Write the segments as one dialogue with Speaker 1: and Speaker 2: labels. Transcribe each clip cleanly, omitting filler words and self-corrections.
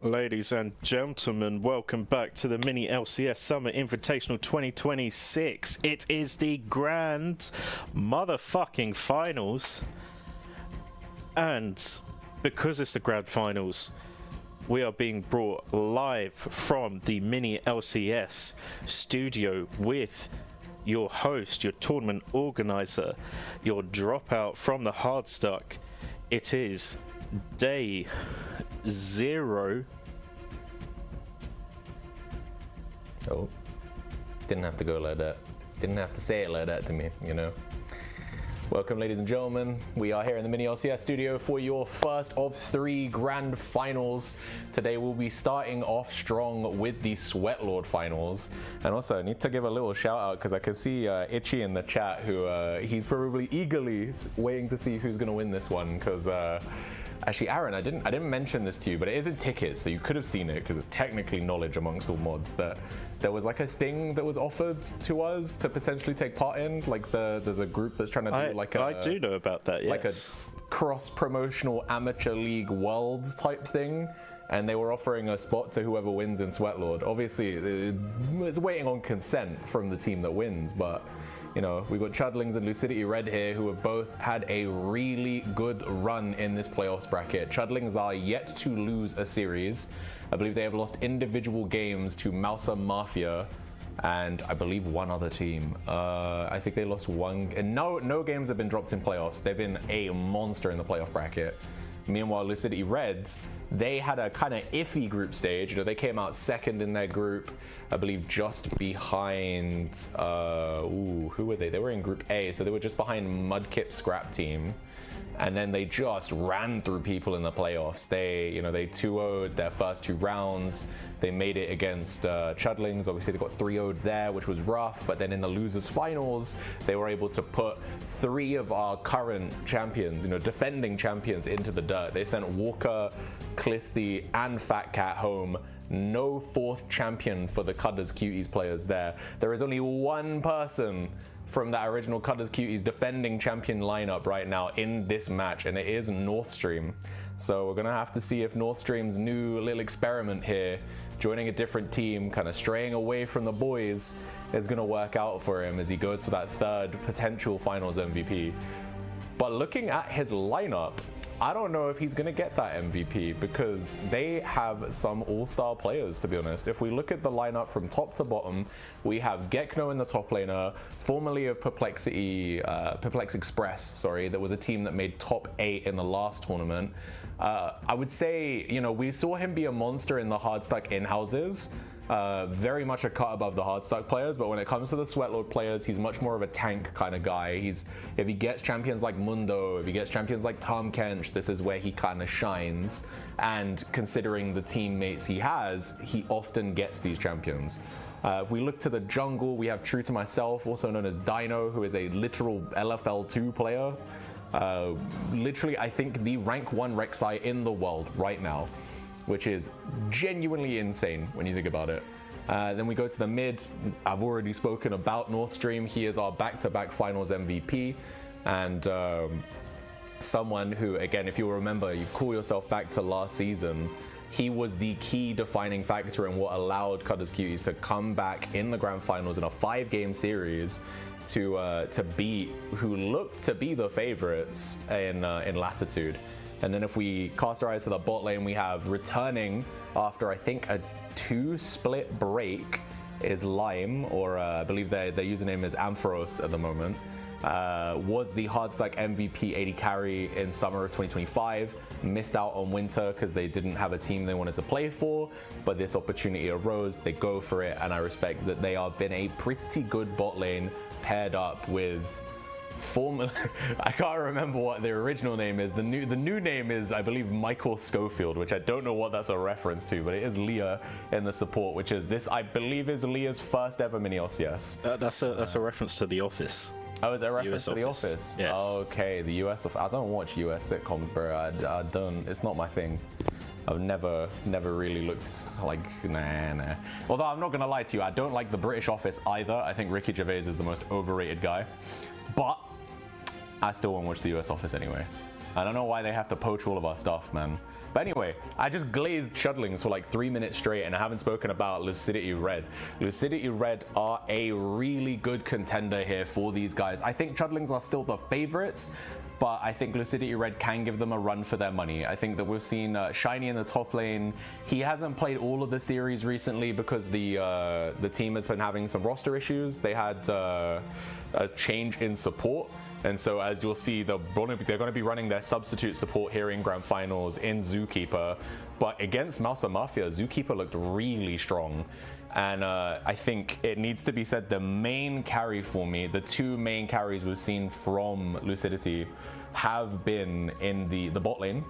Speaker 1: Ladies and gentlemen, welcome back to the MiniLCS Summer Invitational 2026. It is the grand motherfucking finals. And because it's the grand finals, we are being brought live from the MiniLCS studio with your host, your tournament organizer, your dropout from the hardstuck. It is day 0.
Speaker 2: Oh, didn't have to go like that. Didn't have to say it like that to me, you know. Welcome, ladies and gentlemen. We are here in the MiniLCS studio for your first of 3 grand finals. Today we'll be starting off strong with the Sweatlord finals. And also, I need to give a little shout out because I can see Itchy in the chat who he's probably eagerly waiting to see who's going to win this one because actually, Aaron, I didn't mention this to you, but it is a ticket, so you could have seen it because it's technically knowledge amongst all mods that there was like a thing that was offered to us to potentially take part in. Like there's a group that's trying to do like a.
Speaker 1: I do know about that. Yes.
Speaker 2: Like a cross-promotional amateur league worlds type thing, and they were offering a spot to whoever wins in Sweatlord. Obviously, it's waiting on consent from the team that wins, but. You know, we've got Chudlings and Lucidity Red here who have both had a really good run in this playoffs bracket. Chudlings are yet to lose a series. I believe they have lost individual games to Mousa Mafia and I believe one other team. I think they lost one, and no games have been dropped in playoffs. They've been a monster in the playoff bracket. Meanwhile, Lucidity Reds, they had a kind of iffy group stage. You know, they came out second in their group, I believe just behind, who were they? They were in Group A, so they were just behind Mudkip Scrap Team. And then they just ran through people in the playoffs. They 2-0'd their first 2 rounds. They made it against Chudlings. Obviously, they got 3-0'd there, which was rough. But then in the losers finals, they were able to put 3 of our current champions, defending champions, into the dirt. They sent Walker, Clisty, and Fat Cat home. No 4th champion for the Cudders Cuties players there. There is only one person from that original Cudders Cuties defending champion lineup right now in this match, and it is Northstream. So we're gonna have to see if Northstream's new little experiment here, joining a different team, kind of straying away from the boys, is gonna work out for him as he goes for that 3rd potential finals MVP. But looking at his lineup, I don't know if he's going to get that MVP because they have some all-star players, to be honest. If we look at the lineup from top to bottom, we have Gekno in the top laner, formerly of Perplex Express, that was a team that made top 8 in the last tournament. I would say, we saw him be a monster in the hardstuck in-houses. Very much a cut above the hardstuck players, but when it comes to the Sweatlord players, he's much more of a tank kind of guy. If he gets champions like Mundo, if he gets champions like Tom Kench, this is where he kind of shines. And considering the teammates he has, he often gets these champions. If we look to the jungle, we have True to Myself, also known as Dino, who is a literal LFL2 player. Literally, I think the rank 1 Rek'Sai in the world right now, which is genuinely insane when you think about it. Then we go to the mid. I've already spoken about Northstream. He is our back-to-back finals MVP, and someone who, again, if you remember, you call yourself back to last season, he was the key defining factor in what allowed Cudders Cuties to come back in the grand finals in a 5-game series to beat who looked to be the favorites in Latitude. And then if we cast our eyes to the bot lane, we have returning after I think a 2-split break is Lime, or I believe their username is Ampharos at the moment. Was the hardstack MVP AD carry in summer of 2025. Missed out on winter because they didn't have a team they wanted to play for, but this opportunity arose, they go for it, and I respect that they have been a pretty good bot lane paired up with I can't remember what their original name is. The new name is, I believe, Michael Schofield, which I don't know what that's a reference to, but it is Leah in the support, which is this, I believe, is Leah's first ever MiniLCS.
Speaker 1: That's a reference to The Office.
Speaker 2: Oh, is that a reference
Speaker 1: US
Speaker 2: to The
Speaker 1: Office?
Speaker 2: Office?
Speaker 1: Yes.
Speaker 2: Okay, the US of I don't watch US sitcoms, bro. I don't. It's not my thing. I've never really looked like, nah. Although I'm not gonna lie to you, I don't like the British Office either. I think Ricky Gervais is the most overrated guy. But I still won't watch the US Office anyway. I don't know why they have to poach all of our stuff, man. But anyway, I just glazed Chudlings for like 3 minutes straight, and I haven't spoken about Lucidity Red. Lucidity Red are a really good contender here for these guys. I think Chudlings are still the favorites, but I think Lucidity Red can give them a run for their money. I think that we've seen Shiny in the top lane. He hasn't played all of the series recently because the team has been having some roster issues. They had a change in support. And so as you'll see, they're going to be running their substitute support here in Grand Finals in Zookeeper. But against Mouser Mafia, Zookeeper looked really strong. And I think it needs to be said, the main carry for me, the two main carries we've seen from Lucidity have been in the bot lane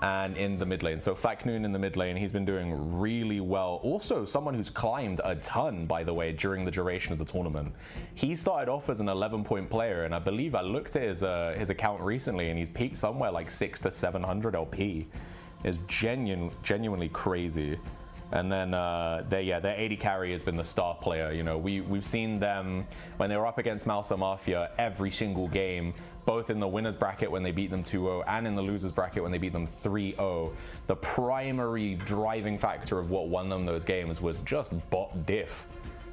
Speaker 2: and in the mid lane. So Faknoon in the mid lane, he's been doing really well. Also someone who's climbed a ton, by the way, during the duration of the tournament. He started off as an 11-point player, and I believe I looked at his account recently, and he's peaked somewhere like 600 to 700 LP. It's genuinely crazy. And then their AD carry has been the star player. You know, we've seen them when they were up against Mouser Mafia every single game, both in the winners bracket when they beat them 2-0 and in the losers bracket when they beat them 3-0. The primary driving factor of what won them those games was just bot diff.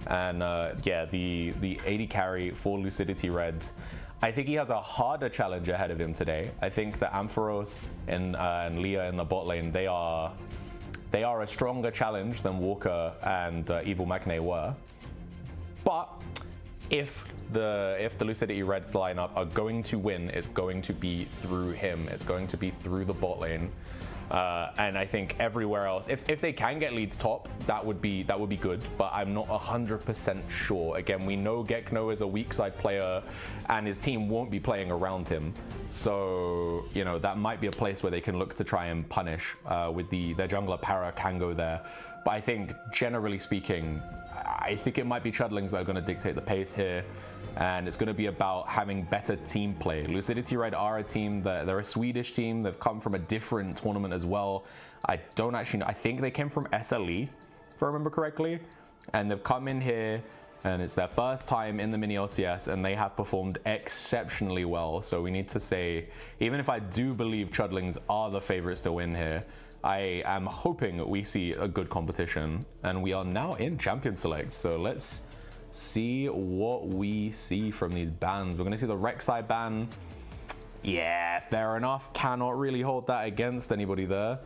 Speaker 2: And yeah, the AD carry for Lucidity Reds, I think he has a harder challenge ahead of him today. I think that Ampharos and Leah in the bot lane, they are a stronger challenge than Walker and Evil Magne were. But if the Lucidity Reds lineup are going to win, it's going to be through him. It's going to be through the bot lane. And I think everywhere else, if they can get leads top, that would be good, but I'm not 100% sure. Again, we know Gekno is a weak side player and his team won't be playing around him. So, you know, that might be a place where they can look to try and punish with their jungler Para can go there. But I think, generally speaking, I think it might be Chudlings that are going to dictate the pace here. And it's going to be about having better team play. Lucidity Red are a team that they're a Swedish team. They've come from a different tournament as well. I don't actually know. I think they came from SLE, if I remember correctly. And they've come in here and it's their first time in the MiniLCS and they have performed exceptionally well. So we need to say, even if I do believe Chudlings are the favorites to win here, I am hoping we see a good competition. And we are now in Champion Select. So let's see what we see from these bans. We're going to see the Rek'Sai ban. Yeah, fair enough. Cannot really hold that against anybody there.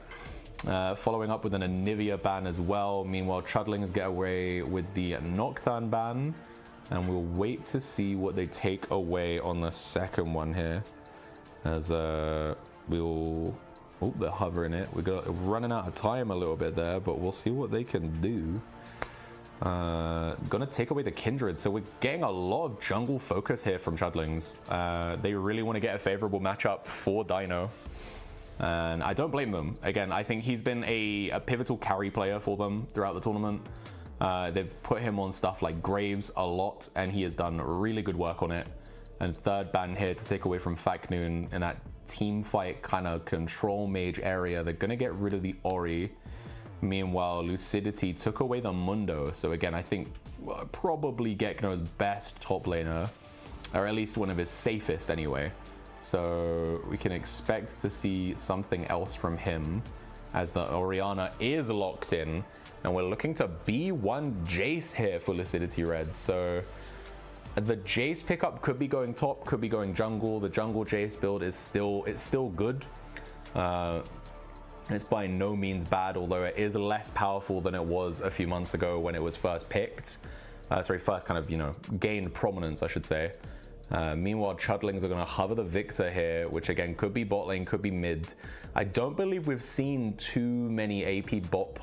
Speaker 2: Following up with an Anivia ban as well. Meanwhile, Chudlings get away with the Nocturne ban. And we'll wait to see what they take away on the second one here. As we'll... Oh, they're hovering it. We're running out of time a little bit there, but we'll see what they can do. Gonna take away the Kindred, so we're getting a lot of jungle focus here from Chudlings. They really want to get a favorable matchup for Dino, and I don't blame them. Again, I think he's been a pivotal carry player for them throughout the tournament. They've put him on stuff like Graves a lot, and he has done really good work on it. And third ban here to take away from Faknoon in that team fight kind of control mage area. They're gonna get rid of the Ori. Meanwhile, Lucidity took away the Mundo. So again, I think probably Gekno's best top laner, or at least one of his safest anyway. So we can expect to see something else from him as the Orianna is locked in. And we're looking to B1 Jace here for Lucidity Red. So the Jace pickup could be going top, could be going jungle. The jungle Jace build is still good. It's by no means bad, although it is less powerful than it was a few months ago when it was first picked. First kind of, you know, gained prominence, I should say. Meanwhile, Chudlings are going to hover the Victor here, which again could be bot lane, could be mid. I don't believe we've seen too many AP bot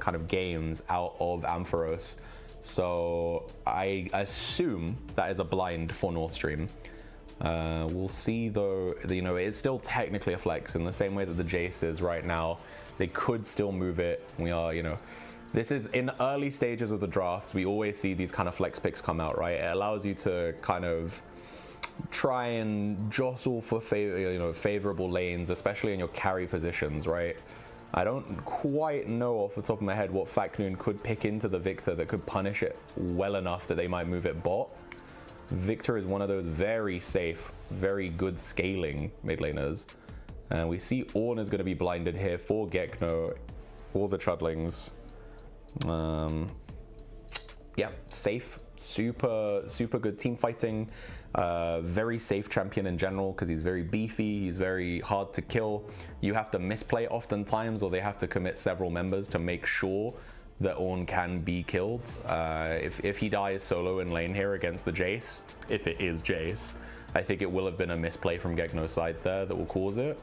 Speaker 2: kind of games out of Ampharos. So I assume that is a blind for North Stream. We'll see though, you know, it's still technically a flex in the same way that the Jace is right now. They could still move it. We are, you know, this is in early stages of the draft. We always see these kind of flex picks come out, right? It allows you to kind of try and jostle for favorable lanes, especially in your carry positions, right? I don't quite know off the top of my head what Faknoon could pick into the Victor that could punish it well enough that they might move it bot. Victor is one of those very safe, very good scaling mid laners. And we see Ornn is going to be blinded here for Gekno, for the Chudlings. Yeah, safe, super good team fighting. Very safe champion in general because he's very beefy, he's very hard to kill. You have to misplay oftentimes, or they have to commit several members to make sure that Ornn can be killed. If he dies solo in lane here against the Jace, if it is Jace, I think it will have been a misplay from Gekno's side there that will cause it.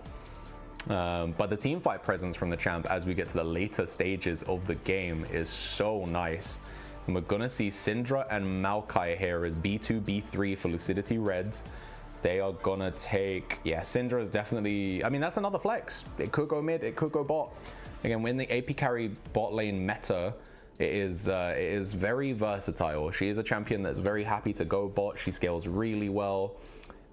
Speaker 2: But the team fight presence from the champ as we get to the later stages of the game is so nice. And we're gonna see Syndra and Maokai here as B2, B3 for Lucidity Reds. They are gonna take, yeah, Syndra is definitely, I mean, that's another flex. It could go mid, it could go bot. Again, when the AP carry bot lane meta, it is very versatile. She is a champion that's very happy to go bot. She scales really well.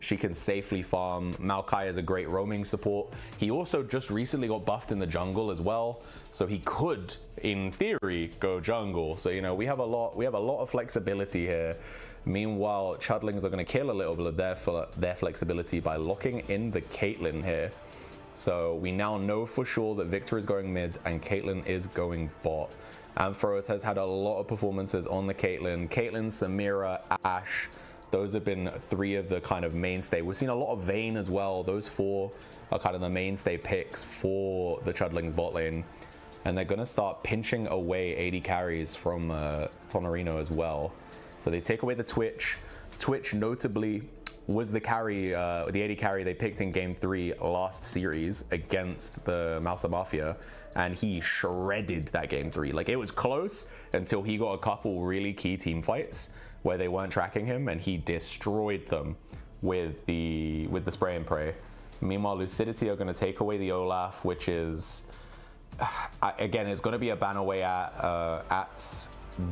Speaker 2: She can safely farm. Maokai is a great roaming support. He also just recently got buffed in the jungle as well, so he could, in theory, go jungle. So you know we have a lot of flexibility here. Meanwhile, Chudlings are going to kill a little bit of their flexibility by locking in the Caitlyn here. So we now know for sure that Victor is going mid and Caitlyn is going bot. Ampharos has had a lot of performances on the Caitlyn, Samira, Ashe. Those have been three of the kind of mainstay. We've seen a lot of Vayne as well. Those four are kind of the mainstay picks for the Chudlings bot lane. And they're going to start pinching away AD carries from Tonarino as well. So they take away the Twitch. Twitch notably was the carry, the AD carry they picked in game 3 last series against the Mousa Mafia. And he shredded that game 3. Like, it was close until he got a couple really key team fights where they weren't tracking him, and he destroyed them with the spray and pray. Meanwhile, Lucidity are going to take away the Olaf, which is, again, it's going to be a ban away at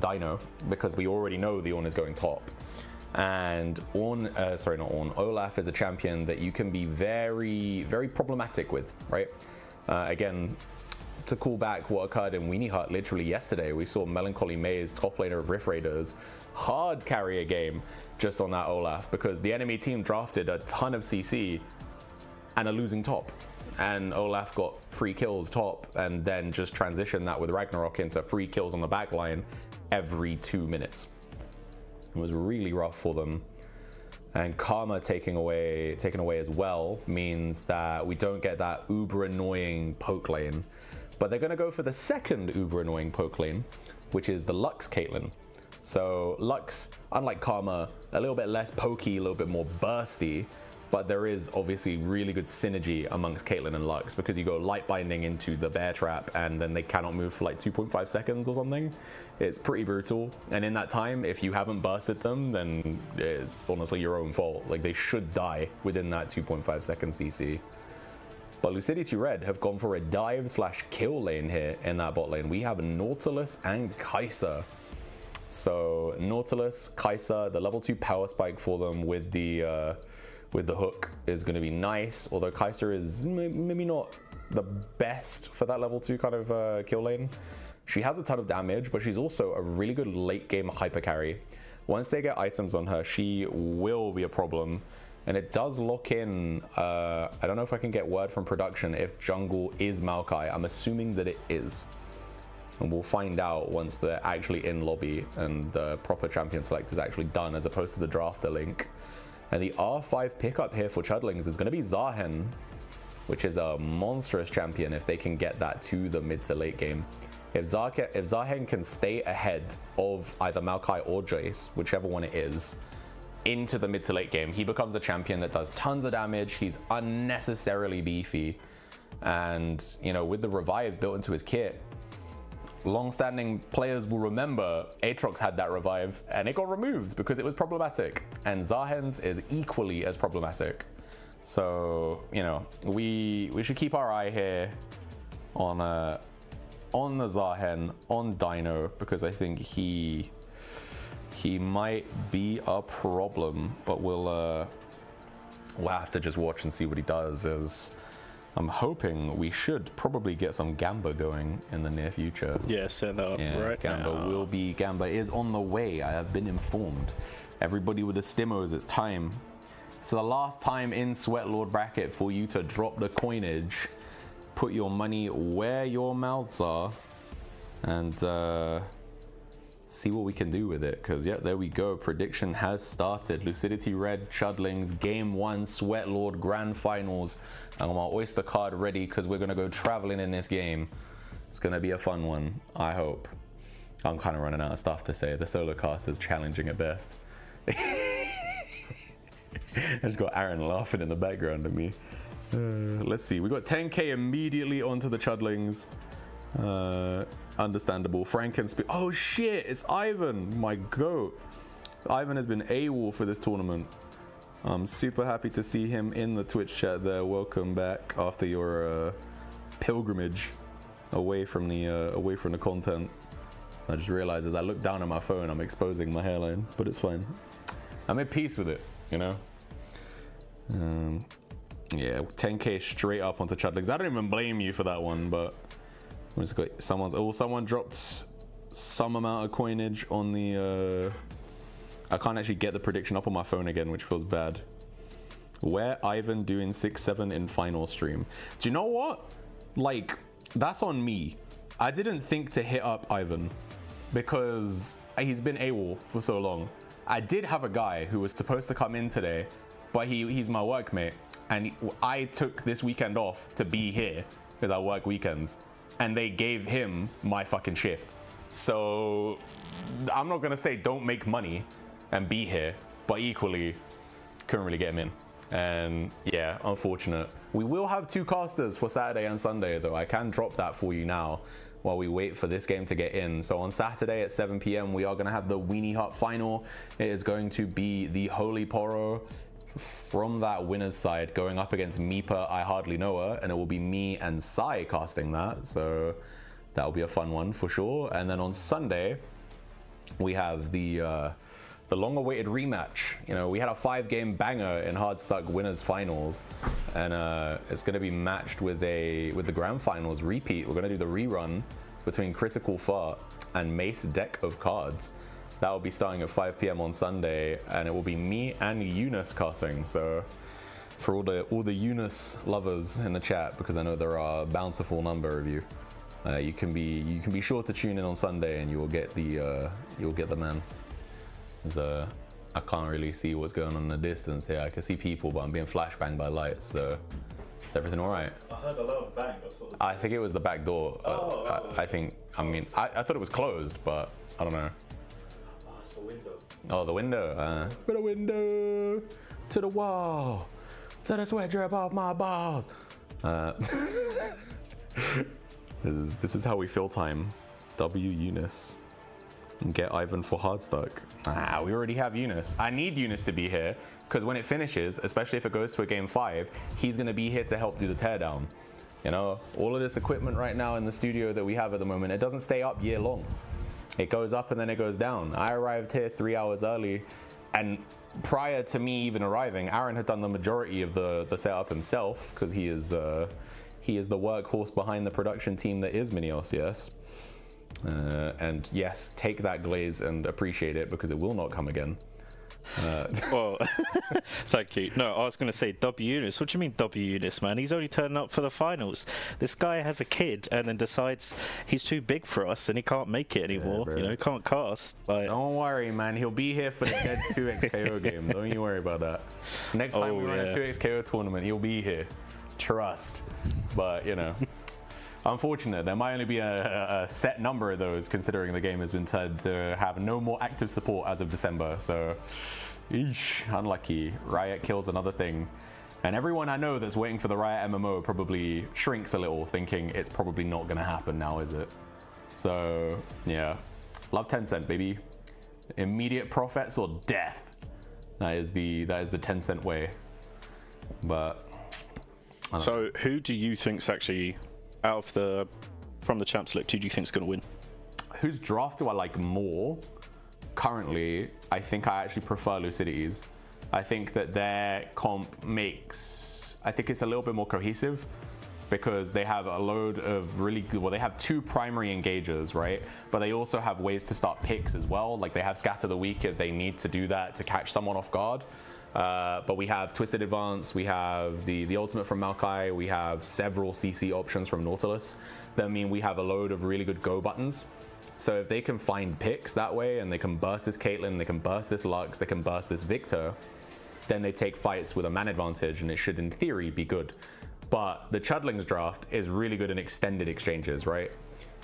Speaker 2: Dino, because we already know the Ornn is going top. And Olaf is a champion that you can be very, very problematic with, right? Again, to call back what occurred in Weenie Hut literally yesterday, we saw Melancholy Maze, top laner of Rift Raiders, hard carry a game just on that Olaf because the enemy team drafted a ton of CC and a losing top. And Olaf got free kills top and then just transitioned that with Ragnarok into free kills on the back line every 2 minutes. It was really rough for them. And Karma taken away as well means that we don't get that uber annoying poke lane. But they're going to go for the second uber annoying poke lane, which is the Lux Caitlyn. So Lux, unlike Karma, a little bit less pokey, a little bit more bursty, but there is obviously really good synergy amongst Caitlyn and Lux because you go light binding into the bear trap and then they cannot move for like 2.5 seconds or something. It's pretty brutal. And in that time, if you haven't bursted them, then it's honestly your own fault. Like, they should die within that 2.5 second CC. But Lucidity Red have gone for a dive/kill lane here in that bot lane. We have Nautilus and Kai'Sa. So Nautilus, Kai'Sa, the level 2 power spike for them with the hook is going to be nice. Although Kai'Sa is maybe not the best for that level 2 kind of kill lane. She has a ton of damage, but she's also a really good late game hyper carry. Once they get items on her, she will be a problem. And it does lock in, I don't know if I can get word from production if jungle is Maokai. I'm assuming that it is. And we'll find out once they're actually in lobby and the proper champion select is actually done as opposed to the drafter link. And the R5 pickup here for Chudlings is going to be Zahen, which is a monstrous champion if they can get that to the mid to late game. If Zahen can stay ahead of either Maokai or Jace, whichever one it is, into the mid to late game, he becomes a champion that does tons of damage. He's unnecessarily beefy. And, you know, with the revive built into his kit, long-standing players will remember Aatrox had that revive and it got removed because it was problematic. And Zahen's is equally as problematic. So, you know, we should keep our eye here on the Zahen, on Dino, because I think he might be a problem, but we'll have to just watch and see what he does. As I'm hoping we should probably get some Gamba going in the near future.
Speaker 1: Yeah, set that up right
Speaker 2: Gamba
Speaker 1: now.
Speaker 2: Gamba is on the way. I have been informed Everybody with the stimmos, it's time. So the last time in Sweatlord bracket for you to drop the coinage, put your money where your mouths are, and see what we can do with it. Because yeah, there we go. Prediction has started. Lucidity Red, Chudlings, Game 1, Sweatlord Grand Finals. I got my Oyster card ready because we're gonna go traveling in this game. It's gonna be a fun one, I hope. I'm kind of running out of stuff to say. The solo cast is challenging at best. I just got Aaron laughing in the background at me. Let's see. We got 10k immediately onto the Chudlings. Understandable. Frankenstein. Oh shit! It's Ivan, my goat. Ivan has been AWOL for this tournament. I'm super happy to see him in the Twitch chat there. Welcome back after your pilgrimage away from the content. So I just realized as I look down at my phone, I'm exposing my hairline, but it's fine. I'm at peace with it, you know. Yeah, 10k straight up onto Chudlings. I don't even blame you for that one, but we just got someone dropped some amount of coinage on the. I can't actually get the prediction up on my phone again, which feels bad. Where Ivan doing 6-7 in final stream? Do you know what? Like, that's on me. I didn't think to hit up Ivan because he's been AWOL for so long. I did have a guy who was supposed to come in today, but he's my workmate, and I took this weekend off to be here because I work weekends, and they gave him my fucking shift. So I'm not gonna say don't make money and be here, but equally couldn't really get him in. And yeah, unfortunate. We will have 2 casters for Saturday and Sunday though. I can drop that for you now while we wait for this game to get in. So on Saturday at 7 p.m. we are going to have the Weenie Hut final. It is going to be the Holy Poro from that winner's side going up against Meepa, I Hardly Know Her, and it will be me and Sai casting that. So that will be a fun one for sure. And then on Sunday we have the long-awaited rematch. You know, we had a 5-game banger in Hardstuck Winners Finals, and it's going to be matched with the Grand Finals repeat. We're going to do the rerun between Critical Fart and Mace Deck of Cards. That will be starting at 5 p.m. on Sunday, and it will be me and Eunice casting. So for all the Eunice lovers in the chat, because I know there are a bountiful number of you, you can be sure to tune in on Sunday, and you will get the man. I can't really see what's going on in the distance here. I can see people, but I'm being flashbanged by lights. So is everything all right?
Speaker 1: I heard a loud bang.
Speaker 2: I think it was the back door. I thought it was closed, but I don't know.
Speaker 1: Oh, it's the window.
Speaker 2: Oh, the window. Put a window to the wall, to the sweat drip off my balls. This is how we fill time. W Eunice. And get Ivan for Hardstuck. We already have Eunice. I need Eunice to be here because when it finishes, especially if it goes to a game 5, he's going to be here to help do the teardown. You know, all of this equipment right now in the studio that we have at the moment, it doesn't stay up year long. It goes up and then it goes down. I arrived here 3 hours early, and prior to me even arriving, Aaron had done the majority of the setup himself because he is the workhorse behind the production team that is MiniLCS. And yes, take that glaze and appreciate it because it will not come again.
Speaker 1: Well, thank you. No, I was going to say W Eunice. What do you mean W Eunice, man? He's only turning up for the finals. This guy has a kid and then decides he's too big for us and he can't make it anymore. Yeah, you know, he can't cast. Like,
Speaker 2: don't worry, man. He'll be here for the Dead 2xKO game. Don't you worry about that. Next time we run a 2xKO tournament, he'll be here. Trust. But, you know. Unfortunate, there might only be a set number of those considering the game has been said to have no more active support as of December, so eesh, unlucky. Riot kills another thing. And everyone I know that's waiting for the Riot MMO probably shrinks a little thinking it's probably not gonna happen now, is it? So yeah, love Tencent, baby. Immediate profits or death. That is the Tencent way. But
Speaker 1: so who do you think's actually from the champs select, who do you think's going to win?
Speaker 2: Whose draft do I like more? Currently, I think I actually prefer Lucidity's. I think that their comp I think it's a little bit more cohesive. because they have a load of really good, well, they have 2 primary engagers, right? But they also have ways to start picks as well. Like they have Scatter the Weak if they need to do that to catch someone off guard. But we have Twisted Advance, we have the ultimate from Maokai, we have several CC options from Nautilus. That mean we have a load of really good go buttons. So if they can find picks that way, and they can burst this Caitlyn, they can burst this Lux, they can burst this Victor, then they take fights with a man advantage, and it should in theory be good. But the Chudlings draft is really good in extended exchanges, right?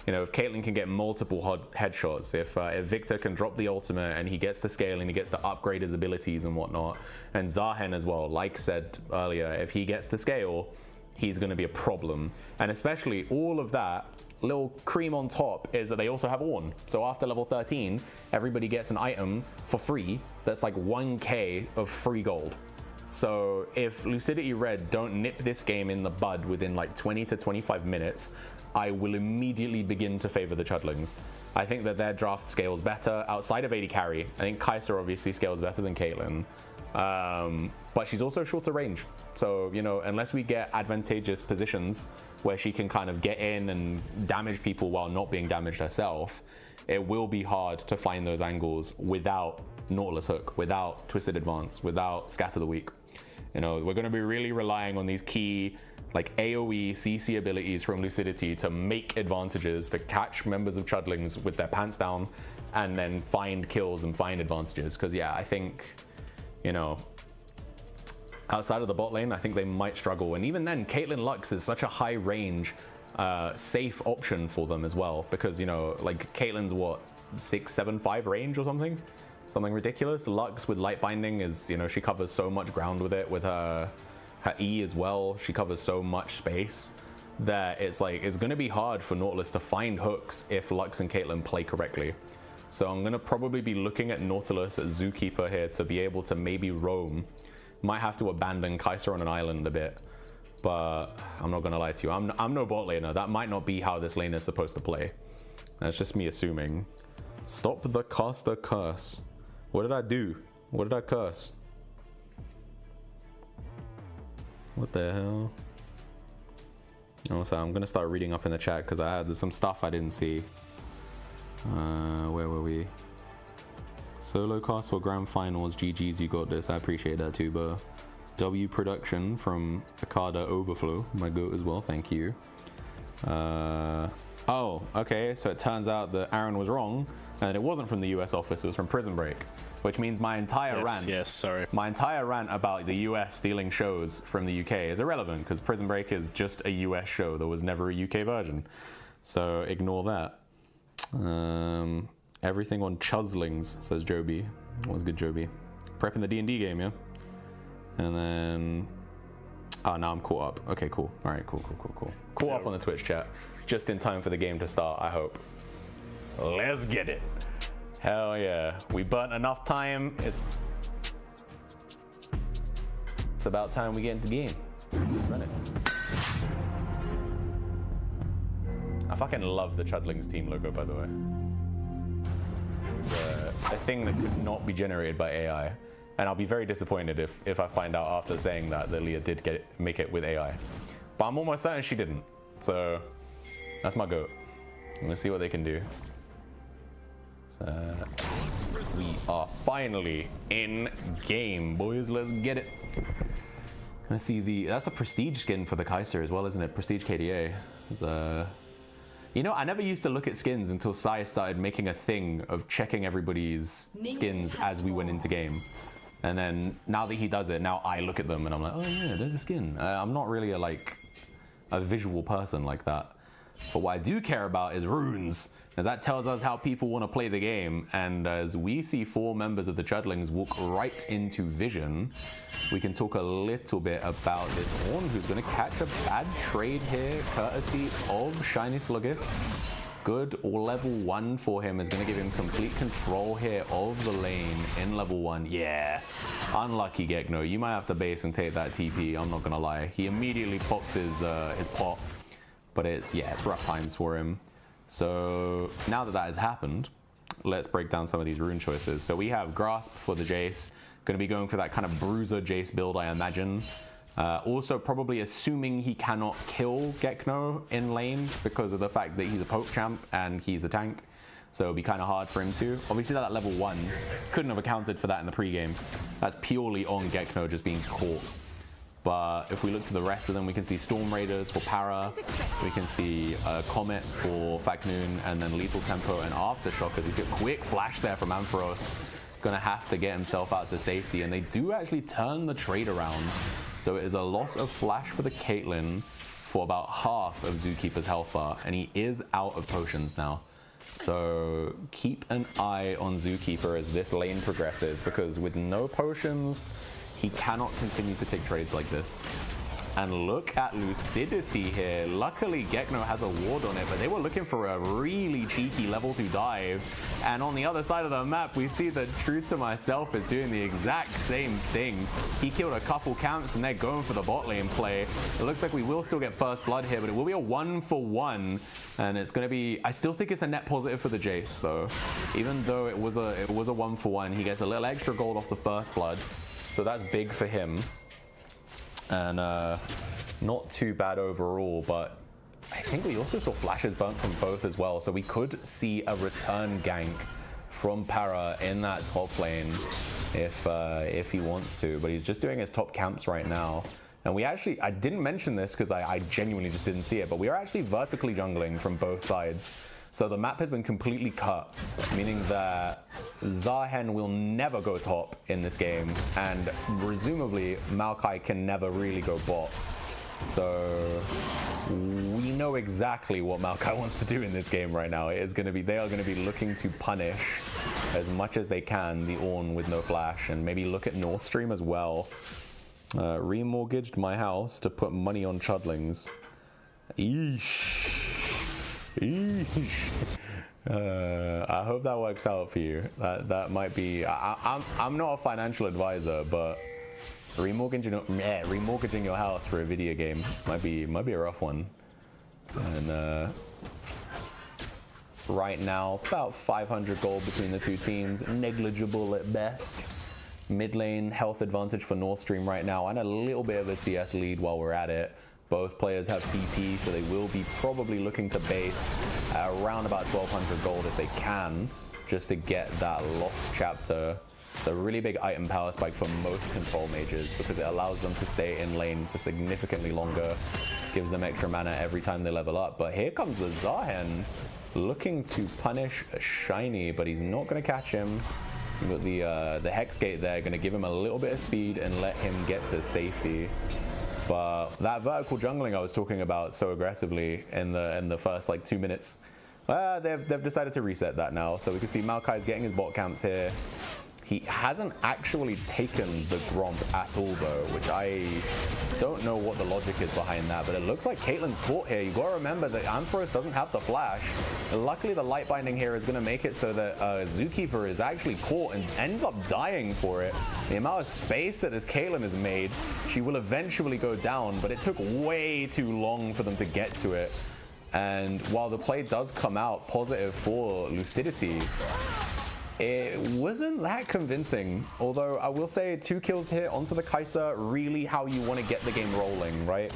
Speaker 2: You know, if Caitlyn can get multiple headshots, if Victor can drop the ultimate and he gets to scale and he gets to upgrade his abilities and whatnot, and Zahen as well, like said earlier, if he gets to scale, he's going to be a problem. And especially all of that, little cream on top is that they also have Ornn. So after level 13, everybody gets an item for free that's like 1k of free gold. So if Lucidity Red don't nip this game in the bud within like 20 to 25 minutes, I will immediately begin to favor the Chudlings. I think that their draft scales better outside of AD carry. I think Kai'Sa obviously scales better than Caitlyn. But she's also shorter range. So, you know, unless we get advantageous positions where she can kind of get in and damage people while not being damaged herself, it will be hard to find those angles without Nautilus Hook, without Twisted Advance, without Scatter the Weak. You know, we're going to be really relying on these key like AoE CC abilities from Lucidity to make advantages, to catch members of Chudlings with their pants down and then find kills and find advantages. Because yeah, I think, you know, outside of the bot lane, I think they might struggle. And even then, Caitlyn Lux is such a high range, safe option for them as well. Because, you know, like Caitlyn's what, 6-7-5 range or something? Something ridiculous. Lux with light binding is, you know, she covers so much ground with it, with her E as well. She covers so much space that it's like, it's going to be hard for Nautilus to find hooks if Lux and Caitlyn play correctly. So I'm going to probably be looking at Nautilus at Zookeeper here to be able to maybe roam. Might have to abandon Kai'Sa on an island a bit, but I'm not going to lie to you. I'm no bot laner. That might not be how this lane is supposed to play. That's just me assuming. Stop the caster curse. What did I do? What did I curse? What the hell? Oh, so I'm gonna start reading up in the chat because I had some stuff I didn't see. Where were we? Solo cast for grand finals. GG's, you got this. I appreciate that too, but W production from Akada Overflow, my goat as well. Thank you. Oh, okay. So it turns out that Aaron was wrong, and it wasn't from the US office. It was from Prison Break, which means my entire rant.
Speaker 1: Yes, sorry.
Speaker 2: My entire rant about the US stealing shows from the UK is irrelevant because Prison Break is just a US show. There was never a UK version, so ignore that. Everything on Chudlings, says Joby. What was good, Joby? Prepping the D&D game, yeah. And then, oh, now I'm caught up. Okay, cool. All right, cool. Caught up on the Twitch chat, just in time for the game to start. I hope. Let's get it. Hell yeah. We burnt enough time. It's about time we get into the game. Run it. I fucking love the Chudlings team logo, by the way. It's a thing that could not be generated by AI. And I'll be very disappointed if I find out after saying that Leah did make it with AI. But I'm almost certain she didn't. So that's my goat. Let's see what they can do. We are finally in game, boys. Let's get it. Let's see that's a prestige skin for the Kai'Sa as well, isn't it? Prestige KDA. You know, I never used to look at skins until Sai started making a thing of checking everybody's skins as we went into game. And then now that he does it, now I look at them and I'm like, oh yeah, there's a skin. I'm not really a visual person like that. But what I do care about is runes, as that tells us how people want to play the game. And as we see 4 members of the Chudlings walk right into vision, we can talk a little bit about this Ornn, who's going to catch a bad trade here, courtesy of Shiny Sluggus. Good level 1 for him is going to give him complete control here of the lane in level 1. Yeah, unlucky Gekno. You might have to base and take that TP. I'm not going to lie. He immediately pops his pot, but it's rough times for him. So now that has happened, let's break down some of these rune choices. So we have Grasp for the Jace. Going to be going for that kind of bruiser Jace build, I imagine.
Speaker 3: Also, probably assuming he cannot kill Gekno in lane because of the fact that he's a poke champ and he's a tank. So it'll be kind of hard for him to. Obviously, that level 1 couldn't have accounted for that in the pregame. That's purely on Gekno just being caught. But if we look to the rest of them, we can see Storm Raiders for Para, we can see Comet for Faknoon, and then Lethal Tempo and Aftershockers. You see a quick flash there from Ampharos. Gonna have to get himself out to safety, and they do actually turn the trade around. So it is a loss of flash for the Caitlyn for about half of Zookeeper's health bar, and he is out of potions now. So keep an eye on Zookeeper as this lane progresses, because with no potions, he cannot continue to take trades like this. And look at Lucidity here. Luckily, Gekno has a ward on it, but they were looking for a really cheeky level 2 dive. And on the other side of the map, we see that True to Myself is doing the exact same thing. He killed a couple camps, and they're going for the bot lane play. It looks like we will still get first blood here, but it will be a 1-for-1. And it's going to be... I still think it's a net positive for the Jace, though. Even though it was a 1-for-1, he gets a little extra gold off the first blood. So that's big for him. And not too bad overall, but I think we also saw flashes burnt from both as well. So we could see a return gank from Para in that top lane if he wants to. But he's just doing his top camps right now. And we actually, I didn't mention this because I genuinely just didn't see it, but we are actually vertically jungling from both sides. So the map has been completely cut, meaning that Zahen will never go top in this game, and presumably Maokai can never really go bot. So we know exactly what Maokai wants to do in this game right now. It is going to be, they are going to be looking to punish as much as they can the Ornn with no flash, and maybe look at North Stream as well. Remortgaged my house to put money on Chudlings. Eesh. I hope that works out for you. That might be. I'm not a financial advisor, but remortgaging your house for a video game might be a rough one. And right now, about 500 gold between the two teams, negligible at best. Mid lane health advantage for North Stream right now, and a little bit of a CS lead while we're at it. Both players have TP, so they will be probably looking to base around about 1,200 gold if they can, just to get that lost chapter. It's a really big item power spike for most control mages because it allows them to stay in lane for significantly longer, gives them extra mana every time they level up. But here comes the Zahen looking to punish Shiny, but he's not going to catch him. But the Hex Gate there going to give him a little bit of speed and let him get to safety. But that vertical jungling I was talking about so aggressively in the first like 2 minutes, they've decided to reset that now. So we can see Maokai's getting his bot camps here. He hasn't actually taken the Gromp at all though, which I don't know what the logic is behind that, but it looks like Caitlyn's caught here. You gotta remember that Ampharos doesn't have the flash. And luckily the light binding here is gonna make it so that Zookeeper is actually caught and ends up dying for it. The amount of space that this Caitlyn has made, she will eventually go down, but it took way too long for them to get to it. And while the play does come out positive for Lucidity, it wasn't that convincing, although I will say 2 kills here onto the Kai'Sa, really how you want to get the game rolling, right?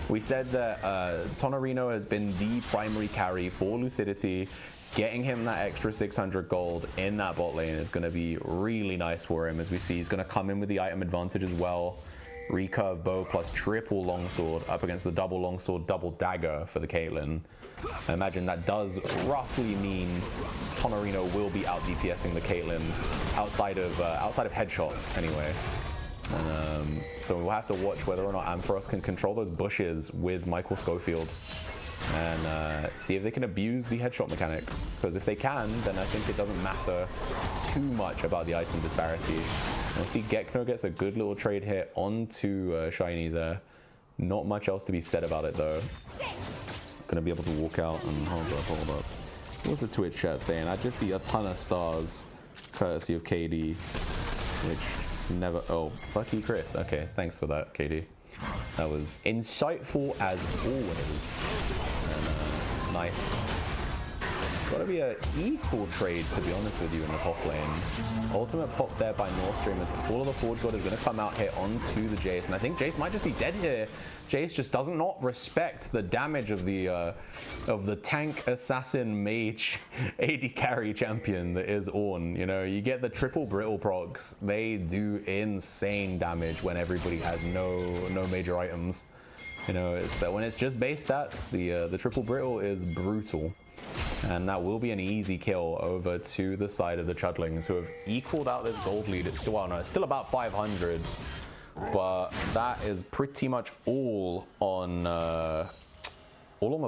Speaker 3: We said that Tonorino has been the primary carry for Lucidity. Getting him that extra 600 gold in that bot lane is going to be really nice for him. As we see, he's going to come in with the item advantage as well. Recurve bow plus triple longsword up against the double longsword, double dagger for the Caitlyn. I imagine that does roughly mean Tonorino will be out DPSing the Caitlyn outside of headshots anyway. And, so we'll have to watch whether or not Ampharos can control those bushes with Michael Schofield and see if they can abuse the headshot mechanic. Because if they can, then I think it doesn't matter too much about the item disparity. And we see Gekno gets a good little trade hit onto Shiny there. Not much else to be said about it though. Gonna be able to walk out and hold up. What's the Twitch chat saying? I just see a ton of stars, courtesy of KD, which never. Oh, fuck you, Chris. Okay, thanks for that, KD. That was insightful as always. And nice. gotta be an equal trade, to be honest with you, in the top lane. Ultimate pop there by North Stream as all of the Forge God is gonna come out here onto the Jace, and I think Jace might just be dead here. Jace just does not respect the damage of the tank assassin mage AD carry champion that is Ornn. You know, you get the triple brittle procs. They do insane damage when everybody has no major items. You know, when it's just base stats, the triple brittle is brutal. And that will be an easy kill over to the side of the Chudlings, who have equaled out this gold lead. It's still, well, no, it's still about 500. But that is pretty much all on the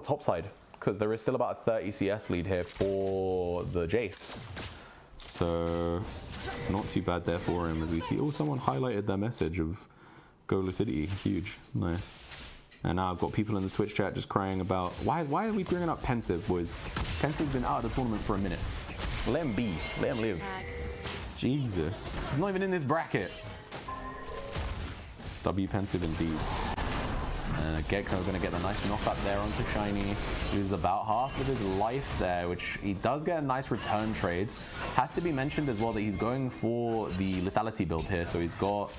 Speaker 3: top side, because there is still about a 30 CS lead here for the Jace. So not too bad there for him, as we see. Oh, someone highlighted their message of Go Lucidity. Huge. Nice. And now I've got people in the Twitch chat just crying about, why are we bringing up Pensive, boys? Pensive's been out of the tournament for a minute. Let him be. Let him live. Jesus. He's not even in this bracket. W Pensive indeed. And Gekko going to get the nice knockup there onto Shiny. Loses about half of his life there, which he does get a nice return trade. Has to be mentioned as well that he's going for the lethality build here. So he's got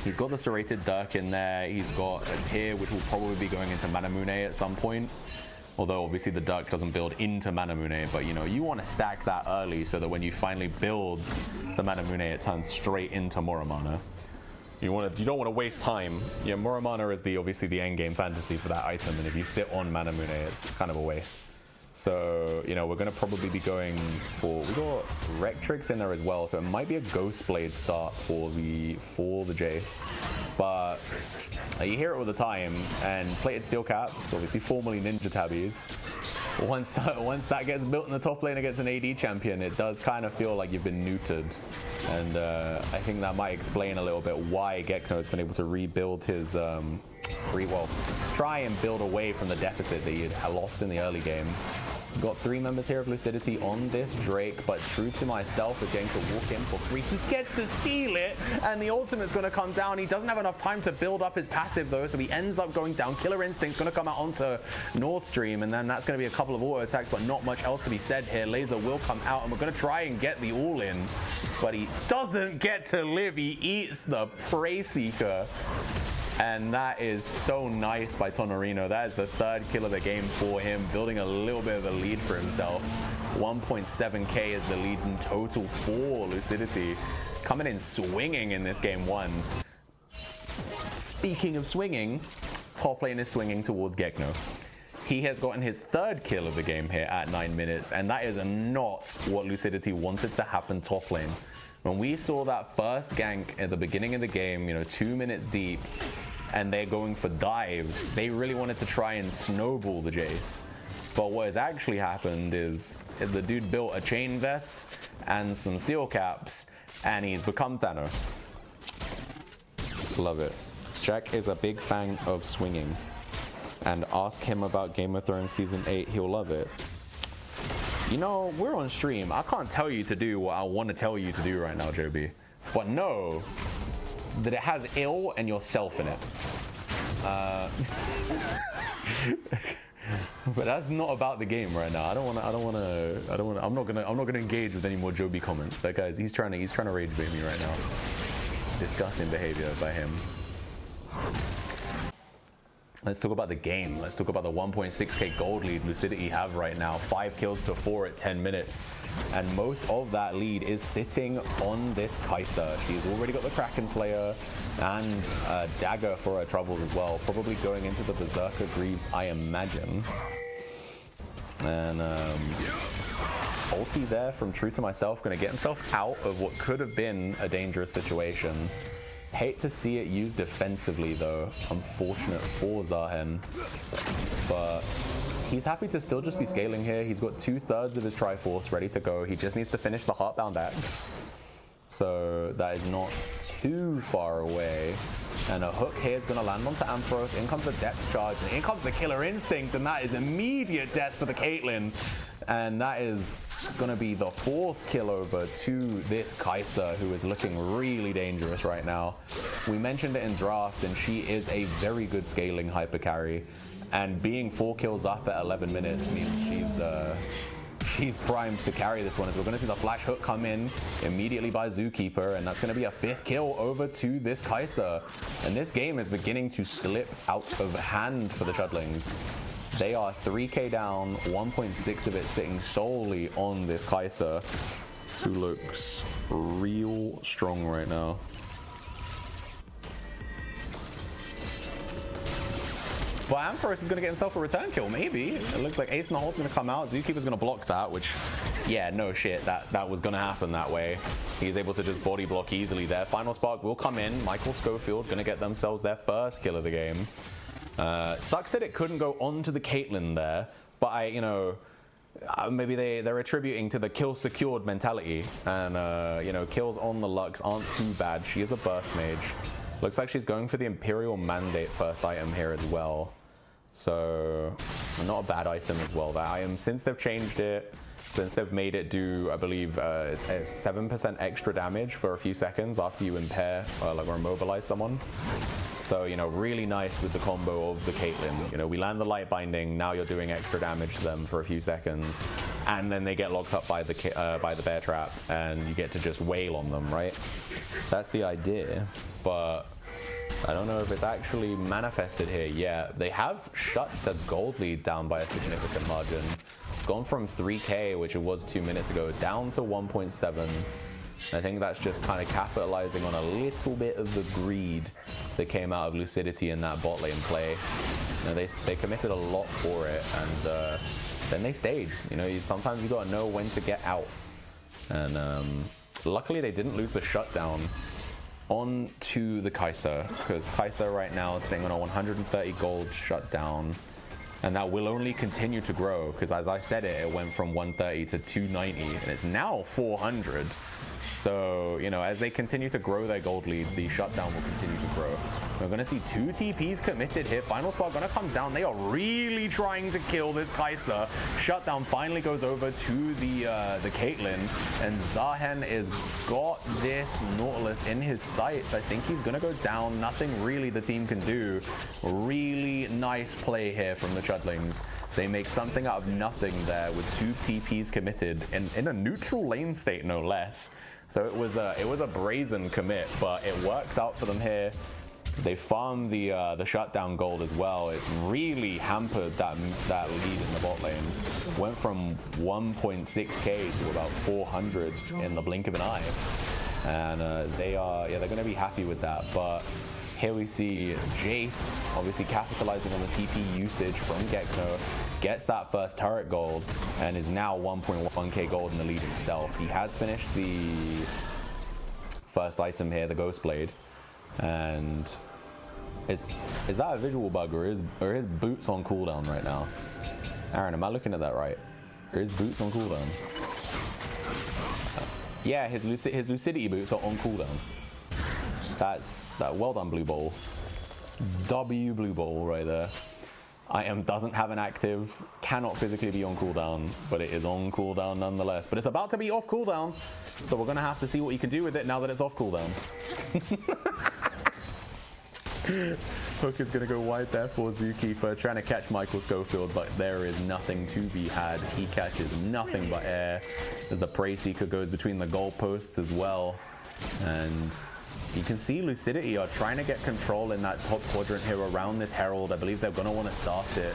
Speaker 3: the serrated Dirk in there. He's got a tier which will probably be going into Manamune at some point. Although obviously the Dirk doesn't build into Manamune, but you know, you want to stack that early so that when you finally build the Manamune, it turns straight into Moramana. You don't want to waste time. Yeah, Moramana is obviously the end game fantasy for that item, and if you sit on Manamune, it's kind of a waste. So, you know, we're going to probably be going for, we got Rectrix in there as well, so it might be a Ghost Blade start for the Jace. But you hear it all the time, and Plated Steel Caps, obviously formerly Ninja Tabbies, once that gets built in the top lane against an AD champion, it does kind of feel like you've been neutered. And I think that might explain a little bit why Gekno has been able to rebuild his, try and build away from the deficit that he had lost in the early game. Got 3 members here of Lucidity on this Drake, but True to Myself is going to walk in for 3. He gets to steal it, and the ultimate's going to come down. He doesn't have enough time to build up his passive, though, so he ends up going down. Killer Instinct's going to come out onto North Stream, and then that's going to be a couple of auto attacks, but not much else to be said here. Laser will come out, and we're going to try and get the all-in, but he doesn't get to live. He eats the Prey Seeker. And that is so nice by Tonorino. That is the 3rd kill of the game for him, building a little bit of a lead for himself. 1.7k is the lead in total for Lucidity. Coming in swinging in this game 1. Speaking of swinging, top lane is swinging towards Gekno. He has gotten his 3rd kill of the game here at 9 minutes, and that is not what Lucidity wanted to happen top lane. When we saw that first gank at the beginning of the game, you know, 2 minutes deep, and they're going for dives, they really wanted to try and snowball the Jace. But what has actually happened is the dude built a chain vest and some steel caps, and he's become Thanos. Love it. Jack is a big fan of swinging, and ask him about Game of Thrones Season 8, he'll love it. You know, we're on stream. I can't tell you to do what I want to tell you to do right now, Joby. But know that it has ill and yourself in it. But that's not about the game right now. I'm not gonna engage with any more Joby comments. That guy's he's trying to rage bait me right now. Disgusting behavior by him. Let's talk about the game. Let's talk about the 1.6k gold lead Lucidity have right now. 5 kills to 4 at 10 minutes. And most of that lead is sitting on this Kai'Sa. She's already got the Kraken Slayer and Dagger for her troubles as well. Probably going into the Berserker Greaves, I imagine. And ulti there from True to Myself, going to get himself out of what could have been a dangerous situation. Hate to see it used defensively though, unfortunate for Zahen, but he's happy to still just be scaling here. He's got 2/3 of his Triforce ready to go. He just needs to finish the Heartbound Axe. So that is not too far away. And a hook here is going to land onto Ampharos. In comes the Depth Charge, and in comes the Killer Instinct, and that is immediate death for the Caitlyn. And that is going to be the 4th kill over to this Kai'Sa, who is looking really dangerous right now. We mentioned it in draft, and she is a very good scaling hyper carry. And being 4 kills up at 11 minutes means she's primed to carry this one, as we're going to see the flash hook come in immediately by Zookeeper, and that's going to be a 5th kill over to this Kai'Sa. And this game is beginning to slip out of hand for the Chudlings. They are 3k down, 1.6 of it sitting solely on this Kai'Sa, who looks real strong right now. But Ampharos is going to get himself a return kill, maybe. It looks like Ace in the Hole's going to come out. Zookeeper's going to block that, which, yeah, no shit. That was going to happen that way. He's able to just body block easily there. Final Spark will come in. Michael Schofield going to get themselves their first kill of the game. Sucks that it couldn't go onto the Caitlyn there, but maybe they're attributing to the kill secured mentality, and kills on the Lux aren't too bad. She is a burst mage. Looks like she's going for the Imperial Mandate first item here as well. So not a bad item as well. That item, since they've changed it, since they've made it do, I believe, 7% extra damage for a few seconds after you impair or immobilize someone. So, really nice with the combo of the Caitlyn. We land the light binding, now you're doing extra damage to them for a few seconds, and then they get locked up by the bear trap, and you get to just wail on them, right? That's the idea, but I don't know if it's actually manifested here yet. They have shut the gold lead down by a significant margin. Gone from 3k, which it was 2 minutes ago, down to 1.7. I think that's just kind of capitalizing on a little bit of the greed that came out of Lucidity in that bot lane play. They committed a lot for it, and then they stayed. Sometimes you gotta know when to get out. And luckily they didn't lose the shutdown onto the Kai'Sa, because Kai'Sa right now is sitting on a 130 gold shutdown. And that will only continue to grow, because as I said it went from 130 to 290, and it's now 400. So, as they continue to grow their gold lead, the shutdown will continue to grow. We're going to see 2 TPs committed here. Final Spark going to come down. They are really trying to kill this Kai'Sa. Shutdown finally goes over to the Caitlyn, and Zahen has got this Nautilus in his sights. I think he's going to go down. Nothing really the team can do. Really nice play here from the Chudlings. They make something out of nothing there with 2 TPs committed in a neutral lane state, no less. So it was a brazen commit, but it works out for them here. They farm the shutdown gold as well. It's really hampered that lead in the bot lane. Went from 1.6k to about 400 in the blink of an eye, and they're going to be happy with that. But here we see Jace obviously capitalizing on the TP usage from Gekno, gets that first turret gold, and is now 1.1k gold in the lead himself. He has finished the first item here, the Ghost Blade, and is that a visual bug, or is his boots on cooldown right now? Aaron, am I looking at that right? Are his boots on cooldown? Yeah, his Lucidity boots are on cooldown. Well done, Blue Ball. W Blue Ball right there. Item doesn't have an active, cannot physically be on cooldown, but it is on cooldown nonetheless. But it's about to be off cooldown, so we're gonna have to see what you can do with it now that it's off cooldown. Hook is gonna go wide there for Zookeeper, trying to catch Michael Schofield, but there is nothing to be had. He catches nothing but air, as the Prey Seeker goes between the goalposts as well. And you can see Lucidity are trying to get control in that top quadrant here around this Herald. I believe they're going to want to start it.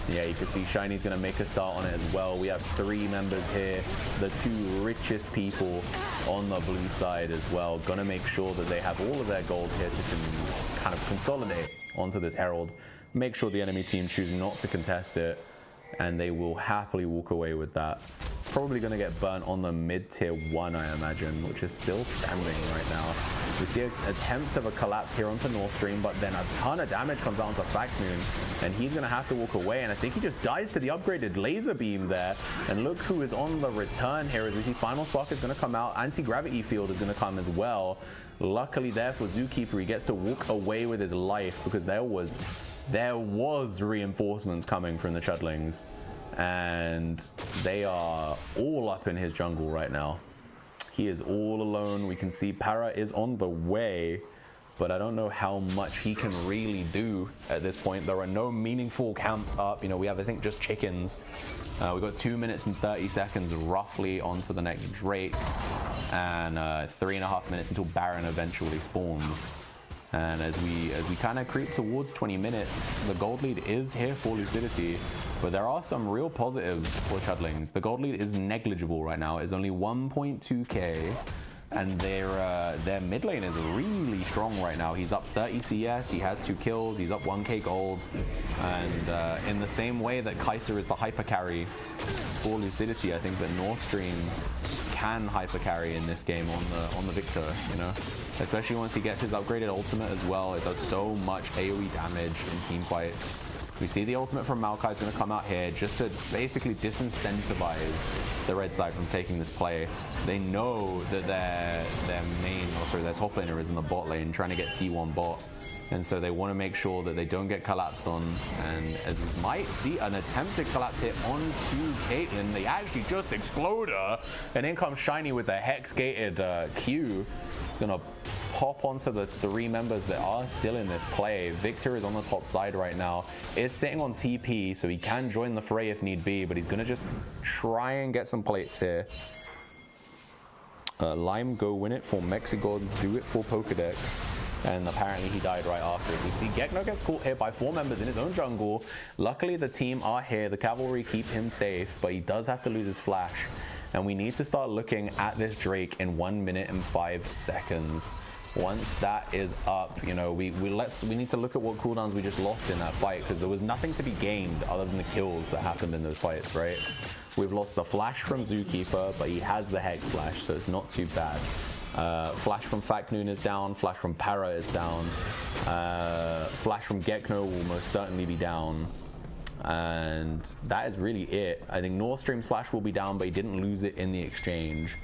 Speaker 3: Yeah, you can see Shiny's going to make a start on it as well. We have 3 members here, the 2 richest people on the blue side as well. Going to make sure that they have all of their gold here to kind of consolidate onto this Herald. Make sure the enemy team choose not to contest it, and they will happily walk away with that. Probably going to get burnt on the mid-tier 1, I imagine, which is still standing right now. We see an attempt of a collapse here onto North Stream, but then a ton of damage comes out onto Factmoon, and he's going to have to walk away, and I think he just dies to the upgraded laser beam there. And look who is on the return here, as we see Final Spark is going to come out, anti-gravity field is going to come as well. Luckily there for Zookeeper, he gets to walk away with his life, because there was reinforcements coming from the Chudlings, and they are all up in his jungle right now. He is all alone. We can see Para is on the way, but I don't know how much he can really do at this point. There are no meaningful camps up. You know, we have, I think, just chickens. We've got 2 minutes and 30 seconds roughly onto the next Drake, and 3.5 minutes until Baron eventually spawns. And as we kind of creep towards 20 minutes, the gold lead is here for Lucidity, but there are some real positives for Chudlings. The gold lead is negligible right now. It's only 1.2k. And their mid lane is really strong right now. He's up 30 CS, he has 2 kills, he's up 1k gold. And in the same way that Kai'Sa is the hyper carry for Lucidity, I think that North Stream can hyper carry in this game on the Victor, you know? Especially once he gets his upgraded ultimate as well. It does so much AoE damage in team fights. We see the ultimate from Maokai is going to come out here just to basically disincentivize the red side from taking this play. They know that their top laner is in the bot lane trying to get T1 bot. And so they want to make sure that they don't get collapsed on. And as we might see an attempted collapse hit onto Caitlyn, they actually just explode her. And in comes Shiny with the Hex-gated Q. It's going to pop onto the 3 members that are still in this play. Victor is on the top side right now. Is sitting on TP, so he can join the fray if need be, but he's going to just try and get some plates here. Lime go win it for Mexigods, do it for Pokedex. And apparently he died right after it. We see Gekno gets caught here by 4 members in his own jungle. Luckily the team are here. The cavalry keep him safe, but he does have to lose his flash. And we need to start looking at this Drake in 1 minute and 5 seconds. Once that is up, you know, we need to look at what cooldowns we just lost in that fight, because there was nothing to be gained other than the kills that happened in those fights, right? We've lost the flash from Zookeeper, but he has the Hex flash, so it's not too bad. Flash from Faknoon is down, flash from Para is down, flash from Gekno will most certainly be down. And that is really it. I think North Stream's flash will be down, but he didn't lose it in the exchange.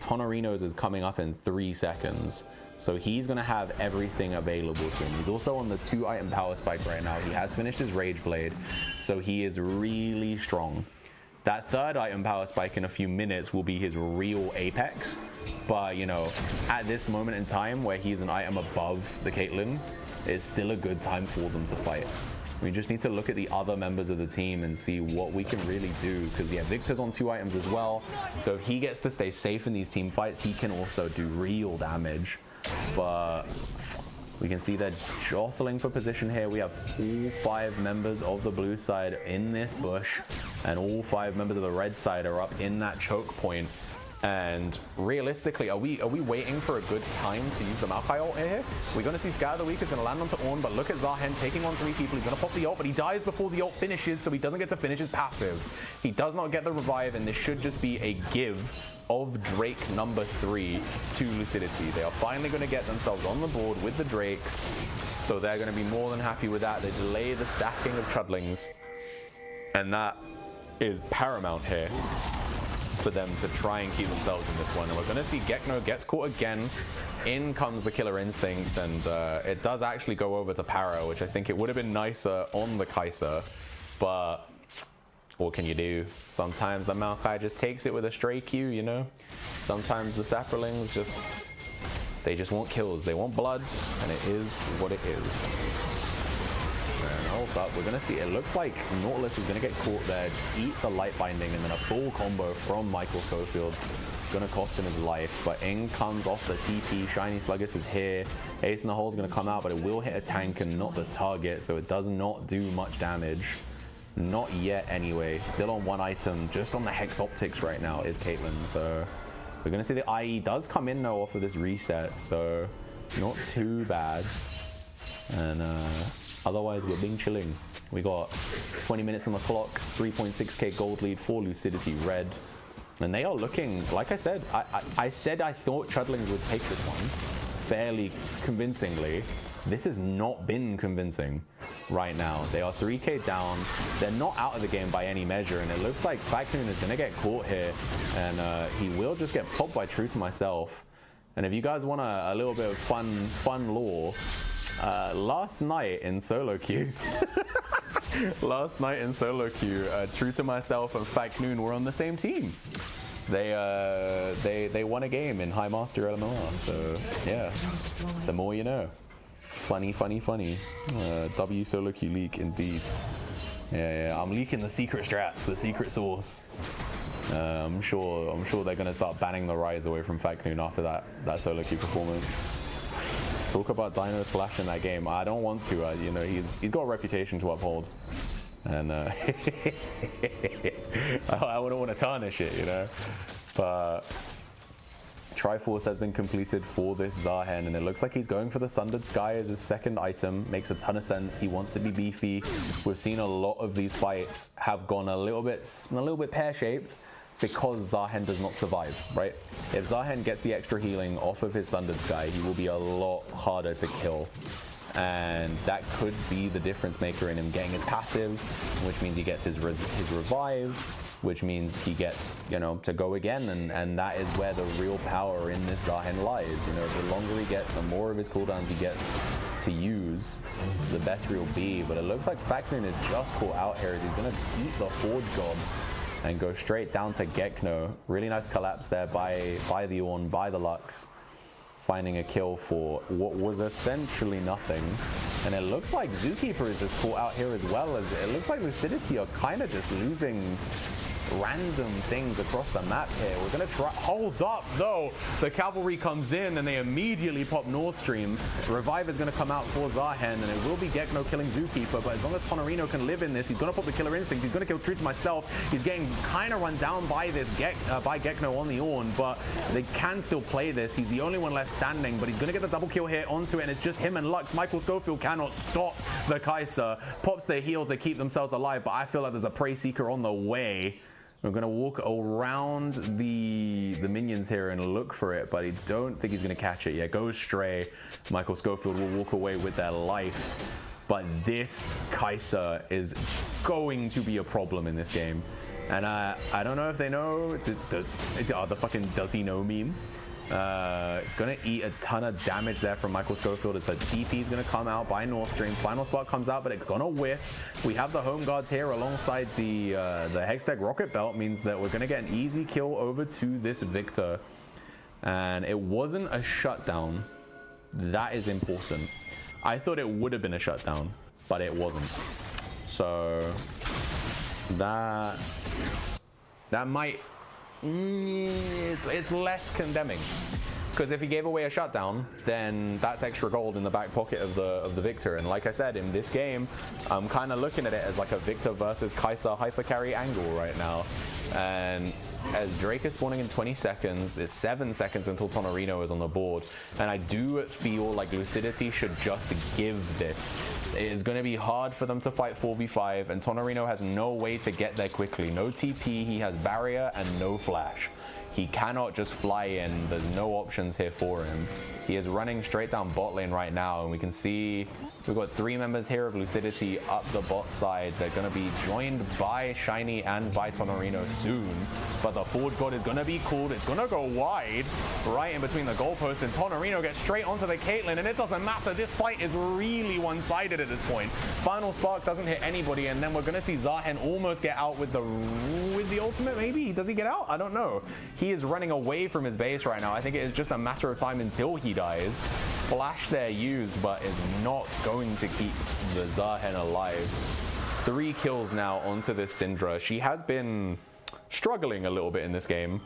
Speaker 3: Tonorino's is coming up in 3 seconds. So he's going to have everything available to him. He's also on the 2-item power spike right now. He has finished his Rage Blade, so he is really strong. That 3rd item power spike in a few minutes will be his real apex. But, you know, at this moment in time where he's an item above the Caitlyn, it's still a good time for them to fight. We just need to look at the other members of the team and see what we can really do, because yeah, Victor's on 2 items as well. So if he gets to stay safe in these team fights, he can also do real damage. But we can see they're jostling for position here. We have all 5 members of the blue side in this bush, and all 5 members of the red side are up in that choke point. And realistically, are we waiting for a good time to use the Maokai ult here? We're going to see Scout of the Week is going to land onto Ornn, but look at Zahen taking on 3 people. He's going to pop the ult, but he dies before the ult finishes, so he doesn't get to finish his passive. He does not get the revive, and this should just be a give of Drake number 3 to Lucidity. They are finally going to get themselves on the board with the Drakes, so they're going to be more than happy with that. They delay the stacking of Chudlings, and that is paramount here for them to try and keep themselves in this one. And we're going to see Gekno gets caught again. In comes the Killer Instinct, and it does actually go over to Para, which I think it would have been nicer on the Kai'Sa, but what can you do? Sometimes the Maokai just takes it with a stray Q, you know? Sometimes the Saprolings they just want kills. They want blood, and it is what it is. But we're going to see, it looks like Nautilus is going to get caught there, just eats a light binding, and then a full combo from Michael Schofield. Going to cost him his life, but in comes off the TP. Shiny Sluggus is here. Ace in the Hole is going to come out, but it will hit a tank and not the target, so it does not do much damage. Not yet anyway. Still on 1 item, just on the Hex Optics right now is Caitlyn, so we're going to see the IE does come in though off of this reset, so not too bad. And otherwise, we're being chilling. We got 20 minutes on the clock, 3.6k gold lead for Lucidity Red. And they are looking, like I said, I said I thought Chudlings would take this one fairly convincingly. This has not been convincing right now. They are 3k down. They're not out of the game by any measure. And it looks like Faknoon is going to get caught here. And he will just get popped by True to Myself. And if you guys want a little bit of fun lore, last night in solo queue, True to Myself and Faknoon were on the same team. They won a game in High Master LMR, so yeah, the more you know. Funny. W solo queue leak indeed. Yeah, I'm leaking the secret strats, the secret sauce. I'm sure they're gonna start banning the Rise away from Faknoon after that solo queue performance. Talk about Dino's flash in that game. I don't want to. You know, he's got a reputation to uphold, and I wouldn't want to tarnish it, you know. But Triforce has been completed for this Zahen, and it looks like he's going for the Sundered Sky as his second item. Makes a ton of sense. He wants to be beefy. We've seen a lot of these fights have gone a little bit pear-shaped because Zahen does not survive, right? If Zahen gets the extra healing off of his Sundered Sky, he will be a lot harder to kill. And that could be the difference maker in him getting his passive, which means he gets his revive, which means he gets, you know, to go again, and that is where the real power in this Zahen lies. You know, the longer he gets, the more of his cooldowns he gets to use, the better he'll be. But it looks like Faknoon is just caught out here as he's gonna eat the Forge God and go straight down to Gekno. Really nice collapse there by the Ornn, by the Lux, finding a kill for what was essentially nothing. And it looks like Zookeeper is just caught out here as well, as it looks like Lucidity are kind of just losing random things across the map here. We're gonna try, hold up though. The cavalry comes in and they immediately pop Nord Stream. Revive is gonna come out for Zahen, and it will be Gekno killing Zookeeper, but as long as Tonorino can live in this, he's gonna pop the Killer Instinct, he's gonna kill True to Myself. He's getting kind of run down by this by Gekno on the Ornn, but they can still play this. He's the only one left standing, but he's gonna get the double kill here onto it, and it's just him and Lux. Michael Schofield cannot stop the Kai'Sa. Pops their heal to keep themselves alive, but I feel like there's a Prey Seeker on the way. We're gonna walk around the minions here and look for it, but I don't think he's gonna catch it. Yeah, goes stray. Michael Schofield will walk away with their life. But this Kai'Sa is going to be a problem in this game. And I don't know if they know the fucking does he know meme. Gonna eat a ton of damage there from Michael Schofield as the TP is gonna come out by North Stream. Final Spark comes out, but it's gonna whiff. We have the Home Guards here alongside the Hextech Rocket Belt, means that we're gonna get an easy kill over to this Victor. And it wasn't a shutdown. That is important. I thought it would have been a shutdown, but it wasn't. So that might, it's less condemning, because if he gave away a shutdown, then that's extra gold in the back pocket of the Victor. And like I said, in this game, I'm kind of looking at it as like a Victor versus Kai'Sa hypercarry angle right now. And as Drake is spawning in 20 seconds, it's 7 seconds until Tonorino is on the board. And I do feel like Lucidity should just give this. It is going to be hard for them to fight 4v5, and Tonorino has no way to get there quickly. No TP, he has barrier and no flash. He cannot just fly in. There's no options here for him. He is running straight down bot lane right now, and we can see we've got 3 members here of Lucidity up the bot side. They're going to be joined by Shiny and by Tonorino soon, but the Forge God is going to be called. It's going to go wide right in between the goalposts, and Tonorino gets straight onto the Caitlyn, and it doesn't matter. This fight is really one-sided at this point. Final Spark doesn't hit anybody, and then we're going to see Zahen almost get out with the ultimate, maybe? Does he get out? I don't know. He is running away from his base right now. I think it is just a matter of time until he dies. Flash there used, but is not going to keep the Zahen alive. 3 kills now onto this Syndra. She has been struggling a little bit in this game,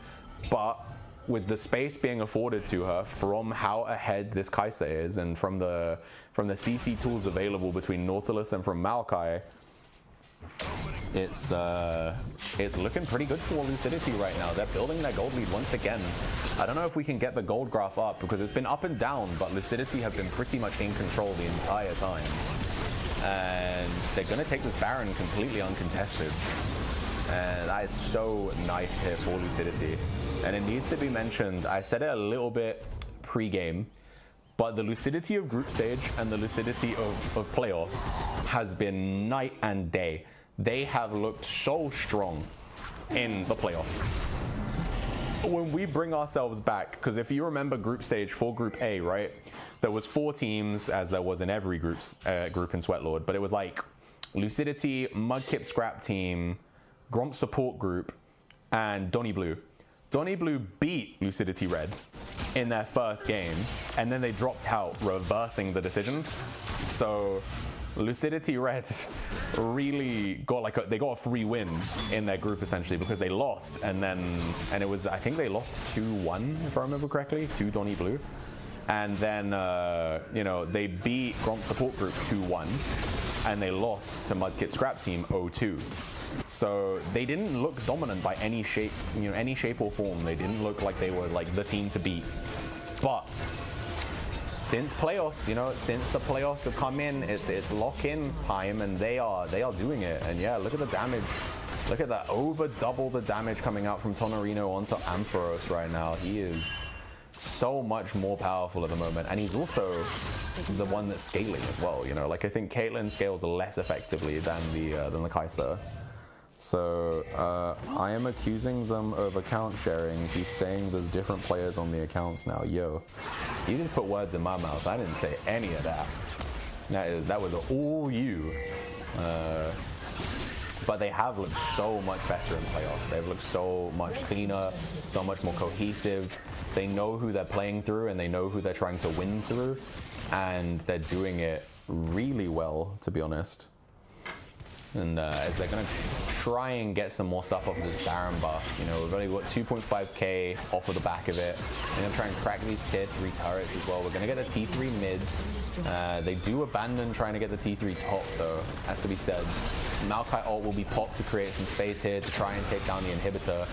Speaker 3: but with the space being afforded to her from how ahead this Kai'Sa is, and from the CC tools available between Nautilus and from Maokai, it's looking pretty good for Lucidity right now. They're building their gold lead once again. I don't know if we can get the gold graph up, because it's been up and down, but Lucidity have been pretty much in control the entire time. And they're going to take this Baron completely uncontested. And that is so nice here for Lucidity. And it needs to be mentioned, I said it a little bit pre-game, but the Lucidity of group stage and the Lucidity of playoffs has been night and day. They have looked so strong in the playoffs. When we bring ourselves back, because if you remember group stage for Group A, right? There was 4 teams, as there was in every group in Sweatlord, but it was like Lucidity, Mudkip Scrap Team, Gromp Support Group, and Donny Blue. Donnie Blue beat Lucidity Red in their first game, and then they dropped out, reversing the decision. So Lucidity Red really got they got a free win in their group essentially because they lost, and it was, I think they lost 2-1 if I remember correctly to Donnie Blue, and then you know, they beat Gromp Support Group 2-1, and they lost to Mudkit Scrap Team 0-2. So they didn't look dominant by any shape, you know, any shape or form. They didn't look like they were like the team to beat. But since playoffs, you know, since the playoffs have come in, it's lock-in time, and they are doing it. And yeah, look at the damage. Look at that, over double the damage coming out from Tonorino onto Ampharos right now. He is so much more powerful at the moment, and he's also the one that's scaling as well. You know, like I think Caitlyn scales less effectively than the Kai'Sa. So I am accusing them of account sharing. He's saying there's different players on the accounts now. Yo, you didn't put words in my mouth. I didn't say any of that. That was all you. But they have looked so much better in playoffs. They've looked so much cleaner, so much more cohesive. They know who they're playing through, and they know who they're trying to win through, and they're doing it really well, to be honest. And as they're going to try and get some more stuff off of this Baron buff. You know, we've only got 2.5k off of the back of it. We're going to try and crack these tier 3 turrets as well. We're going to get the T3 mid. They do abandon trying to get the T3 top, though, has to be said. Maokai ult will be popped to create some space here to try and take down the inhibitor.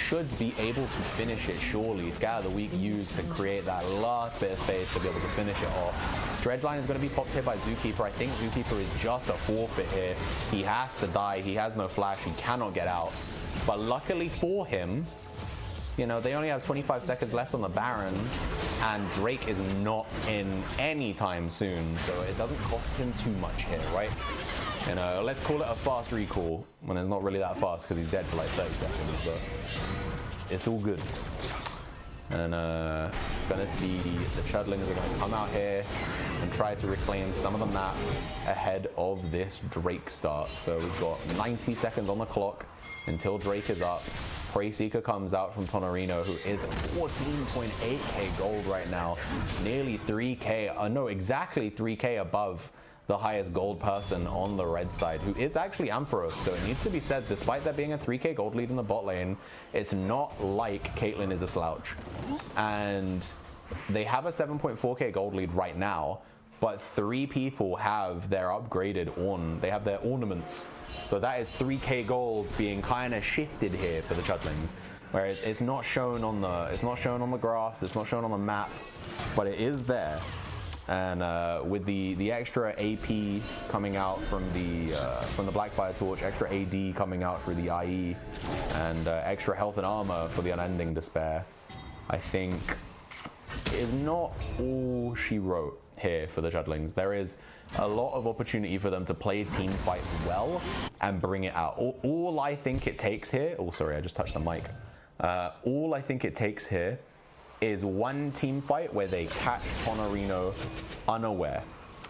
Speaker 3: Should be able to finish it, surely. Scatter the Weak used to create that last bit of space to be able to finish it off. Dredgeline is going to be popped here by Zookeeper. I think Zookeeper is just a forfeit here. He has to die. He has no flash. He cannot get out. But luckily for him, you know, they only have 25 seconds left on the Baron, and Drake is not in any time soon, so it doesn't cost him too much here, right? You know, let's call it a fast recall when it's not really that fast because he's dead for like 30 seconds, but it's all good. And gonna see the Chudlings are gonna come out here and try to reclaim some of the map ahead of this Drake start. So we've got 90 seconds on the clock until Drake is up. Prey Seeker comes out from Tonorino, who is 14.8k gold right now, nearly 3k, no, exactly 3k above the highest gold person on the red side, who is actually Ampharos. So it needs to be said, despite there being a 3k gold lead in the bot lane, it's not like Caitlyn is a slouch. And they have a 7.4k gold lead right now, but 3 people have their upgraded they have their ornaments. So that is 3k gold being kind of shifted here for the Chudlings. Whereas it's not shown on the graphs, it's not shown on the map, but it is there. And with the extra AP coming out from the Blackfire Torch, extra AD coming out for the IE, and extra health and armor for the Unending Despair, I think is not all she wrote here for the Chudlings. There is a lot of opportunity for them to play team fights well and bring it out. All I think it takes here, oh sorry, I just touched the mic. All I think it takes here is one team fight where they catch Tonorino unaware.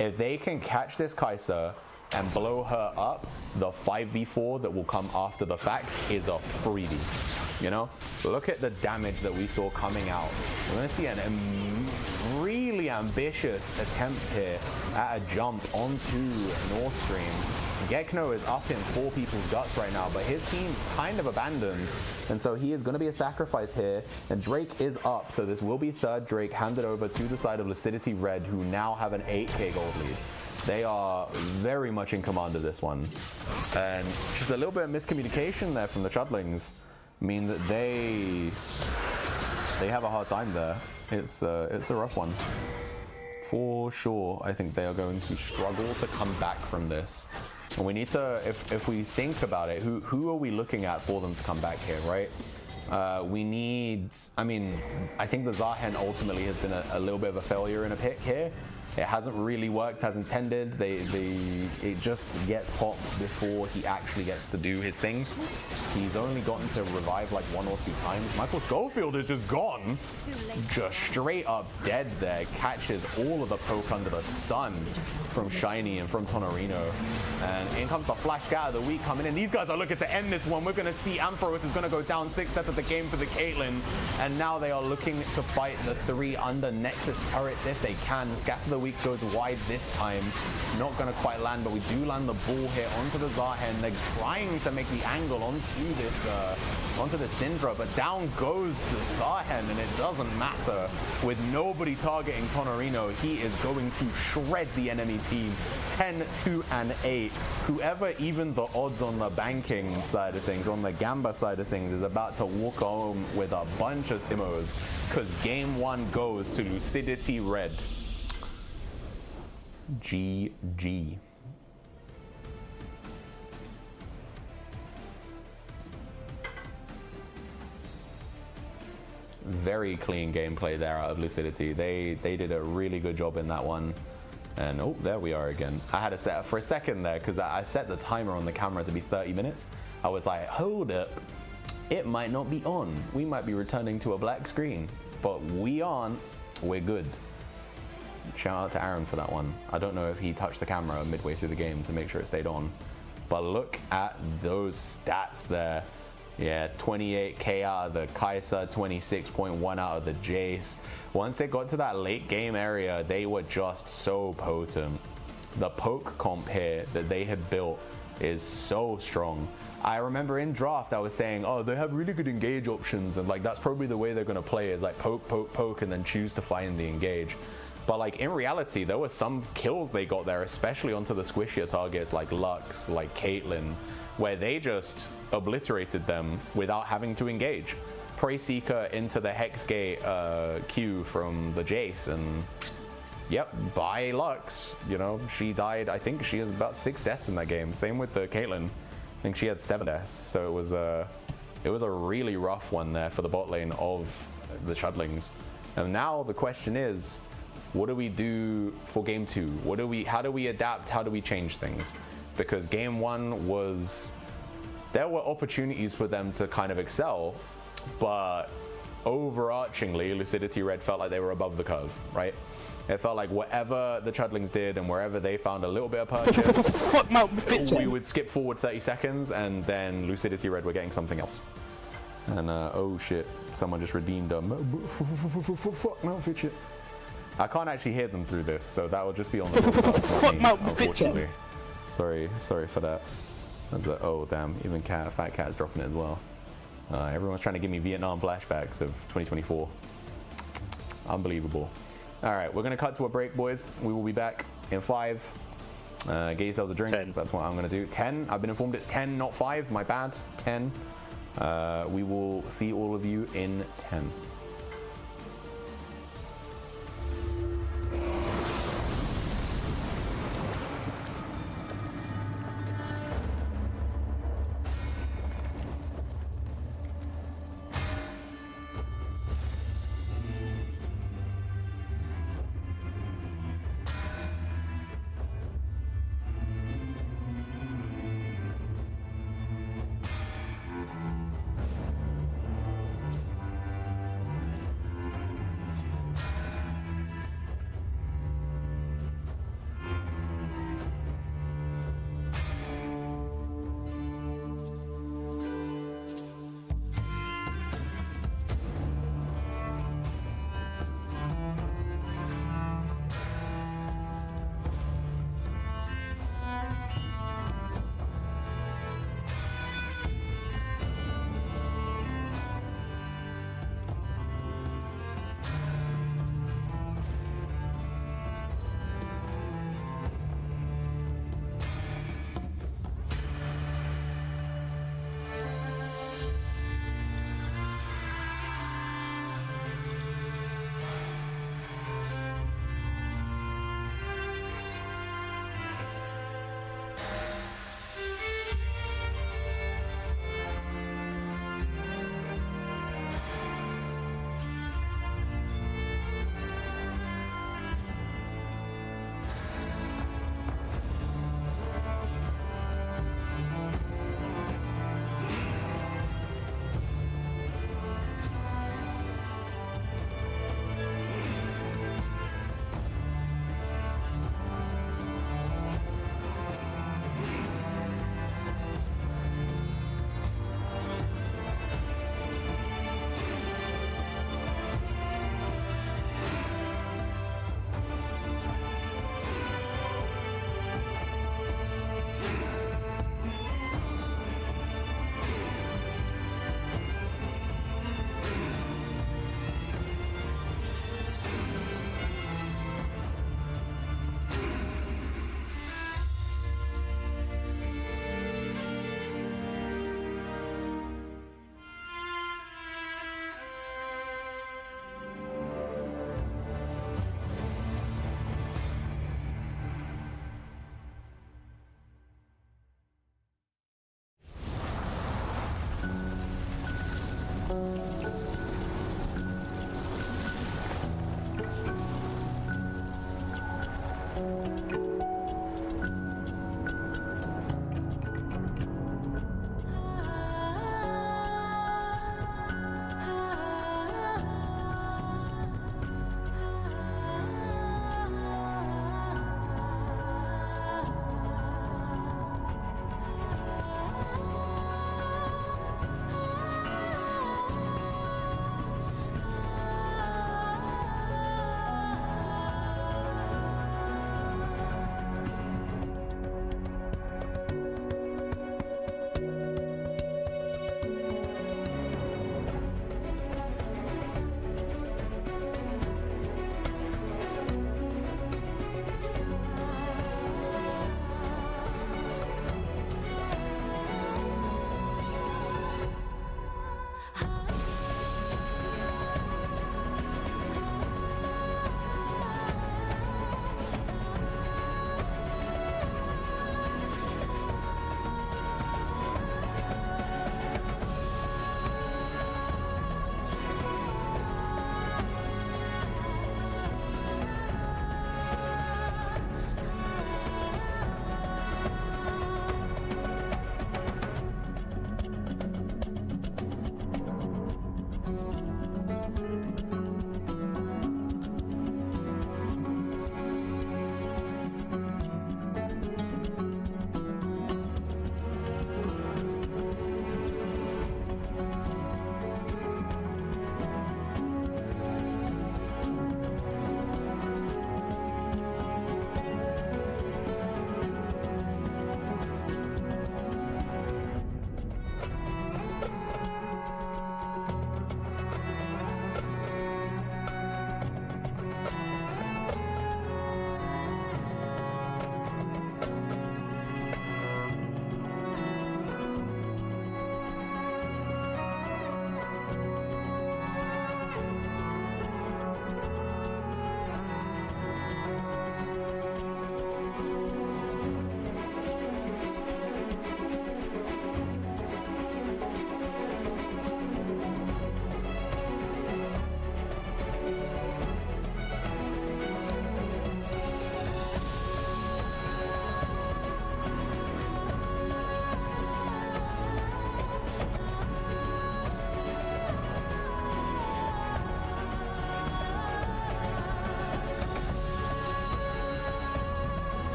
Speaker 3: If they can catch this Kai'Sa and blow her up, the 5v4 that will come after the fact is a freebie. You know, look at the damage that we saw coming out. We're gonna see a really ambitious attempt here at a jump onto North Stream. Gekno is up in 4 people's guts right now, but his team's kind of abandoned, and so he is going to be a sacrifice here, and Drake is up, so this will be third Drake handed over to the side of Lucidity Red, who now have an 8k gold lead. They are very much in command of this one, and just a little bit of miscommunication there from the Chudlings mean that they have a hard time there. It's a rough one. For sure, I think they are going to struggle to come back from this. And we need to, if we think about it, who are we looking at for them to come back here, right? We need, I mean, I think the Zahen ultimately has been a little bit of a failure in a pick here. It hasn't really worked as intended. It just gets popped before he actually gets to do his thing. He's only gotten to revive like 1 or 2 times. Michael Schofield is just gone. Just straight up dead there. Catches all of the poke under the sun from Shiny and from Tonorino. And in comes the flash scatter of the week coming in. These guys are looking to end this one. We're going to see Ampharos is going to go down 6 deaths of the game for the Caitlyn. And now they are looking to fight the 3 under Nexus turrets if they can. Scatter of the week goes wide this time. Not going to quite land, but we do land the ball here onto the Zahen. They're trying to make the angle onto the Syndra, but down goes the Zahen, and it doesn't matter. With nobody targeting Tonorino, he is going to shred the enemy team 10-2-8. Whoever even the odds on the banking side of things, on the Gamba side of things, is about to walk home with a bunch of Simmos, because game 1 goes to Lucidity Red. GG. Very clean gameplay there out of Lucidity. They did a really good job in that one. And oh, there we are again. I had to set for a second there because I set the timer on the camera to be 30 minutes. I was like, hold up, it might not be on. We might be returning to a black screen, but we aren't. We're good. Shout out to Aaron for that one. I don't know if he touched the camera midway through the game to make sure it stayed on, but look at those stats there. Yeah, 28k out of the Kai'Sa, 26.1 out of the Jace. Once it got to that late game area, they were just so potent. The poke comp here that they had built is so strong. I remember in draft I was saying, oh, they have really good engage options, and like that's probably the way they're gonna play, is like poke, poke, poke, and then choose to find the engage. But like in reality, there were some kills they got there, especially onto the squishier targets like Lux, like Caitlyn, where they just obliterated them without having to engage. Prey Seeker into the Hexgate Q from the Jace, and yep, by Lux, you know, she died. I think she has about 6 deaths in that game. Same with the Caitlyn. I think she had 7 deaths. So it was a really rough one there for the bot lane of the Shudlings. And now the question is, what do we do for game 2? How do we adapt? How do we change things? Because game 1 was, there were opportunities for them to kind of excel, but overarchingly, Lucidity Red felt like they were above the curve, right? It felt like whatever the Chudlings did and wherever they found a little bit of purchase, we would skip forward 30 seconds and then Lucidity Red were getting something else. And oh shit, someone just redeemed them. Fuck outfit shit. I can't actually hear them through this, so that will just be on the broadcast, not me, unfortunately. Sorry for that. Oh damn, even Fat Cat's dropping it as well. Everyone's trying to give me Vietnam flashbacks of 2024. Unbelievable. All right, we're gonna cut to a break, boys. We will be back in 5. Get yourselves a drink.
Speaker 1: 10.
Speaker 3: That's what I'm gonna do. 10. I've been informed it's 10, not 5. My bad. 10. We will see all of you in 10.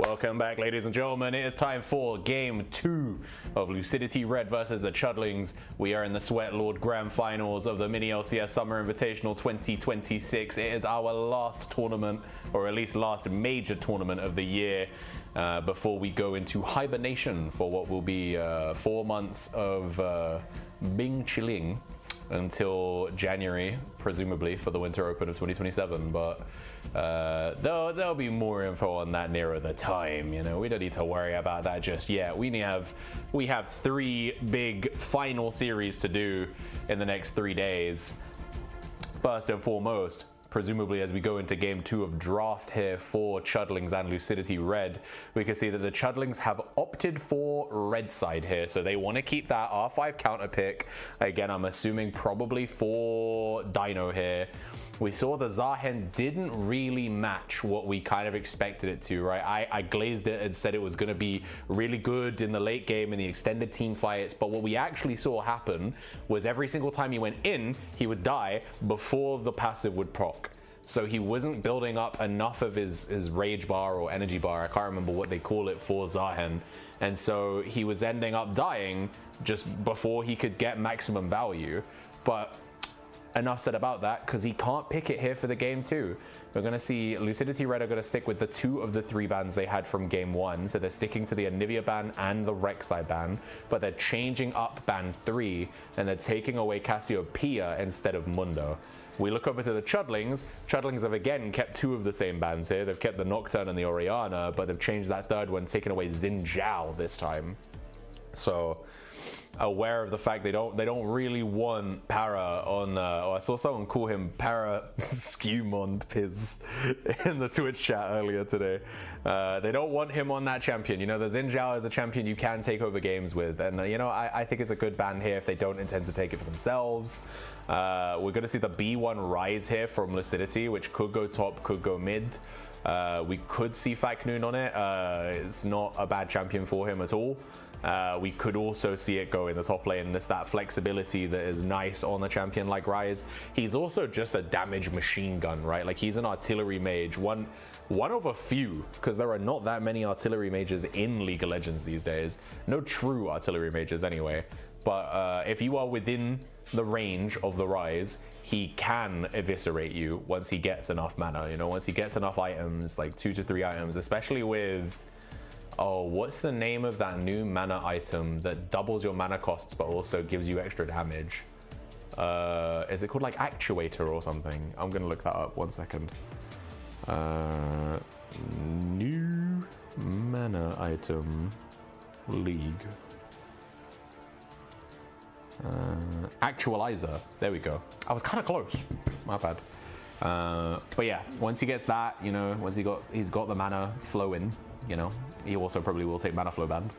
Speaker 3: Welcome back, ladies and gentlemen. It is time for Game 2 of Lucidity Red versus the Chudlings. We are in the Sweatlord Grand Finals of the MiniLCS Summer Invitational 2026. It is our last tournament, or at least last major tournament of the year, before we go into hibernation for what will be 4 months of Bing chilling until January, presumably, for the Winter Open of 2027. But there'll be more info on that nearer the time. You know, we don't need to worry about that just yet. We have 3 big final series to do in the next 3 days. First and foremost, presumably as we go into Game 2 of draft here for Chudlings and Lucidity Red, we can see that the Chudlings have opted for red side here. So they want to keep that R5 counter pick. Again, I'm assuming probably for Dino here. We saw the Zahen didn't really match what we kind of expected it to, right? I glazed it and said it was going to be really good in the late game in the extended team fights, but what we actually saw happen was every single time he went in, he would die before the passive would proc. So he wasn't building up enough of his rage bar or energy bar, I can't remember what they call it for Zahen, and so he was ending up dying just before he could get maximum value. But enough said about that, because he can't pick it here for the Game 2. We're going to see Lucidity Red are going to stick with the 2 of the 3 bans they had from Game 1. So they're sticking to the Anivia ban and the Rek'Sai ban, but they're changing up ban 3, and they're taking away Cassiopeia instead of Mundo. We look over to the Chudlings. Chudlings have again kept 2 of the same bans here. They've kept the Nocturne and the Orianna, but they've changed that 3rd one, taking away Xin Zhao this time. So aware of the fact they don't really want Para on I saw someone call him Para Skewmond Piz in the Twitch chat earlier today. They don't want him on that champion. You know, the Xin Zhao is a champion you can take over games with, and you know, I think it's a good ban here if they don't intend to take it for themselves. We're going to see the B1 rise here from Lucidity, which could go top, could go mid. We could see Faknoon on it. It's not a bad champion for him at all. We could also see it go in the top lane. There's that flexibility that is nice on a champion like Ryze. He's also just a damage machine gun, right? Like, he's an artillery mage, one of a few, because there are not that many artillery mages in League of Legends these days. No true artillery mages anyway. But if you are within the range of the Ryze, he can eviscerate you once he gets enough mana, you know, once he gets enough items, like 2 to 3 items, especially with, oh, what's the name of that new mana item that doubles your mana costs but also gives you extra damage? Is it called like Actuator or something? I'm gonna look that up, 1 second. New mana item, League. Actualizer, there we go. I was kind of close, my bad. But yeah, once he gets that, you know, once he's got the mana flowing, you know, he also probably will take mana flow ban.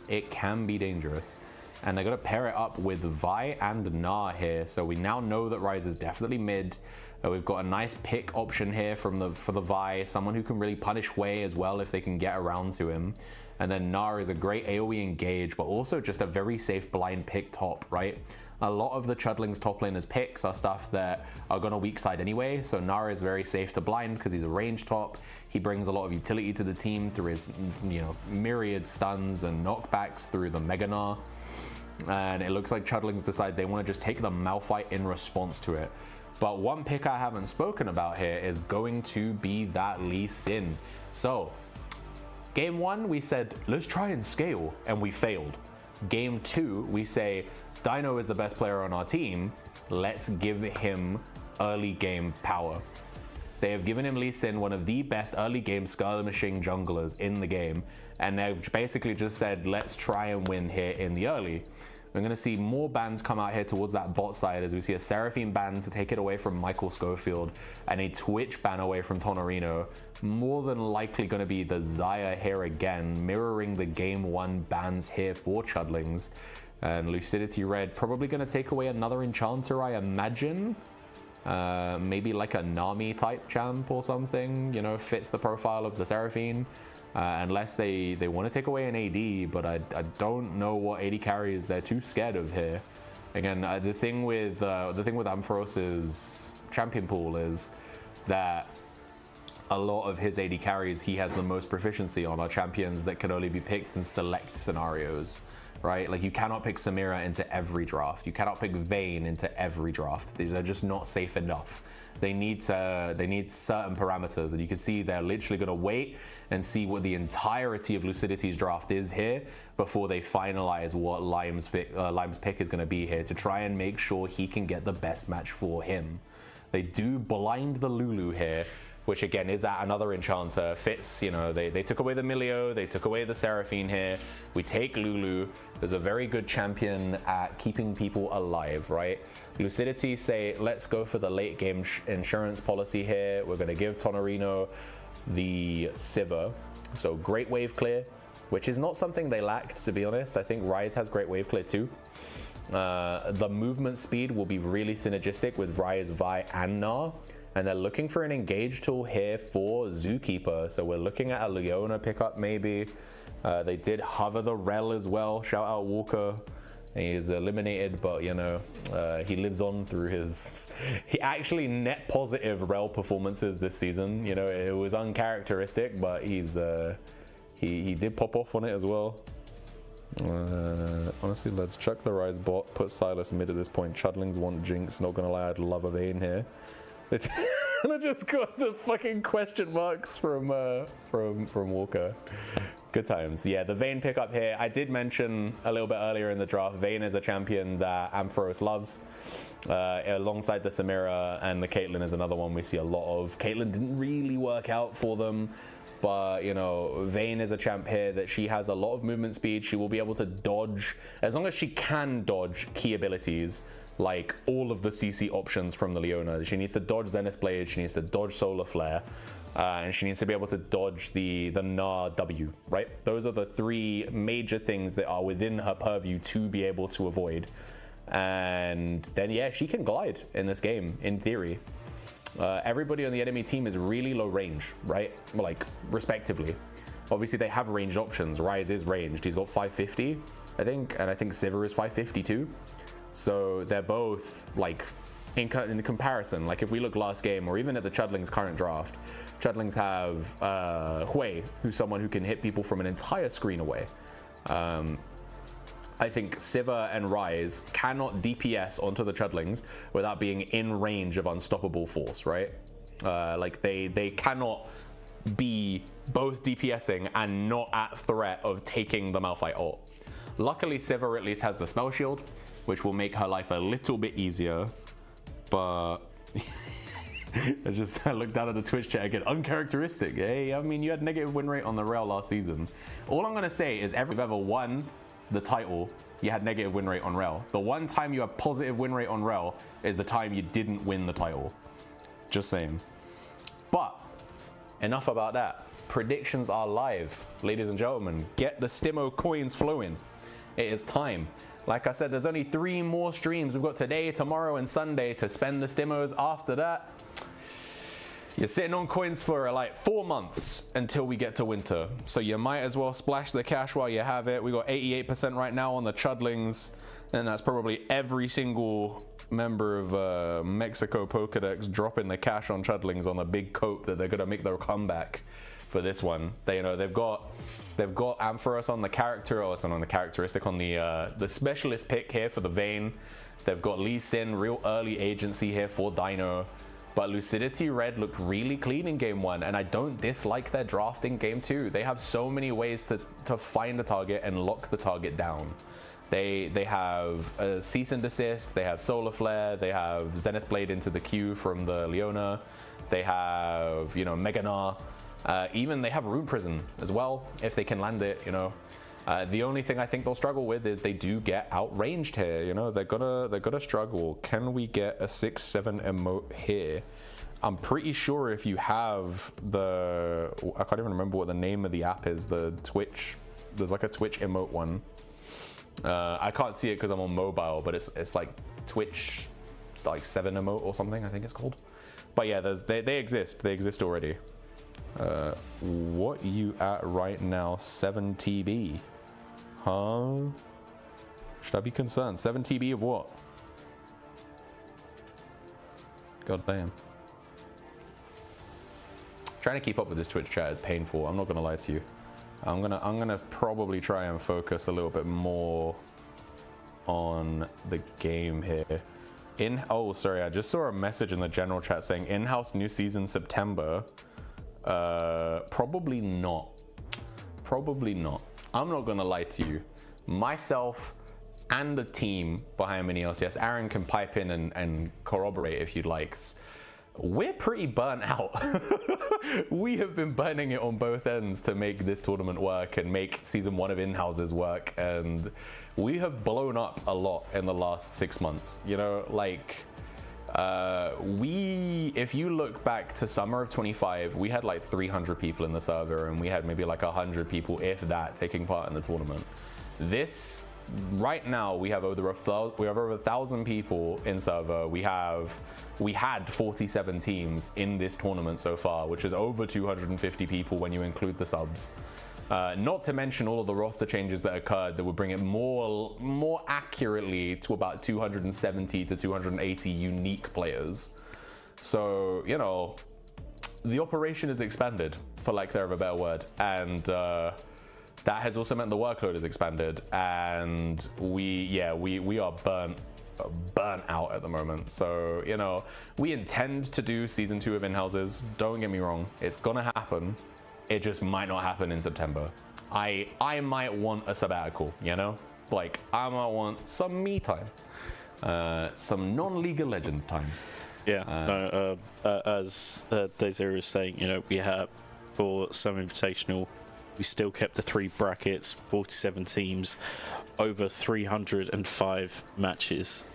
Speaker 3: It can be dangerous. And they're going to pair it up with Vi and Gnar here. So we now know that Ryze is definitely mid. We've got a nice pick option here for the Vi, someone who can really punish Wei as well if they can get around to him. And then Gnar is a great AoE engage, but also just a very safe blind pick top, right? A lot of the Chudlings top laners picks are stuff that are gonna weak side anyway, so Gnar is very safe to blind because he's a range top. He brings a lot of utility to the team through his, you know, myriad stuns and knockbacks through the Mega Gnar. And it looks like Chudlings decide they want to just take the Malphite in response to it. But one pick I haven't spoken about here is going to be that Lee Sin. So, Game 1, we said, let's try and scale, and we failed. Game 2, we say, Dino is the best player on our team, let's give him early game power. They have given him Lee Sin, one of the best early game skirmishing junglers in the game, and they've basically just said, let's try and win here in the early. We're going to see more bans come out here towards that bot side as we see a Seraphine ban to take it away from Michael Schofield and a Twitch ban away from Tonorino. More than likely going to be the Xayah here again, mirroring the Game 1 bans here for Chudlings. And Lucidity Red probably going to take away another Enchanter, I imagine. Maybe like a Nami type champ or something, you know, fits the profile of the Seraphine. Unless they want to take away an AD, but I don't know what AD carries they're too scared of here. Again, the thing with Amphoros's champion pool is that a lot of his AD carries he has the most proficiency on are champions that can only be picked in select scenarios, right? Like you cannot pick Samira into every draft. You cannot pick Vayne into every draft. They're just not safe enough. They need certain parameters, and you can see they're literally going to wait and see what the entirety of Lucidity's draft is here before they finalize what Lime's pick is going to be here to try and make sure he can get the best match for him. They do blind the Lulu here, which again is at another enchanter. Fits, you know, they took away the Milio, they took away the Seraphine here. We take Lulu. There's a very good champion at keeping people alive, right? Lucidity say, let's go for the late game insurance policy here. We're going to give Tonorino the Sivir. So great wave clear, which is not something they lacked, to be honest. I think Ryze has great wave clear too. The movement speed will be really synergistic with Ryze, Vi, and Gnar. And they're looking for an engage tool here for Zookeeper. So we're looking at a Leona pickup maybe. They did hover the Rel as well. Shout out Walker. He's eliminated, but you know, he lives on through his actually net positive Rel performances this season. You know, it was uncharacteristic, but he did pop off on it as well. Honestly, let's chuck the Ryze bot, put Silas mid at this point. Chudlings want Jinx, not gonna lie, I'd love a Vayne here. I just got the fucking question marks from Walker. Good times. Yeah, the Vayne pickup here. I did mention a little bit earlier in the draft, Vayne is a champion that Ampharos loves. Alongside the Samira, and the Caitlyn is another one we see a lot of. Caitlyn didn't really work out for them, but you know, Vayne is a champ here that she has a lot of movement speed. She will be able to dodge, as long as she can dodge key abilities, like all of the CC options from the Leona. She needs to dodge Zenith Blade, she needs to dodge Solar Flare, and she needs to be able to dodge the Gnar W, right? Those are the three major things that are within her purview to be able to avoid. And then yeah, she can glide in this game, in theory. Everybody on the enemy team is really low range, right? Like, respectively. Obviously they have ranged options. Ryze is ranged, he's got 550, I think, and I think Sivir is 550 too. So they're both like in comparison, like if we look last game or even at the Chudlings current draft, Chudlings have Hui, who's someone who can hit people from an entire screen away. I think Sivir and Ryze cannot DPS onto the Chudlings without being in range of unstoppable force, right? Like they cannot be both DPSing and not at threat of taking the Malphite ult. Luckily, Sivir at least has the spell shield, which will make her life a little bit easier, but I looked down at the Twitch chat again. Uncharacteristic. Hey, I mean, you had negative win rate on the Rel last season. All I'm gonna say is every time you've ever won the title, you had negative win rate on Rel. The one time you have positive win rate on Rel is the time you didn't win the title. Just saying. But enough about that. Predictions are live, ladies and gentlemen. Get the Stimo coins flowing. It is time. Like I said, there's only 3 more streams. We've got today, tomorrow, and Sunday to spend the Stimos. After that, you're sitting on coins for like 4 months until we get to winter. So you might as well splash the cash while you have it. We got 88% right now on the Chudlings, and that's probably every single member of Mexico Pokedex dropping the cash on Chudlings on the big coat that they're gonna make their comeback for this one. They, you know, they've got Ampharos on the character, or on the characteristic on the specialist pick here for the Vayne. They've got Lee Sin, real early agency here for Dino. But Lucidity Red looked really clean in game 1, and I don't dislike their draft in game 2. They have so many ways to find the target and lock the target down. They have a cease and desist, they have Solar Flare, they have Zenith Blade into the queue from the Leona, they have, you know, Mega Gnar. Even they have Rune Prison as well, if they can land it, you know. The only thing I think they'll struggle with is they do get outranged here, you know. They're gonna struggle. Can we get a 6-7 emote here? I'm pretty sure if you have the, I can't even remember what the name of the app is, the Twitch, there's like a Twitch emote one. I can't see it because I'm on mobile, but it's like Twitch, it's like 7 emote or something, I think it's called. But yeah, they exist already. What you at right now? 7 TB? Huh? Should I be concerned? 7 TB of what? God damn. Trying to keep up with this Twitch chat is painful. I'm not gonna lie to you. I'm gonna probably try and focus a little bit more on the game here. Oh, sorry, I just saw a message in the general chat saying in-house new season September. Probably not. Probably not. I'm not gonna lie to you. Myself and the team behind MiniLCS, Aaron can pipe in and corroborate if you'd like. We're pretty burnt out. We have been burning it on both ends to make this tournament work and make season 1 of in-houses work, and we have blown up a lot in the last 6 months. You know, like if you look back to summer of 25, we had like 300 people in the server, and we had maybe like 100 people, if that, taking part in the tournament. Right now we have over 1,000 people in server. We had 47 teams in this tournament so far, which is over 250 people when you include the subs. Not to mention all of the roster changes that occurred that would bring it more accurately to about 270 to 280 unique players. So, you know, the operation is expanded, for lack of a better word, and that has also meant the workload is expanded, and we are burnt out at the moment. So, you know, we intend to do season 2 of in-houses. Don't get me wrong, it's gonna happen. It just might not happen in September. I might want a sabbatical, you know? Like, I might want some me time, some non-League of Legends time.
Speaker 1: Yeah, as Desiree was saying, you know, we have for some Invitational, we still kept the 3 brackets, 47 teams, over 305 matches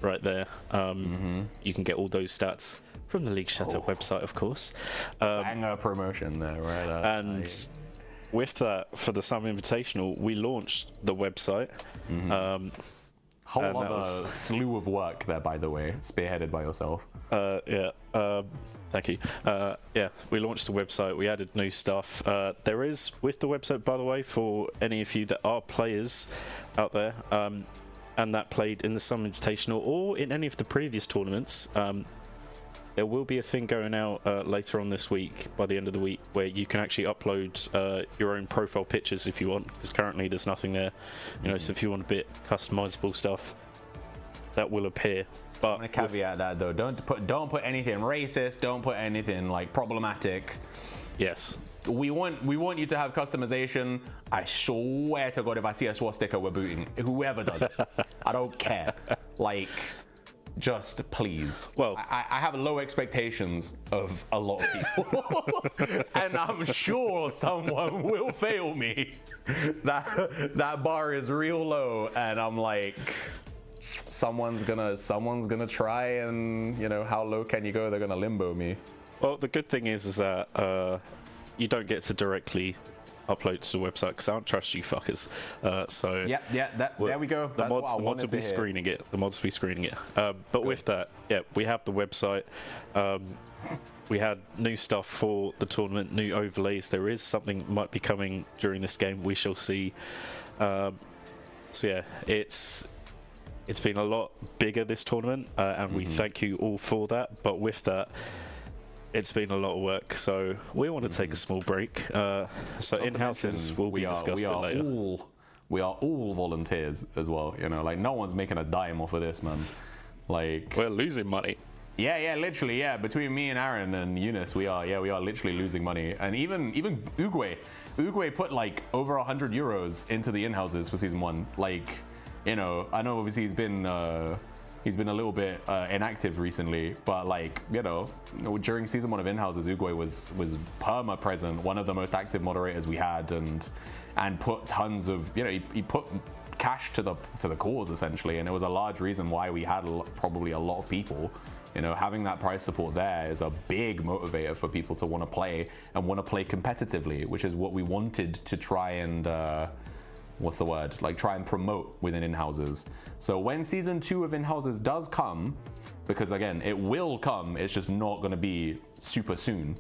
Speaker 1: right there. You can get all those stats from the League Shadow website, of course.
Speaker 3: Banger promotion there, right?
Speaker 1: And with that, for the Summer Invitational, we launched the website.
Speaker 3: Whole other slew of work there, by the way, spearheaded by yourself.
Speaker 1: Thank you. Yeah, we launched the website. We added new stuff. There is, with the website, by the way, for any of you that are players out there and that played in the Summer Invitational or in any of the previous tournaments, there will be a thing going out later on this week, by the end of the week, where you can actually upload your own profile pictures if you want, because currently there's nothing there. You know, so if you want a bit customizable stuff, that will appear. But
Speaker 3: I'm gonna caveat that though. Don't put anything racist. Don't put anything like problematic.
Speaker 1: Yes.
Speaker 3: We want you to have customization. I swear to God, if I see a swastika, we're booting whoever does it. I don't care. Like, just please. Well, I have low expectations of a lot of people, and I'm sure someone will fail me. That bar is real low, and I'm like, someone's gonna try, and you know, how low can you go? They're gonna limbo me.
Speaker 1: Well, the good thing is that you don't get to directly upload to the website, because I don't trust you fuckers. So
Speaker 3: there we go.
Speaker 1: The mods will be screening it. The mods will be screening it. But with that, yeah, we have the website. We had new stuff for the tournament, new overlays. There is something might be coming during this game. We shall see. So yeah, it's been a lot bigger this tournament, and we thank you all for that. But with that, it's been a lot of work, so we want to take a small break. So in-houses will be discussed a bit later.
Speaker 3: We are all volunteers as well, you know, like no one's making a dime off of this, man. Like,
Speaker 1: we're losing money.
Speaker 3: Yeah, literally, yeah. Between me and Aaron and Eunice, we are literally losing money. And even Uguay put like over 100 euros into the in-houses for season 1. Like, you know, I know obviously he's been a little bit inactive recently, but like, you know, during season 1 of in-houses, Uguay was perma present, one of the most active moderators we had, and put tons of, you know, he put cash to the cause essentially, and it was a large reason why we had probably a lot of people. You know, having that prize support there is a big motivator for people to want to play and want to play competitively, which is what we wanted to try and try and promote within in-houses. So when season 2 of in-houses does come, because again, it will come, it's just not going to be super soon.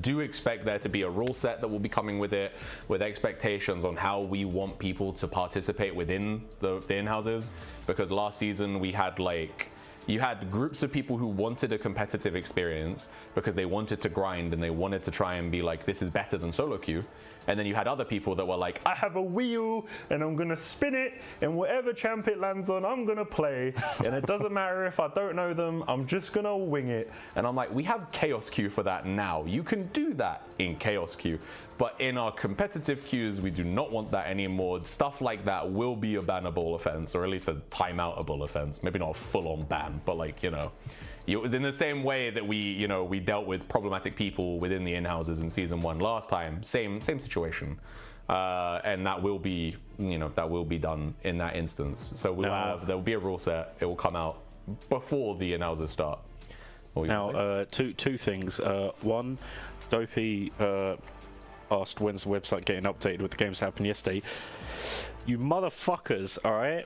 Speaker 3: Do expect there to be a rule set that will be coming with it, with expectations on how we want people to participate within the in-houses. Because last season we had like
Speaker 2: you had groups of people who wanted a competitive experience because they wanted to grind and they wanted to try and be like, this is better than solo queue. And then you had other people that were like, I have a wheel and I'm gonna spin it, and whatever champ it lands on, I'm gonna play. And it doesn't matter if I don't know them, I'm just gonna wing it. And I'm like, we have chaos queue for that now. You can do that in chaos queue. But in our competitive queues, we do not want that anymore. Stuff like that will be a bannable offense, or at least a timeoutable offense. Maybe not a full-on ban, but like, in the same way that we dealt with problematic people within the in-houses in season 1 last time, same situation. And that will be, done in that instance. So there will be a rule set. It will come out before the in-houses start.
Speaker 1: Now, two things. One, Dopey asked when's the website getting updated with the games that happened yesterday. You motherfuckers, all right,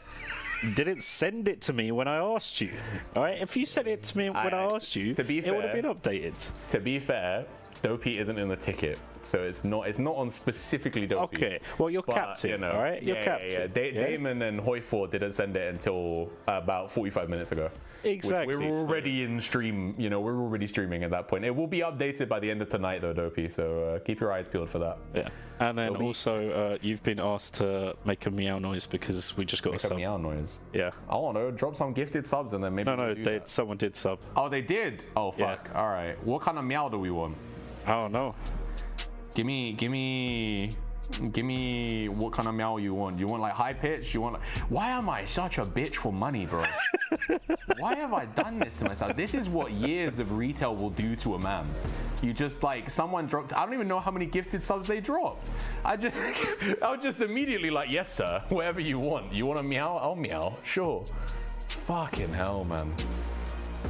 Speaker 1: didn't send it to me when I asked you. All right, if you sent it to me when I asked you, it would have been updated.
Speaker 2: To be fair, Dopey isn't in the ticket, so it's not on specifically Dopey.
Speaker 1: Okay, well, you're captain, all right? You're captain.
Speaker 2: Damon and Hoyford didn't send it until about 45 minutes ago.
Speaker 1: Exactly.
Speaker 2: We were already in stream, we were already streaming at that point. It will be updated by the end of tonight, though, Dopey, so keep your eyes peeled for that.
Speaker 1: Yeah. And then also, you've been asked to make a meow noise because we just got a sub.
Speaker 2: Make a meow noise?
Speaker 1: Yeah.
Speaker 2: I don't know, drop some gifted subs and then maybe
Speaker 1: someone did sub.
Speaker 2: Oh, they did? Oh, fuck. Yeah. All right. What kind of meow do we want?
Speaker 1: I don't know.
Speaker 2: Give me what kind of meow you want. You want like high pitch? You want like, why am I such a bitch for money, bro? Why have I done this to myself? This is what years of retail will do to a man. You just like, someone dropped, I don't even know how many gifted subs they dropped. I was just immediately like, yes sir, whatever you want. You want a meow? I'll meow, sure. Fucking hell, man.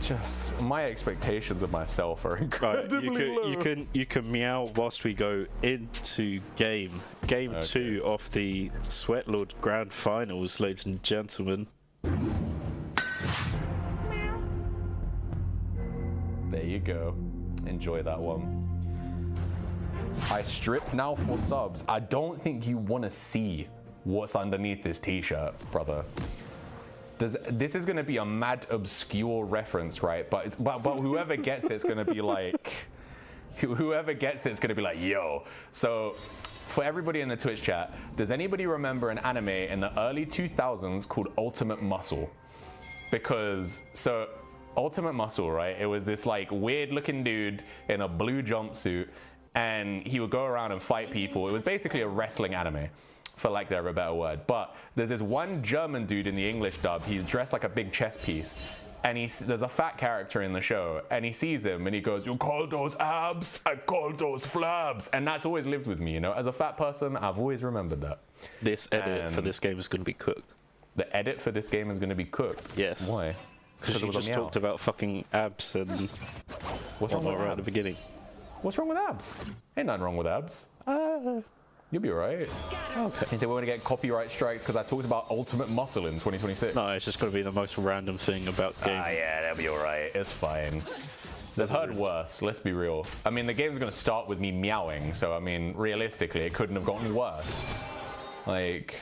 Speaker 2: Just my expectations of myself are incredibly low.
Speaker 1: You can meow whilst we go into game 2 of the Sweatlord Grand Finals, ladies and gentlemen.
Speaker 2: There you go. Enjoy that one. I strip now for subs. I don't think you want to see what's underneath this t-shirt, brother. This is going to be a mad obscure reference, right? But whoever gets it's going to be like, yo. So for everybody in the Twitch chat, does anybody remember an anime in the early 2000s called Ultimate Muscle? Because Ultimate Muscle, right? It was this like weird looking dude in a blue jumpsuit, and he would go around and fight people. It was basically a wrestling anime, for lack of a better word. But there's this one German dude in the English dub. He's dressed like a big chess piece, and there's a fat character in the show, and he sees him and he goes, "You call those abs? I call those flabs." And that's always lived with me, As a fat person, I've always remembered that.
Speaker 1: This edit for this game is going to be cooked.
Speaker 2: The edit for this game is going to be cooked?
Speaker 1: Yes.
Speaker 2: Why?
Speaker 1: Because you just talked about fucking abs and
Speaker 2: what's wrong with
Speaker 1: right
Speaker 2: abs?
Speaker 1: at the beginning.
Speaker 2: What's wrong with abs? Ain't nothing wrong with abs. You'll be alright. Okay. You think we're going to get copyright strike because I talked about Ultimate Muscle in 2026?
Speaker 1: No, it's just going to be the most random thing about the game.
Speaker 2: Yeah, that'll be alright. It's fine. They've heard worse, let's be real. I mean, the game's going to start with me meowing, so I mean, realistically, it couldn't have gotten worse. Like,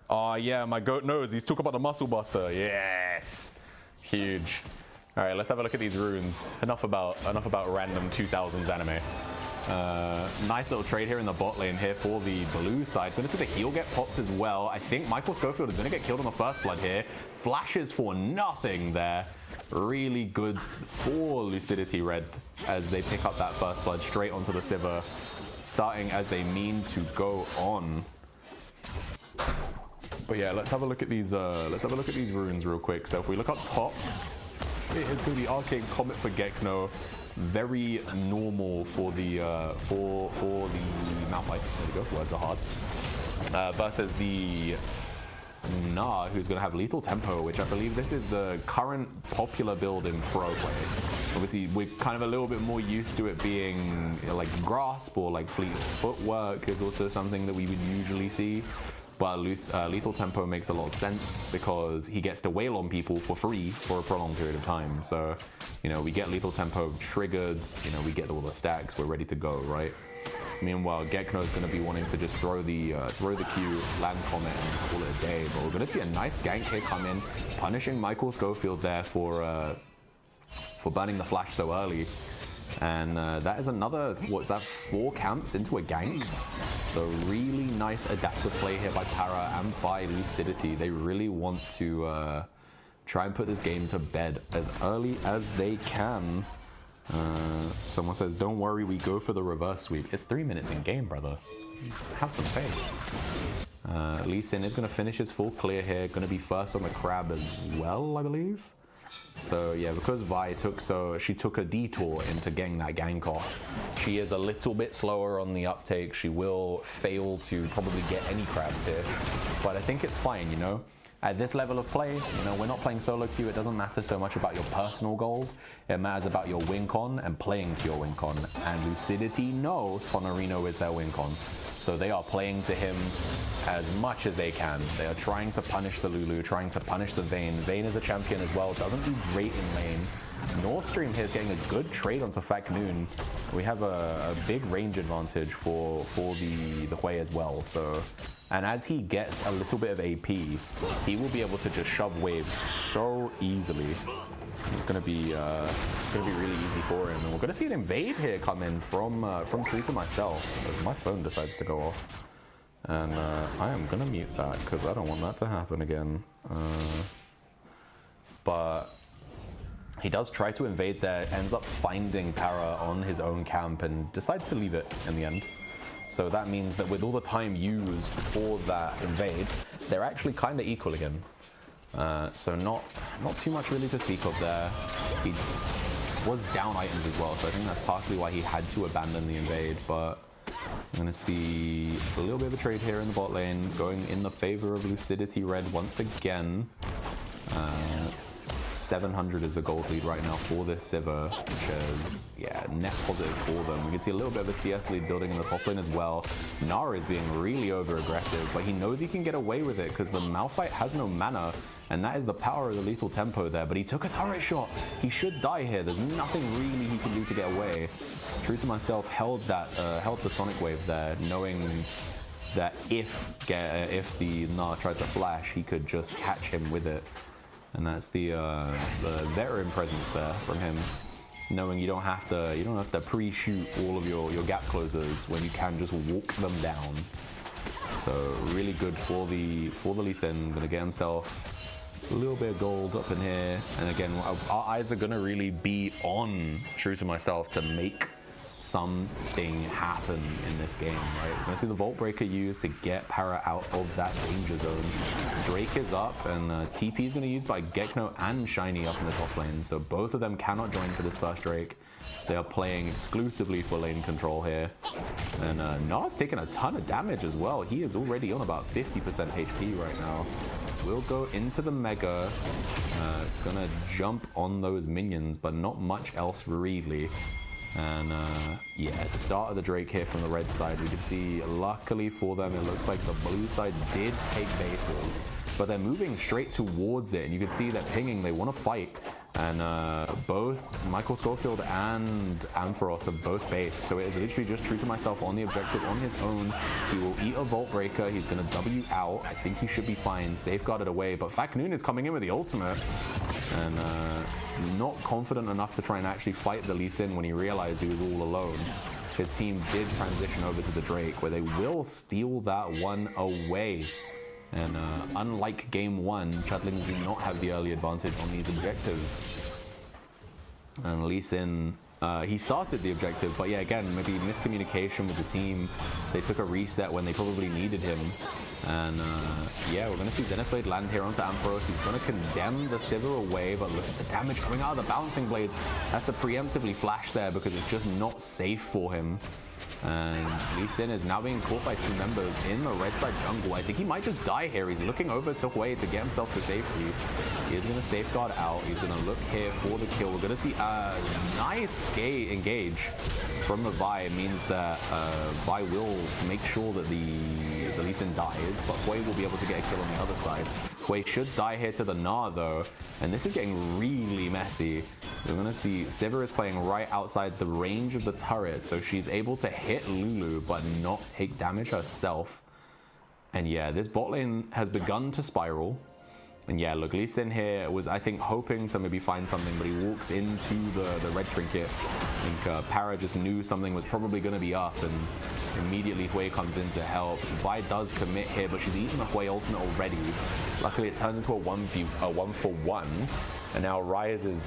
Speaker 2: oh yeah, my goat knows. He's talking about the Muscle Buster. Yes, huge. All right, let's have a look at these runes. Enough about random 2000s anime. Nice little trade here in the bot lane here for the blue side. So this is the heal get popped as well. I think Michael Schofield is going to get killed on the first blood here. Flashes for nothing there. Really good for Lucidity Red as they pick up that first blood straight onto the Sivir, starting as they mean to go on. But yeah, let's have a look at these. Runes real quick. So if we look up top, it is going to be Arcane Comet for Gekno. Very normal for the Malphite. There we go. Words are hard. Versus the Nah, who's going to have Lethal Tempo, which I believe this is the current popular build in pro play. Obviously, we're kind of a little bit more used to it being like Grasp or like Fleet Footwork is also something that we would usually see. But Lethal Tempo makes a lot of sense because he gets to wail on people for free for a prolonged period of time. So, we get Lethal Tempo triggered, we get all the stacks, we're ready to go, right?
Speaker 3: Meanwhile, Gekno's going to be wanting to just throw the Q, land Comet, and call it a day. But we're going to see a nice gank here come in, punishing Michael Schofield there for burning the flash so early. And that is another, what's that, 4 camps into a gank? So really nice adaptive play here by Para and by Lucidity. They really want to try and put this game to bed as early as they can. Someone says, don't worry, we go for the reverse sweep. It's 3 minutes in game, brother. Have some faith. Lee Sin is going to finish his full clear here. Going to be first on the crab as well, I believe. So yeah, because Vi took a detour into getting that gank off. She is a little bit slower on the uptake. She will fail to probably get any crabs here. But I think it's fine, you know? At this level of play, you know, we're not playing solo queue. It doesn't matter so much about your personal goals. It matters about your win con and playing to your win con. And Lucidity know Tonorino is their win con. So they are playing to him as much as they can. They are trying to punish the Lulu, trying to punish the Vayne. Vayne is a champion as well, doesn't do great in lane. North Stream here is getting a good trade onto Faknoon. We have a big range advantage for the Hui as well. So, and as he gets a little bit of AP, he will be able to just shove waves so easily. It's gonna be really easy for him, and we're gonna see an invade here come in from True to Myself as my phone decides to go off, and I am gonna mute that because I don't want that to happen again. But he does try to invade there, ends up finding Para on his own camp and decides to leave it in the end. So that means that with all the time used for that invade, they're actually kind of equal again. So not too much really to speak of there. He was down items as well, so I think that's partly why he had to abandon the invade. But I'm going to see a little bit of a trade here in the bot lane, going in the favor of Lucidity Red once again. 700 is the gold lead right now for this Sivir, which is, yeah, net positive for them. We can see a little bit of a CS lead building in the top lane as well. Nara is being really over-aggressive, but he knows he can get away with it because the Malphite has no mana, and that is the power of the lethal tempo there. But he took a turret shot. He should die here. There's nothing really he can do to get away. True to Myself held the Sonic Wave there, knowing that if the Nara tried to flash, he could just catch him with it. And that's the veteran presence there from him, knowing you don't have to pre-shoot all of your gap closers when you can just walk them down. So really good for the Lee Sin. Gonna get himself a little bit of gold up in here, and again our eyes are gonna really be on True to Myself to make something happen in this game, right? We're gonna see the Vault Breaker used to get Para out of that danger zone. Drake is up, and TP is gonna be used by Gekno and Shiny up in the top lane, so both of them cannot join for this first Drake. They are playing exclusively for lane control here. And Nas taking a ton of damage as well. He is already on about 50% HP right now. We'll go into the Mega. Gonna jump on those minions, but not much else really. And yeah, start of the Drake here from the red side. We can see, luckily for them, it looks like the blue side did take bases, but they're moving straight towards it. And you can see they're pinging, they want to fight. And both Michael Schofield and Ampharos are both based. So it is literally just True to Myself on the objective on his own. He will eat a Vault Breaker. He's going to W out. I think he should be fine. Safeguarded away. But Faknoon is coming in with the ultimate. And not confident enough to try and actually fight the Lee Sin when he realized he was all alone. His team did transition over to the Drake, where they will steal that one away. And unlike game one, Chudlings do not have the early advantage on these objectives. And Lee Sin, he started the objective, but yeah, again, maybe miscommunication with the team. They took a reset when they probably needed him. And yeah, we're going to see Zenithblade land here onto Ampharos. He's going to condemn the Sivir away, but look at the damage coming out of the Balancing Blades. That's to preemptively flash there because it's just not safe for him. And Lee Sin is now being caught by two members in the red side jungle. I think he might just die here. He's looking over to Hui to get himself to safety. He is going to safeguard out. He's going to look here for the kill. We're going to see a nice engage from the Vi. It means that Vi will make sure that the Lee Sin dies, but Hui will be able to get a kill on the other side. Hui should die here to the Gnar though, and this is getting really messy. We're gonna see Sivir is playing right outside the range of the turret, so she's able to hit Lulu but not take damage herself. And yeah, this bot lane has begun to spiral. And yeah, look, Lee Sin here was, I think, hoping to maybe find something, but he walks into the red trinket. I think Para just knew something was probably going to be up, and immediately Hui comes in to help. Vi does commit here, but she's eaten the Hui ultimate already. Luckily, it turns into a 1-for-1, and now Ryze is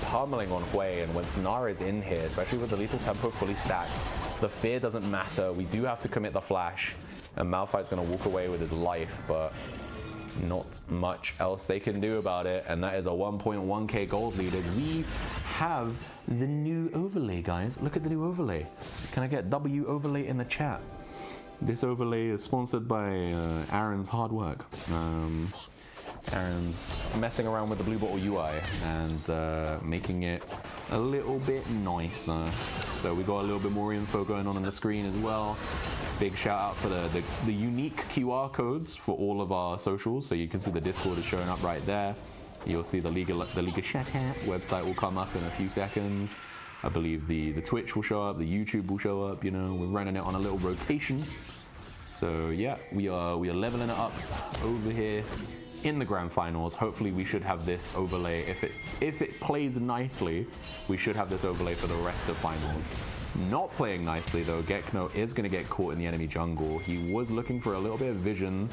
Speaker 3: pummeling on Hui, and when Snar is in here, especially with the lethal tempo fully stacked, the fear doesn't matter. We do have to commit the flash, and Malphite's going to walk away with his life, but not much else they can do about it, and that is a 1.1k gold lead as we have the new overlay, guys. Look at the new overlay. Can I get W overlay in the chat? This overlay is sponsored by Aaron's hard work. Aaron's messing around with the blue bottle UI and making it a little bit nicer. So we got a little bit more info going on the screen as well. Big shout out for the unique QR codes for all of our socials. So you can see the Discord is showing up right there. You'll see the League of Chat website will come up in a few seconds. I believe the Twitch will show up, the YouTube will show up. You know, we're running it on a little rotation. So yeah, we are leveling it up over here in the grand finals. Hopefully we should have this overlay. If it plays nicely, we should have this overlay for the rest of finals. Not playing nicely though, Gekno is going to get caught in the enemy jungle. He was looking for a little bit of vision.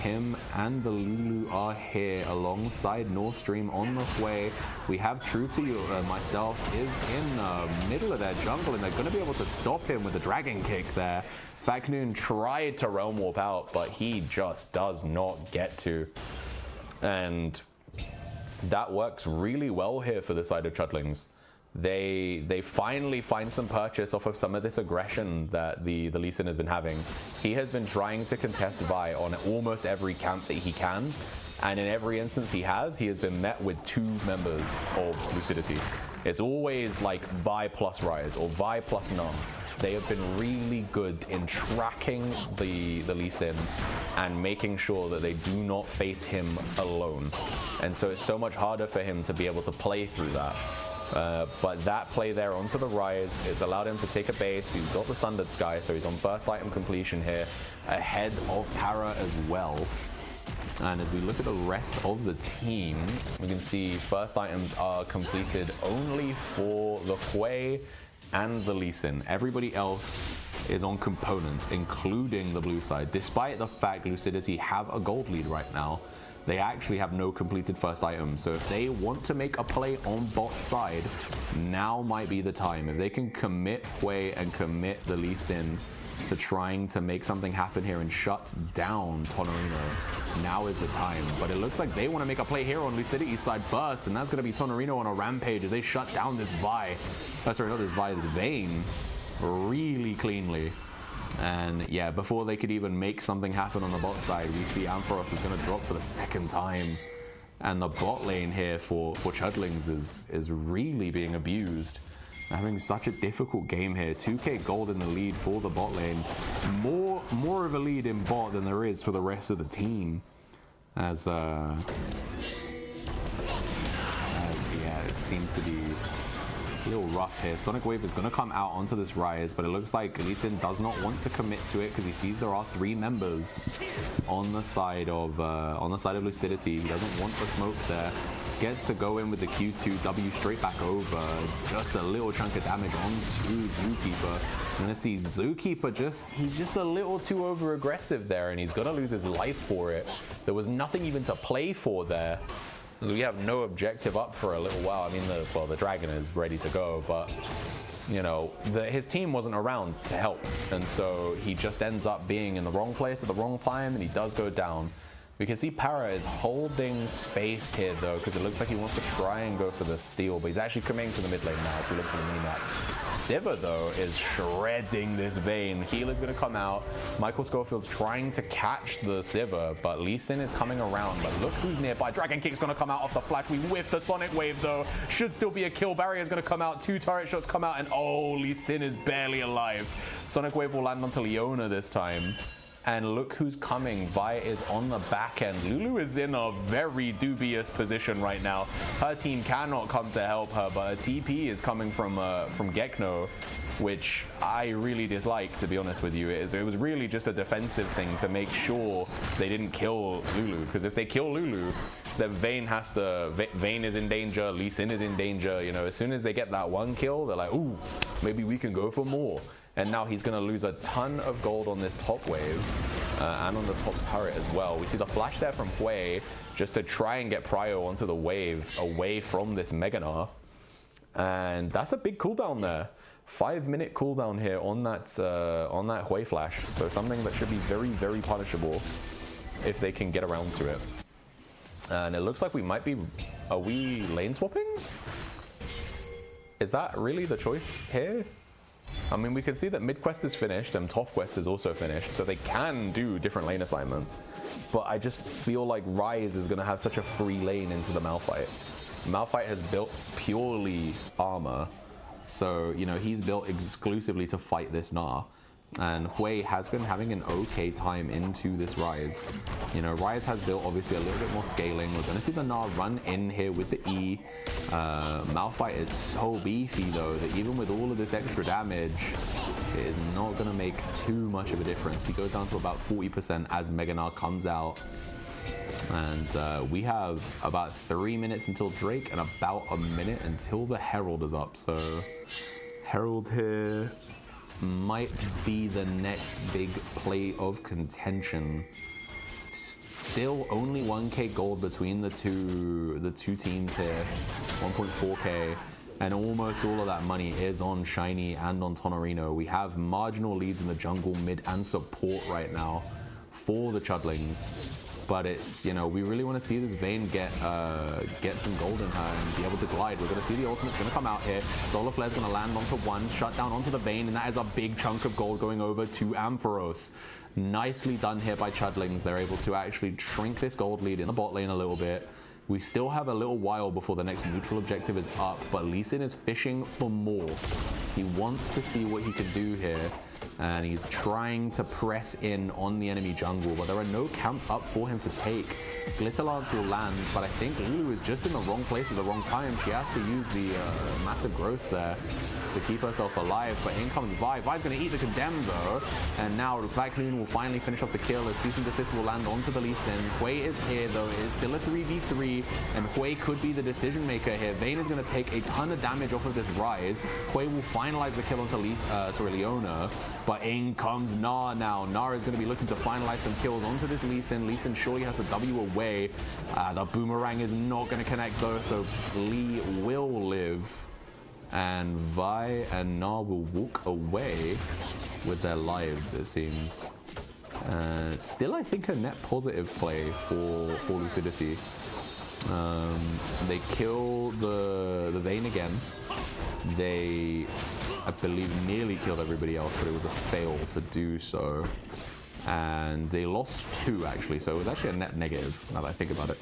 Speaker 3: Him and the Lulu are here alongside North Stream on the way. We have Truty, myself, is in the middle of their jungle, and they're going to be able to stop him with a dragon kick there. Faknoon tried to realm warp out, but he just does not get to. And that works really well here for the side of Chudlings. They finally find some purchase off of some of this aggression that the Lee Sin has been having. He has been trying to contest Vi on almost every camp that he can, and in every instance he has been met with 2 members of Lucidity. It's always like Vi plus Ryze or Vi plus Numb. They have been really good in tracking the Lee Sin and making sure that they do not face him alone. And so it's so much harder for him to be able to play through that. But that play there onto the Ryze has allowed him to take a base. He's got the Sundered Sky, so he's on first item completion here, ahead of Para as well. And as we look at the rest of the team, we can see first items are completed only for the Hui and the Lee Sin. Everybody else is on components, including the blue side. Despite the fact Lucidity have a gold lead right now, they actually have no completed first item. So if they want to make a play on bot side, now might be the time. If they can commit Hui and commit the Lee Sin to trying to make something happen here and shut down Tonorino, now is the time. But it looks like they want to make a play here on Lucidity's side first, and that's going to be Tonorino on a rampage as they shut down this Vi. Sorry, not this Vi, this Vayne really cleanly. And yeah, before they could even make something happen on the bot side, we see Ampharos is going to drop for the 2nd time. And the bot lane here for Chudlings is really being abused. Having such a difficult game here. 2k gold in the lead for the bot lane. More of a lead in bot than there is for the rest of the team. As yeah, it seems to be a little rough here. Sonic Wave is going to come out onto this Ryze, but it looks like Lee Sin does not want to commit to it because he sees there are 3 members on the side of Lucidity. He doesn't want the smoke there. Gets to go in with the Q2W straight back over. Just a little chunk of damage onto Zookeeper. I'm gonna see Zookeeper he's just a little too over aggressive there, and he's gonna lose his life for it. There was nothing even to play for there. We have no objective up for a little while. I mean, the dragon is ready to go, but you know, his team wasn't around to help, and so he just ends up being in the wrong place at the wrong time, and he does go down. We can see Para is holding space here though, because it looks like he wants to try and go for the steal, but he's actually coming to the mid lane now if you look at the minimap. Sivir though is shredding this Vayne. Healer's going to come out. Michael Schofield's trying to catch the Sivir, but Lee Sin is coming around. But look who's nearby. Dragon Kick's going to come out off the flash. We whiff the Sonic Wave though. Should still be a kill. Barrier's going to come out. 2 turret shots come out, and oh, Lee Sin is barely alive. Sonic Wave will land onto Leona this time. And look who's coming. Vi is on the back end. Lulu is in a very dubious position right now. Her team cannot come to help her, but a TP is coming from Gekno, which I really dislike, to be honest with you. It was really just a defensive thing to make sure they didn't kill Lulu, because if they kill Lulu, then Vayne is in danger, Lee Sin is in danger. You know, as soon as they get that one kill, they're like, ooh, maybe we can go for more. And now he's going to lose a ton of gold on this top wave and on the top turret as well. We see the flash there from Hui just to try and get Pryo onto the wave away from this Meganar. And that's a big cooldown there. 5-minute cooldown here on that Hui flash. So something that should be very, very punishable if they can get around to it. And it looks like we might be... Are we lane swapping? Is that really the choice here? I mean, we can see that mid quest is finished and top quest is also finished, so they can do different lane assignments. But I just feel like Ryze is going to have such a free lane into the Malphite. Malphite has built purely armor, so, you know, he's built exclusively to fight this Gnar. And Hui has been having an okay time into this Ryze. You know, Ryze has built obviously a little bit more scaling. We're going to see the Gnar run in here with the E. Malphite is so beefy though that even with all of this extra damage, it is not going to make too much of a difference. He goes down to about 40% as Meganar comes out. And we have about 3 minutes until Drake and about a minute until the Herald is up. So Herald here might be the next big play of contention. Still only 1k gold between the two teams here, 1.4k, and almost all of that money is on Shiny and on Tonorino. We have marginal leads in the jungle, mid, and support right now for the Chudlings. But it's, you know, we really want to see this Vayne get some gold in her and be able to glide. We're going to see the ultimate's going to come out here. Solar Flare's going to land onto one, shut down onto the Vayne, and that is a big chunk of gold going over to Ampharos. Nicely done here by Chudlings. They're able to actually shrink this gold lead in the bot lane a little bit. We still have a little while before the next neutral objective is up, but Lee Sin is fishing for more. He wants to see what he can do here, and he's trying to press in on the enemy jungle, but there are no camps up for him to take. Glitterlance will land, but I think Lulu is just in the wrong place at the wrong time. She has to use the massive growth there to keep herself alive, but in comes Vi. Vi's going to eat the Condemn though, and now Black Moon will finally finish off the kill as Cease and Desist will land onto the Lee Sin. Hui is here though, it is still a 3v3, and Hui could be the decision maker here. Vayne is going to take a ton of damage off of this Ryze. Hui will finalize the kill onto Leona, but in comes Gnar now. Gnar is going to be looking to finalize some kills onto this Lee Sin. Lee Sin surely has to W away. The boomerang is not going to connect though, so Lee will live. And Vi and Gnar will walk away with their lives, it seems. Still, I think a net positive play for Lucidity. They kill the Vayne again. They, I believe, nearly killed everybody else, but it was a fail to do so. And they lost 2 actually, so it was actually a net negative now that I think about it.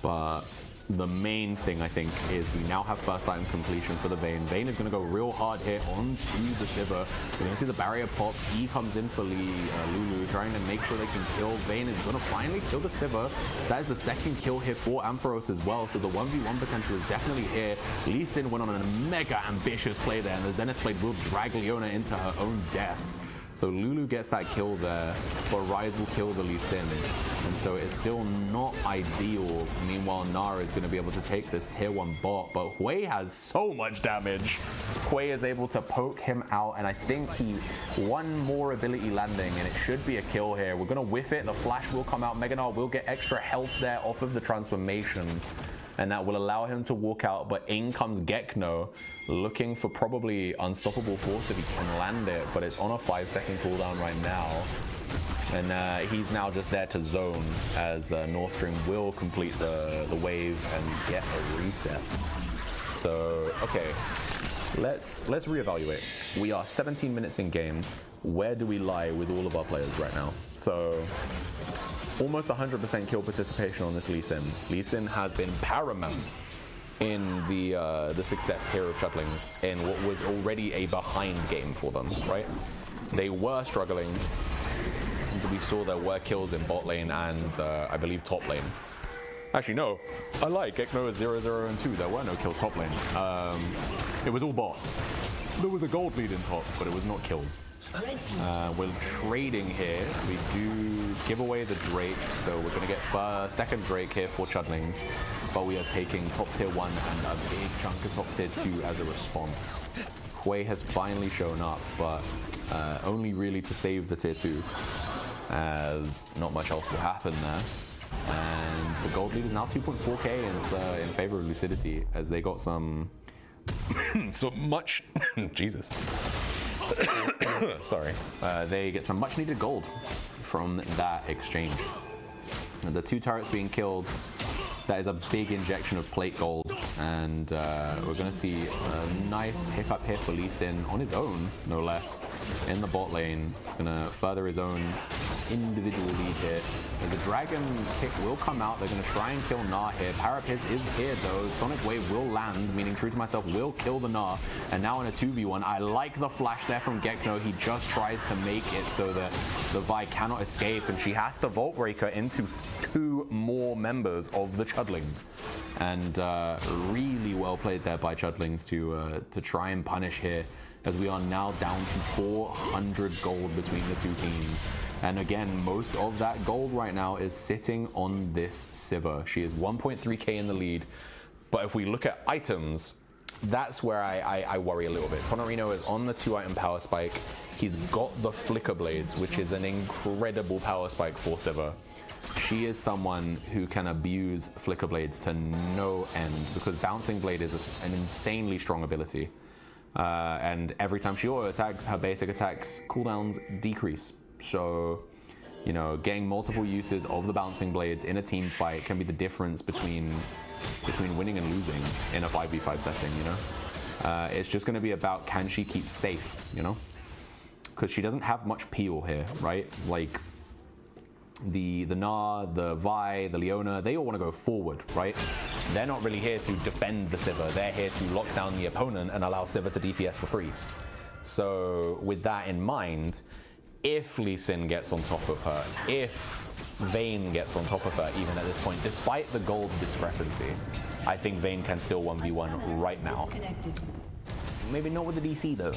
Speaker 3: But the main thing, I think, is we now have first item completion for the Vayne. Vayne is going to go real hard here onto the Sivir. We're going to see the barrier pop. E comes in for Lulu, trying to make sure they can kill. Vayne is going to finally kill the Sivir. That is the second kill here for Ampharos as well, so the 1v1 potential is definitely here. Lee Sin went on a mega ambitious play there, and the Zenith Blade will drag Leona into her own death. So Lulu gets that kill there, but Ryze will kill the Lee Sin. And so it's still not ideal. Meanwhile, Gnar is going to be able to take this tier 1 bot, but Hui has so much damage. Hui is able to poke him out, and I think he one more ability landing, and it should be a kill here. We're going to whiff it. The flash will come out. Meganar will get extra health there off of the transformation, and that will allow him to walk out. But in comes Gekno, looking for probably unstoppable force if he can land it, but it's on a 5-second cooldown right now. And he's now just there to zone as North Stream will complete the wave and get a reset. So, okay, let's reevaluate. We are 17 minutes in game. Where do we lie with all of our players right now? So, almost 100% kill participation on this Lee Sin. Lee Sin has been paramount in the success here of Chudlings in what was already a behind game for them, right? They were struggling we saw there were kills in bot lane and I believe top lane. Actually, no. I like Gekno is 0-0 and 2. There were no kills top lane. It was all bot. There was a gold lead in top, but it was not kills. We're trading here. We do give away the Drake, so we're going to get second Drake here for Chudlings, but we are taking top tier 1 and a big chunk of top tier 2 as a response. Hui has finally shown up, but only really to save the tier 2, as not much else will happen there. And the gold lead is now 2.4k in favor of Lucidity, as they got some so much Jesus. Sorry. They get some much needed gold from that exchange. And the 2 turrets being killed, that is a big injection of plate gold, and we're going to see a nice pickup here for Lee Sin on his own, no less, in the bot lane. Going to further his own individual lead here. As the dragon pick will come out, they're going to try and kill Gnar here. Parapis is here though. Sonic Wave will land, meaning True to Myself will kill the Gnar. And now in a 2v1, I like the flash there from Gekno. He just tries to make it so that the Vi cannot escape, and she has to Vault Breaker into 2 more members of the Chudlings. And really well played there by Chudlings to try and punish here, as we are now down to 400 gold between the 2 teams. And again, most of that gold right now is sitting on this Sivir. She is 1.3k in the lead. But if we look at items, that's where I worry a little bit. Tonorino is on the 2-item power spike. He's got the Flicker Blades, which is an incredible power spike for Sivir. She is someone who can abuse Flicker Blades to no end, because Bouncing Blade is an insanely strong ability. And every time she auto attacks, her basic attacks cooldowns decrease. So, you know, getting multiple uses of the Bouncing Blades in a team fight can be the difference between winning and losing in a 5v5 setting, you know? It's just going to be about, can she keep safe, you know? Because she doesn't have much peel here, right? Like, the Gnar, the Vi, the Leona, they all want to go forward, right? They're not really here to defend the Sivir. They're here to lock down the opponent and allow Sivir to DPS for free. So with that in mind, if Lee Sin gets on top of her, if Vayne gets on top of her even at this point, despite the gold discrepancy, I think Vayne can still 1v1 right now. Maybe not with the DC though.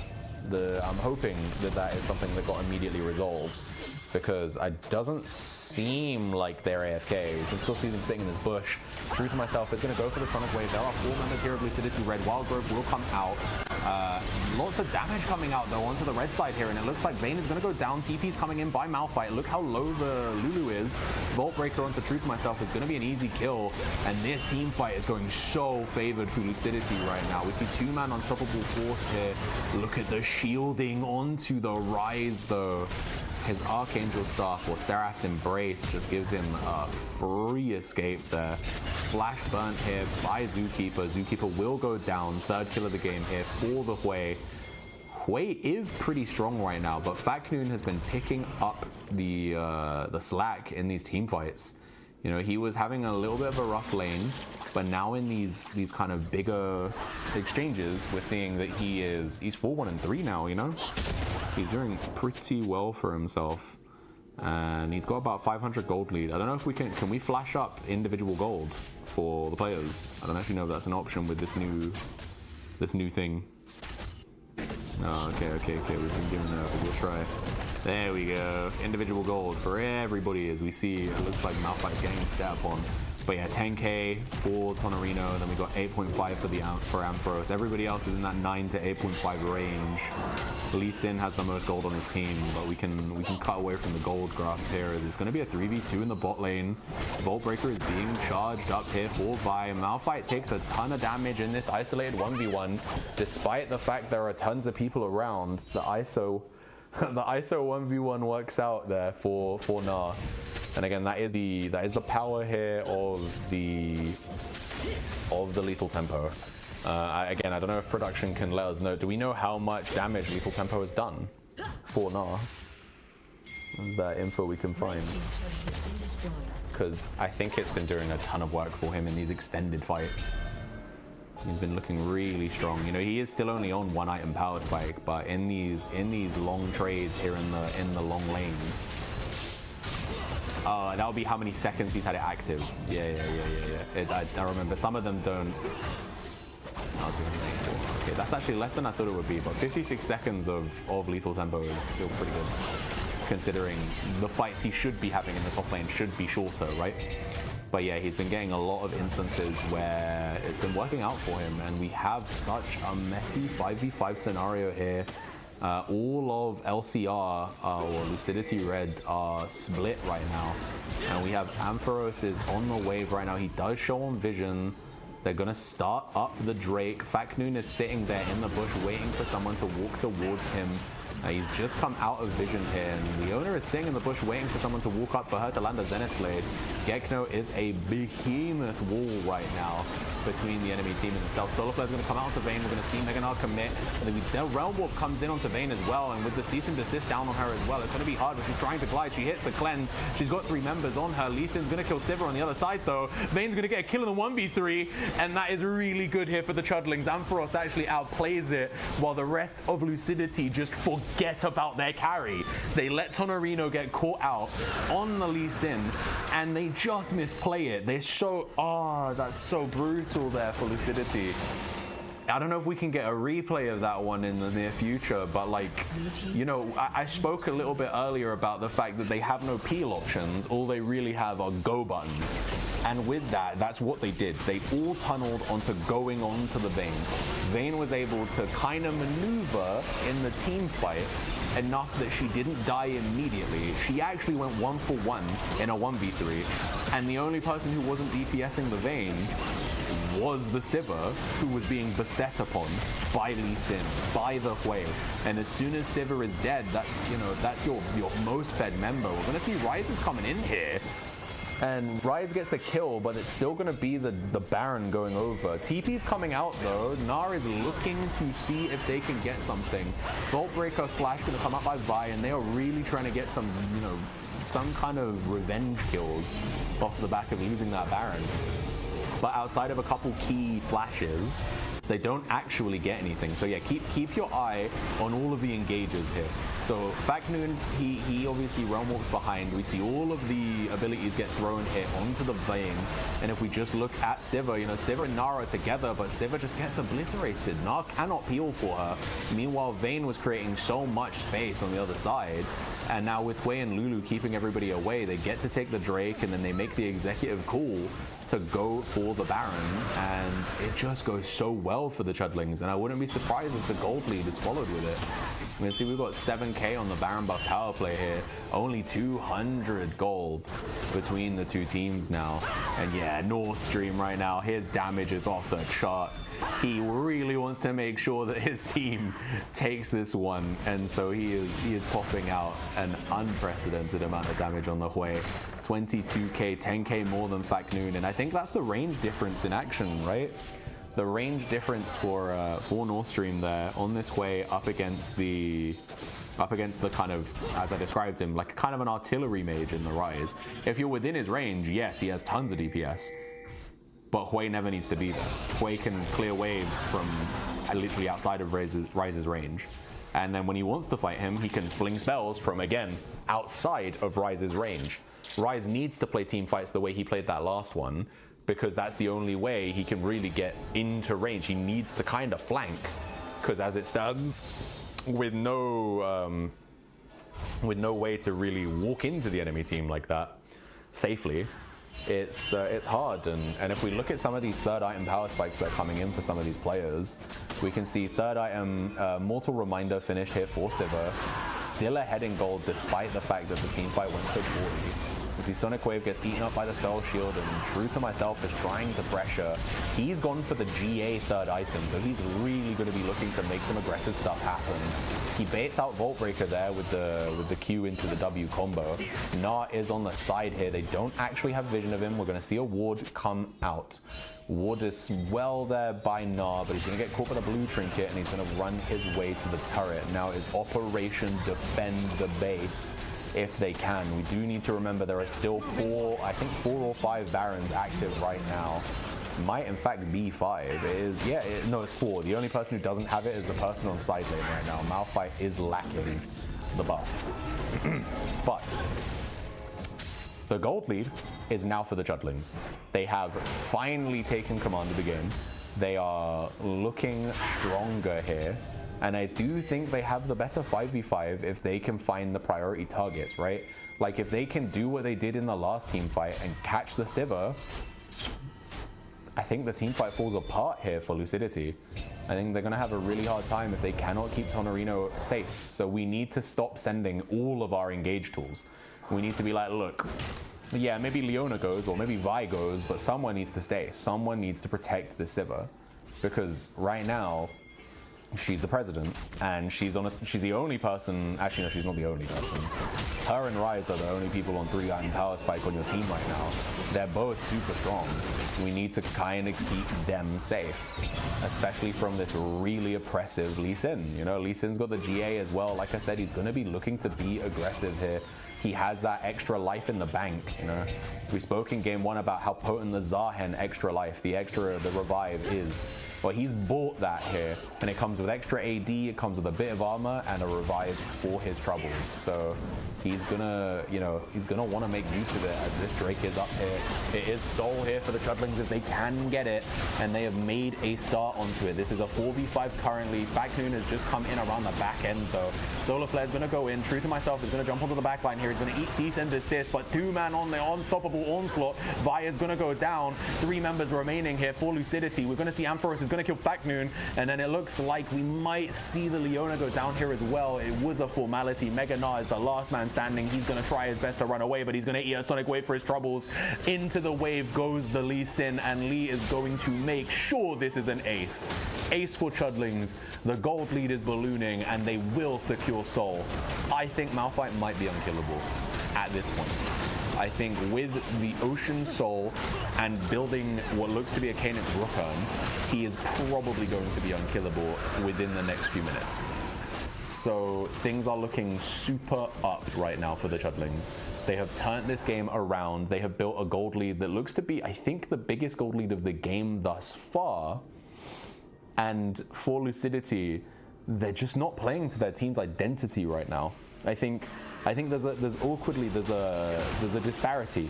Speaker 3: I'm hoping that is something that got immediately resolved, because it doesn't seem like they're AFK. You can still see them sitting in this bush. True to Myself is going to go for the Sonic Wave. There are 4 members here of Lucidity Red. Wild Growth will come out. Lots of damage coming out though onto the red side here, and it looks like Vayne is going to go down. TP's coming in by Malphite. Look how low the Lulu is. Vault Breaker onto True to Myself is going to be an easy kill, and this team fight is going so favored for Lucidity right now. We see 2-man unstoppable force here. Look at the shielding onto the Rise though. His Archangel Staff, or Seraph's Embrace, just gives him a free escape there. Flash burnt here by Zookeeper. Zookeeper will go down. 3rd kill of the game here for the Hui. Hui is pretty strong right now, but Faknoon has been picking up the slack in these team fights. You know, he was having a little bit of a rough lane, but now in these kind of bigger exchanges, we're seeing that he's 4-1-3 now, you know? He's doing pretty well for himself, and he's got about 500 gold lead. I don't know if we can we flash up individual gold for the players? I don't actually know if that's an option with this new thing. Oh, okay, we've been given that, but we'll try. There we go, individual gold for everybody, as we see. It looks like Malphite getting set up on. But yeah, 10k for Tonorino, and then we got 8.5 for Ampharos. Everybody else is in that 9 to 8.5 range. Lee Sin has the most gold on his team, but we can cut away from the gold graph here. It's going to be a 3v2 in the bot lane. Vault Breaker is being charged up here for Vi. Malphite takes a ton of damage in this isolated 1v1, despite the fact there are tons of people around. The ISO 1v1 works out there for Gnar. And again, that is the power here of the Lethal Tempo. Again, I don't know if production can let us know. Do we know how much damage Lethal Tempo has done for Gnar? Is that info we can find? Because I think it's been doing a ton of work for him in these extended fights. He's been looking really strong. You know, he is still only on 1-item power spike, but in these long trades here in the long lanes, That would be how many seconds he's had it active. Yeah. I remember. Some of them don't. Okay, that's actually less than I thought it would be, but 56 seconds of lethal tempo is still pretty good, considering the fights he should be having in the top lane should be shorter, right? But yeah, he's been getting a lot of instances where it's been working out for him, and we have such a messy 5v5 scenario here. All of LCR or Lucidity Red are split right now, and we have Ampharos is on the wave right now. He does show on vision. They're gonna start up the Drake. Faknoon is sitting there in the bush waiting for someone to walk towards him. He's just come out of vision here, and the owner is sitting in the bush waiting for someone to walk up for her to land a Zenith Blade. Gekno is a behemoth wall right now between the enemy team and himself. Solarflare is going to come out to Vayne. We're going to see Meganar commit. And then Realm Warp comes in onto Vayne as well, and with the cease and desist down on her as well, it's going to be hard, but she's trying to glide. She hits the cleanse. She's got 3 members on her. Lee Sin's going to kill Sivir on the other side, though. Vayne's going to get a kill in the 1v3, and that is really good here for the Chudlings. Ampharos actually outplays it, while the rest of Lucidity just forget about their carry. They let Tonorino get caught out on the Lee Sin, and they just misplay it. They're so, that's so brutal there for Lucidity. I don't know if we can get a replay of that one in the near future, but like, you know, I spoke a little bit earlier about the fact that they have no peel options. All they really have are go buttons. And with that, that's what they did. They all tunneled onto going onto the Vayne. Vayne was able to kind of maneuver in the team fight enough that she didn't die immediately. She actually went 1 for 1 in a 1v3. And the only person who wasn't DPSing the Vayne was the Sivir, who was being beset upon by Lee Sin, by the Hui. And as soon as Sivir is dead, that's, you know, that's your most fed member. We're gonna see Ryze is coming in here. And Ryze gets a kill, but it's still going to be the Baron going over. TP's coming out though. Gnar is looking to see if they can get something. Vaultbreaker Flash going to come up by Vi, and they are really trying to get some, you know, some kind of revenge kills off the back of losing that Baron. But outside of a couple key flashes, they don't actually get anything. So yeah, keep your eye on all of the engages here. So Faknoon, he obviously realm walks behind. We see all of the abilities get thrown here onto the Vayne. And if we just look at Sivir, you know, Sivir and Nara together, but Sivir just gets obliterated. Nara cannot peel for her. Meanwhile, Vayne was creating so much space on the other side. And now with Hui and Lulu keeping everybody away, they get to take the Drake, and then they make the executive call to go for the Baron, and it just goes so well for the Chudlings, and I wouldn't be surprised if the gold lead is followed with it. I mean, see, we've got 7k on the Baron buff power play here, only 200 gold between the two teams now. And yeah, Nord Stream right now, his damage is off the charts. He really wants to make sure that his team takes this one, and so he is popping out an unprecedented amount of damage on the Hui. 22k, 10k more than Faknoon, and I think that's the range difference in action, right? The range difference for Nord Stream there on this way up against the kind of, as I described him, like kind of an artillery mage in the Ryze. If you're within his range, yes, he has tons of DPS, but Hui never needs to be there. Hui can clear waves from literally outside of Ryze's range. And then when he wants to fight him, he can fling spells from, again, outside of Ryze's range. Ryze needs to play team fights the way he played that last one, because that's the only way he can really get into range. He needs to kind of flank, because as it stands, with no way to really walk into the enemy team like that safely, it's hard. And if we look at some of these third item power spikes that are coming in for some of these players, we can see third item Mortal Reminder finished here for Sivir, still ahead in gold despite the fact that the team fight went so poorly. You see Sonic Wave gets eaten up by the Spell Shield, and True to Myself is trying to pressure. He's gone for the GA third item, so he's really going to be looking to make some aggressive stuff happen. He baits out Vaultbreaker there with the Q into the W combo. Gnar is on the side here. They don't actually have vision of him. We're going to see a ward come out. Ward is well there by Gnar, but he's going to get caught by the blue trinket, and he's going to run his way to the turret. Now is Operation Defend the Base. If they can. We do need to remember there are still four or five Barons active right now. Might in fact be 5. It is, yeah, no, it's 4. The only person who doesn't have it is the person on side lane right now. Malphite is lacking the buff. But The gold lead is now for the Chudlings. They have finally taken command of the game. They are looking stronger here. And I do think they have the better 5v5 if they can find the priority targets, right? Like if they can do what they did in the last team fight and catch the Sivir, I think the team fight falls apart here for Lucidity. I think they're gonna have a really hard time if they cannot keep Tonorino safe. So we need to stop sending all of our engage tools. We need to be like, look, yeah, maybe Leona goes or maybe Vi goes, but someone needs to stay. Someone needs to protect the Sivir. Because right now, she's the president, and she's the only person. Actually, no, she's not the only person. Her and Rise are the only people on 3-item power spike on your team right now. They're both super strong. We need to kind of keep them safe, especially from this really oppressive Lee Sin. You know, Lee Sin's got the GA as well. Like I said, he's going to be looking to be aggressive here. He has that extra life in the bank, you know. We spoke in game 1 about how potent the Zahen extra life, the revive is. Well, he's bought that here, and it comes with extra AD, it comes with a bit of armor, and a revive for his troubles. So he's gonna, you know, he's gonna want to make use of it as this Drake is up here. It is Soul here for the Chudlings if they can get it, and they have made a start onto it. This is a 4v5 currently. Backnoon has just come in around the back end though. Solar Flare's gonna go in. True to Myself is gonna jump onto the back line here. He's gonna eat cease and desist, but 2-man on the unstoppable onslaught. Vi is gonna go down. 3 members remaining here for Lucidity. We're gonna see Ampharos is gonna kill Backnoon, and then it looks like we might see the Leona go down here as well. It was a formality. Mega Na is the last man standing. He's gonna try his best to run away, but he's gonna eat a Sonic Wave for his troubles. Into the wave goes the Lee Sin, and Lee is going to make sure this is an ace. Ace for Chudlings. The gold lead is ballooning, and they will secure Soul. I think Malphite might be unkillable at this point. I think with the Ocean Soul and building what looks to be a Kaynix Rookern, he is probably going to be unkillable within the next few minutes. So things are looking super up right now for the Chudlings. They have turned this game around. They have built a gold lead that looks to be, I think, the biggest gold lead of the game thus far. And for Lucidity, they're just not playing to their team's identity right now. I think there's a disparity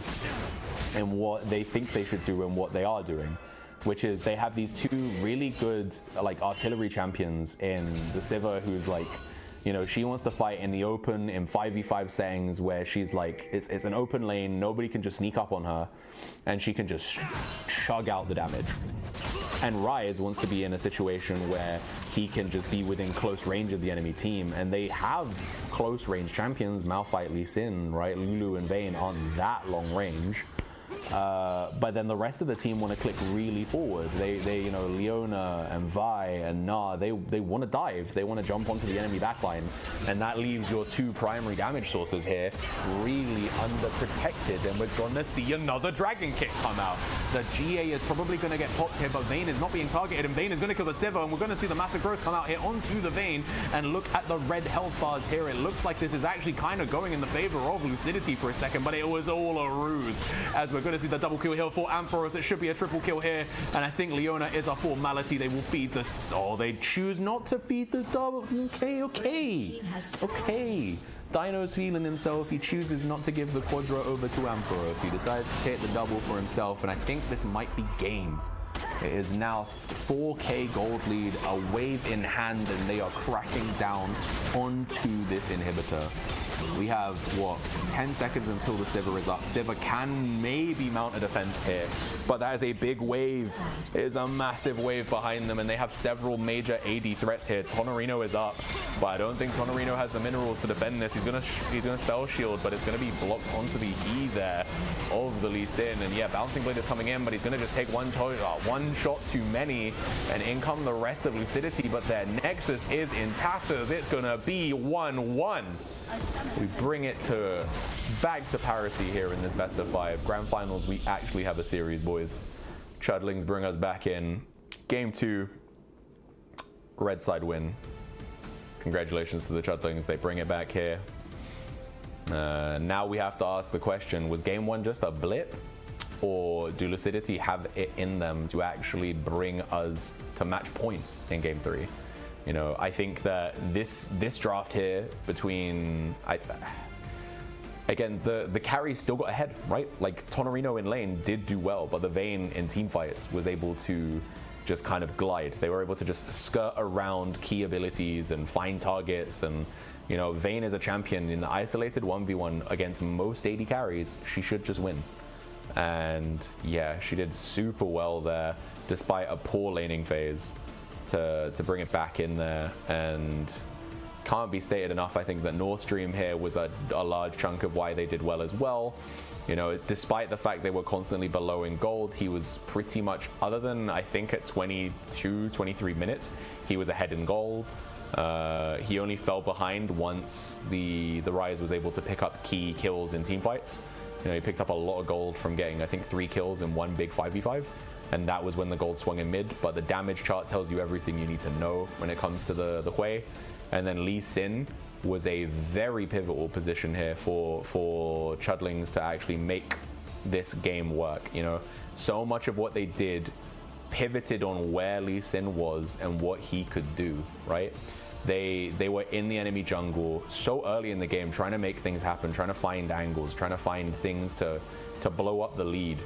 Speaker 3: in what they think they should do and what they are doing, which is they have these 2 really good like artillery champions in the Sivir, who's like, you know, she wants to fight in the open in 5v5 settings where she's like, it's an open lane, nobody can just sneak up on her, and she can just chug out the damage. And Rise wants to be in a situation where he can just be within close range of the enemy team, and they have close range champions. Malphite, Lee Sin, right? Lulu and Vayne aren't that long range. But then the rest of the team want to click really forward. They you know, Leona and Vi and Na, they want to dive. They want to jump onto the enemy backline, and that leaves your 2 primary damage sources here really underprotected. And we're gonna see another Dragon Kick come out. The GA is probably gonna get popped here, but Vayne is not being targeted, and Vayne is gonna kill the Sivir, and we're gonna see the massive growth come out here onto the Vayne. And look at the red health bars here. It looks like this is actually kind of going in the favor of Lucidity for a second, but it was all a ruse, as we're gonna see the double kill here for Ampharos. It should be a triple kill here, and I think Leona is a formality. They will feed the Soul. They choose not to feed the double. Okay. Dino's feeling himself. He chooses not to give the Quadra over to Ampharos. He decides to take the double for himself, and I think this might be game. It is now 4K gold lead, a wave in hand, and they are cracking down onto this inhibitor. We have, what, 10 seconds until the Sivir is up. Sivir can maybe mount a defense here, but that is a big wave. It is a massive wave behind them, and they have several major AD threats here. Tonorino is up, but I don't think Tonorino has the minerals to defend this. He's gonna spell shield, but it's gonna be blocked onto the E there of the Lee Sin. And yeah, Bouncing Blade is coming in, but he's gonna just take one shot too many, and in come the rest of Lucidity, but their Nexus is in tatters. It's gonna be 1-1. We bring it back to parity here in this best of 5. Grand finals, we actually have a series, boys. Chudlings bring us back in. Game 2, red side win. Congratulations to the Chudlings, they bring it back here. Now we have to ask the question, was game 1 just a blip? Or do Lucidity have it in them to actually bring us to match point in game 3? You know, I think that this draft here between
Speaker 2: again, the carry still got ahead, right? Like Tonorino in lane did do well, but the Vayne in team fights was able to just kind of glide. They were able to just skirt around key abilities and find targets. And you know, Vayne is a champion in the isolated 1v1 against most AD carries. She should just win. And yeah, she did super well there, despite a poor laning phase to bring it back in there. And can't be stated enough, I think, that Nord Stream here was a large chunk of why they did well as well. You know, despite the fact they were constantly below in gold, he was pretty much, other than I think at 22, 23 minutes, he was ahead in gold. He only fell behind once the Rise was able to pick up key kills in team fights. You know, he picked up a lot of gold from getting, I think, 3 kills in one big 5v5. And that was when the gold swung in mid. But the damage chart tells you everything you need to know when it comes to the Hui. And then Lee Sin was a very pivotal position here for Chudlings to actually make this game work. You know, so much of what they did pivoted on where Lee Sin was and what he could do, right? They were in the enemy jungle so early in the game, trying to make things happen, trying to find angles, trying to find things to blow up the lead.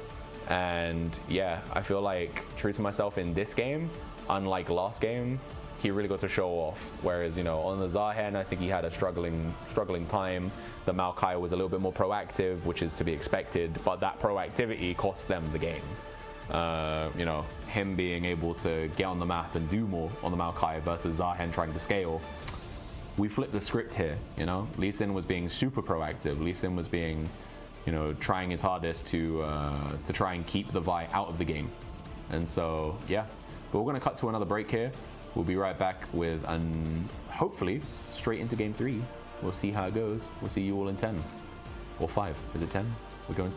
Speaker 2: And yeah, I feel like, true to myself in this game, unlike last game, he really got to show off. Whereas, you know, on the Zahen, I think he had a struggling time. The Maokai was a little bit more proactive, which is to be expected, but that proactivity cost them the game. You know, him being able to get on the map and do more on the Maokai versus Zahen trying to scale. We flipped the script here, you know. Lee Sin was being super proactive. Lee Sin was being, you know, trying his hardest to try and keep the Vi out of the game. And so, yeah. But we're going to cut to another break here. We'll be right back with, hopefully, straight into game 3. We'll see how it goes. We'll see you all in 10. Or 5. Is it 10? We're going...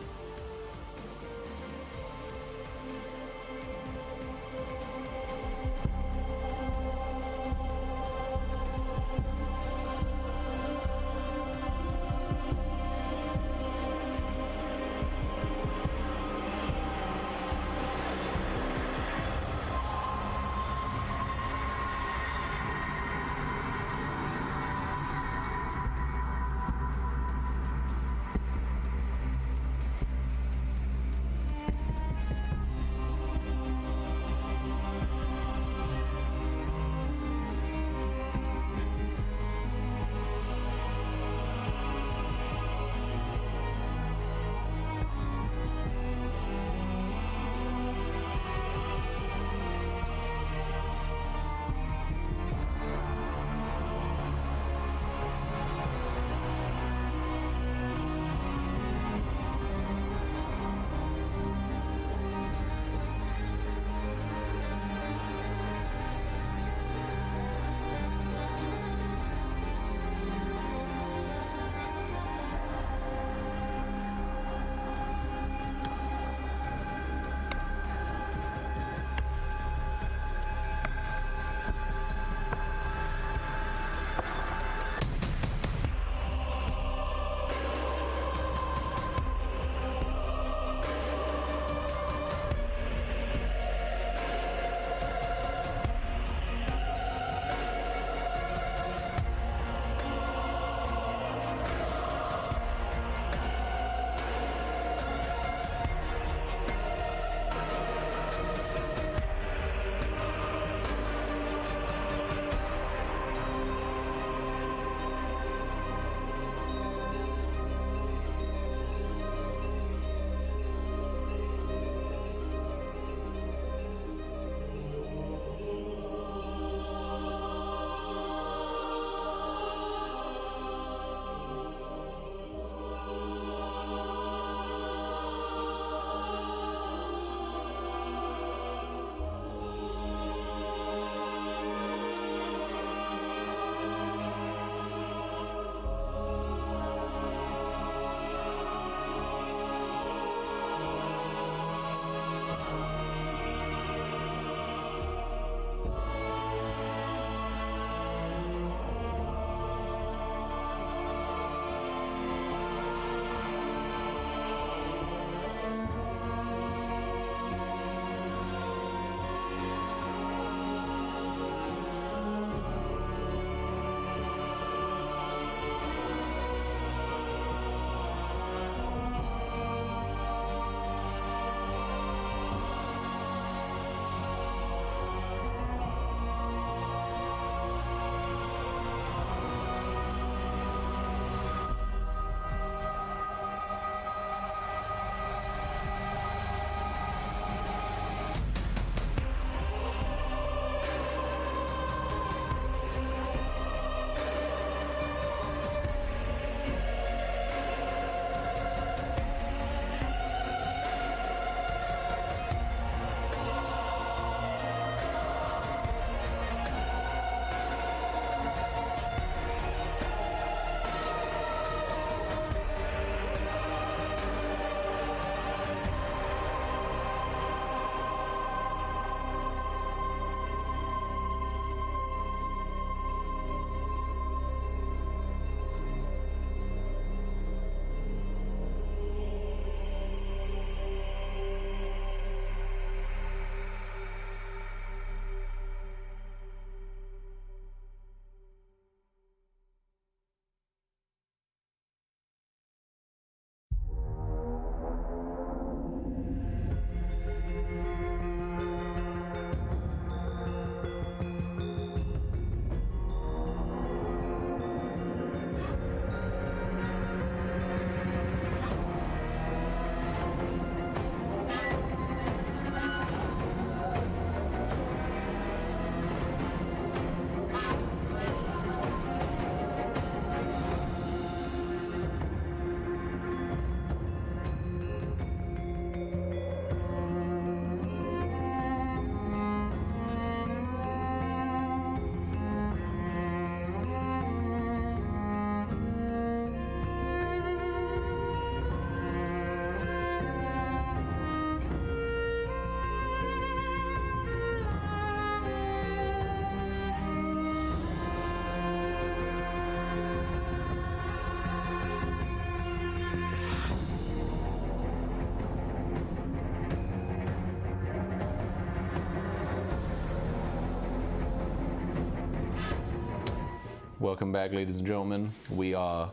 Speaker 3: Welcome back, ladies and gentlemen. We are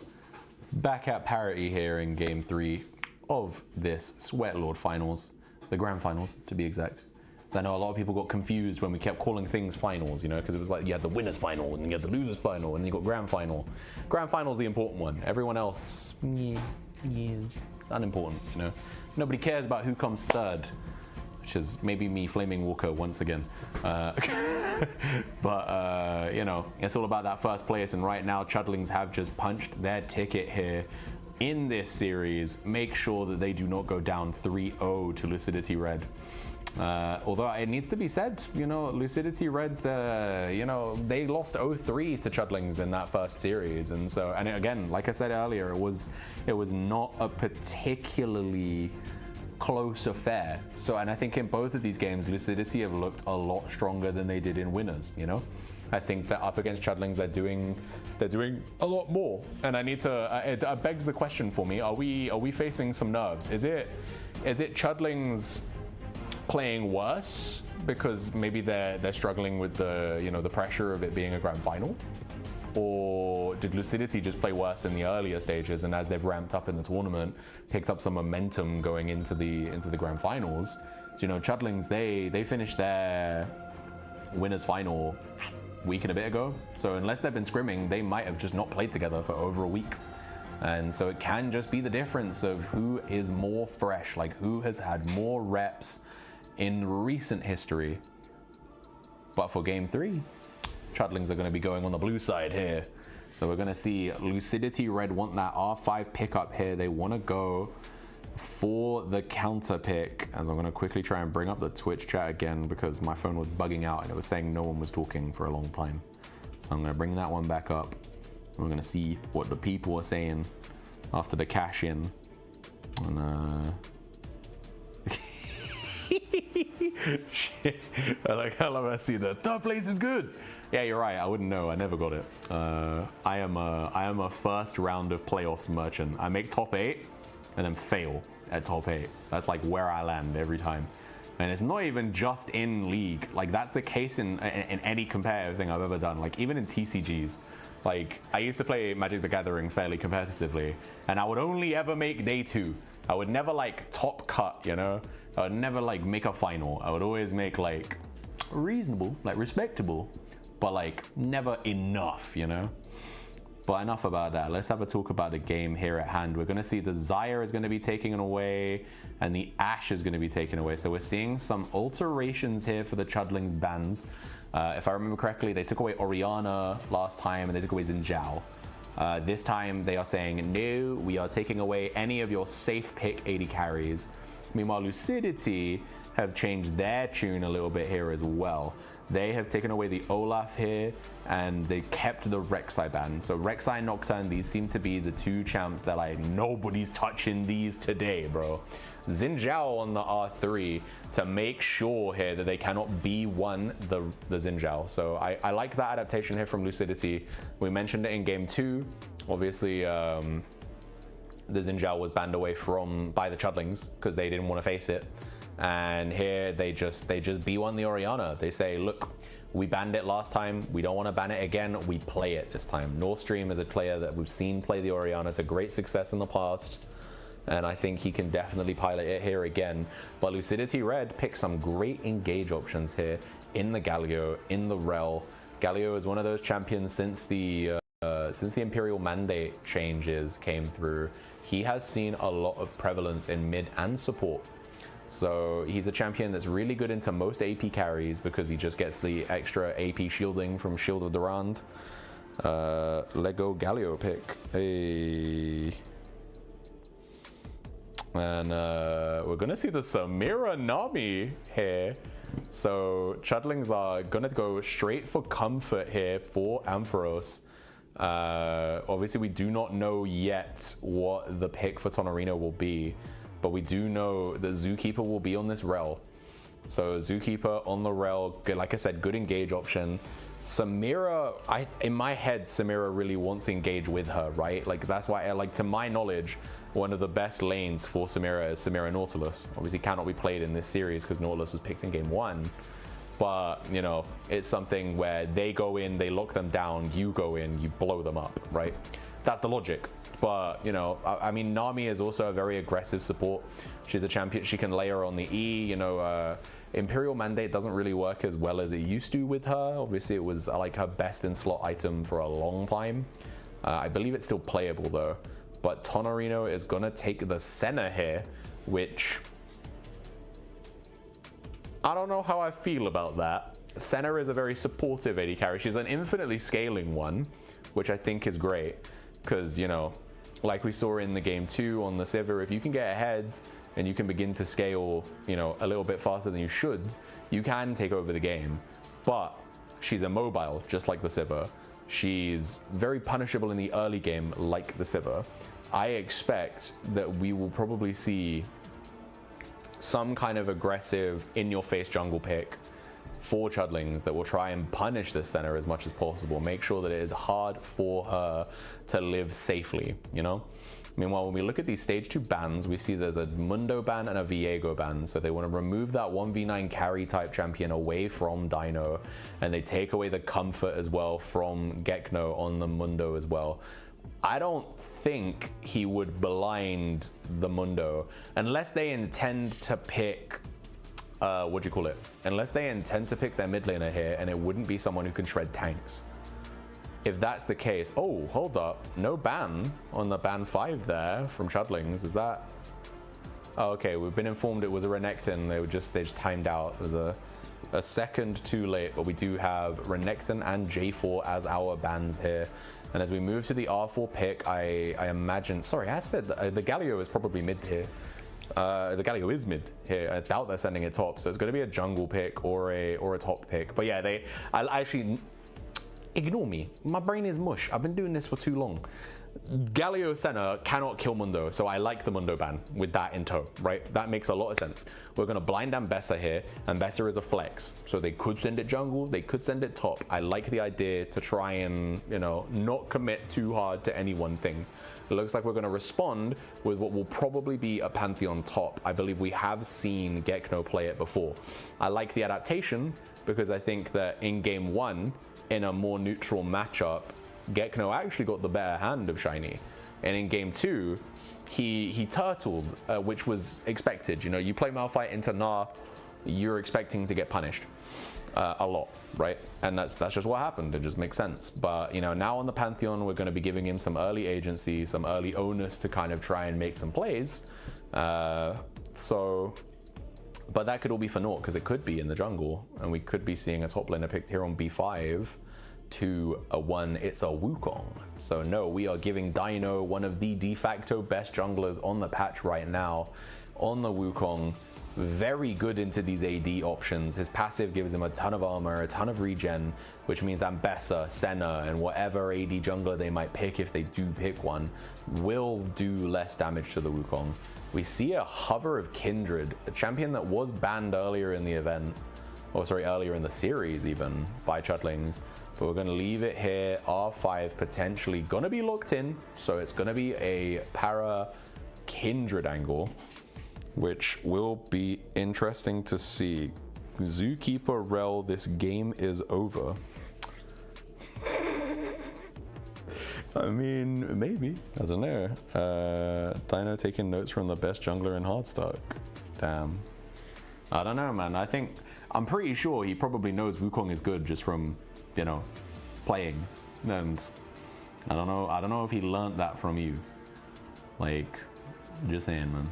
Speaker 3: back at parity here in Game 3 of this Sweatlord Finals, the Grand Finals to be exact. So I know a lot of people got confused when we kept calling things finals, you know, because it was like you had the winners final and you had the losers final and you got Grand Final. Grand Final's the important one. Everyone else, unimportant, you know. Nobody cares about who comes third, which is maybe me flaming Walker once again. But, you know, it's all about that first place. And right now, Chudlings have just punched their ticket here in this series. Make sure that they do not go down 3-0 to Lucidity Red. Although it needs to be said, you know, Lucidity Red, you know, they lost 0-3 to Chudlings in that first series. And so, and again, like I said earlier, it was not a particularly close affair. So, and I think in both of these games, Lucidity have looked a lot stronger than they did in winners, you know? I think that up against Chudlings, they're doing a lot more. And I need to, it begs the question for me, are we facing some nerves? Is it Chudlings playing worse because maybe they're struggling with the, you know, the pressure of it being a grand final? Or did Lucidity just play worse in the earlier stages, and as they've ramped up in the tournament, picked up some momentum going into the grand finals? So, you know, Chudlings, they finished their winners final a week and a bit ago. So unless they've been scrimming, they might have just not played together for over a week. And so it can just be the difference of who is more fresh, like who has had more reps in recent history. But for game 3, Chudlings are going to be going on the blue side here. So we're going to see Lucidity Red want that R5 pickup here. They want to go for the counter pick. As I'm going to quickly try and bring up the Twitch chat again because my phone was bugging out and it was saying no one was talking for a long time. So I'm going to bring that one back up. We're going to see what the people are saying after the cash in. And shit. I like how I see the third place is good. Yeah, you're right. I wouldn't know. I never got it. I am a first round of playoffs merchant. I make top 8 and then fail at top 8. That's like where I land every time. And it's not even just in league. Like that's the case in any competitive thing I've ever done. Like even in TCGs. Like I used to play Magic the Gathering fairly competitively, and I would only ever make day 2. I would never like top cut, you know? I would never like make a final. I would always make like reasonable, like respectable, but like never enough, you know? But enough about that. Let's have a talk about the game here at hand. We're gonna see the Zyre is gonna be taken away and the Ashe is gonna be taken away. So we're seeing some alterations here for the Chudlings bans. If I remember correctly, they took away Orianna last time and they took away Xin Zhao. This time they are saying, no, we are taking away any of your safe pick 80 carries. Meanwhile, Lucidity have changed their tune a little bit here as well. They have taken away the Olaf here and they kept the Rek'Sai ban. So Rek'Sai and Nocturne, these seem to be the 2 champs that like nobody's touching these today, bro. Xin Zhao on the R3 to make sure here that they cannot B1 the Xin Zhao. So I like that adaptation here from Lucidity. We mentioned it in game 2. Obviously, the Xin Zhao was banned away by the Chudlings because they didn't want to face it. And here they just B1 the Orianna. They say, look, we banned it last time. We don't want to ban it again. We play it this time. Northstream is a player that we've seen play the Orianna to great success in the past. And I think he can definitely pilot it here again. But Lucidity Red picked some great engage options here in the Galio, in the Rel. Galio is one of those champions since the Imperial Mandate changes came through. He has seen a lot of prevalence in mid and support. So he's a champion that's really good into most AP carries because he just gets the extra AP shielding from Shield of Durand. Lego Galio pick. Hey. And we're gonna see the Samira Nami here. So Chudlings are gonna go straight for comfort here for Ampharos. Obviously we do not know yet what the pick for Tonorino will be, but we do know that Zookeeper will be on this rel. So Zookeeper on the rel, like I said, good engage option. Samira, in my head, Samira really wants to engage with her, right? Like that's why, like to my knowledge, one of the best lanes for Samira is Samira Nautilus. Obviously cannot be played in this series because Nautilus was picked in game 1. but you know, it's something where they go in, they lock them down, you go in, you blow them up, right? That's the logic. But you know, I mean, Nami is also a very aggressive support. She's a champion. She can layer on the E. You know, Imperial Mandate doesn't really work as well as it used to with her. Obviously, it was like her best in slot item for a long time. I believe it's still playable though. But Tonorino is gonna take the Senna here, which I don't know how I feel about that. Senna is a very supportive AD carry. She's an infinitely scaling one, which I think is great. Because, you know, like we saw in the game 2 on the Sivir, if you can get ahead and you can begin to scale, you know, a little bit faster than you should, you can take over the game. But she's immobile, just like the Sivir. She's very punishable in the early game, like the Sivir. I expect that we will probably see some kind of aggressive in-your-face jungle pick for Chudlings that will try and punish this center as much as possible. Make sure that it is hard for her to live safely, you know? Meanwhile, when we look at these stage 2 bans, we see there's a Mundo ban and a Viego ban. So they want to remove that 1v9 carry type champion away from Dino, and they take away the comfort as well from Gekno on the Mundo as well. I don't think he would blind the Mundo unless they intend to pick, unless they intend to pick their mid laner here, and it wouldn't be someone who can shred tanks. If that's the case, oh, hold up, no ban on the ban 5 there from Chudlings, is that? Oh, okay, we've been informed it was a Renekton, they just timed out. It was a second too late, but we do have Renekton and J4 as our bans here. And as we move to the R4 pick, I imagine, sorry, I said the Galio is probably mid here. The Galio is mid here. I doubt they're sending it top, so it's going to be a jungle pick or a top pick. But yeah, I actually, ignore me. My brain is mush. I've been doing this for too long. Galio Senna cannot kill Mundo, so I like the Mundo ban with that in tow, right? That makes a lot of sense. We're going to blind Ambessa here. Ambessa is a flex, so they could send it jungle, they could send it top. I like the idea to try and, you know, not commit too hard to any one thing. It looks like we're going to respond with what will probably be a Pantheon top. I believe we have seen Gekno play it before. I like the adaptation because I think that in game 1, in a more neutral matchup, Gekno actually got the better hand of Shiny, and in game 2 he turtled, which was expected. You know, you play Malphite into Gnar, you're expecting to get punished a lot, right? And that's just what happened. It just makes sense. But you know, now on the Pantheon, we're going to be giving him some early agency, some early onus to kind of try and make some plays. But that could all be for naught, because it could be in the jungle, and we could be seeing a top laner picked here on B5 to a 1, it's a Wukong. So no, we are giving Dino one of the de facto best junglers on the patch right now on the Wukong. Very good into these AD options. His passive gives him a ton of armor, a ton of regen, which means Ambessa, Senna, and whatever AD jungler they might pick, if they do pick one, will do less damage to the Wukong. We see a Hover of Kindred, a champion that was banned earlier in the event, or sorry, earlier in the series even, by Chudlings. But we're going to leave it here. R5 potentially going to be locked in. So it's going to be a para Kindred angle, which will be interesting to see. Zookeeper Rel, this game is over. I mean, maybe. I don't know. Dino taking notes from the best jungler in Hardstock. Damn. I don't know, man. I'm pretty sure he probably knows Wukong is good just from, you know, playing. And I don't know if he learned that from you. Like, just saying, man.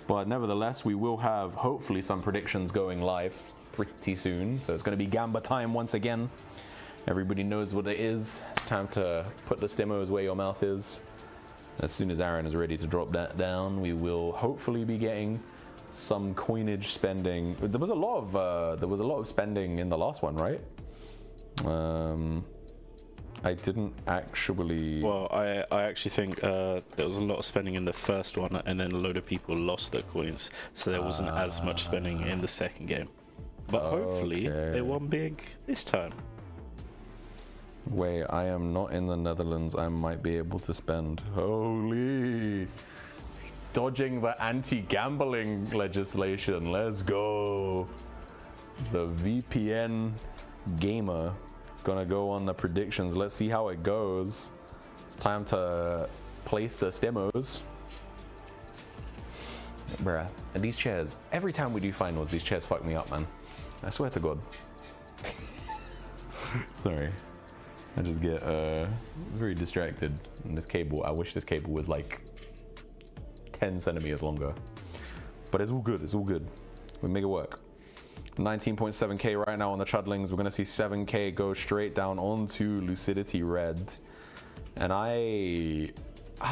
Speaker 3: But nevertheless, we will have hopefully some predictions going live pretty soon. So it's going to be Gamba time once again. Everybody knows what it is. It's time to put the stimmos where your mouth is. As soon as Aaron is ready to drop that down, we will hopefully be getting some coinage spending. There was a lot of spending in the last one, right? I didn't actually.
Speaker 1: Well, I actually think there was a lot of spending in the first one, and then a load of people lost their coins, so there wasn't as much spending in the second game. But hopefully it won't big this time.
Speaker 3: Wait, I am not in the Netherlands. I might be able to spend. Holy! Dodging the anti-gambling legislation. Let's go. the VPN gamer, gonna go on the predictions. Let's see how it goes. It's time to place the stemos. Bruh, and these chairs, every time we do finals, these chairs fuck me up, man. I swear to God. Sorry. I just get very distracted. And this cable, I wish this cable was like 10 centimeters longer. But it's all good, it's all good. We make it work. 19.7k right now on the Chudlings. We're gonna see 7k go straight down onto Lucidity Red. And I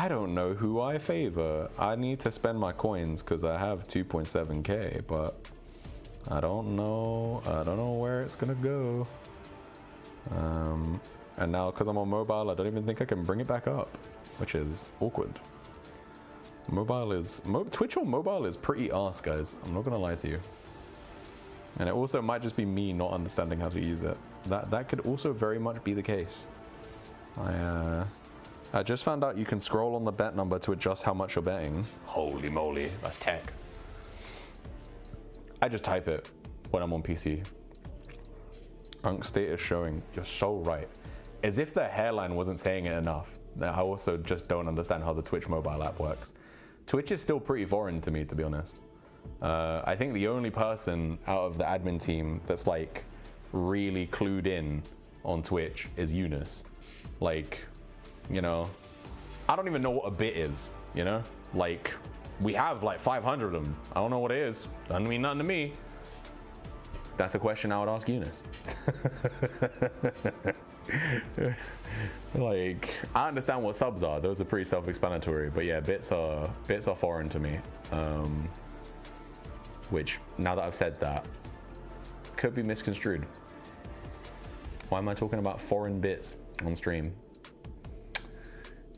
Speaker 3: don't know who I favor. I need to spend my coins because I have 2.7k, but I don't know where it's gonna go. And now because I'm on mobile, I don't even think I can bring it back up, which is awkward. Twitch on mobile is pretty arse, guys. I'm not gonna lie to you. And it also might just be me not understanding how to use it. That could also very much be the case. I just found out you can scroll on the bet number to adjust how much you're betting. Holy moly, that's tech. I just type it when I'm on PC. Unk status showing. You're so right. As if the hairline wasn't saying it enough. I also just don't understand how the Twitch mobile app works. Twitch is still pretty foreign to me, to be honest. I think the only person out of the admin team that's like really clued in on Twitch is Eunice. Like, you know, I don't even know what a bit is, you know? Like, we have like 500 of them. I don't know what it is. Doesn't mean nothing to me. That's a question I would ask Eunice. Like, I understand what subs are. Those are pretty self-explanatory. But yeah, bits are foreign to me. Which, now that I've said that, could be misconstrued. Why am I talking about foreign bits on stream?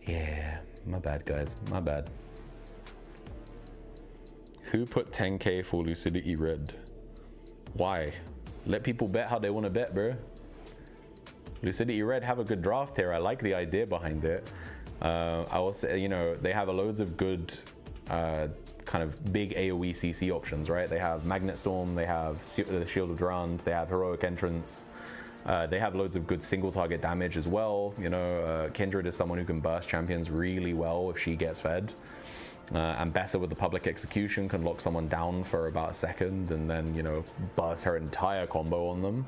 Speaker 3: Yeah, my bad, guys. My bad. Who put 10k for Lucidity Red? Why? Let people bet how they want to bet, bro. Lucidity Red have a good draft here. I like the idea behind it. I will say, you know, they have loads of good kind of big AoE CC options, right? They have Magnet Storm, they have the Shield of Durand, they have Heroic Entrance. They have loads of good single target damage as well. You know, Kindred is someone who can burst champions really well if she gets fed. And Bessa with the public execution can lock someone down for about a second and then, you know, burst her entire combo on them.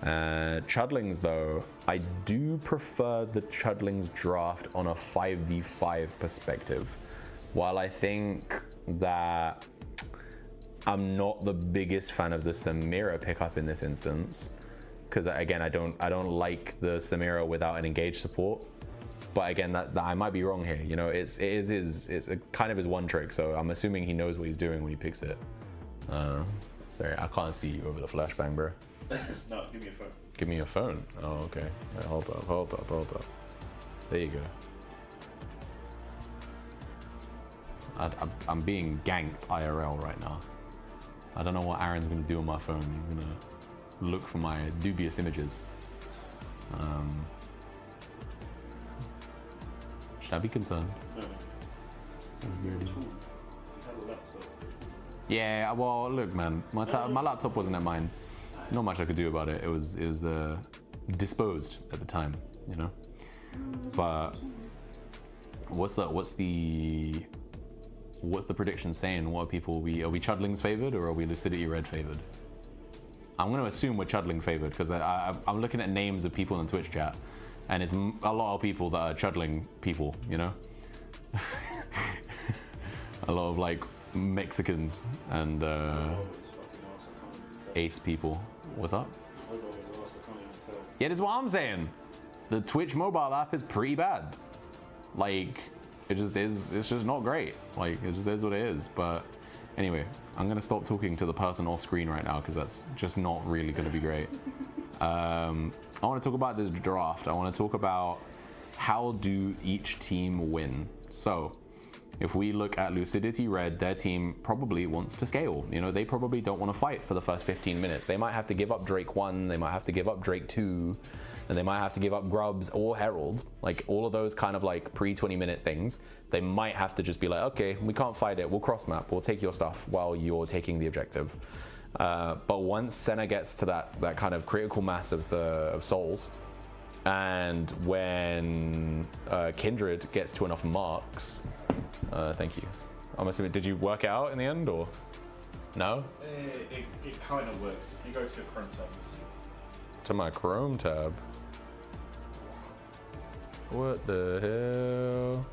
Speaker 3: Chudlings though, I do prefer the Chudlings draft on a 5v5 perspective. While I think that I'm not the biggest fan of the Samira pickup in this instance, because again, I don't like the Samira without an engage support. But again, that I might be wrong here. You know, it's a kind of his one trick. So I'm assuming he knows what he's doing when he picks it. Sorry, I can't see you over the flashbang, bro.
Speaker 1: No, give me your phone.
Speaker 3: Give me your phone. Oh, okay. Right, hold up. There you go. I'm being ganked IRL right now. I don't know what Aaron's gonna do on my phone. He's gonna look for my dubious images. Should I be concerned?
Speaker 1: No.
Speaker 3: Yeah, well, look, man, my laptop wasn't at mine. Not much I could do about it. It was disposed at the time, you know. But what's the prediction saying? What are people? Are we Chudlings favored or are we Lucidity Red favored? I'm going to assume we're Chudling favored because I'm looking at names of people in the Twitch chat, and it's a lot of people that are Chudling people, you know. A lot of like Mexicans and Ace people. What's up? Yeah, that's what I'm saying. The Twitch mobile app is pretty bad. Like, it just is. It's just not great. Like, it just is what it is. But anyway, I'm gonna stop talking to the person off screen right now because that's just not really gonna be great. I want to talk about this draft. I want to talk about how do each team win. So, if we look at Lucidity Red, their team probably wants to scale. You know, they probably don't want to fight for the first 15 minutes. They might have to give up Drake 1, they might have to give up Drake 2, and they might have to give up Grubs or Herald. Like, all of those kind of like pre-20 minute things. They might have to just be like, okay, we can't fight it, we'll cross map, we'll take your stuff while you're taking the objective. But once Senna gets to that kind of critical mass of souls, and when Kindred gets to enough marks, thank you. I'm assuming, did you work it out in the end, or no?
Speaker 1: It kind of works. If you go to Chrome tab, you'll see.
Speaker 3: To my Chrome tab. What the hell?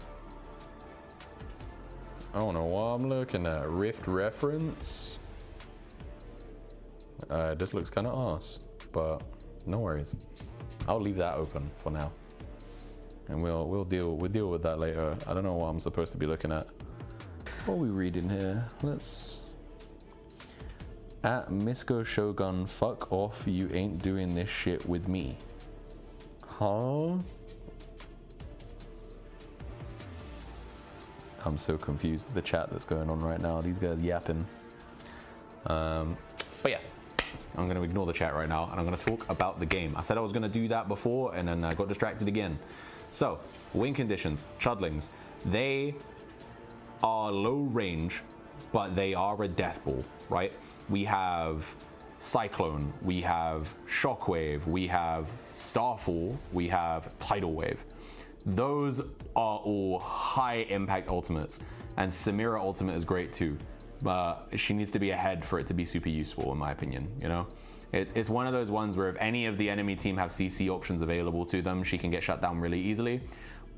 Speaker 3: I don't know what I'm looking at. Rift reference. This looks kind of arse, but no worries. I'll leave that open for now, and we'll deal with that later. I don't know what I'm supposed to be looking at. What are we reading here? Let's. At Misko Shogun, fuck off. You ain't doing this shit with me. Huh? I'm so confused with the chat that's going on right now. These guys yapping. But yeah, I'm going to ignore the chat right now, and I'm going to talk about the game. I said I was going to do that before, and then I got distracted again. So, win conditions, Chudlings. They are low range, but they are a death ball, right? We have Cyclone, we have Shockwave, we have Starfall, we have Tidal Wave. Those are all high impact ultimates, and Samira ultimate is great too, but she needs to be ahead for it to be super useful, in my opinion. You know, it's one of those ones where if any of the enemy team have CC options available to them, she can get shut down really easily.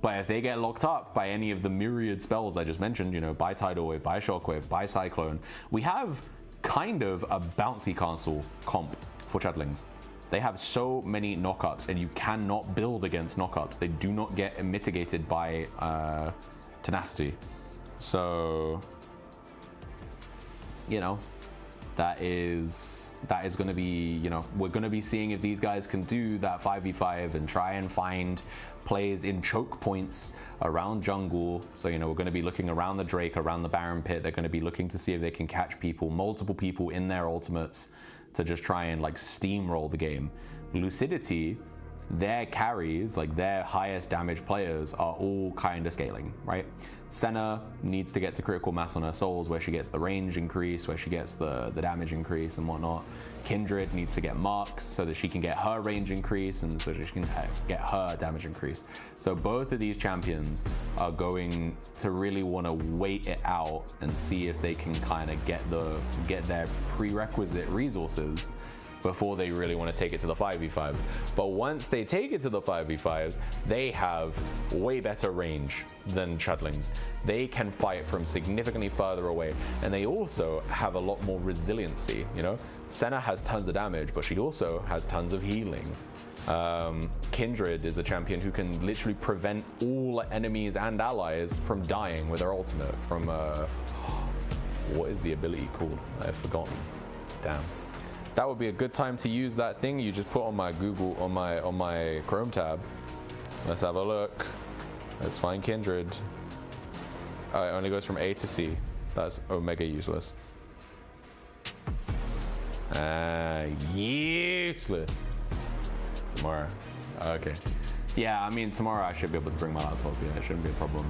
Speaker 3: But if they get locked up by any of the myriad spells I just mentioned, you know, by Tidal Wave, by Shockwave, by Cyclone, we have kind of a bouncy castle comp for Chudlings. They have so many knockups, and you cannot build against knockups. They do not get mitigated by tenacity. So, you know, that is going to be, you know, we're going to be seeing if these guys can do that 5v5 and try and find plays in choke points around jungle. So, you know, we're going to be looking around the Drake, around the Baron pit. They're going to be looking to see if they can catch people, multiple people in their ultimates, to just try and like steamroll the game. Lucidity, their carries, like their highest damage players, are all kind of scaling, right? Senna needs to get to critical mass on her souls, where she gets the range increase, where she gets the damage increase and whatnot. Kindred needs to get marks so that she can get her range increase and so that she can get her damage increase. So both of these champions are going to really want to wait it out and see if they can kind of get their prerequisite resources before they really want to take it to the 5v5s. But once they take it to the 5v5s, they have way better range than Chudlings. They can fight from significantly further away, and they also have a lot more resiliency. You know, Senna has tons of damage, but she also has tons of healing. Kindred is a champion who can literally prevent all enemies and allies from dying with her ultimate from what is the ability called? I've forgotten. Damn. That would be a good time to use that thing you just put on my Google, on my Chrome tab. Let's have a look. Let's find Kindred. It only goes from A to C. That's omega useless. Useless. Tomorrow. Okay. Yeah, I mean, tomorrow I should be able to bring my laptop. Yeah, it shouldn't be a problem.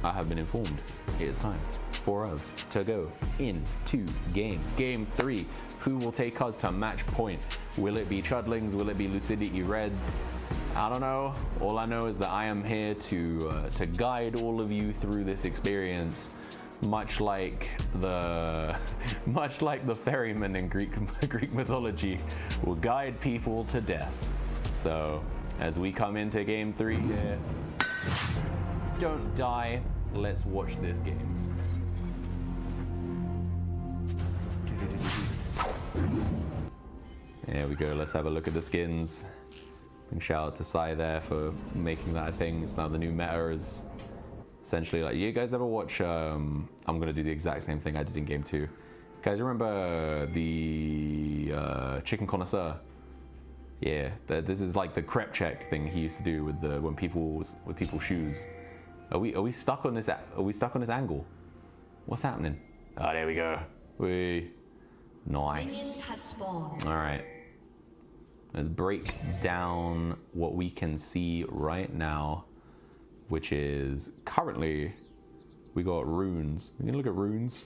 Speaker 3: I have been informed. It is time for us to go into game 3. Who will take us to match point? Will it be Chudlings? Will it be Lucidity Red? I don't know. All I know is that I am here to guide all of you through this experience, much like the ferryman in Greek mythology will guide people to death. So as we come into game 3 here, don't die. Let's watch this game. There we go. Let's have a look at the skins. And shout out to Sai there for making that a thing. It's now the new meta. Is essentially like, you guys ever watch? I'm gonna do the exact same thing I did in game 2. Guys, remember the Chicken Connoisseur? Yeah, this is like the crepe check thing he used to do with people's shoes. Are we stuck on this? Are we stuck on this angle? What's happening? Oh, there we go. Nice. All right. Let's break down what we can see right now, which is currently we got runes. We can look at runes.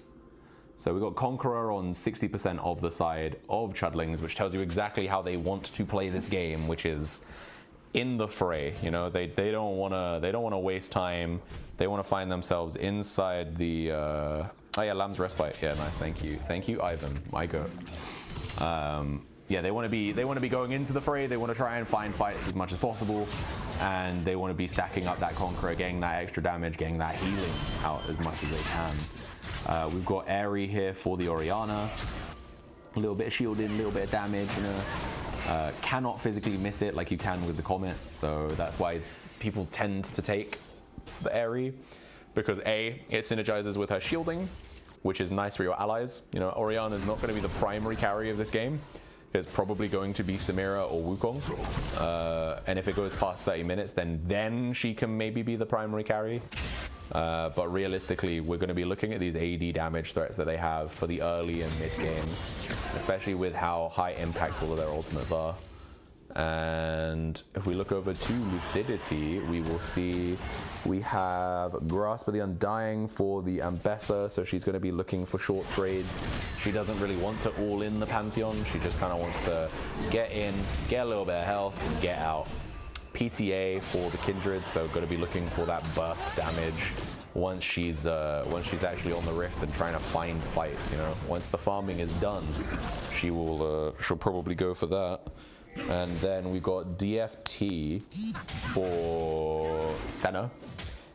Speaker 3: So we've got Conqueror on 60% of the side of Chudlings, which tells you exactly how they want to play this game, which is in the fray. You know, they don't wanna waste time. They want to find themselves inside the. Oh yeah, Lamb's Respite. Yeah, nice. Thank you, Ivan. My goat. Yeah, they want to be going into the fray. They want to try and find fights as much as possible, and they want to be stacking up that Conqueror, getting that extra damage, getting that healing out as much as they can. We've got Aerie here for the Orianna. A little bit of shielding, a little bit of damage, you know. Cannot physically miss it like you can with the Comet, so that's why people tend to take the Aerie, because A, it synergizes with her shielding, which is nice for your allies. You know, Orianna is not going to be the primary carry of this game. It's probably going to be Samira or Wukong. And if it goes past 30 minutes, then she can maybe be the primary carry. But realistically, we're going to be looking at these AD damage threats that they have for the early and mid game, especially with how high impact all of their ultimates are. And if we look over to Lucidity, we will see we have Grasp of the Undying for the Ambessa, so she's going to be looking for short trades. She doesn't really want to all in the Pantheon, she just kind of wants to get in, get a little bit of health, and get out. PTA for the Kindred, so going to be looking for that burst damage once she's actually on the Rift and trying to find fights. You know, once the farming is done, she'll probably go for that. And then we've got DFT for Senna,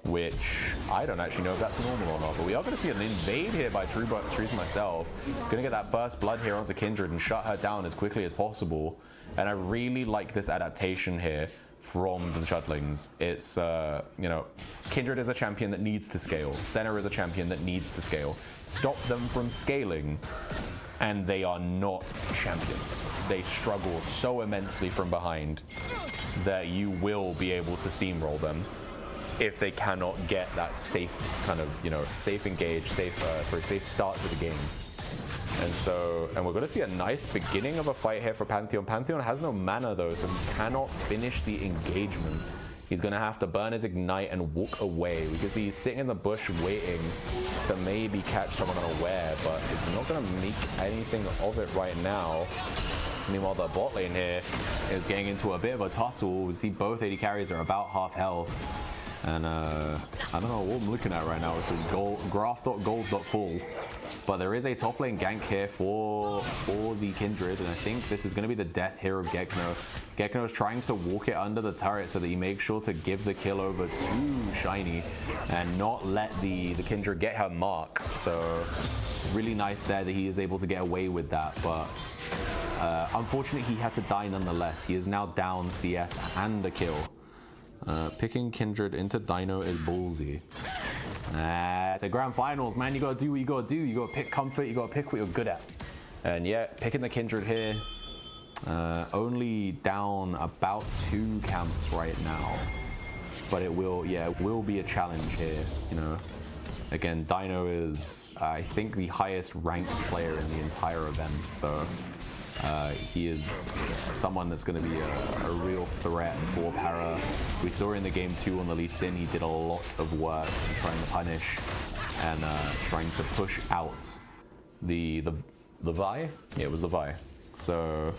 Speaker 3: which I don't actually know if that's normal or not, but we are going to see an invade here by True Myself. Going to get that first blood here onto Kindred and shut her down as quickly as possible. And I really like this adaptation here from the Chudlings. It's, you know, Kindred is a champion that needs to scale. Senna is a champion that needs to scale. Stop them from scaling, and they are not champions. They struggle so immensely from behind that you will be able to steamroll them if they cannot get that safe kind of, you know, safe engage, safe start to the game. And we're going to see a nice beginning of a fight here for Pantheon. Pantheon has no mana though, so he cannot finish the engagement. He's going to have to burn his Ignite and walk away. We can see he's sitting in the bush waiting to maybe catch someone unaware, but he's not going to make anything of it right now. Meanwhile, the bot lane here is getting into a bit of a tussle. We see both AD carries are about half health. And I don't know what I'm looking at right now. It says graph.gold.full. But there is a top lane gank here for the Kindred, and I think this is going to be the death here of Gekno. Gekno is trying to walk it under the turret so that he makes sure to give the kill over to Shiny and not let the Kindred get her mark. So really nice there that he is able to get away with that, but unfortunately he had to die nonetheless. He is now down CS and a kill. Picking Kindred into Dino is ballsy. It's a grand finals, man. You gotta do what you gotta do. You gotta pick comfort, you gotta pick what you're good at. And yeah, picking the Kindred here. Only down about 2 camps right now. But it will be a challenge here, you know. Again, Dino is, I think, the highest ranked player in the entire event, so he is someone that's going to be a real threat for Para. We saw in the game 2 on the Lee Sin, he did a lot of work trying to punish and trying to push out the Vi? Yeah, it was the Vi. So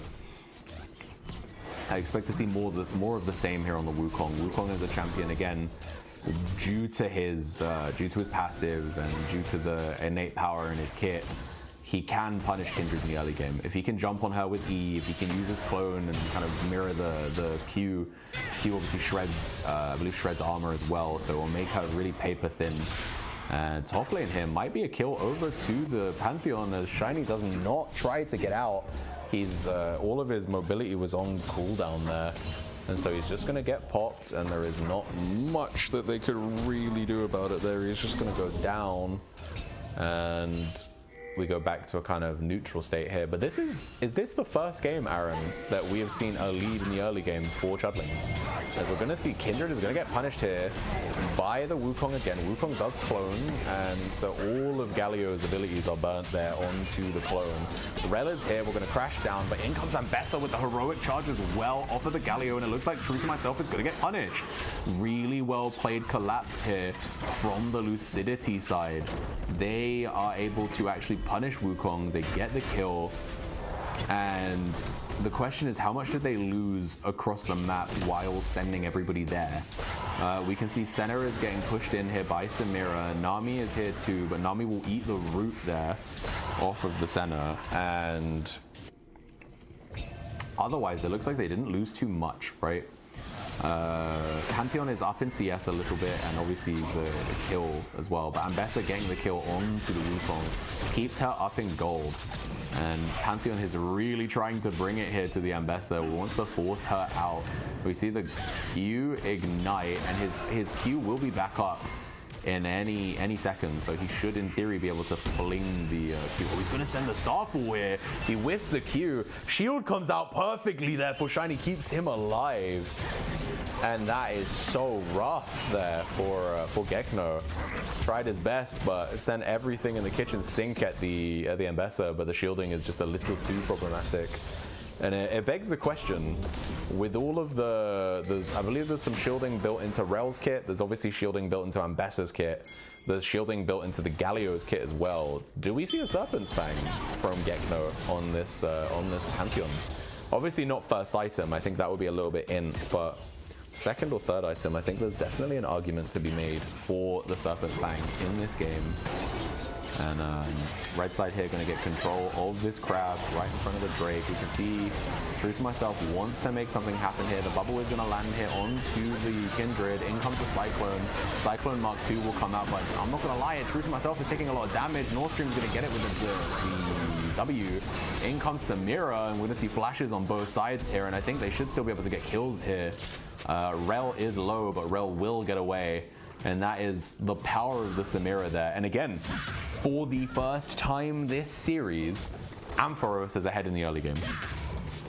Speaker 3: I expect to see more of the same here on the Wukong. Wukong is a champion, again, due to his passive and due to the innate power in his kit. He can punish Kindred in the early game. If he can jump on her with E, if he can use his clone and kind of mirror the Q obviously shreds, I believe shreds armor as well, so it will make her really paper thin. And top lane here might be a kill over to the Pantheon as Shiny does not try to get out. He's all of his mobility was on cooldown there. And so he's just gonna get popped, and there is not much that they could really do about it there. He's just gonna go down, and we go back to a kind of neutral state here. But this is this the first game, Aaron, that we have seen a lead in the early game for Chudlings? As we're going to see Kindred is going to get punished here by the Wukong again. Wukong does clone, and so all of Galio's abilities are burnt there onto the clone. Rel is here, we're going to crash down, but in comes Ambessa with the heroic charge as well off of the Galio, and it looks like True to Myself is going to get punished. Really well played collapse here from the Lucidity side. They are able to actually punish Wukong, they get the kill, and the question is how much did they lose across the map while sending everybody there? We can see Senna is getting pushed in here by Samira. Nami is here too, but Nami will eat the root there off of the Senna, and otherwise it looks like they didn't lose too much, right? Pantheon is up in CS a little bit, and obviously he's a kill as well, but Ambessa getting the kill onto the Wukong keeps her up in gold, and Pantheon is really trying to bring it here to the Ambessa, wants to force her out. We see the Q ignite, and his Q will be back up in any second, so he should in theory be able to fling the Q. Oh, he's going to send the Starfall here. He whiffs the Q. Shield comes out perfectly there for Shiny, keeps him alive. And that is so rough there for Gekno. Tried his best, but sent everything in the kitchen sink at the Ambessa, but the shielding is just a little too problematic. And it begs the question, with all of I believe there's some shielding built into Rel's kit, there's obviously shielding built into Ambessa's kit, there's shielding built into the Galio's kit as well. Do we see a Serpent's Fang from Gekno on this Pantheon? Obviously not first item, I think that would be a little bit in, but second or third item, I think there's definitely an argument to be made for the Serpent's Fang in this game. And red side here going to get control of this crab right in front of the Drake. We can see True to Myself wants to make something happen here. The bubble is going to land here onto the Kindred. In comes the Cyclone. Cyclone Mark II will come out, but I'm not going to lie, True to Myself is taking a lot of damage. North Stream's going to get it with the W. In comes Samira, and we're going to see flashes on both sides here, and I think they should still be able to get kills here. Rel is low, but Rel will get away. And that is the power of the Samira there. And again, for the first time this series, Ampharos is ahead in the early game.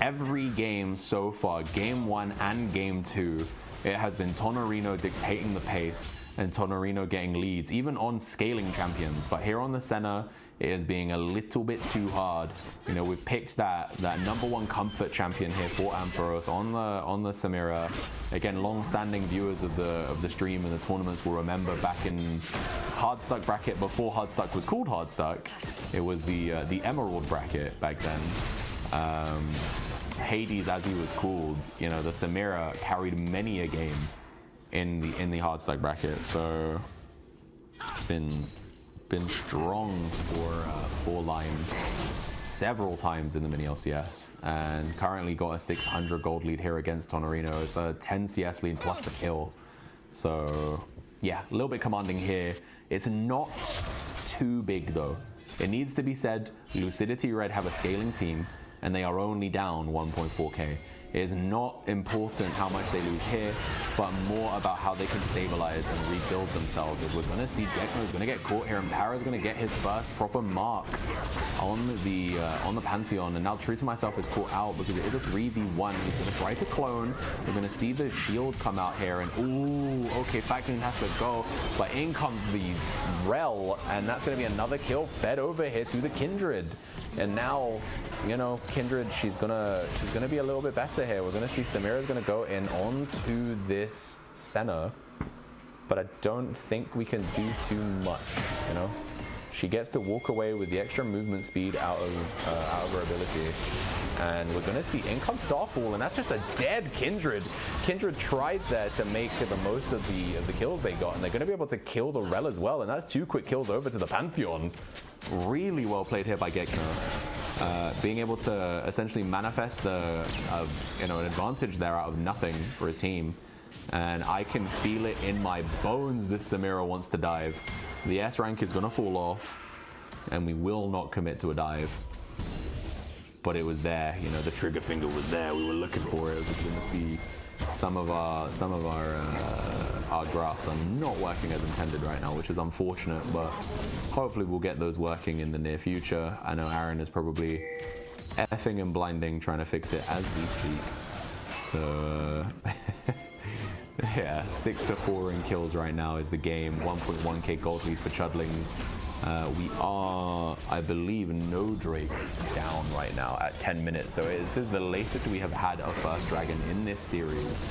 Speaker 3: Every game so far, game 1 and game 2, it has been Tonorino dictating the pace and Tonorino getting leads, even on scaling champions. But here on the Senna, it is being a little bit too hard. You know, we've picked that #1 comfort champion here for Ampharos on the Samira. Again, long-standing viewers of the stream and the tournaments will remember back in Hardstuck bracket, before Hardstuck was called Hardstuck, it was the Emerald bracket back then. Hades, as he was called, you know, the Samira carried many a game in the Hardstuck bracket. So been strong for Lime several times in the MiniLCS, and currently got a 600 gold lead here against Tonorino. It's a 10 CS lead plus the kill. So yeah, a little bit commanding here. It's not too big though. It needs to be said, Lucidity Red have a scaling team and they are only down 1.4k. It is not important how much they lose here, but more about how they can stabilize and rebuild themselves. As we're going to see Gekno is going to get caught here, and Para's going to get his first proper mark on the Pantheon. And now True to Myself is caught out because it is a 3v1. He's going to try to clone. We're going to see the shield come out here, and ooh, okay, Falcon has to go, but in comes the Rel, and that's going to be another kill fed over here to the Kindred. And now, you know, Kindred, she's gonna be a little bit better here. We're gonna see Samira's gonna go in onto this Senna, but I don't think we can do too much, you know? She gets to walk away with the extra movement speed out of her ability. And we're gonna see income Starfall, and that's just a dead Kindred. Kindred tried there to make the most of the kills they got, and they're gonna be able to kill the Rel as well, and that's 2 quick kills over to the Pantheon. Really well played here by Gekno. Being able to essentially manifest an advantage there out of nothing for his team. And I can feel it in my bones this Samira wants to dive. The S rank is gonna fall off, and we will not commit to a dive. But it was there, you know, the trigger finger was there. We were looking for it. We're gonna see some of our graphs are not working as intended right now, which is unfortunate, but hopefully we'll get those working in the near future. I know Aaron is probably effing and blinding trying to fix it as we speak. So yeah, 6-4 in kills right now is the game. 1.1k gold lead for Chudlings. We are, I believe, no Drakes down right now at 10 minutes. So this is the latest we have had a first dragon in this series.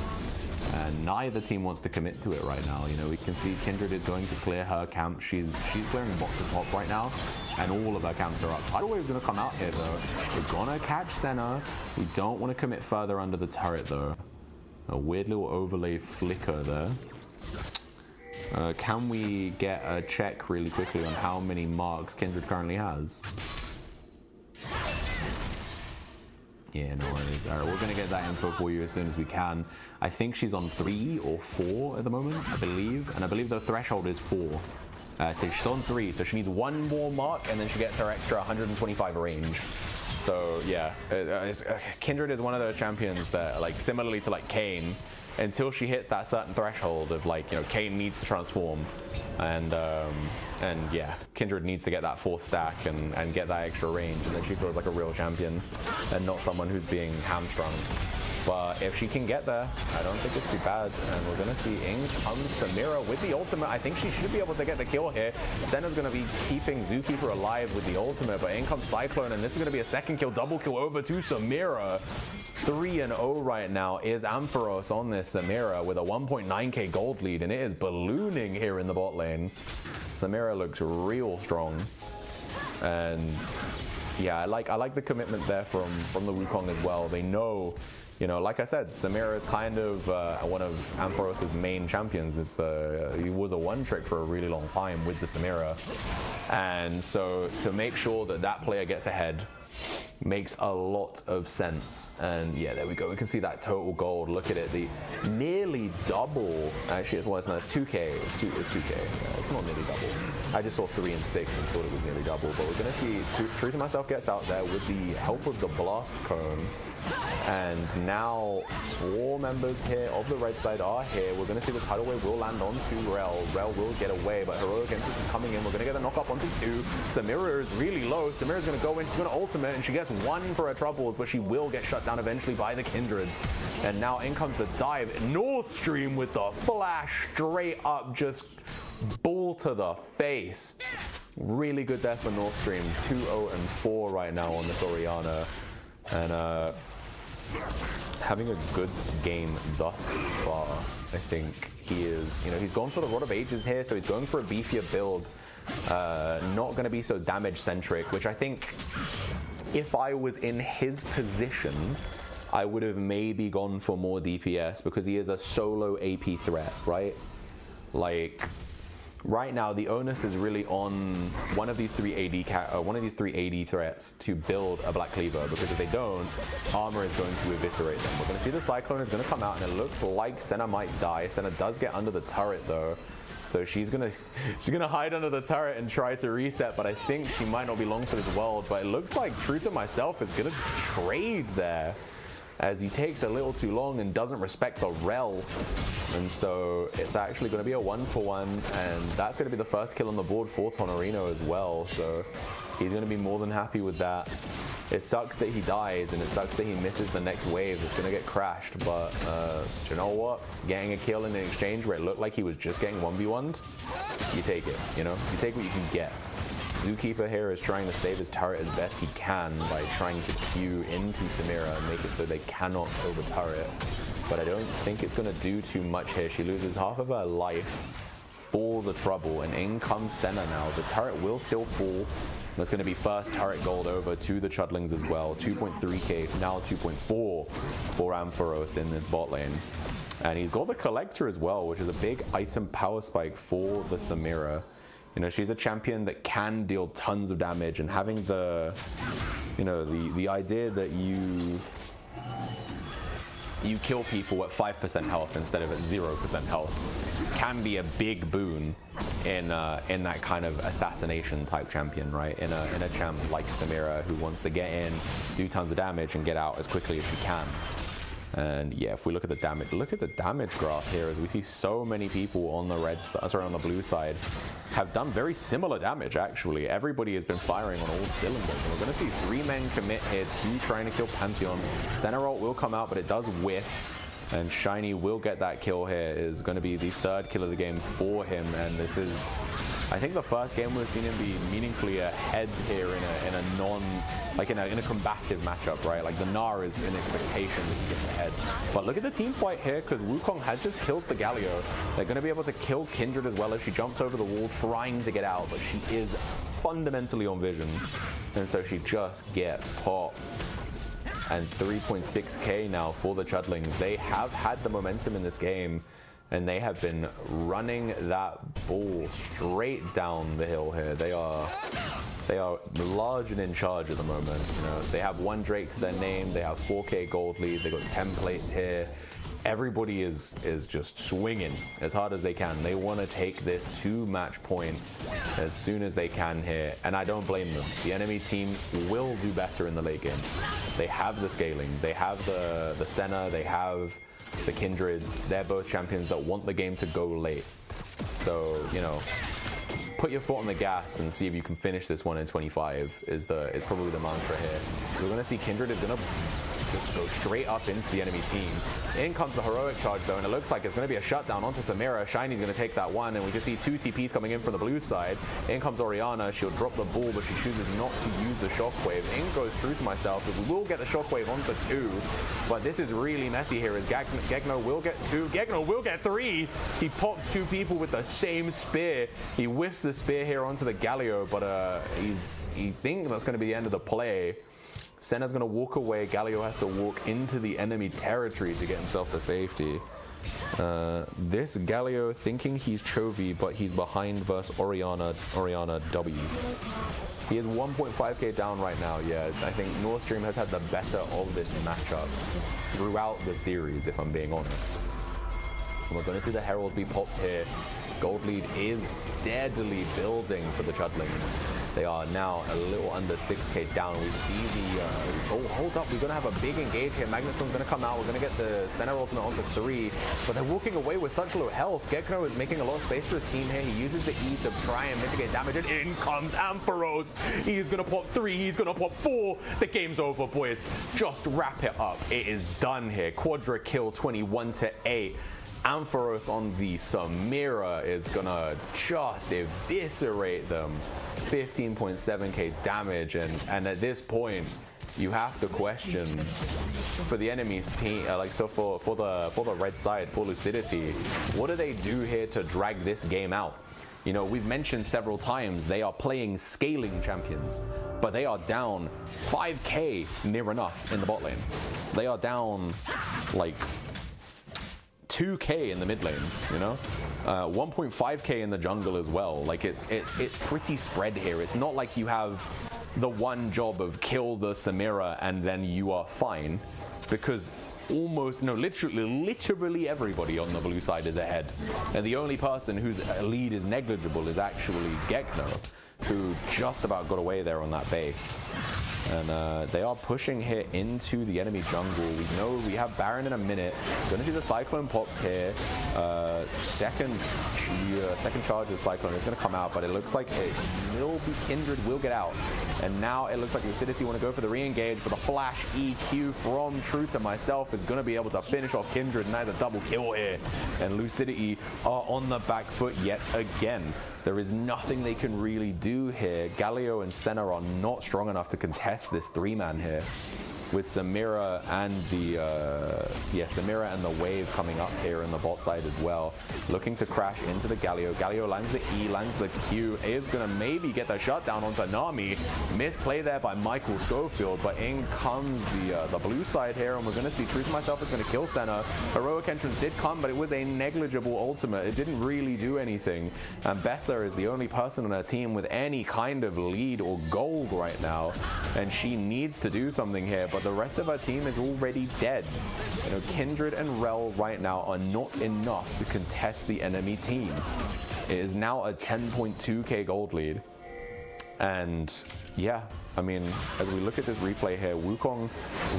Speaker 3: And neither team wants to commit to it right now. You know, we can see Kindred is going to clear her camp. She's clearing bot to top right now, and all of her camps are up. Tidal Wave's going to come out here, though. We're going to catch Senna. We don't want to commit further under the turret, though. A weird little overlay flicker there. Can we get a check really quickly on how many marks Kindred currently has? Yeah, no worries. All right, we're going to get that info for you as soon as we can. I think she's on 3 or 4 at the moment, I believe. And I believe the threshold is 4. She's on 3, so she needs 1 more mark, and then she gets her extra 125 range. So, yeah. Kindred is one of those champions that, like, similarly to, like, Kayn, until she hits that certain threshold of, like, you know, Kayn needs to transform. And yeah, Kindred needs to get that 4th stack and get that extra range, and then she feels like a real champion and not someone who's being hamstrung. But if she can get there, I don't think it's too bad. And we're going to see in comes Samira with the ultimate. I think she should be able to get the kill here. Senna's going to be keeping Zookeeper alive with the ultimate, but in comes Cyclone, and this is going to be a 2nd kill, double kill over to Samira. 3-0 right now is Ampharos on this Samira with a 1.9k gold lead, and it is ballooning here in the bot lane. Samira looks real strong, and yeah, I like the commitment there from the Wukong as well. They know, you know, like I said, Samira is kind of one of Ampharos' main champions. He was a one-trick for a really long time with the Samira, and so to make sure that that player gets ahead makes a lot of sense. And yeah, there we go. We can see that total gold. Look at it, the nearly double. Actually, it's 2k. It's 2k. Yeah, it's not nearly double. I just saw 3 and 6 and thought it was nearly double. But we're gonna see True to Myself gets out there with the help of the blast cone. And now 4 members here of the red side are here. We're going to see the tidal wave will land onto Rel. Rel will get away, but Heroic Entrance is coming in. We're going to get a knock up onto 2. Samira is really low. Samira's going to go in. She's going to ultimate, and she gets 1 for her troubles, but she will get shut down eventually by the Kindred. And now in comes the dive. North Stream with the flash straight up, just ball to the face. Really good death for North Stream. 2-0 and 4 right now on this Orianna. And having a good game thus far. I think he is, you know, he's gone for the Rod of Ages here, so he's going for a beefier build. Not going to be so damage centric, which I think if I was in his position, I would have maybe gone for more DPS, because he is a solo AP threat, right? Like, right now, the onus is really on one of these 3 AD threats to build a Black Cleaver, because if they don't, armor is going to eviscerate them. We're going to see the Cyclone is going to come out, and it looks like Senna might die. Senna does get under the turret though, so she's gonna hide under the turret and try to reset. But I think she might not be long for this world. But it looks like True to Myself is gonna trade there, as he takes a little too long and doesn't respect the Rel. And so it's actually going to be a 1-for-1, and that's going to be the first kill on the board for Tonorino as well. So he's going to be more than happy with that. It sucks that he dies, and it sucks that he misses the next wave. It's going to get crashed, but you know what? Getting a kill in an exchange where it looked like he was just getting 1v1'd, you take it, you know? You take what you can get. Zookeeper here is trying to save his turret as best he can by trying to queue into Samira and make it so they cannot kill the turret. But I don't think it's going to do too much here. She loses half of her life for the trouble, and in comes Senna now. The turret will still fall. That's going to be first turret gold over to the Chudlings as well. 2.3k, now 2.4 for Ampharos in this bot lane. And he's got the Collector as well, which is a big item power spike for the Samira. You know, she's a champion that can deal tons of damage, and having the, you know, the idea that you kill people at 5% health instead of at 0% health can be a big boon in that kind of assassination type champion, right? In a champ like Samira, who wants to get in, do tons of damage, and get out as quickly as she can. And yeah, if we look at the damage graph here, as we see so many people on the on the blue side have done very similar damage. Actually, everybody has been firing on all cylinders, and we're going to see 3 men commit here to trying to kill Pantheon. Center ult will come out, but it does whiff. And Shiny will get that kill here. It is going to be the 3rd kill of the game for him, and this is, I think, the first game we've seen him be meaningfully ahead here in a combative matchup, right? Like the Gnar is in expectation that he gets ahead. But look at the team fight here, because Wukong has just killed the Galio. They're going to be able to kill Kindred as well as she jumps over the wall trying to get out, but she is fundamentally on vision, and so she just gets popped. And 3.6k now for the Chudlings. They have had the momentum in this game, and they have been running that ball straight down the hill here. They are large and in charge at the moment. You know, they have 1 Drake to their name. They have 4k gold lead. They got 10 plates here. Everybody is just swinging as hard as they can. They want to take this to match point as soon as they can here, and I don't blame them. The enemy team will do better in the late game. They have the scaling, they have the Senna, they have the Kindreds. They're both champions that want the game to go late. So, you know, put your foot on the gas and see if you can finish this one in 25 is probably the mantra here. We're going to see Kindred is going to just go straight up into the enemy team. In comes the heroic charge though, and it looks like it's going to be a shutdown onto Samira. Shiny's going to take that one, and we just see 2 TPs coming in from the blue side. In comes Orianna. She'll drop the ball, but she chooses not to use the shockwave. In goes True to Myself, but we will get the shockwave onto 2. But this is really messy here as Gegno will get 2. Gegno will get 3. He pops 2 people with the same spear. He whiffs the spear here onto the Galio, but he thinks that's going to be the end of the play. Senna's going to walk away. Galio has to walk into the enemy territory to get himself to safety. This Galio thinking he's Chovy, but he's behind versus Orianna W. He is 1.5k down right now. Yeah, I think North Stream has had the better of this matchup throughout the series, if I'm being honest. And we're going to see the Herald be popped here. Gold lead is steadily building for the Chudlings. They are now a little under 6k down. We see the, oh, hold up, we're gonna have a big engage here. Magnustorm's gonna come out. We're gonna get the center ultimate onto 3, but they're walking away with such low health. Gekno is making a lot of space for his team here. He uses the E to try and mitigate damage, and in comes Ampharos. He's gonna pop 3, he's gonna pop 4. The game's over, boys. Just wrap it up. It is done here. Quadra kill 21-8. Ampharos on the Samira is gonna just eviscerate them. 15.7k damage, and at this point you have to question for the enemy's team, for the red side, for Lucidity, what do they do here to drag this game out? You know, we've mentioned several times they are playing scaling champions, but they are down 5k near enough in the bot lane. They are down like 2k in the mid lane, you know, 1.5k in the jungle as well. Like it's pretty spread here. It's not like you have the one job of kill the Samira and then you are fine, because literally everybody on the blue side is ahead, and the only person whose lead is negligible is actually Gekno, who just about got away there on that base. And they are pushing here into the enemy jungle. We know we have Baron in a minute. Gonna do the Cyclone pops here. Second charge of Cyclone is gonna come out, but it looks like Kindred will get out. And now it looks like Lucidity want to go for the re-engage, but the flash EQ from True to Myself is gonna be able to finish off Kindred, and that's a double kill here. And Lucidity are on the back foot yet again. There is nothing they can really do here. Galio and Senna are not strong enough to contest this 3-man here, with Samira and the Wave coming up here in the bot side as well, looking to crash into the Galio. Galio lands the E, lands the Q, is gonna maybe get the shutdown onto Nami. Misplay there by Michael Schofield, but in comes the blue side here, and we're gonna see True to Myself is gonna kill Senna. Heroic entrance did come, but it was a negligible ultimate. It didn't really do anything, and Bessa is the only person on her team with any kind of lead or gold right now, and she needs to do something here, but the rest of our team is already dead. You know, Kindred and Rel right now are not enough to contest the enemy team. It is now a 10.2k gold lead. And yeah, I mean, as we look at this replay here, Wukong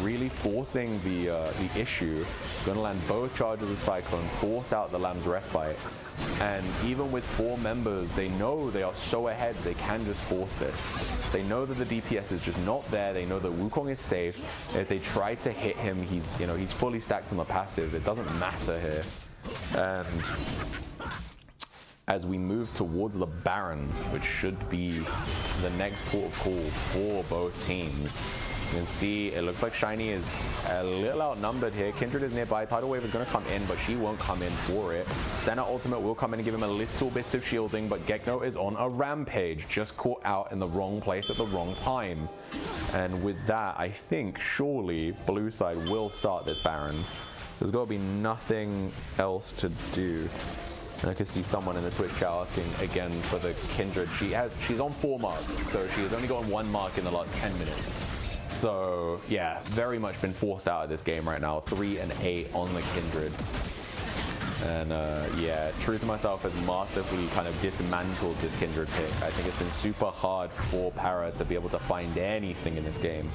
Speaker 3: really forcing the issue. Gonna land both charges of Cyclone, force out the Lamb's Respite. And even with 4 members, they know they are so ahead, they can just force this. They know that the DPS is just not there. They know that Wukong is safe. If they try to hit him, he's fully stacked on the passive. It doesn't matter here. And as we move towards the Baron, which should be the next port of call for both teams, you can see it looks like Shiny is a little outnumbered here. Kindred is nearby. Tidal Wave is going to come in, but she won't come in for it. Senna Ultimate will come in and give him a little bit of shielding, but Gekno is on a rampage, just caught out in the wrong place at the wrong time. And with that, I think surely blue side will start this Baron. There's got to be nothing else to do. And I can see someone in the Twitch chat asking again for the Kindred. She's on 4 marks, so she has only gotten 1 mark in the last 10 minutes. So yeah, very much been forced out of this game right now. 3 and 8 on the Kindred. And yeah, true to myself has masterfully kind of dismantled this Kindred pick. I think it's been super hard for Para to be able to find anything in this game.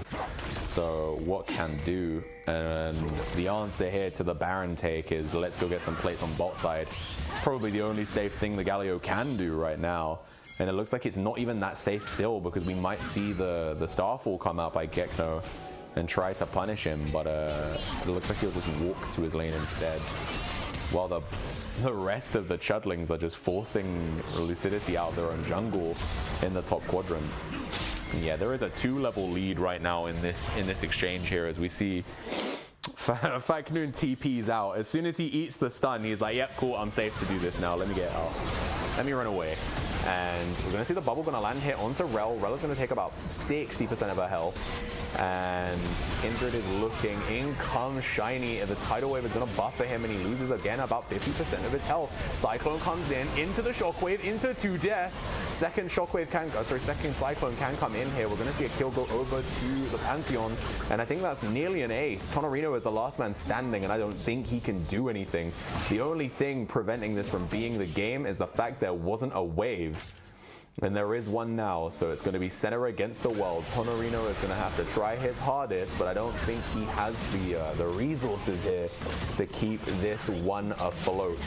Speaker 3: So what can do? And the answer here to the Baron take is let's go get some plates on bot side. Probably the only safe thing the Galio can do right now. And it looks like it's not even that safe still, because we might see the Starfall come out by Gekno and try to punish him, but it looks like he'll just walk to his lane instead. While the rest of the Chudlings are just forcing Lucidity out of their own jungle in the top quadrant. And yeah, there is a 2-level lead right now in this exchange here, as we see Faknoon TP's out. As soon as he eats the stun, he's like, yep, cool, I'm safe to do this now. Let me get out. Let me run away. And we're going to see the bubble going to land here onto Rel. Rel is going to take about 60% of her health. And Kindred is looking. In comes Shiny. And the Tidal Wave is going to buffer him, and he loses again about 50% of his health. Cyclone comes in, into the Shockwave, into 2 deaths. Second Cyclone can come in here. We're going to see a kill go over to the Pantheon. And I think that's nearly an ace. Tonorino is the last man standing, and I don't think he can do anything. The only thing preventing this from being the game is the fact there wasn't a wave. And there is one now, so it's going to be center against the world. Tonorino is going to have to try his hardest, but I don't think he has the resources here to keep this one afloat.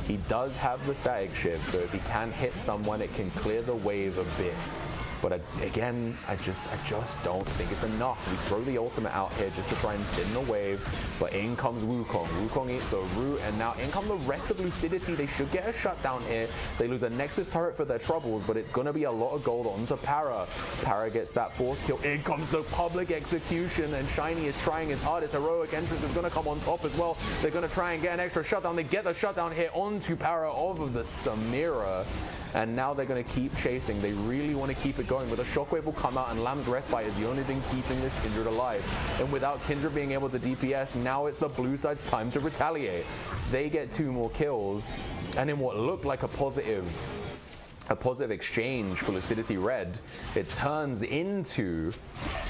Speaker 3: He does have the static shift, so if he can hit someone, it can clear the wave a bit. But again, I just don't think it's enough. We throw the ultimate out here just to try and thin the wave, but in comes Wukong. Wukong eats the root, and now in come the rest of Lucidity. They should get a shutdown here. They lose a Nexus turret for their troubles, but it's going to be a lot of gold onto Para. Para gets that 4th kill. In comes the public execution, and Shiny is trying his hardest. Heroic Entrance is going to come on top as well. They're going to try and get an extra shutdown. They get the shutdown here onto Para of the Samira. And now they're going to keep chasing. They really want to keep it going, but the Shockwave will come out, and Lamb's Respite is the only thing keeping this Kindred alive. And without Kindred being able to DPS, now it's the blue side's time to retaliate. They get 2 more kills, and in what looked like a positive exchange for Lucidity Red, it turns into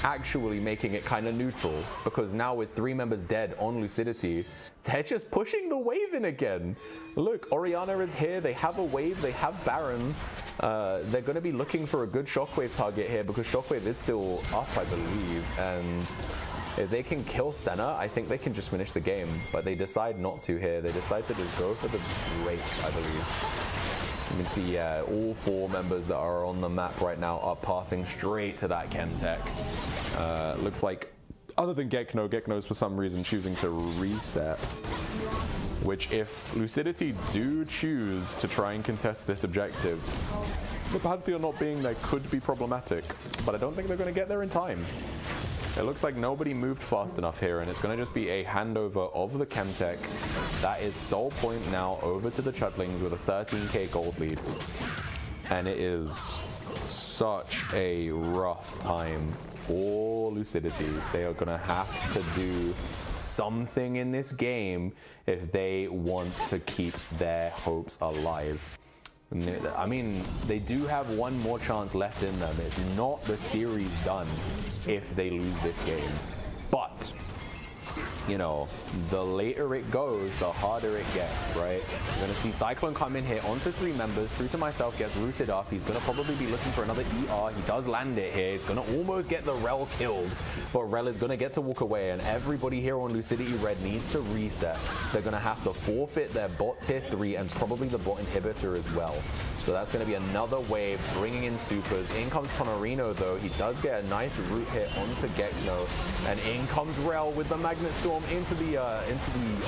Speaker 3: actually making it kind of neutral, because now with 3 members dead on Lucidity, they're just pushing the wave in again. Look, Orianna is here. They have a wave. They have Baron. They're going to be looking for a good Shockwave target here, because Shockwave is still up, I believe. And if they can kill Senna, I think they can just finish the game. But they decide not to here. They decide to just go for the break, I believe. You can see, yeah, all 4 members that are on the map right now are pathing straight to that Chemtech. Looks like, other than Gekno's for some reason choosing to reset. Which, if Lucidity do choose to try and contest this objective, the Pantheon not being there could be problematic. But I don't think they're going to get there in time. It looks like nobody moved fast enough here, and it's going to just be a handover of the Chemtech. That is Soul Point now over to the Chudlings with a 13k gold lead. And it is such a rough time for Lucidity. They are going to have to do something in this game if they want to keep their hopes alive. I mean, they do have one more chance left in them. It's not the series done if they lose this game. But you know, the later it goes, the harder it gets, right? You're gonna see Cyclone come in here onto 3 members. True to Myself gets rooted up. He's gonna probably be looking for another ER. He does land it here. He's gonna almost get the Rel killed, but Rel is gonna get to walk away, and everybody here on Lucidity Red needs to reset. They're gonna have to forfeit their bot tier 3 and probably the bot inhibitor as well. So that's gonna be another wave, bringing in supers. In comes Tonorino though. He does get a nice root hit onto Gekno, and in comes Rel with the Magnet Storm into the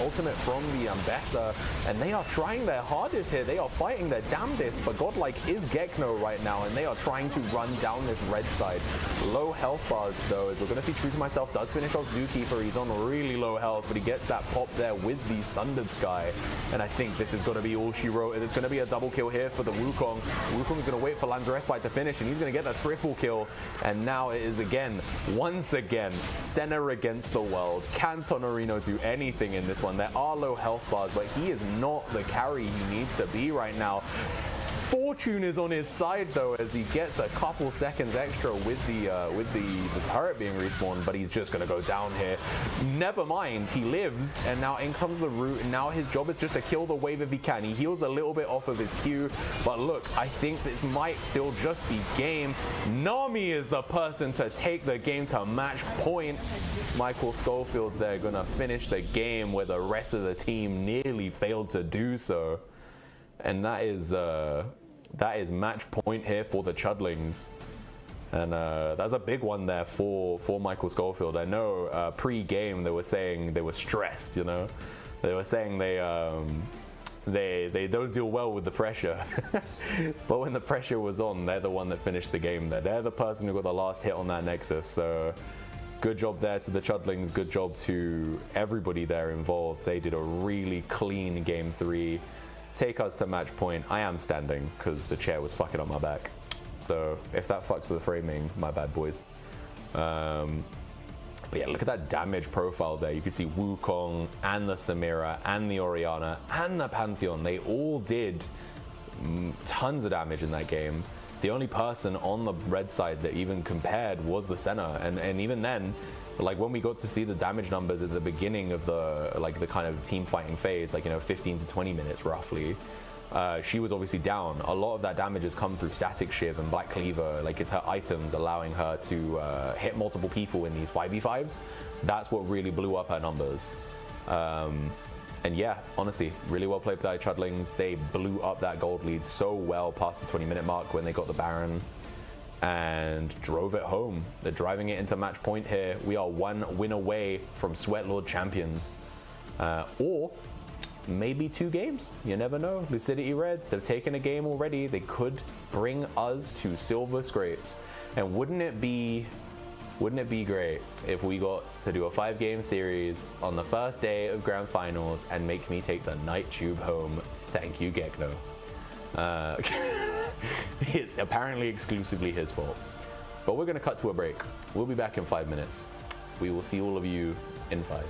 Speaker 3: ultimate from the Ambessa, and they are trying their hardest here. They are fighting their damnedest, but godlike is Gekno right now, and they are trying to run down this red side. Low health bars though, as we're gonna see True to Myself does finish off Zookeeper. He's on really low health, but he gets that pop there with the Sundered Sky, and I think this is gonna be all she wrote. It's gonna be a double kill here for the Wukong. Wukong's gonna wait for Land's Respite to finish, and he's gonna get the triple kill, and now it is once again, Senna against the world. Can Tonorino do anything in this one? There are low health bars, but he is not the carry he needs to be right now. Fortune is on his side though, as he gets a couple seconds extra with the turret being respawned, but he's just gonna go down here. Never mind, he lives, and now in comes the root, and now his job is just to kill the wave if he can. He heals a little bit off of his Q, but look, I think this might still just be game. Nami is the person to take the game to match point. Michael Schofield there gonna finish the game where the rest of the team nearly failed to do so, and that is match point here for the Chudlings, and that's a big one there for Michael Schofield. I know pre-game they were saying they were stressed, you know, they were saying they don't deal well with the pressure, but when the pressure was on, they're the one that finished the game there. They're the person who got the last hit on that Nexus, so good job there to the Chudlings, good job to everybody there involved. They did a really clean game 3. Take us to match point. I am standing because the chair was fucking up my back. So if that fucks the framing, my bad boys. But yeah, look at that damage profile there. You can see Wukong and the Samira and the Orianna and the Pantheon. They all did tons of damage in that game. The only person on the red side that even compared was the Senna. And even then, like when we got to see the damage numbers at the beginning of the kind of team fighting phase, like, you know, 15 to 20 minutes roughly, she was obviously down. A lot of that damage has come through Static Shiv and Black Cleaver. Like, it's her items allowing her to hit multiple people in these 5v5s. That's what really blew up her numbers. And yeah, honestly, really well played by the Chudlings. They blew up that gold lead so well past the 20-minute mark when they got the Baron and drove it home. They're driving it into match point here. We are 1 win away from Sweatlord champions. Or maybe 2 games. You never know. Lucidity Red, they've taken a game already. They could bring us to Silver Scrapes. And wouldn't it be great if we got to do a 5-game series on the first day of Grand Finals and make me take the night tube home? Thank you, Gekno. It's apparently exclusively his fault. But we're going to cut to a break. We'll be back in 5 minutes. We will see all of you in 5.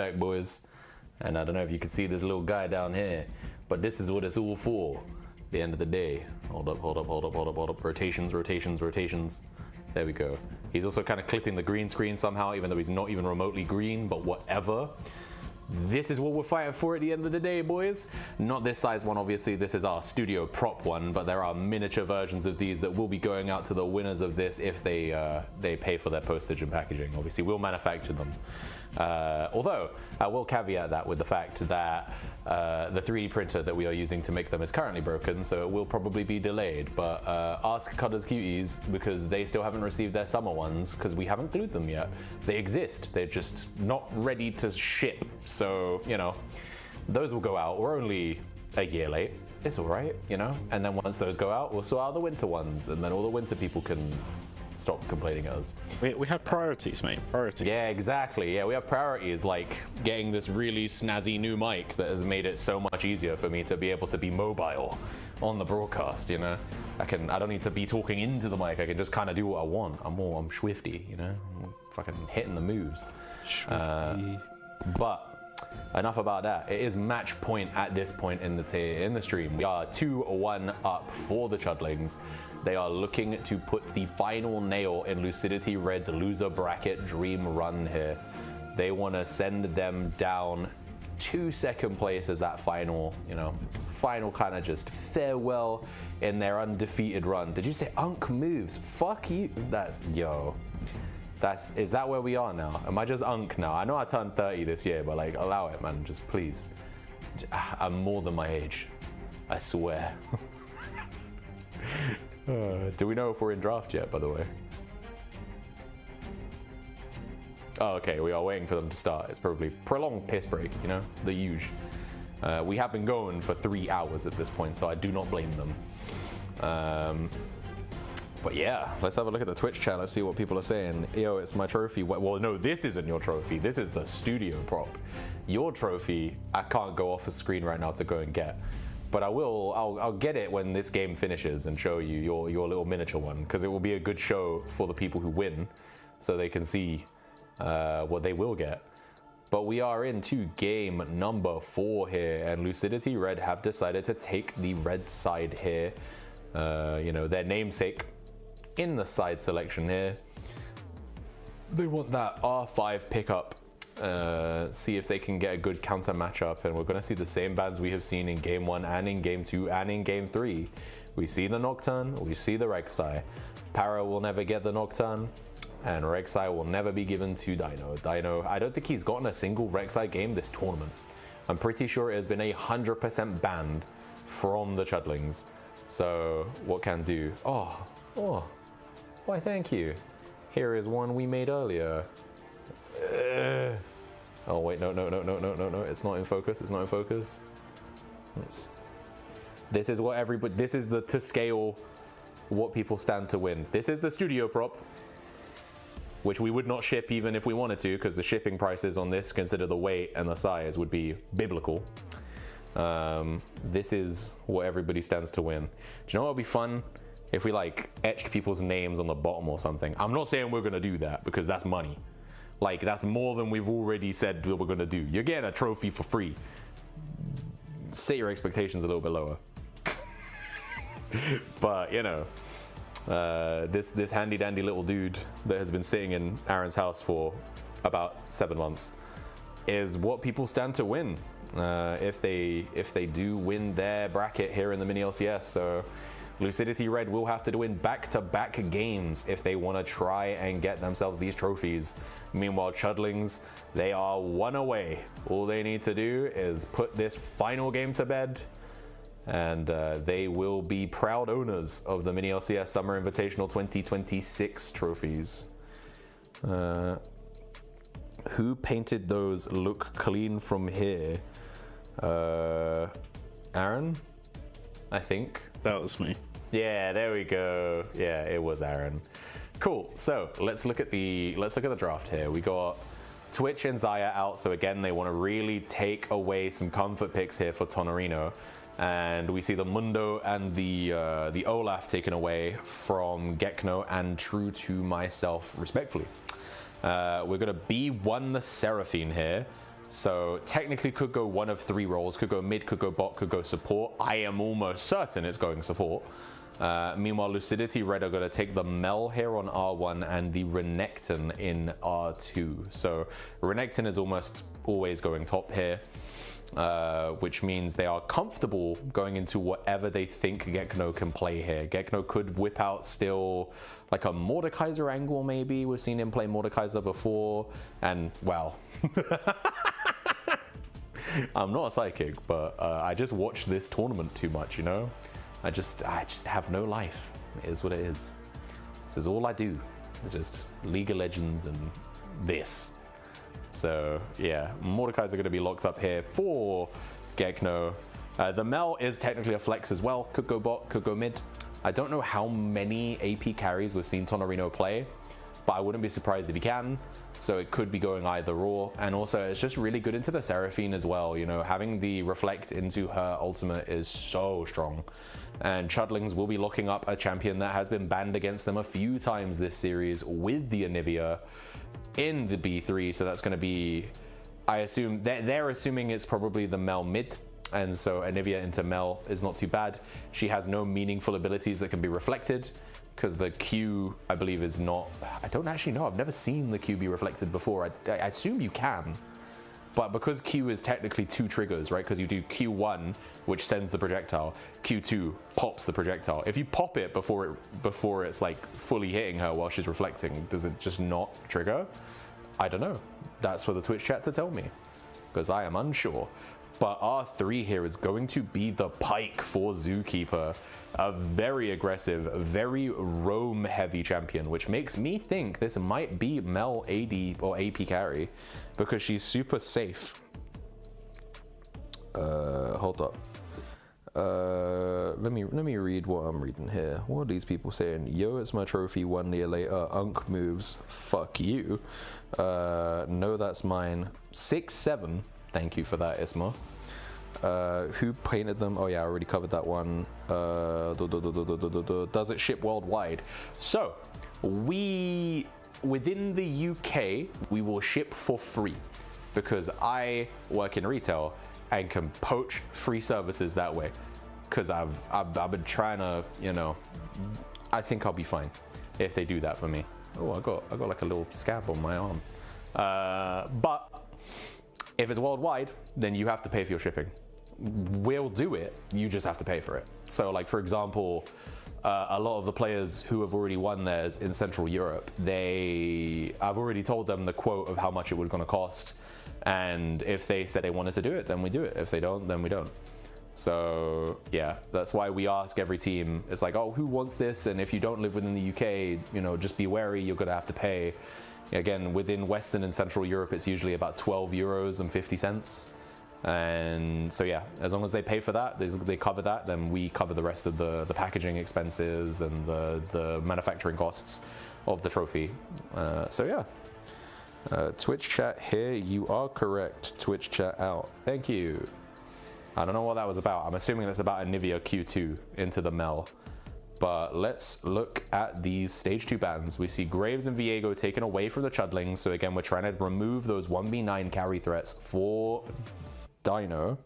Speaker 3: right, boys? And I don't know if you can see this little guy down here, but this is what it's all for. At the end of the day. Hold up. Rotations. There we go. He's also kind of clipping the green screen somehow, even though he's not even remotely green, but whatever. This is what we're fighting for at the end of the day, boys. Not this size one, obviously. This is our studio prop one, but there are miniature versions of these that will be going out to the winners of this if they pay for their postage and packaging. Obviously, we'll manufacture them. Although, I will caveat that with the fact that the 3D printer that we are using to make them is currently broken, so it will probably be delayed. But ask Cutters Cuties, because they still haven't received their summer ones, because we haven't glued them yet. They exist, they're just not ready to ship. So, you know, those will go out. We're only a year late. It's all right, you know? And then once those go out, we'll sort out the winter ones, and then all the winter people can stop complaining at us.
Speaker 1: We have priorities, mate. Priorities.
Speaker 3: Yeah, exactly. Yeah, we have priorities, like getting this really snazzy new mic that has made it so much easier for me to be able to be mobile on the broadcast, you know? I don't need to be talking into the mic. I can just kind of do what I want. I'm swifty, you know? I'm fucking hitting the moves. But enough about that. It is match point at this point in the stream. We are 2-1 up for the Chudlings. They are looking to put the final nail in Lucidity Red's loser bracket dream run here. They want to send them down to second place as that final, you know, final kind of just farewell in their undefeated run. Did you say Unk moves? Fuck you. Is that where we are now? Am I just Unk now? I know I turned 30 this year, but like, allow it, man. Just please. I'm more than my age. I swear. Do we know if we're in draft yet, by the way? Oh, okay, we are waiting for them to start. It's probably prolonged piss break, you know, the huge. We have been going for 3 hours at this point, so I do not blame them. But yeah, let's have a look at the Twitch chat. Let's see what people are saying. Yo, it's my trophy. Well, no, this isn't your trophy. This is the studio prop. Your trophy, I can't go off the screen right now to go and get. But I'll get it when this game finishes and show you your little miniature one, because it will be a good show for the people who win, so they can see what they will get. But we are into game number 4 here, and Lucidity Red have decided to take the red side here. You know, their namesake in the side selection here. They want that R5 pickup. See if they can get a good counter matchup, and we're going to see the same bands we have seen in game 1 and in game 2 and in game 3. We see the Nocturne, we see the Rek'Sai. Para will never get the Nocturne, and Rek'Sai will never be given to Dino. Dino, I don't think he's gotten a single Rek'Sai game this tournament. I'm pretty sure it has been 100% banned from the Chudlings. So what can do? Oh, why thank you. Here is one we made earlier. Oh wait, no, it's not in focus, it's not in focus. This is what everybody, this is the to scale what people stand to win. This is the studio prop, which we would not ship even if we wanted to, because the shipping prices on this, consider the weight and the size, would be biblical. This is what everybody stands to win. Do you know what would be fun? If we like etched people's names on the bottom or something. I'm not saying we're gonna do that, because that's money. Like, that's more than we've already said we're gonna do. You're getting a trophy for free. Set your expectations a little bit lower. But, you know, this handy dandy little dude that has been sitting in Aaron's house for about 7 months is what people stand to win if they do win their bracket here in the MiniLCS. So Lucidity Red will have to win back-to-back games if they want to try and get themselves these trophies. Meanwhile, Chudlings, they are 1 away. All they need to do is put this final game to bed, and they will be proud owners of the MiniLCS Summer Invitational 2026 trophies. Who painted those look clean from here? Aaron, I think.
Speaker 1: That was me.
Speaker 3: Yeah, there we go. Yeah, it was Aaron. Cool. So let's look at the draft here. We got Twitch and Zaya out. So again, they want to really take away some comfort picks here for Tonorino. And we see the Mundo and the Olaf taken away from Gekno and True to Myself, respectfully. We're gonna B1 the Seraphine here. So technically could go one of 3 roles, could go mid, could go bot, could go support. I am almost certain it's going support. Meanwhile, Lucidity Red are going to take the Mel here on R1 and the Renekton in R2. So Renekton is almost always going top here, which means they are comfortable going into whatever they think Gekno can play here. Gekno could whip out still like a Mordekaiser angle maybe. We've seen him play Mordekaiser before, and well... I'm not a psychic, but I just watch this tournament too much, you know? I just have no life. It is what it is. This is all I do. It's just League of Legends and this. So yeah, Mordekaiser are going to be locked up here for Gekno. The Mel is technically a flex as well. Could go bot, could go mid. I don't know how many AP carries we've seen Tonorino play, but I wouldn't be surprised if he can. So it could be going either or. And also it's just really good into the Seraphine as well. You know, having the reflect into her ultimate is so strong. And Chudlings will be locking up a champion that has been banned against them a few times this series with the Anivia in the B3. So that's going to be, I assume, they're assuming it's probably the Mel mid. And so Anivia into Mel is not too bad. She has no meaningful abilities that can be reflected, because the Q, I believe, is not... I don't actually know. I've never seen the Q be reflected before. I assume you can. But because Q is technically 2 triggers, right? Because you do Q1, which sends the projectile. Q2 pops the projectile. If you pop it before it's like fully hitting her while she's reflecting, does it just not trigger? I don't know. That's for the Twitch chat to tell me, because I am unsure. But R3 here is going to be the Pyke for Zookeeper. A very aggressive, very roam-heavy champion, which makes me think this might be Mel AD or AP carry, because she's super safe. Hold up. Let me read what I'm reading here. What are these people saying? Yo, it's my trophy 1 year later. Unk moves. Fuck you. No, that's mine. 6-7. Thank you for that, Isma. Who painted them? Oh yeah, I already covered that one. Does it ship worldwide? So within the UK, we will ship for free, because I work in retail and can poach free services that way. Because I've been trying to, you know, I think I'll be fine if they do that for me. Oh, I got like a little scab on my arm. But if it's worldwide, then you have to pay for your shipping. We'll do it, you just have to pay for it. So like, for example, a lot of the players who have already won theirs in Central Europe, I've already told them the quote of how much it was going to cost. And if they said they wanted to do it, then we do it. If they don't, then we don't. So yeah, that's why we ask every team. It's like, oh, who wants this? And if you don't live within the UK, you know, just be wary, you're going to have to pay. Again, within Western and Central Europe, it's usually about 12 euros and 50 cents. And so yeah, as long as they pay for that, they cover that, then we cover the rest of the packaging expenses and the manufacturing costs of the trophy. So yeah, Twitch chat here, you are correct. Twitch chat out. Thank you. I don't know what that was about. I'm assuming that's about Anivia Q2 into the Mel. But let's look at these stage 2 bans. We see Graves and Viego taken away from the Chudlings. So again, we're trying to remove those 1v9 carry threats for Dino.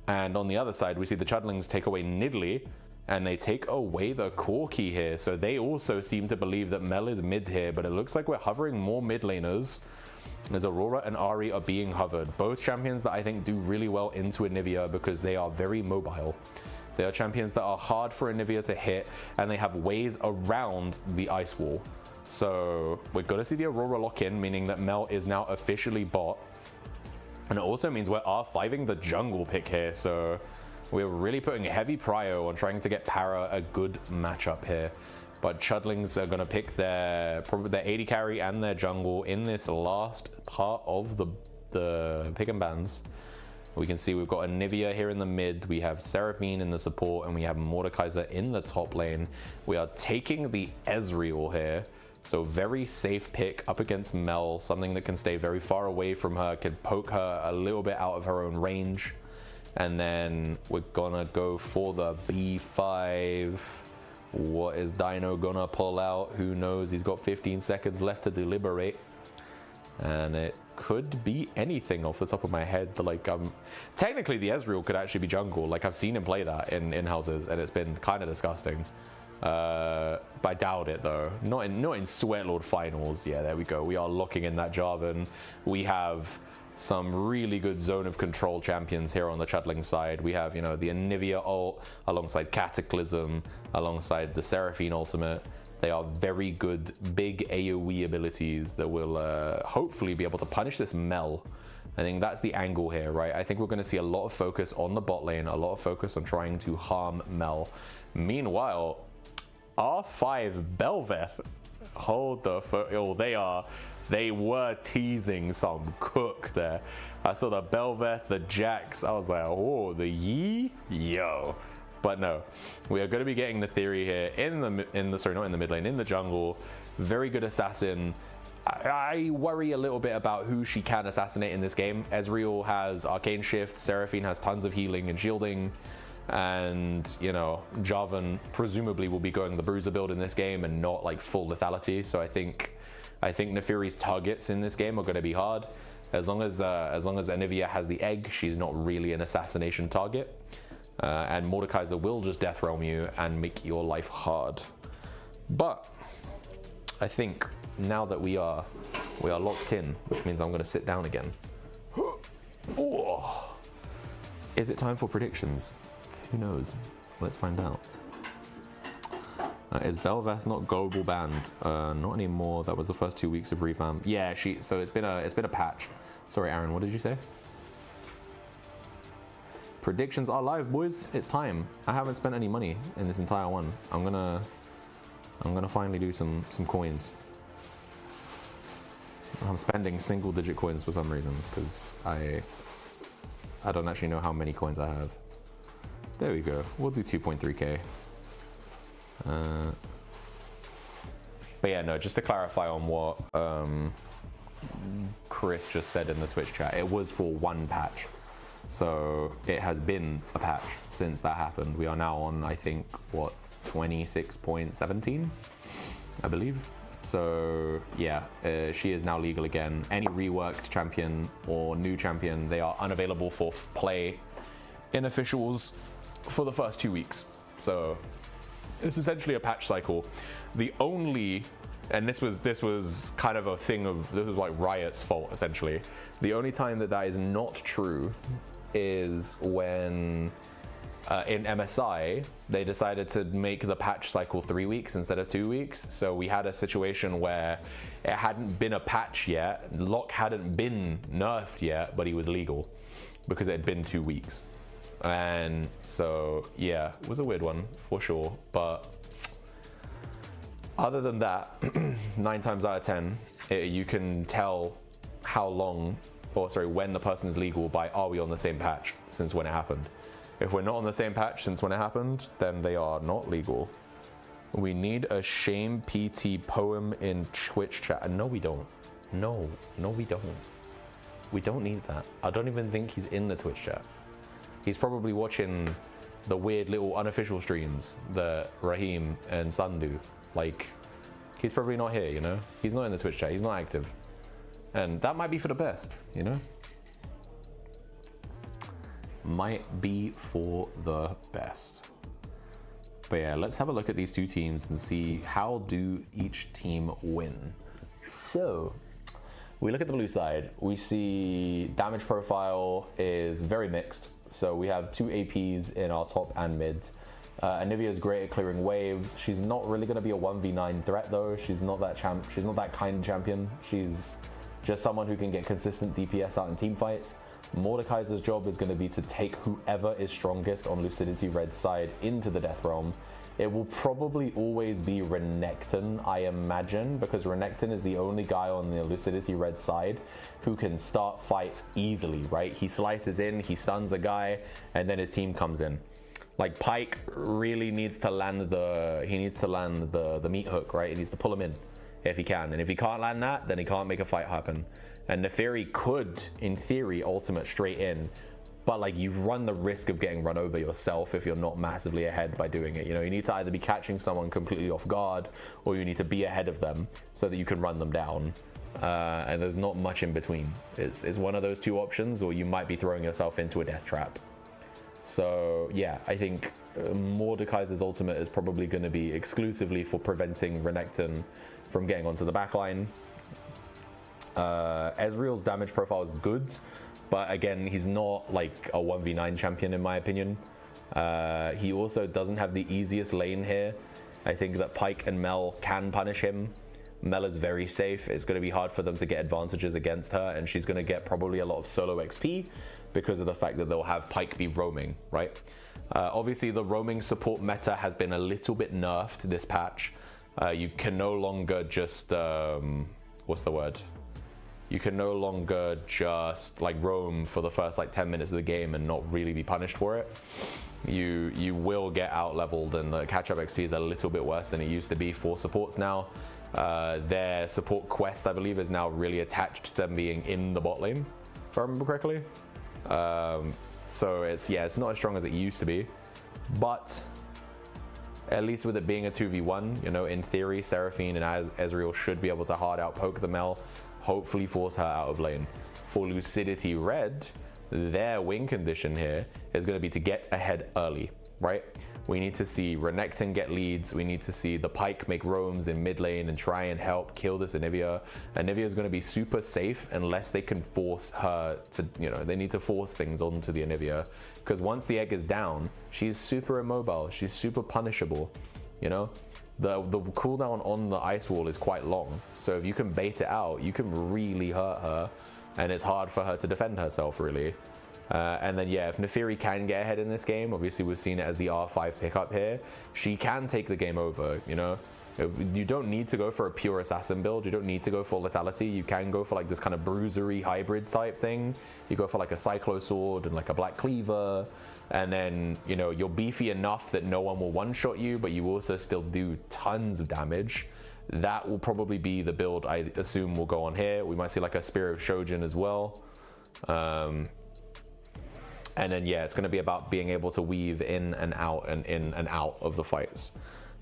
Speaker 3: And on the other side, we see the Chudlings take away Nidalee, and they take away the Corki here. So they also seem to believe that Mel is mid here, but it looks like we're hovering more mid laners, as Aurora and Ari are being hovered. Both champions that I think do really well into Anivia because they are very mobile. They are champions that are hard for Anivia to hit, and they have ways around the ice wall. So we're going to see the Aurora lock in, meaning that Mel is now officially bot. And it also means we're R5ing the jungle pick here. So we're really putting heavy prio on trying to get Para a good matchup here. But Chudlings are going to pick probably their AD carry and their jungle in this last part of the pick and bans. We can see we've got Anivia here in the mid, we have Seraphine in the support, and we have Mordekaiser in the top lane. We are taking the Ezreal here, so very safe pick up against Mel, something that can stay very far away from her, can poke her a little bit out of her own range. And then we're gonna go for the B5. What is Dino gonna pull out? Who knows? He's got 15 seconds left to deliberate. And it could be anything off the top of my head. Like, technically the Ezreal could actually be jungle. Like, I've seen him play that in houses, and it's been kind of disgusting. But I doubt it though. Not in Sweatlord finals. Yeah, there we go. We are locking in that Jarvan. We have some really good zone of control champions here on the Chudling side. We have, you know, the Anivia ult alongside Cataclysm, alongside the Seraphine ultimate. They are very good big AoE abilities that will hopefully be able to punish this Mel. I think that's the angle here, right? I think we're going to see a lot of focus on the bot lane, a lot of focus on trying to harm Mel. Meanwhile, R5 Belveth, hold the they were teasing some cook there. I saw the Belveth, the Jax, I was like, oh, the Yi, yo. But no, we are going to be getting the theory here in the mid lane, in the jungle. Very good assassin. I worry a little bit about who she can assassinate in this game. Ezreal has Arcane Shift, Seraphine has tons of healing and shielding, and, you know, Jarvan presumably will be going the bruiser build in this game and not like full lethality. So I think Nefiri's targets in this game are going to be hard. As long as Anivia has the egg, she's not really an assassination target. And Mordekaiser will just death realm you and make your life hard. But I think now that we are locked in, which means I'm going to sit down again. Oh. Is it time for predictions? Who knows? Let's find out. Is Belveth not global banned? Not anymore. That was the first 2 weeks of revamp. Yeah, so it's been a patch. Sorry, Aaron. What did you say? Predictions are live, boys. It's time. I haven't spent any money in this entire one. I'm gonna finally do some coins. I'm spending single-digit coins for some reason because I don't actually know how many coins I have. There we go. We'll do 2.3k. But yeah, no. Just to clarify on what Chris just said in the Twitch chat, it was for one patch. So it has been a patch since that happened. We are now on, I think, what, 26.17, I believe. So yeah, she is now legal again. Any reworked champion or new champion, they are unavailable for play in officials for the first 2 weeks. So it's essentially a patch cycle. The only, and this was kind of a thing of, this was like Riot's fault essentially. The only time that is not true is when in MSI they decided to make the patch cycle 3 weeks instead of 2 weeks. So we had a situation where it hadn't been a patch yet, Locke hadn't been nerfed yet, but he was legal because it had been 2 weeks. And so yeah, it was a weird one for sure. But other than that, 9 times out of 10, you can tell how long, or sorry, when the person is legal by, are we on the same patch since when it happened? If we're not on the same patch since when it happened, then they are not legal. We need a shame PT poem in Twitch chat. No, we don't. No, we don't. We don't need that. I don't even think he's in the Twitch chat. He's probably watching the weird little unofficial streams that Raheem and Sun do. Like, he's probably not here, you know? He's not in the Twitch chat, he's not active. And that might be for the best, you know? Might be for the best. But yeah, let's have a look at these two teams and see how do each team win. So, we look at the blue side, we see damage profile is very mixed. So we have 2 APs in our top and mid. Anivia is great at clearing waves. She's not really going to be a 1v9 threat though. She's not that kind of champion. She's just someone who can get consistent DPS out in team fights. Mordekaiser's job is going to be to take whoever is strongest on Lucidity Red's side into the Death Realm. It will probably always be Renekton, I imagine, because Renekton is the only guy on the Lucidity Red side who can start fights easily, right? He slices in, he stuns a guy, and then his team comes in. Like Pyke really needs to land the meat hook, right? He needs to pull him in if he can. And if he can't land that, then he can't make a fight happen. And Nefiri could, in theory, ultimate straight in, but like you run the risk of getting run over yourself if you're not massively ahead by doing it. You know, you need to either be catching someone completely off guard or you need to be ahead of them so that you can run them down. and there's not much in between. It's one of those two options, or you might be throwing yourself into a death trap. So yeah, I think Mordekaiser's ultimate is probably going to be exclusively for preventing Renekton from getting onto the backline. Ezreal's damage profile is good, but again, he's not like a 1v9 champion in my opinion. He also doesn't have the easiest lane here. I think that Pyke and Mel can punish him. Mel is very safe. It's going to be hard for them to get advantages against her, and she's going to get probably a lot of solo XP because of the fact that they'll have Pyke be roaming, right? Obviously, the roaming support meta has been a little bit nerfed this patch. You can no longer just, what's the word? You can no longer just like roam for the first like 10 minutes of the game and not really be punished for it. You will get out leveled, and the catch-up XP is a little bit worse than it used to be for supports now. Their support quest, I believe, is now really attached to them being in the bot lane, if I remember correctly. So it's not as strong as it used to be, but at least with it being a 2v1, you know, in theory, Seraphine and Ezreal should be able to hard out poke the Mel, hopefully force her out of lane. For Lucidity Red, their win condition here is going to be to get ahead early, right? We need to see Renekton get leads. We need to see the Pyke make roams in mid lane and try and help kill this Anivia. Anivia is going to be super safe unless they can force her to, you know, they need to force things onto the Anivia. Because once the egg is down, she's super immobile. She's super punishable, you know? The cooldown on the ice wall is quite long. So if you can bait it out, you can really hurt her. And it's hard for her to defend herself, really. And then, yeah, if Nefiri can get ahead in this game, obviously we've seen it as the R5 pickup here, she can take the game over, you know? You don't need to go for a pure assassin build. You don't need to go for lethality. You can go for like this kind of bruisery hybrid type thing. You go for like a Cyclo Sword and like a Black Cleaver. And then, you know, you're beefy enough that no one will one-shot you, but you also still do tons of damage. That will probably be the build I assume will go on here. We might see like a Spear of Shojin as well. And then, yeah, it's going to be about being able to weave in and out of the fights.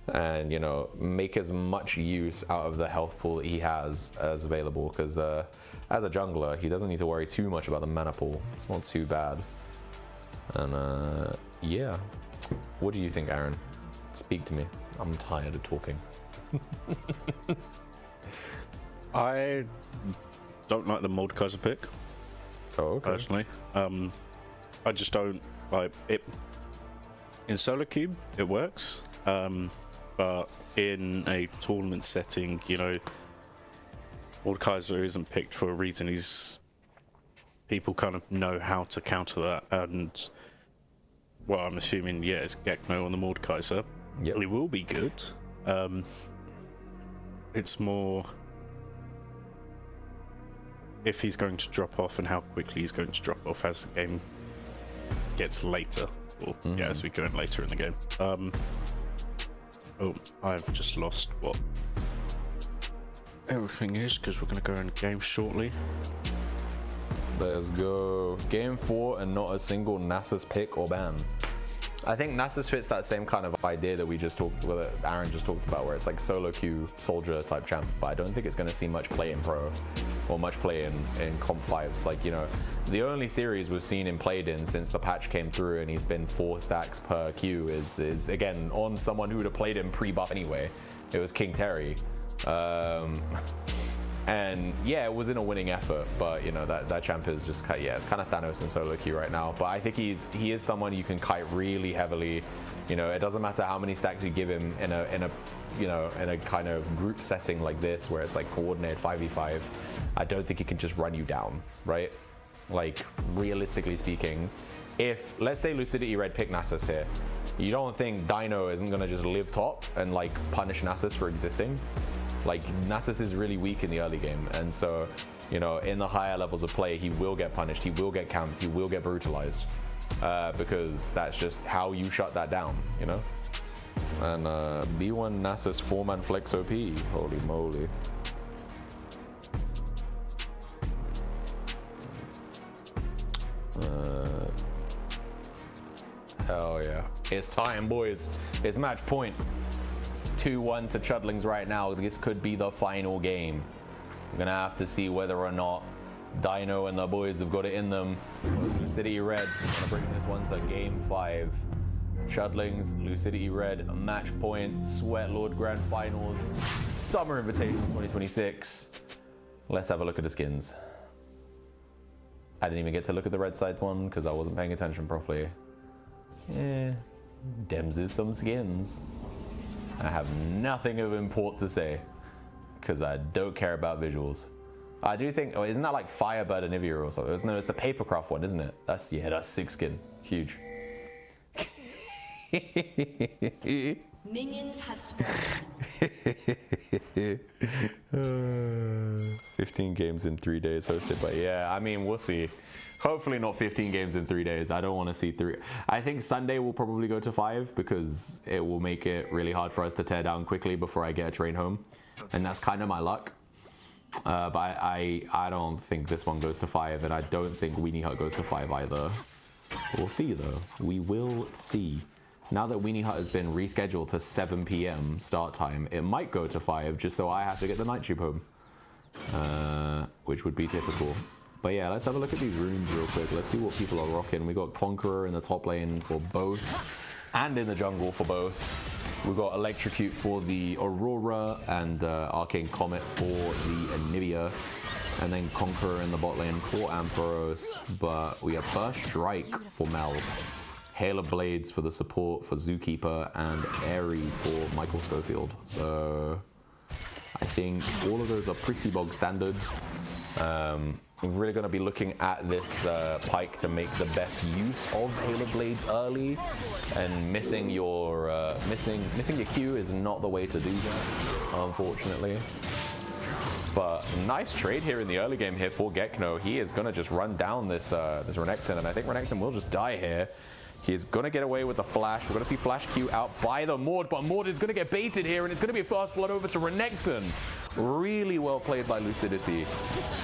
Speaker 3: And, you know, make as much use out of the health pool that he has as available. Because as a jungler, he doesn't need to worry too much about the mana pool. It's not too bad. And, yeah. What do you think, Aaron? Speak to me. I'm tired of talking.
Speaker 1: I don't like the Mordekaiser pick.
Speaker 3: Oh, okay.
Speaker 1: Personally. I just don't like it. In solo queue, it works, but in a tournament setting, you know, Mordekaiser isn't picked for a reason. People kind of know how to counter that, and well, I'm assuming, yeah, it's Gekno on the Mordekaiser.
Speaker 3: Yep.
Speaker 1: It will be good. It's more if he's going to drop off and how quickly he's going to drop off as the game gets later, or yeah, as we go in later in the game. Oh, I've just lost what everything is because we're going to go in game shortly.
Speaker 3: Let's go. Game 4 and not a single Nasus pick or ban. I think Nasus fits that same kind of idea that we just talked, that Aaron just talked about, where it's like solo queue soldier type champ, but I don't think it's going to see much play in pro or much play in comp 5s. Like, you know, the only series we've seen him played in since the patch came through and he's been 4 stacks per queue is again on someone who would have played him pre-buff anyway. It was King Terry. And yeah, it was in a winning effort, but you know, that champ is just, yeah, it's kind of Thanos in solo queue right now. But I think he is someone you can kite really heavily. You know, it doesn't matter how many stacks you give him in a kind of group setting like this, where it's like coordinated 5v5. I don't think he can just run you down, right? Like, realistically speaking, if let's say Lucidity Red pick Nasus here, you don't think Dino isn't gonna just live top and like punish Nasus for existing? Like, Nasus is really weak in the early game, and so, you know, in the higher levels of play, he will get punished, he will get camped, he will get brutalized, because that's just how you shut that down, you know? And B1 Nasus 4-man flex OP, holy moly. Hell yeah. It's time, boys. It's match point. 2-1 to Chudlings right now. This could be the final game. We're gonna have to see whether or not Dino and the boys have got it in them. Lucidity Red gonna bring this one to game 5. Chudlings, Lucidity Red, match point, Sweatlord Grand Finals, Summer Invitational 2026. Let's have a look at the skins. I didn't even get to look at the red side one because I wasn't paying attention properly. Yeah, Dems is some skins. I have nothing of import to say because I don't care about visuals. I do think, oh, isn't that like Firebird and Nivea or something? No, it's the Papercraft one, isn't it? That's, yeah, that's 6 skin. Huge.
Speaker 4: Minions have spawned.
Speaker 3: 15 games in 3 days hosted, but yeah, I mean, we'll see. Hopefully not 15 games in 3 days. I don't want to see 3. I think Sunday will probably go to 5 because it will make it really hard for us to tear down quickly before I get a train home. And that's kind of my luck. But I don't think this one goes to 5, and I don't think Weenie Hut goes to 5 either. We'll see though. We will see. Now that Weenie Hut has been rescheduled to 7 p.m. start time, it might go to 5 just so I have to get the night tube home. Which would be typical. But yeah, let's have a look at these runes real quick. Let's see what people are rocking. We got Conqueror in the top lane for both, and in the jungle for both. We've got Electrocute for the Aurora and Arcane Comet for the Anivia. And then Conqueror in the bot lane for Ampharos. But we have Burst Strike for Mel. Hail of Blades for the support for Zookeeper, and Airy for Michael Schofield. So I think all of those are pretty bog standard. We're really going to be looking at this Pyke to make the best use of Hail of Blades early, and missing your Q is not the way to do that, unfortunately. But nice trade here in the early game here for Gekno. He is going to just run down this Renekton, and I think Renekton will just die here. He's going to get away with the flash. We're going to see Flash Q out by the Mord, but Mord is going to get baited here, and it's going to be a fast blood over to Renekton. Really well played by Lucidity.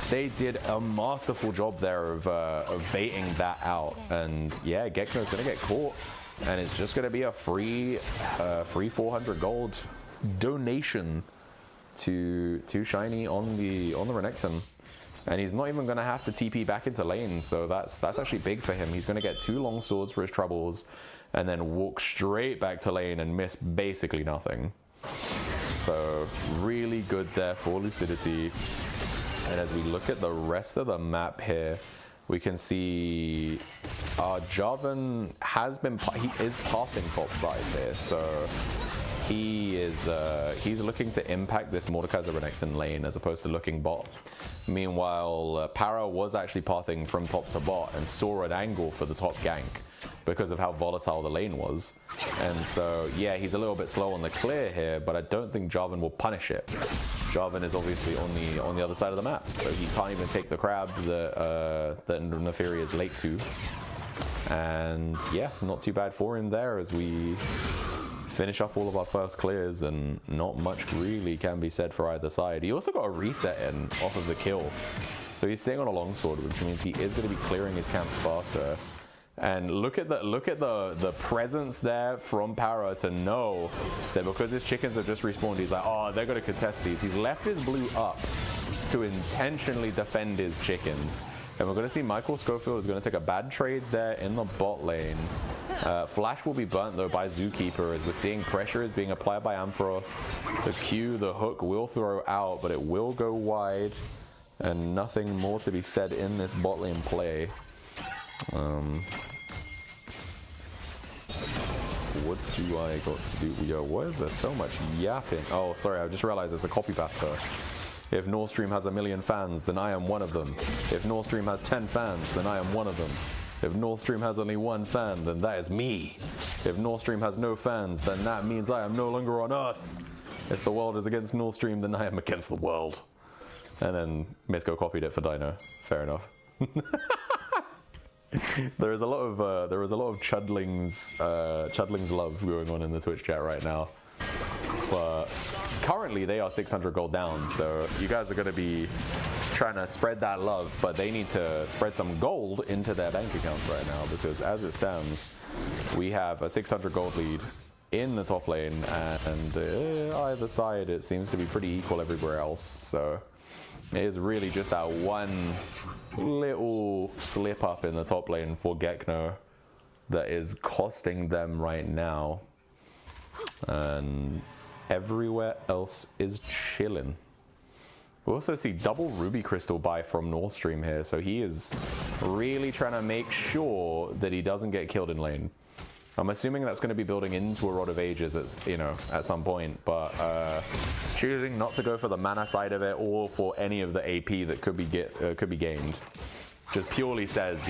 Speaker 3: They did a masterful job there of baiting that out. And yeah, Gekno's going to get caught, and it's just going to be a free 400 gold donation to Shiny on the Renekton. And he's not even going to have to TP back into lane, so that's actually big for him. He's going to get 2 long swords for his troubles, and then walk straight back to lane and miss basically nothing. So really good there for Lucidity. And as we look at the rest of the map here, we can see Jarvan he is pathing top side here, so he's looking to impact this Mordekaiser Renekton lane as opposed to looking bot. Meanwhile, Para was actually pathing from top to bot and saw an angle for the top gank because of how volatile the lane was. And so, yeah, he's a little bit slow on the clear here, but I don't think Jarvan will punish it. Jarvan is obviously on the other side of the map, so he can't even take the crab that Neferi is late to. And yeah, not too bad for him there as we finish up all of our first clears, and not much really can be said for either side. He also got a reset in off of the kill, so he's sitting on a longsword, which means he is going to be clearing his camps faster. And look at the presence there from Para to know that because his chickens have just respawned, he's like, oh, they're going to contest these. He's left his blue up to intentionally defend his chickens. And we're going to see Michael Schofield is going to take a bad trade there in the bot lane. Flash will be burnt though by Zookeeper, as we're seeing pressure is being applied by Ampharos. The Q, the hook will throw out, but it will go wide. And nothing more to be said in this bot lane play. What do I got to do? Yo, why is there so much yapping? Oh, sorry, I just realized it's a copy paster. If Nord Stream has 1 million fans, then I am one of them. If Nord Stream has 10 fans, then I am one of them. If Nord Stream has only 1 fan, then that is me. If Nord Stream has no fans, then that means I am no longer on Earth. If the world is against Nord Stream, then I am against the world. And then Misko copied it for Dino. Fair enough. There is a lot of Chudlings love going on in the Twitch chat right now. But currently they are 600 gold down, so you guys are going to be trying to spread that love, but they need to spread some gold into their bank accounts right now, because as it stands, we have a 600 gold lead in the top lane, and either side it seems to be pretty equal everywhere else. So It is really just that one little slip up in the top lane for Gekno that is costing them right now. And everywhere else is chilling. We also see double Ruby Crystal buy from North Stream here, so he is really trying to make sure that he doesn't get killed in lane. I'm assuming that's going to be building into a Rod of Ages at some point, but choosing not to go for the mana side of it or for any of the AP that could be gained just purely says,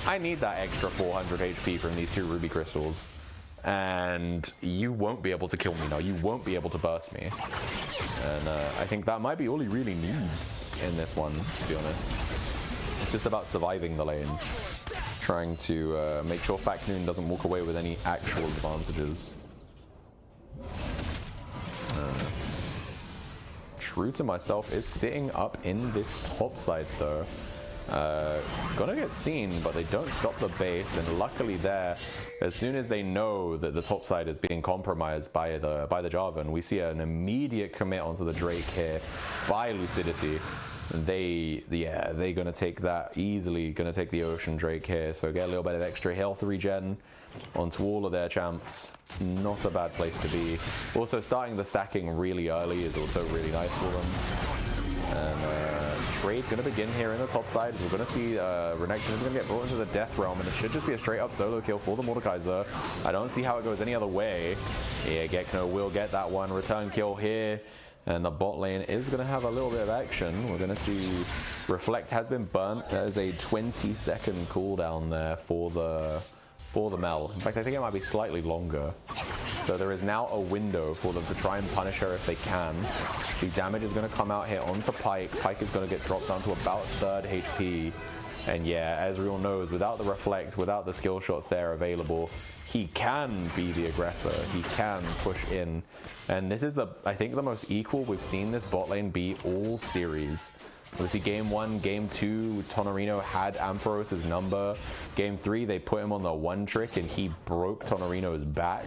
Speaker 3: I need that extra 400 HP from these 2 Ruby Crystals, and you won't be able to kill me now. You won't be able to burst me. And I think that might be all he really needs in this one, to be honest. It's just about surviving the lane. Trying to make sure Faknoon doesn't walk away with any actual advantages. True to Myself is sitting up in this top side though. Gonna get seen, but they don't stop the base, and luckily there, as soon as they know that the top side is being compromised by the Jarvan, we see an immediate commit onto the Drake here by Lucidity. They're gonna take that easily, gonna take the Ocean Drake here, so get a little bit of extra health regen onto all of their champs. Not a bad place to be. Also, starting the stacking really early is also really nice for them. And trade gonna begin here in the top side. We're gonna see Renekton is gonna get brought into the death realm, and it should just be a straight up solo kill for the Mordekaiser. I don't see how it goes any other way. Yeah, Gekno will get that one return kill here. And the bot lane is going to have a little bit of action. We're going to see Reflect has been burnt. That is a 20-second cooldown there for the Mel. In fact, I think it might be slightly longer. So there is now a window for them to try and punish her if they can. The damage is going to come out here onto Pyke. Pyke is going to get dropped down to about 3rd HP. And yeah, Ezreal knows without the Reflect, without the skill shots there available, he can be the aggressor. He can push in. And this is I think the most equal we've seen this bot lane be all series. Obviously, game 1, game 2, Tonorino had Ampharos' number. Game 3, they put him on the one trick and he broke Tonorino's back.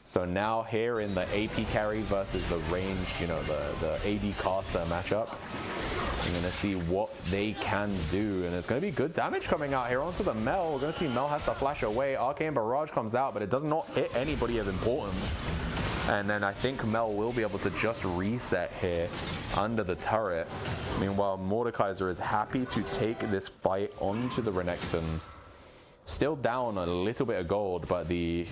Speaker 3: So now here in the AP carry versus the ranged, the AD caster matchup, you're going to see what they can do. And it's going to be good damage coming out here onto the Mel. We're going to see Mel has to flash away. Arcane Barrage comes out, but it does not hit anybody of importance. And then I think Mel will be able to just reset here under the turret. Meanwhile, Mordekaiser is happy to take this fight onto the Renekton. Still down a little bit of gold, but the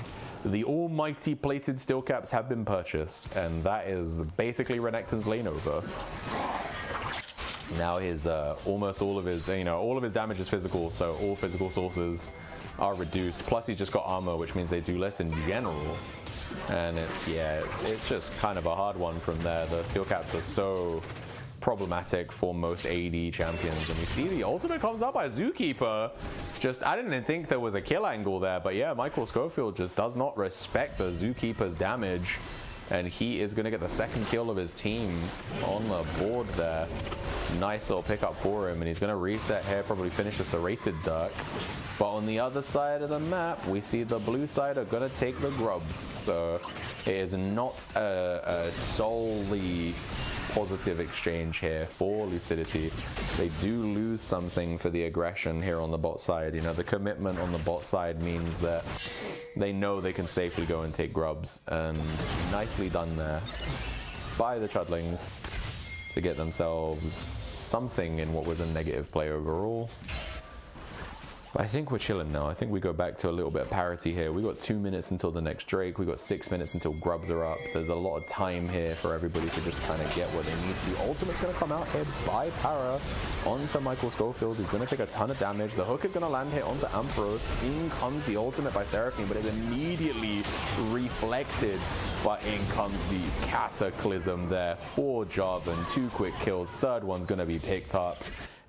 Speaker 3: almighty plated steel caps have been purchased, and that is basically Renekton's lane over. Now his almost all of his all of his damage is physical, so all physical sources are reduced. Plus he's just got armor, which means they do less in general. And it's just kind of a hard one from there. The steel caps are so problematic for most AD champions. And we see the ultimate comes up by Zookeeper. I didn't think there was a kill angle there, but yeah, Michael Schofield just does not respect the Zookeeper's damage. And he is going to get the 2nd kill of his team on the board there. Nice little pickup for him, and he's going to reset here, probably finish a serrated Dirk. But on the other side of the map, we see the blue side are going to take the grubs. So it is not a solely positive exchange here for Lucidity. They do lose something for the aggression here on the bot side. The commitment on the bot side means that they know they can safely go and take grubs, and nicely done there by the Chudlings to get themselves something in what was a negative play overall. But I think we're chilling now. I think we go back to a little bit of parity here. We got 2 minutes until the next Drake. We got 6 minutes until grubs are up. There's a lot of time here for everybody to just kind of get what they need to. Ultimate's going to come out here by Para onto Michael Schofield. He's going to take a ton of damage. The hook is going to land here onto Ampharos. In comes the ultimate by Seraphine, but it's immediately reflected. But in comes the Cataclysm there for Jarvan. 2 quick kills. 3rd one's going to be picked up.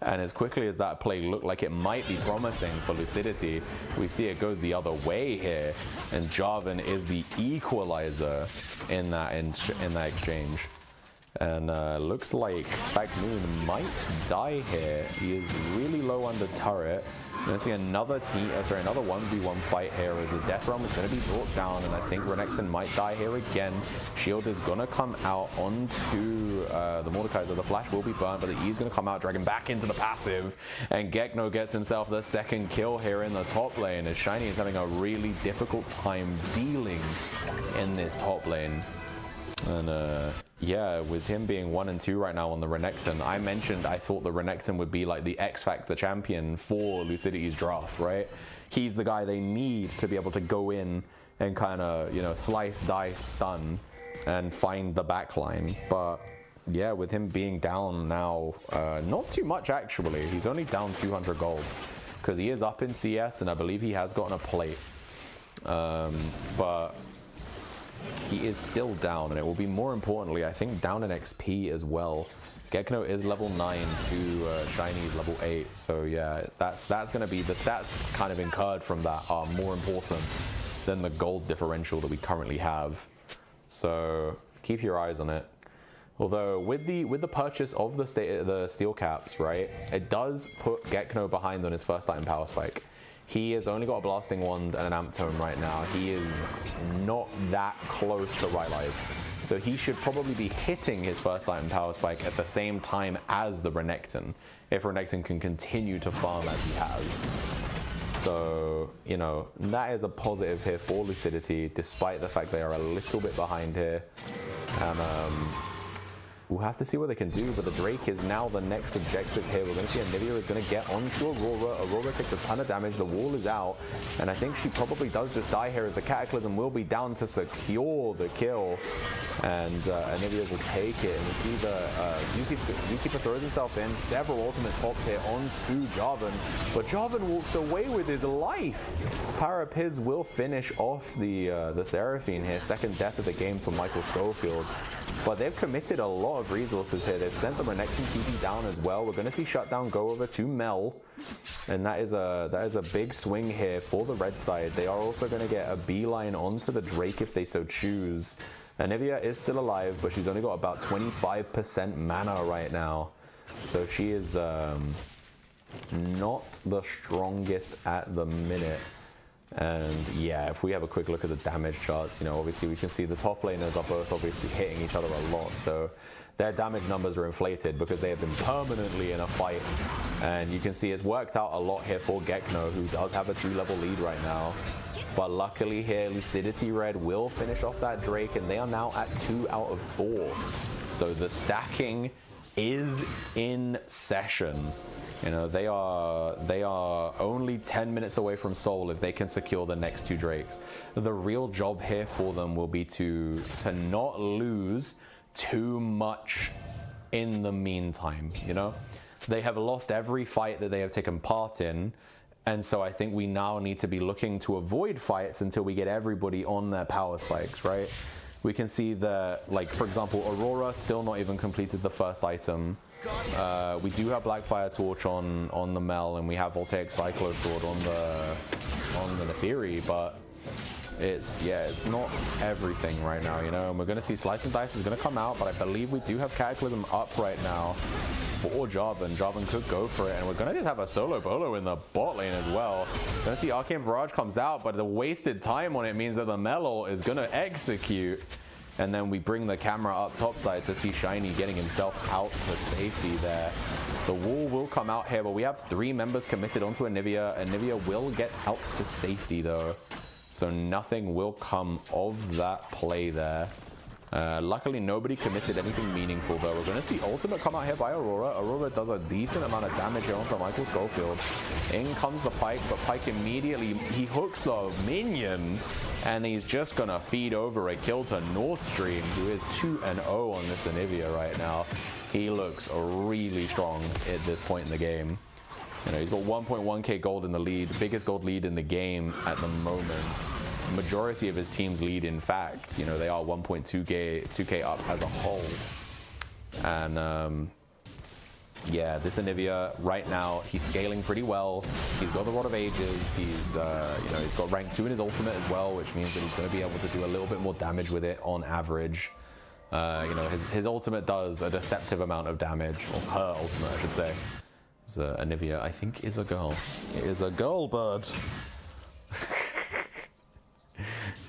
Speaker 3: And as quickly as that play looked like it might be promising for Lucidity, we see it goes the other way here. And Jarvan is the equalizer in that exchange. And looks like Faknoon might die here. He is really low on the turret. We're going to see another another 1v1 fight here as the Death Realm is going to be brought down, and I think Renekton might die here again. Shield is going to come out onto the Mordekaiser. The flash will be burnt, but the E is going to come out, dragging back into the passive, and Gekno gets himself the second kill here in the top lane, as Shiny is having a really difficult time dealing in this top lane. And yeah, with him being 1 and 2 right now on the Renekton, I mentioned I thought the Renekton would be like the X Factor champion for Lucidity's draft, right? He's the guy they need to be able to go in and kind of, you know, slice, dice, stun, and find the backline. But yeah, with him being down now, not too much actually. He's only down 200 gold because he is up in CS, and I believe he has gotten a plate. But he is still down, and it will be more importantly, I think, down in XP as well. Gekno is level 9 to Shiny's level 8, so yeah, that's going to be the stats kind of incurred from that are more important than the gold differential that we currently have. So keep your eyes on it. Although with the purchase of the steel caps, right, it does put Gekno behind on his first item power spike. He has only got a Blasting Wand and an Amp Tome right now. He is not that close to Rylai's. So he should probably be hitting his first item power spike at the same time as the Renekton, if Renekton can continue to farm as he has. So, you know, that is a positive here for Lucidity, despite the fact they are a little bit behind here. And we'll have to see what they can do, but the Drake is now the next objective here. We're going to see Anivia is going to get onto Aurora. Aurora takes a ton of damage. The wall is out, and I think she probably does just die here as the Cataclysm will be down to secure the kill, and Anivia will take it. And we see the Zookeeper throws himself in. Several ultimate pops here onto Jarvan, but Jarvan walks away with his life. Parapiz will finish off the Seraphine here. Second death of the game for Michael Schofield. But they've committed a lot of resources here. They've sent the Renekton TP down as well. We're going to see Shutdown go over to Mel, and that is a big swing here for the red side. They are also going to get a beeline onto the Drake if they so choose. Anivia is still alive, but she's only got about 25% mana right now, so she is not the strongest at the minute. And yeah, if we have a quick look at the damage charts, you know, obviously we can see the top laners are both obviously hitting each other a lot, so their damage numbers are inflated because they have been permanently in a fight. And you can see it's worked out a lot here for Gekno, who does have a 2-level lead right now. But luckily here, Lucidity Red will finish off that Drake, and they are now at 2 out of 4. So the stacking is in session. You know, they are only 10 minutes away from Soul if they can secure the next 2 Drakes. The real job here for them will be to not lose too much in the meantime, you know? They have lost every fight that they have taken part in, and so I think we now need to be looking to avoid fights until we get everybody on their power spikes, right? We can see that, like, for example, Aurora still not even completed the first item. We do have Blackfire Torch on the Mel, and we have Voltaic Cyclo Sword on the Neferi, but it's not everything right now, you know. And we're going to see Slice and Dice is going to come out, but I believe we do have Cataclysm up right now for Jarvan. Jarvan could go for it, and we're going to just have a solo bolo in the bot lane as well. Going to see Arcane Barrage comes out, but the wasted time on it means that the Melo is going to execute. And then we bring the camera up topside to see Shiny getting himself out to safety there. The wall will come out here, but we have 3 members committed onto Anivia. Anivia will get out to safety though, so nothing will come of that play there. Luckily, nobody committed anything meaningful though. We're going to see ultimate come out here by Aurora. Aurora does a decent amount of damage here onto Michael Schofield. In comes the Pyke, but Pyke immediately, he hooks the minion, and he's just going to feed over a kill to North Stream, who is 2-0 on this Anivia right now. He looks really strong at this point in the game. You know, he's got 1.1k gold in the lead, biggest gold lead in the game at the moment. Majority of his team's lead, in fact, you know, they are 1.2k up as a whole. And yeah, this Anivia right now, he's scaling pretty well. He's got the Rod of Ages. He's you know, he's got rank 2 in his ultimate as well, which means that he's going to be able to do a little bit more damage with it on average. You know, his ultimate does a deceptive amount of damage, or her ultimate, I should say. Anivia, I think, is a girl. It is a girl bird.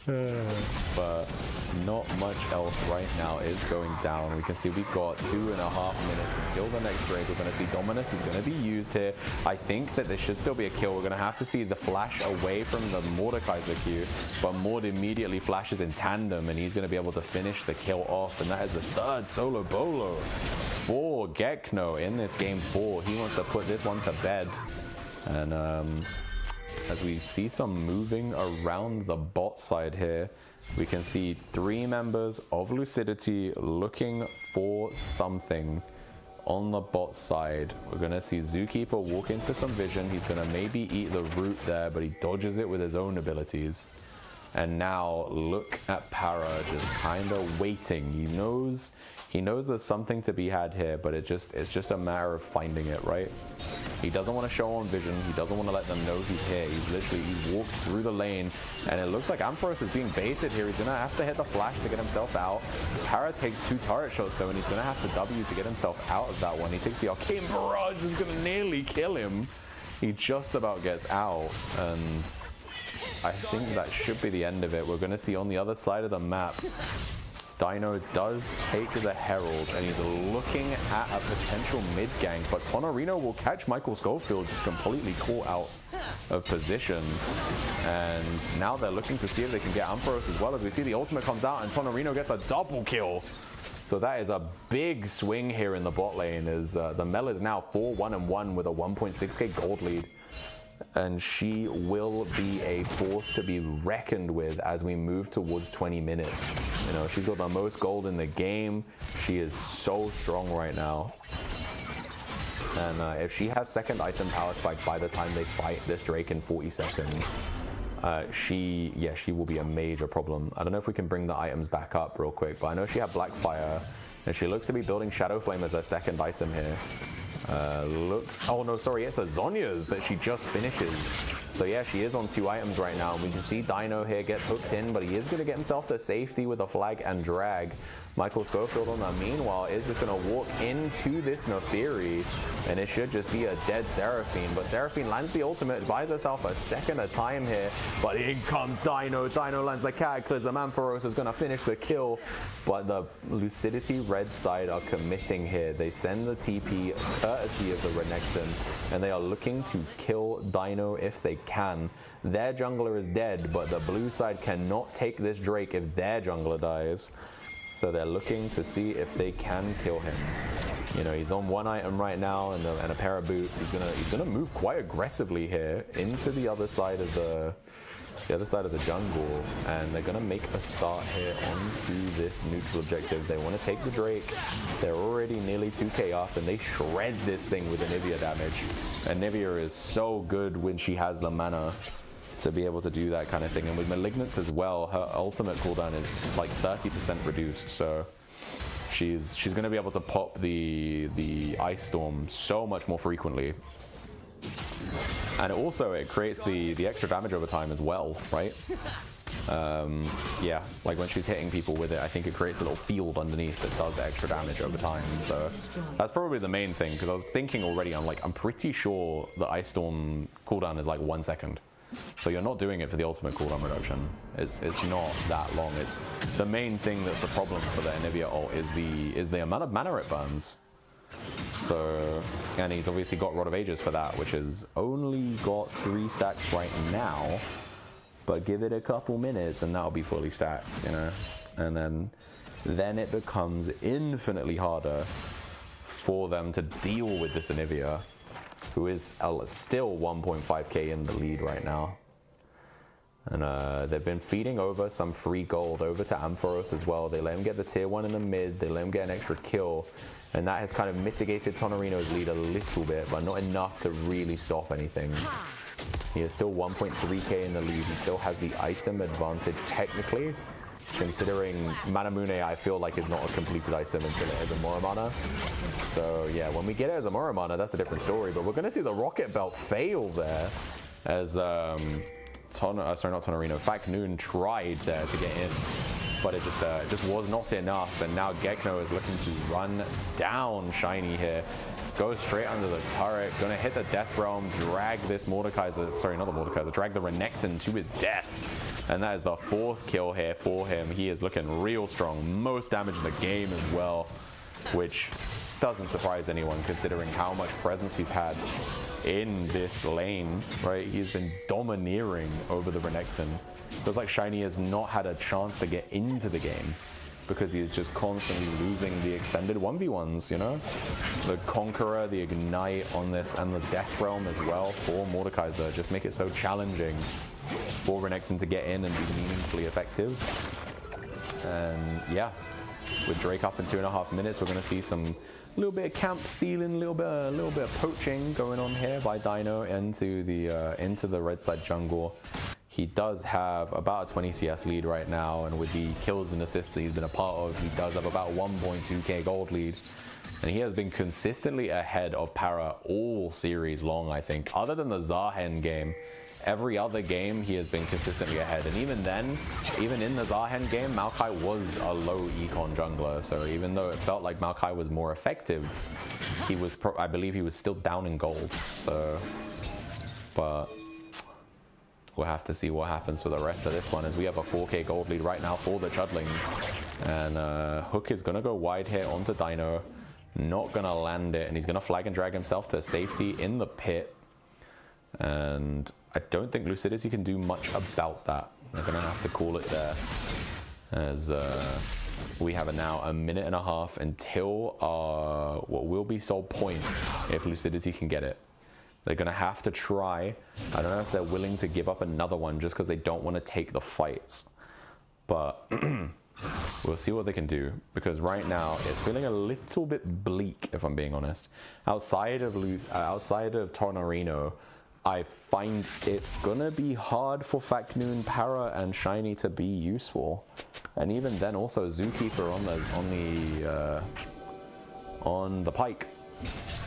Speaker 3: But not much else right now is going down. We can see we've got 2.5 minutes until the next break. We're going to see Dominus is going to be used here. I think that there should still be a kill. We're going to have to see the flash away from the Mordekaiser Q, but Mord immediately flashes in tandem, and he's going to be able to finish the kill off, and that is the third solo bolo for Gekno in this game 4. He wants to put this one to bed. And as we see some moving around the bot side here, we can see 3 members of Lucidity looking for something on the bot side. We're going to see Zookeeper walk into some vision. He's going to maybe eat the root there, but he dodges it with his own abilities. And now look at Para just kind of waiting. He knows there's something to be had here, but it's just a matter of finding it, right? He doesn't want to show on vision. He doesn't want to let them know he's here. He's walked through the lane, and it looks like Ampharos is being baited here. He's going to have to hit the flash to get himself out. Para takes 2 turret shots though, and he's going to have to W to get himself out of that one. He takes the Arcane Barrage, is going to nearly kill him. He just about gets out, and I think that should be the end of it. We're going to see on the other side of the map, Dino does take the Herald, and he's looking at a potential mid gank, but Tonorino will catch Michael Schofield just completely caught out of position. And now they're looking to see if they can get Ampharos as well, as we see the ultimate comes out and Tonorino gets a double kill. So that is a big swing here in the bot lane, as the Mel is now 4-1-1 with a 1.6k gold lead. And she will be a force to be reckoned with as we move towards 20 minutes. You know, she's got the most gold in the game. She is so strong right now. And if she has second item power spike by the time they fight this Drake in 40 seconds, she will be a major problem. I don't know if we can bring the items back up real quick, but I know she had Blackfire, and she looks to be building Shadow Flame as her second item here. Oh no, sorry, it's a Zhonya's that she just finishes. So yeah, she is on 2 items right now. We can see Dino here gets hooked in, but he is going to get himself to safety with a flag and drag. Michael Schofield on that, meanwhile, is just going to walk into this Neferi, and it should just be a dead Seraphine. But Seraphine lands the ultimate, buys herself a second a time here, but in comes Dino. Dino lands the Cataclysm. Ampharos is going to finish the kill, but the Lucidity red side are committing here. They send the TP courtesy of the Renekton, and they are looking to kill Dino if they can. Their jungler is dead, but the blue side cannot take this Drake if their jungler dies. So they're looking to see if they can kill him. You know, he's on 1 item right now and a pair of boots. He's gonna move quite aggressively here into the other side of the jungle, and they're gonna make a start here onto this neutral objective. They want to take the Drake. They're already nearly 2k up, and they shred this thing with Anivia damage. Anivia is so good when she has the mana to be able to do that kind of thing. And with Malignance as well, her ultimate cooldown is like 30% reduced, so she's going to be able to pop the Ice Storm so much more frequently. And also it creates the extra damage over time as well, right? Yeah, like when she's hitting people with it, I think it creates a little field underneath that does extra damage over time. So that's probably the main thing, because I was thinking already, I'm pretty sure the Ice Storm cooldown is like 1 second. So you're not doing it for the ultimate cooldown reduction. It's not that long. It's the main thing that's the problem for the Anivia ult is the amount of mana it burns. So, and he's obviously got Rod of Ages for that, which has only got 3 stacks right now. But give it a couple minutes and that'll be fully stacked, you know. And then it becomes infinitely harder for them to deal with this Anivia, who is still 1.5k in the lead right now. And they've been feeding over some free gold over to Ampharos as well. They let him get the tier 1 in the mid, they let him get an extra kill, and that has kind of mitigated Tonorino's lead a little bit, but not enough to really stop anything. He is still 1.3k in the lead. He still has the item advantage technically, considering Manamune I feel like is not a completed item until it is a Moramana. So yeah, when we get it as a Moramana, that's a different story. But we're going to see the Rocket Belt fail there, as not Tonorino, Faknoon tried there to get in, but it just was not enough. And now Gekno is looking to run down Shiny here. goes straight under the turret, gonna hit the Death Realm, drag this Mordekaiser, sorry, not the Mordekaiser, drag the Renekton to his death. And that is the 4th kill here for him. He is looking real strong, most damage in the game as well, which doesn't surprise anyone considering how much presence he's had in this lane, right? He's been domineering over the Renekton. Feels like Shiny has not had a chance to get into the game because he is just constantly losing the extended 1v1s, you know? The Conqueror, the Ignite on this, and the Death Realm as well for Mordekaiser just make it so challenging for Renekton to get in and be meaningfully effective. And yeah, with Drake up in 2.5 minutes, we're gonna see some little bit of camp stealing, a little bit of poaching going on here by Dino into the red side jungle. He does have about a 20 CS lead right now, and with the kills and assists that he's been a part of, he does have about 1.2k gold lead. And he has been consistently ahead of Para all series long, I think. Other than the Zahen game, every other game he has been consistently ahead. And even then, even in the Zahen game, Maokai was a low econ jungler. So even though it felt like Maokai was more effective, he was, I believe he was still down in gold. So, but we'll have to see what happens for the rest of this one, as we have a 4k gold lead right now for the Chudlings. And Hook is going to go wide here onto Dino. Not going to land it, and he's going to flag and drag himself to safety in the pit. And I don't think Lucidity can do much about that. They're going to have to call it there, as we have now a 1.5 minutes until what will be sold point if Lucidity can get it. They're going to have to try. I don't know if they're willing to give up another one just because they don't want to take the fights. But we'll see what they can do, because right now it's feeling a little bit bleak, if I'm being honest. Outside of Tornorino, I find it's going to be hard for Faknoon, Para, and Shiny to be useful. And even then, also Zookeeper on the Pike.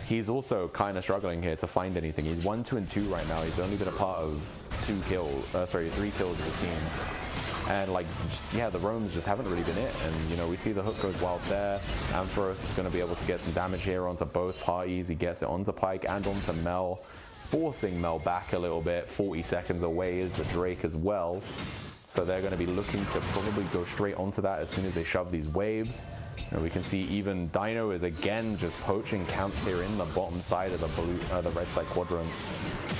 Speaker 3: He's also kind of struggling here to find anything. He's 1, 2, and 2 right now. He's only been a part of 3 kills of his team. And like, yeah, the roams just haven't really been it. And you know, we see the hook goes wild there. Ampharos is going to be able to get some damage here onto both parties. He gets it onto Pike and onto Mel, forcing Mel back a little bit. 40 seconds away is the Drake as well. So they're going to be looking to probably go straight onto that as soon as they shove these waves. And we can see even Dino is again just poaching camps here in the bottom side of the red side quadrant.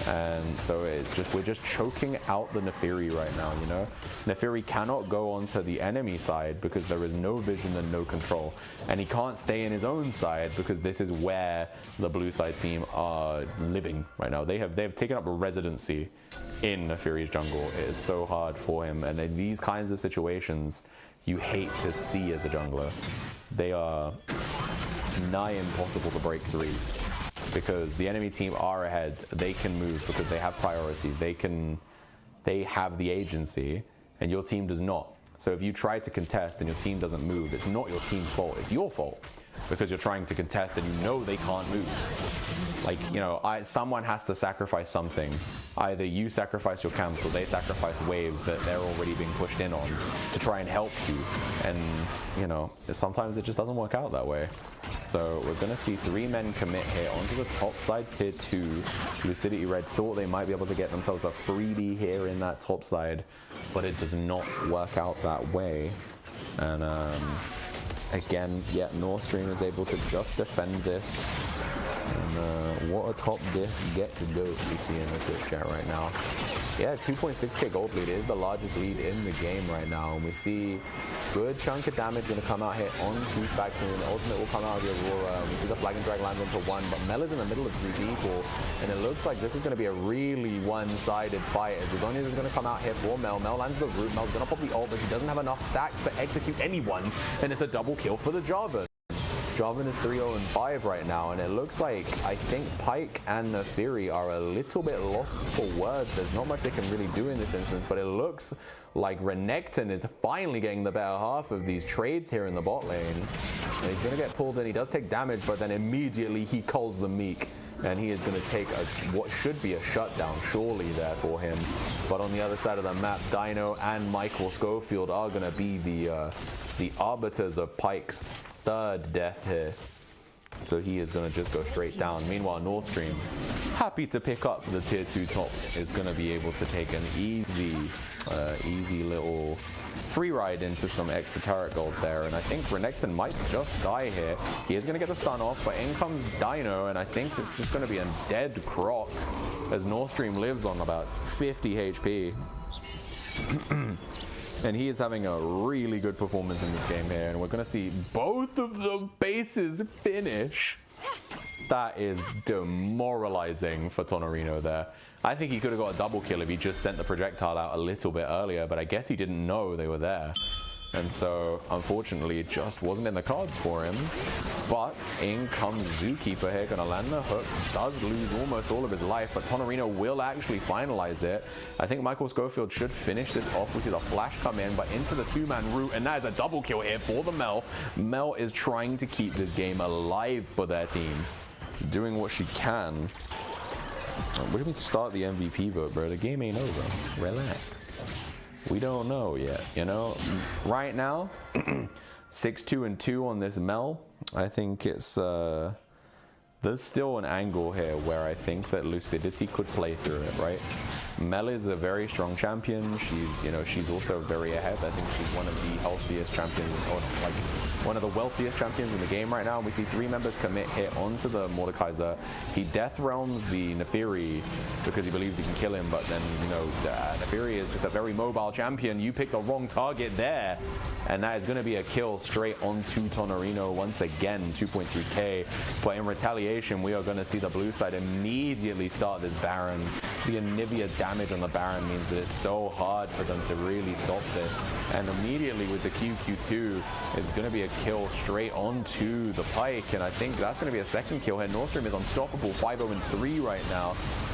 Speaker 3: And so it's just, we're just choking out the Nefiri right now, you know? Nefiri cannot go onto the enemy side because there is no vision and no control. And he can't stay in his own side because this is where the blue side team are living right now. They have taken up a residency in Nefiri's jungle. It is so hard for him. And in these kinds of situations, you hate to see as a jungler. They are nigh impossible to break through, because the enemy team are ahead. They can move because they have priority. They have the agency, and your team does not. So if you try to contest and your team doesn't move, it's not your team's fault, it's your fault, because you're trying to contest and you know they can't move. Like, you know, someone has to sacrifice something. Either you sacrifice your camps or they sacrifice waves that they're already being pushed in on to try and help you. And, you know, sometimes it just doesn't work out that way. So we're going to see 3 men commit here onto the top side tier 2. Lucidity Red thought they might be able to get themselves a freebie here in that top side, but it does not work out that way. And again, yeah, North Stream is able to just defend this. And what a top diff get to go we see in the Twitch chat right now. Yeah, 2.6k gold lead is the largest lead in the game right now. And we see good chunk of damage going to come out here onto Faknoon. Ultimate will come out of the Aurora. We see the flag and drag lands onto 1, but Mel is in the middle of 3 people. And it looks like this is going to be a really one-sided fight, as Zonius is going to come out here for Mel. Mel lands the root. Mel's going to pop the ult, but he doesn't have enough stacks to execute anyone. And it's a double kill for the Jarvan. Jarvan is 3-0-5 right now, and it looks like, I think Pike and Nefiri are a little bit lost for words. There's not much they can really do in this instance, but it looks like Renekton is finally getting the better half of these trades here in the bot lane. And he's going to get pulled in. He does take damage, but then immediately he calls the Meek, and he is going to take what should be a shutdown, surely, there for him. But on the other side of the map, Dino and Michael Schofield are going to be the arbiters of Pike's 3rd death here. So he is going to just go straight down. Meanwhile, North Stream, happy to pick up the tier 2 top, is going to be able to take an easy little free ride into some extra turret gold there. And I think Renekton might just die here. He is going to get the stun off, but in comes Dino, and I think it's just going to be a dead Croc as North Stream lives on about 50 HP. And he is having a really good performance in this game here, and we're going to see both of the bases finish. That is demoralizing for Tonorino there. I think he could have got a double kill if he just sent the projectile out a little bit earlier, but I guess he didn't know they were there. And so, unfortunately, it just wasn't in the cards for him. But in comes Zookeeper here, gonna land the hook. Does lose almost all of his life, but Tonorino will actually finalize it. I think Michael Schofield should finish this off. We see the flash come in, but into the two-man route, and that is a double kill here for the Mel. Mel is trying to keep this game alive for their team, doing what she can. Where do we start the MVP vote, bro? The game ain't over. Relax. We don't know yet, you know? Right now, 6-2-2 on this Mel. I think it's, there's still an angle here where I think that Lucidity could play through it, right? Mel is a very strong champion. She's, you know, she's also very ahead. I think she's one of the healthiest champions, or like one of the wealthiest champions in the game right now. We see 3 members commit hit onto the Mordekaiser. He death realms the Nefiri because he believes he can kill him, but then, you know, Nefiri is just a very mobile champion. You pick the wrong target there, and that is going to be a kill straight onto Tonorino once again, 2.3k. But in retaliation, we are going to see the blue side immediately start this Baron. The Anivia damage on the Baron means that it's so hard for them to really stop this. And immediately with the QQ2, it's going to be a kill straight onto the Pike. And I think that's going to be a second kill here. Nordstrom is unstoppable, 5-0-3 right now.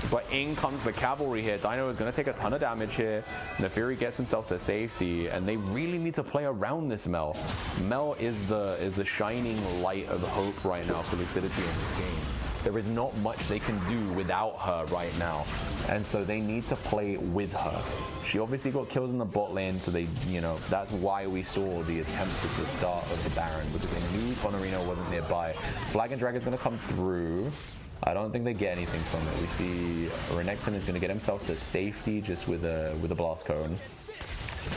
Speaker 3: But in comes the cavalry here. Dino is going to take a ton of damage here. Nefiri gets himself to safety, and they really need to play around this Mel. Mel is the shining light of hope right now for Lucidity in this game. There is not much they can do without her right now, and so they need to play with her. She obviously got kills in the bot lane, so they, you know, that's why we saw the attempt at the start of the Baron, because they knew Tonorino wasn't nearby. Flag and Drag is going to come through. I don't think they get anything from it. We see Renekton is going to get himself to safety just with a blast cone.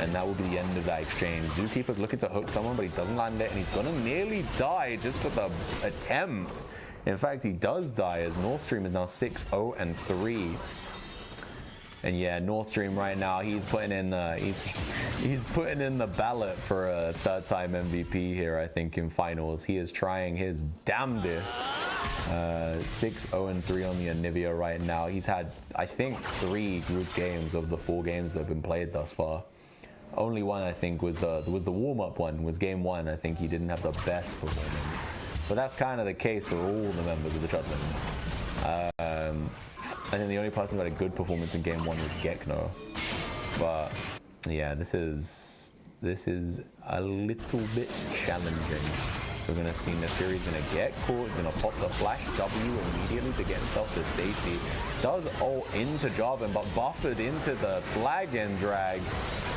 Speaker 3: And that will be the end of that exchange. Zookeeper's looking to hook someone, but he doesn't land it, and he's going to nearly die just for the attempt. In fact, he does die as North Stream is now 6-0-3. And yeah, North Stream right now, he's putting in he's putting in the ballot for a third-time MVP here, I think, in finals. He is trying his damnedest. 6-0-3 on the Anivia right now. He's had, I think, 3 group games of the 4 games that have been played thus far. Only one, I think, was the warm-up one, was game 1. I think he didn't have the best performance. But that's kind of the case for all the members of the Chutlings. I think the only person who had a good performance in game 1 was Gekno. But yeah, this is a little bit challenging. We're going to see Nefiri's going to get caught. He's going to pop the flash W immediately to get himself to safety. Does ult into Jarvan, but buffered into the flag and drag.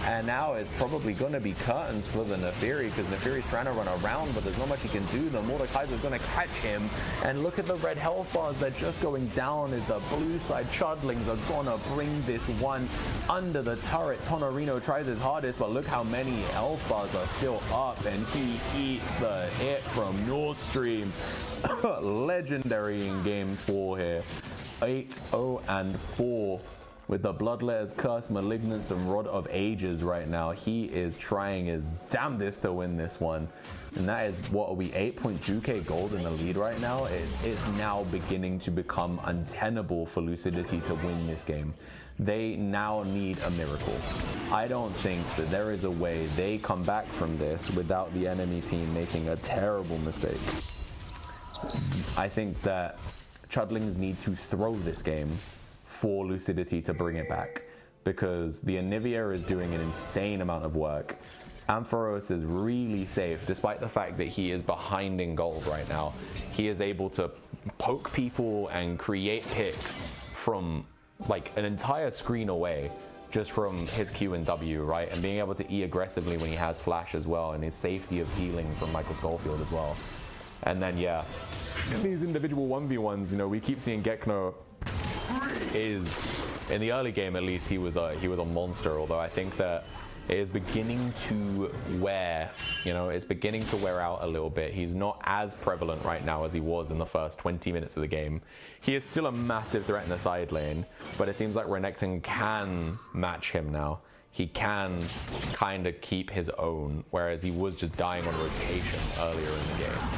Speaker 3: And now it's probably going to be curtains for the Nefiri, because Nefiri's trying to run around, but there's not much he can do. The Mordekaiser's going to catch him. And look at the red health bars. They're just going down as the blue side Chudlings are going to bring this one under the turret. Tonorino tries his hardest, but look how many health bars are still up, and he eats the hit from North Stream. Legendary in game 4 here. 8-0-4 with the Bloodletter's Curse, Malignance, and Rod of Ages right now. He is trying his damnedest to win this one. And that is, what are we, 8.2k gold in the lead right now? It's now beginning to become untenable for Lucidity to win this game. They now need a miracle. I don't think that there is a way they come back from this without the enemy team making a terrible mistake. I think that Chudlings need to throw this game for Lucidity to bring it back, because the Anivia is doing an insane amount of work. Ampharos is really safe, despite the fact that he is behind in gold right now. He is able to poke people and create picks from like an entire screen away, just from his Q and W, right? And being able to E aggressively when he has flash as well, and his safety of healing from Michael Schofield as well. And then, yeah,
Speaker 2: in these individual 1v1s, you know, we keep seeing Gekno is, in the early game at least, he was a monster, although I think that it is beginning to wear, you know, it's beginning to wear out a little bit. He's not as prevalent right now as he was in the first 20 minutes of the game. He is still a massive threat in the side lane, but it seems like Renekton can match him now. He can kind of keep his own, whereas he was just dying on rotation earlier in the game.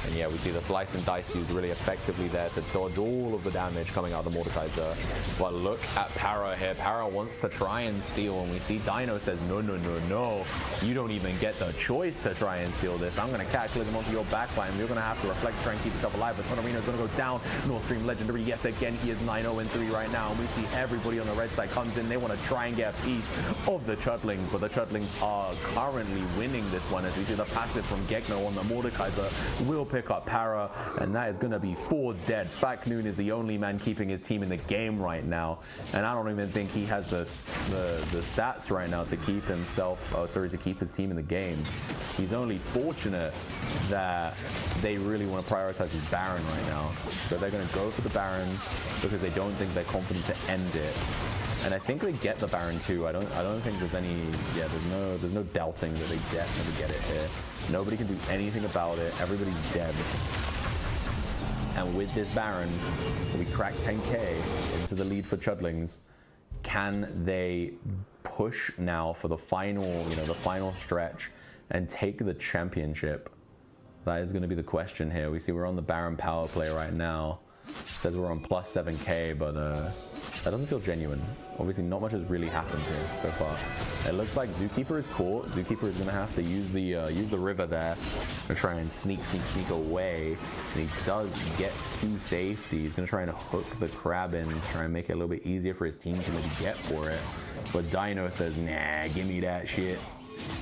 Speaker 2: And yeah, we see the slice and dice used really effectively there to dodge all of the damage coming out of the Mordekaiser. But look at Para here. Para wants to try and steal, and we see Dino says, no, no, no, no. You don't even get the choice to try and steal this. I'm going to cataclysm onto your backline. You're going to have to reflect to try and keep yourself alive. But Tornarino's going to go down. North Stream Legendary yet again. He is 9-0-3 right now. And we see everybody on the red side comes in. They want to try and get a piece of the Chudlings. But the Chudlings are currently winning this one, as we see the passive from Gekno on the Mordekaiser will pick up Para, and that is going to be 4 dead. Faknoon is the only man keeping his team in the game right now, and I don't even think he has the stats right now to keep himself, to keep his team in the game. He's only fortunate that they really want to prioritize his Baron right now, so they're going to go for the Baron because they don't think they're confident to end it. And I think they get the Baron too. I don't think there's any, there's no doubting that they definitely get it here. Nobody can do anything about it. Everybody's dead. And with this Baron, we crack 10k into the lead for Chudlings. Can they push now for the final, the final stretch and take the championship? That is going to be the question here. We see we're on the Baron power play right now. It says we're on plus 7k, but that doesn't feel genuine. Obviously, not much has really happened here so far. It looks like Zookeeper is caught. Zookeeper is going to have to use the river there to try and sneak away. And he does get to safety. He's going to try and hook the crab in, try and make it a little bit easier for his team to maybe get for it. But Dino says, nah, give me that shit.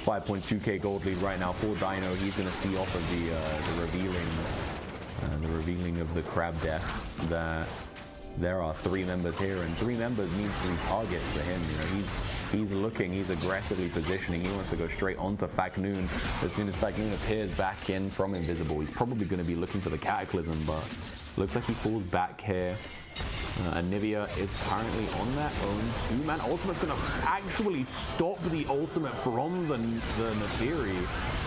Speaker 2: 5.2k gold lead right now for Dino. He's going to see off of the revealing of the crab death that there are 3 members here, and 3 members means 3 targets for him. He's looking, he's aggressively positioning. He wants to go straight onto Faknoon. As soon as Faknoon appears back in from invisible, he's probably going to be looking for the Cataclysm, but looks like he falls back here. Anivia is currently on their own 2-man. Ultimate's going to actually stop the ultimate from the Neferi.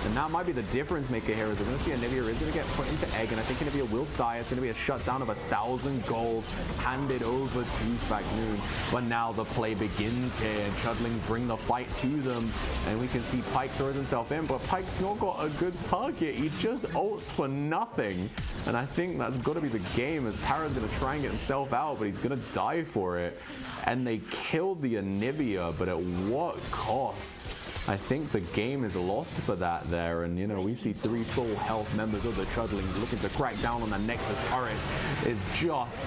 Speaker 2: And that might be the difference maker here. We're going to see Anivia is going to get put into egg, and I think Anivia will die. It's going to be a shutdown of 1,000 gold handed over to Faknoon. But now the play begins here, and Chudlings bring the fight to them. And we can see Pyke throws himself in, but Pyke's not got a good target. He just ults for nothing. And I think that's got to be the game, as Para's going to try and get himself out, but he's going to die for it. And they killed the Anivia, but at what cost? I think the game is lost for that there, and we see 3 full health members of the Chudlings looking to crack down on the Nexus turrets. Is just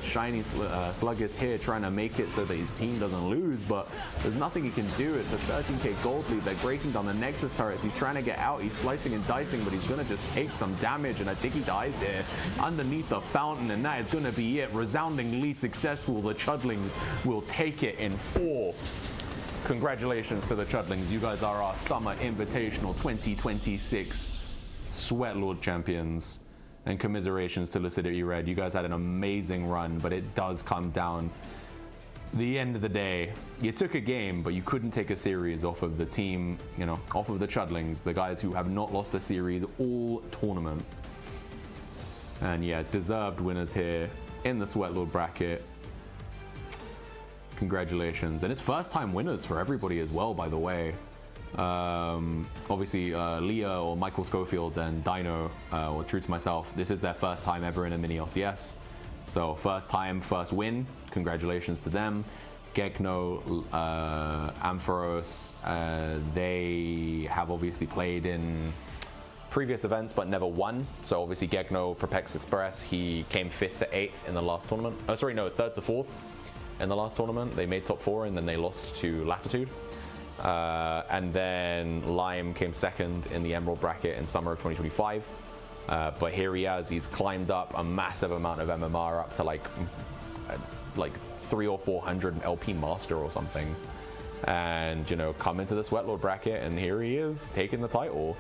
Speaker 2: Shiny Sluggus here trying to make it so that his team doesn't lose, but there's nothing he can do. It's a 13k gold lead. They're breaking down the Nexus turrets. He's trying to get out. He's slicing and dicing, but he's going to just take some damage, and I think he dies here underneath the fountain, and that is going to be it. Resoundingly successful. The Chudlings will take it in 4. Congratulations to the Chudlings. You guys are our Summer Invitational 2026 Sweatlord champions. And commiserations to Lucidity Red. You guys had an amazing run, but it does come down. The end of the day, you took a game, but you couldn't take a series off of the team, off of the Chudlings, the guys who have not lost a series all tournament. And yeah, deserved winners here in the Sweatlord bracket. Congratulations. And it's first time winners for everybody as well, by the way. Obviously, Leah or Michael Schofield and Dino, or True to Myself, this is their first time ever in a MiniLCS. So first time, first win. Congratulations to them. Gekno, Ampharos, they have obviously played in previous events but never won. So obviously Gekno, Prepex Express, he came 5th to 8th in the last tournament. 3rd to 4th. In the last tournament, they made top 4 and then they lost to Latitude. And then Lime came 2nd in the Emerald bracket in summer of 2025. But here he is, he's climbed up a massive amount of MMR up to like 300 or 400 LP Master or something. And come into the Sweatlord bracket, and here he is taking the title.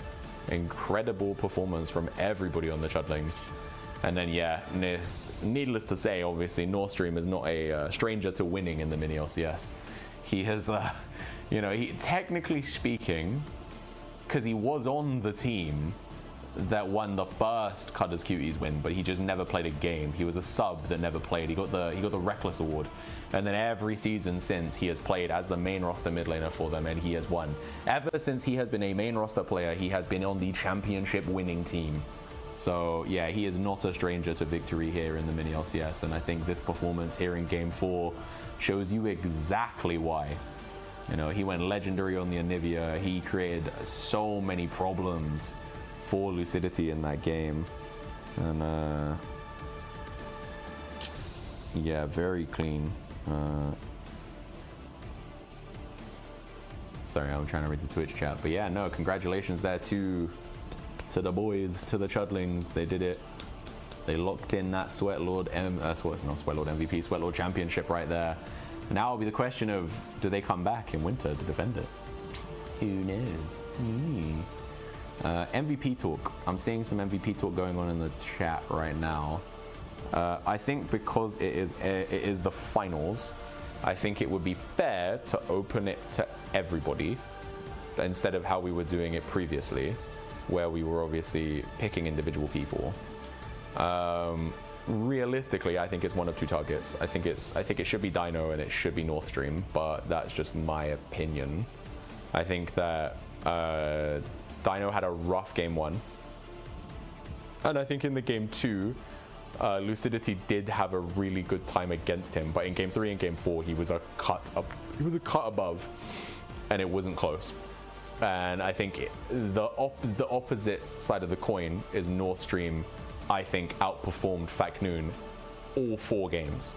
Speaker 3: Incredible performance from everybody on the Chudlings. And then, yeah, needless to say, obviously, North Stream is not a stranger to winning in the MiniLCS. He has, you know, he technically speaking, because he was on the team that won the first Cudders Cuties win, but he just never played a game. He was a sub that never played. He got the Reckless Award, and then every season since he has played as the main roster mid laner for them, and he has won. Ever since he has been a main roster player, he has been on the championship winning team. So yeah, he is not a stranger to victory here in the MiniLCS, and I think this performance here in Game 4 shows you exactly why. You know, he went legendary on the Anivia. He created so many problems for Lucidity in that game, and yeah, very clean. Sorry, I'm trying to read the Twitch chat, but yeah, no, congratulations there to the boys, to the Chudlings. They did it. They locked in that Sweatlord MVP, Sweatlord Championship right there. Now it'll be the question of, do they come back in winter to defend it? Who knows? MVP talk. I'm seeing some MVP talk going on in the chat right now. I think because it is the finals, I think it would be fair to open it to everybody instead of how we were doing it previously, where we were obviously picking individual people. Realistically, I think it's one of two targets. I think it should be Dino and it should be North Stream, but that's just my opinion. I think that Dino had a rough game 1, and I think in the game 2, Lucidity did have a really good time against him, but in game 3 and game 4, he was a cut up. He was a cut above, and it wasn't close. And I think the opposite side of the coin is North Stream. I think outperformed Faknoon all 4 games.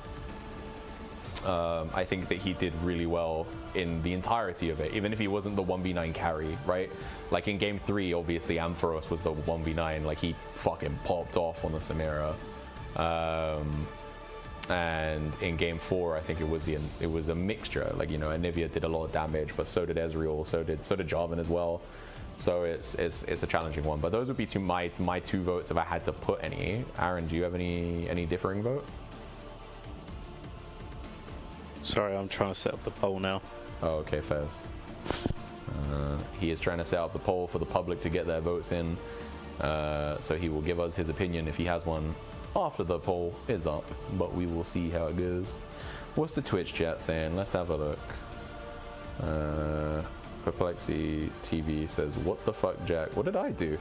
Speaker 3: I think that he did really well in the entirety of it, even if he wasn't the 1v9 carry, right? Like in game 3, obviously Ampharos was the 1v9, like he fucking popped off on the Samira. And in game 4, I think it was a mixture. Like, you know, Anivia did a lot of damage, but so did Ezreal, so did Jarvan as well. So it's a challenging one. But those would be my 2 votes if I had to put any. Aaron, do you have any differing vote?
Speaker 1: Sorry, I'm trying to set up the poll now.
Speaker 3: Oh, okay, Fez. He is trying to set up the poll for the public to get their votes in. So he will give us his opinion if he has one after the poll is up, but we will see how it goes. What's the Twitch chat saying? Let's have a look. Perplexity TV says, what the fuck, Jack? What did I do?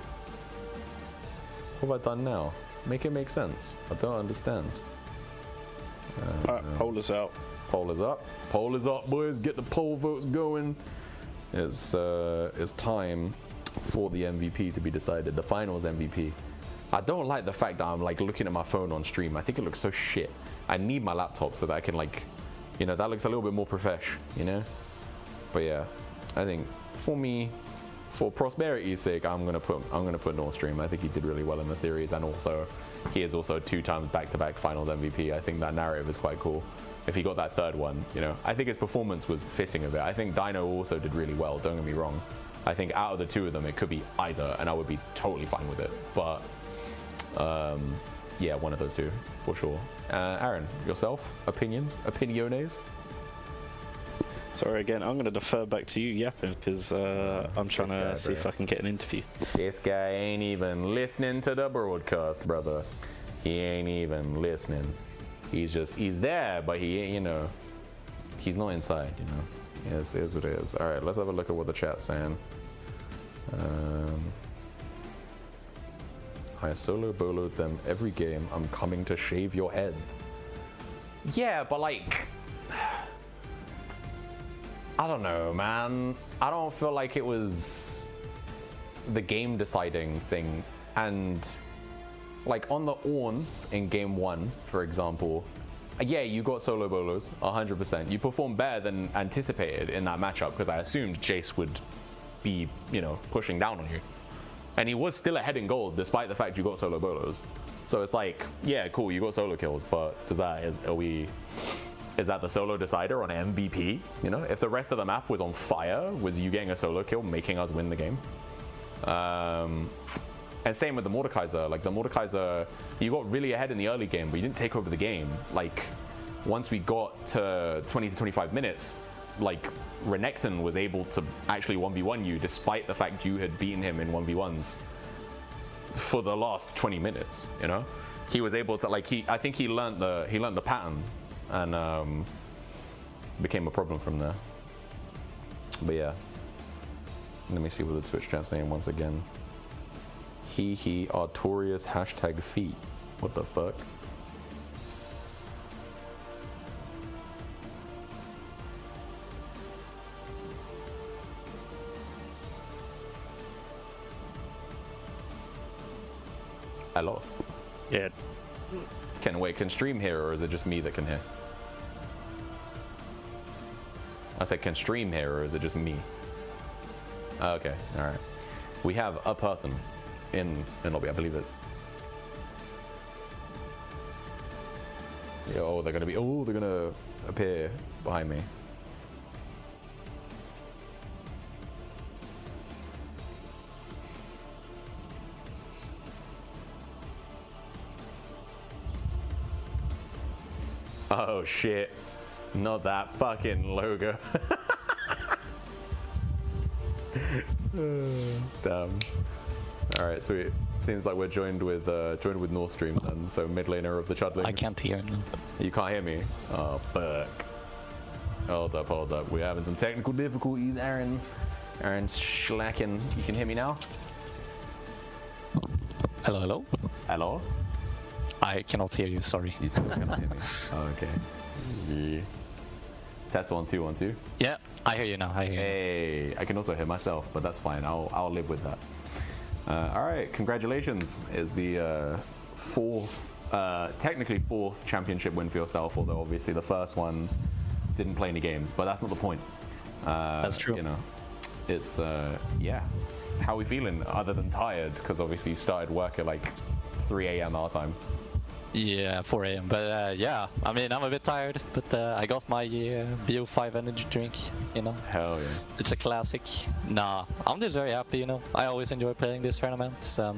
Speaker 3: What have I done now? Make it make sense. I don't understand.
Speaker 1: Alright, poll is out.
Speaker 3: Poll is up. Poll is up, boys. Get the poll votes going. It's time for the MVP to be decided. The finals MVP. I don't like the fact that I'm like looking at my phone on stream. I think it looks so shit. I need my laptop so that I can, like, you know, that looks a little bit more profesh, you know? But yeah, I think for me, for prosperity's sake, I'm gonna put North Stream. I think he did really well in the series, and also he is also 2 times back-to-back finals MVP. I think that narrative is quite cool. If he got that 3rd one, you know, I think his performance was fitting of it. I think Dino also did really well, don't get me wrong. I think out of the 2 of them, it could be either, and I would be totally fine with it. But yeah, one of those 2 for sure. Aaron, yourself, opiniones?
Speaker 1: Sorry again, I'm going to defer back to you yapping because I'm trying to see if I can get an interview.
Speaker 3: This guy ain't even listening to the broadcast, brother. He ain't even listening. He's there, but he ain't, you know, he's not inside, you know. Yes, it is what it is. All right, let's have a look at what the chat's saying. I solo boloed them every game. I'm coming to shave your head. Yeah, but like, I don't know, man. I don't feel like it was the game deciding thing. And like on the Ornn in game 1, for example, yeah, you got solo bolos, 100%. You performed better than anticipated in that matchup because I assumed Jace would be, you know, pushing down on you. And he was still ahead in gold despite the fact you got solo bolos. So it's like, yeah, cool, you got solo kills, but is that the solo decider on MVP? You know, if the rest of the map was on fire, was you getting a solo kill making us win the game?
Speaker 2: And same with the Mordekaiser. Like the Mordekaiser, you got really ahead in the early game, but you didn't take over the game. Like once we got to 20 to 25 minutes, like Renekton was able to actually 1v1 you, despite the fact you had beaten him in 1v1s for the last 20 minutes. You know, he was able to I think he learned the pattern, and became a problem from there. But yeah, let me see what the Twitch chat's saying once again. He Artorias #feet. What the fuck? Hello.
Speaker 1: Yeah.
Speaker 2: Can stream hear, or is it just me that can hear? I said can stream hear, or is it just me? Okay, all right. We have a person in lobby, I believe it's. Yeah, they're gonna appear behind me. Oh shit, not that fucking logo. Damn. All right, sweet. Seems like we're joined with North Stream then. So mid laner of the Chudlings.
Speaker 4: I can't hear him.
Speaker 2: You can't hear me? Oh fuck. Hold up. We're having some technical difficulties, Aaron. Aaron's slacking. You can hear me now?
Speaker 4: Hello?
Speaker 2: Hello?
Speaker 4: I cannot hear you, sorry.
Speaker 2: You still cannot hear me? Oh, okay. Yeah. Test 1 2 1 2.
Speaker 4: Yeah, I hear you now. I hear you.
Speaker 2: Hey, I can also hear myself, but that's fine. I'll live with that. All right, congratulations. Is the technically fourth championship win for yourself, although obviously the first one didn't play any games, but that's not the point.
Speaker 4: That's true.
Speaker 2: You know, it's yeah. How are we feeling other than tired? Because obviously you started work at like 3 a.m. our time.
Speaker 4: Yeah, 4 a.m. But yeah, I mean, I'm a bit tired, but I got my BO5 energy drink, you know.
Speaker 2: Hell yeah.
Speaker 4: It's a classic. Nah, I'm just very happy, you know. I always enjoy playing these tournaments. I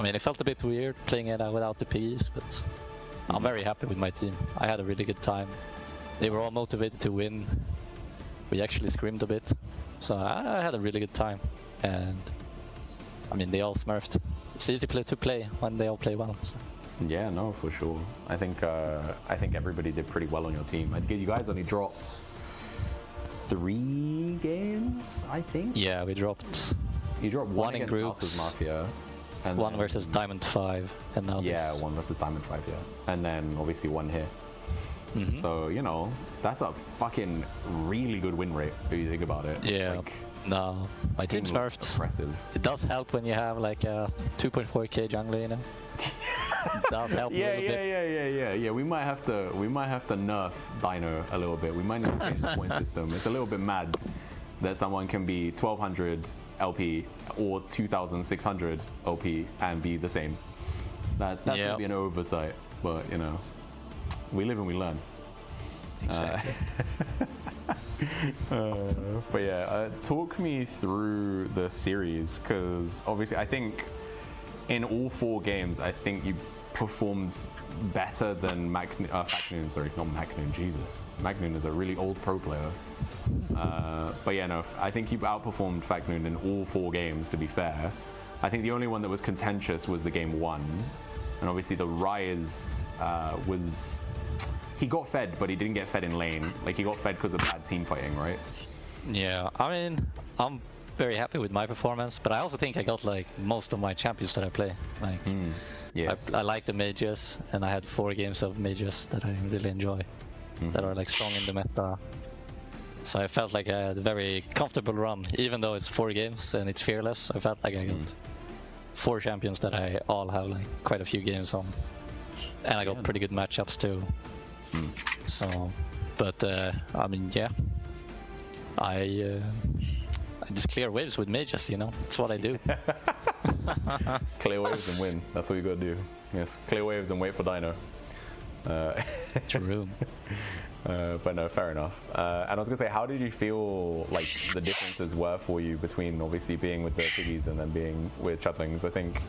Speaker 4: mean, it felt a bit weird playing it without the Ps, but I'm very happy with my team. I had a really good time. They were all motivated to win. We actually scrimmed a bit, so I had a really good time. And I mean, they all smurfed. It's easy to play when they all play well. So.
Speaker 2: Yeah, no, for sure. I think everybody did pretty well on your team. I think you guys only dropped 3 games, I think.
Speaker 4: Yeah, we dropped.
Speaker 2: You dropped one
Speaker 4: in
Speaker 2: against
Speaker 4: groups,
Speaker 2: Masters Mafia, and
Speaker 4: one
Speaker 2: then,
Speaker 4: versus Diamond 5, and now
Speaker 2: yeah,
Speaker 4: this.
Speaker 2: one versus Diamond 5, yeah, and then obviously one here.
Speaker 4: Mm-hmm.
Speaker 2: So you know, that's a fucking really good win rate if you think about it.
Speaker 4: Yeah.
Speaker 2: Like,
Speaker 4: no, my team smurfed.
Speaker 2: Impressive.
Speaker 4: It does help when you have like a 2.4k jungler, you know. It does help a little bit.
Speaker 2: Yeah. We might have to nerf Dino a little bit. We might need to change the point system. It's a little bit mad that someone can be 1200 LP or 2600 LP and be the same. That's gonna be an oversight, but you know, we live and we learn.
Speaker 4: Exactly.
Speaker 2: But yeah, talk me through the series, because obviously I think in all 4 games, I think you performed better than Magnoon. Sorry, not Magnoon. Jesus, Magnoon is a really old pro player. But yeah, no, I think you outperformed Magnoon in all 4 games. To be fair, I think the only one that was contentious was the game 1, and obviously the Rise was. He got fed, but he didn't get fed in lane. Like, he got fed because of bad team fighting, right?
Speaker 4: Yeah, I mean, I'm very happy with my performance, but I also think I got like most of my champions that I play. Like,
Speaker 2: yeah,
Speaker 4: I like the mages, and I had 4 games of mages that I really enjoy, that are like strong in the meta. So I felt like I had a very comfortable run, even though it's 4 games and it's fearless. I felt like I got 4 champions that I all have like quite a few games on, and I got pretty good matchups too. So, but I mean, yeah, I just clear waves with mages, you know. That's what I do.
Speaker 2: Clear waves and win. That's what you gotta do. Yes, clear waves and wait for Dino.
Speaker 4: True.
Speaker 3: But no, fair enough. And I was gonna say, how did you feel like the differences were for you between obviously being with the Piggies and then being with Chudlings? I think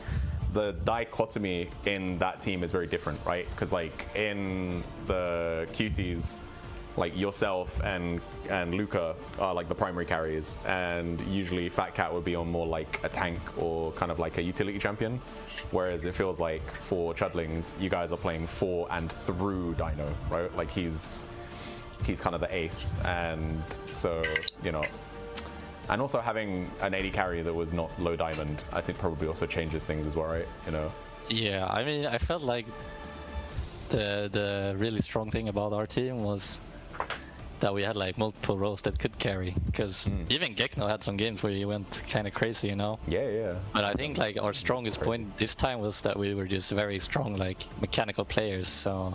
Speaker 3: the dichotomy in that team is very different, right? Because like in the Cuties, like yourself and Luca are like the primary carries, and usually Fat Cat would be on more like a tank or kind of like a utility champion, whereas it feels like for Chudlings, you guys are playing for and through Dino, right? Like he's kind of the ace, and so, you know, and also having an AD carry that was not low diamond, I think probably also changes things as well, right? You know?
Speaker 4: Yeah, I mean, I felt like the really strong thing about our team was that we had like multiple roles that could carry, because even Gekno had some games where he went kind of crazy, you know?
Speaker 3: Yeah.
Speaker 4: But I think like our strongest point this time was that we were just very strong, like mechanical players. So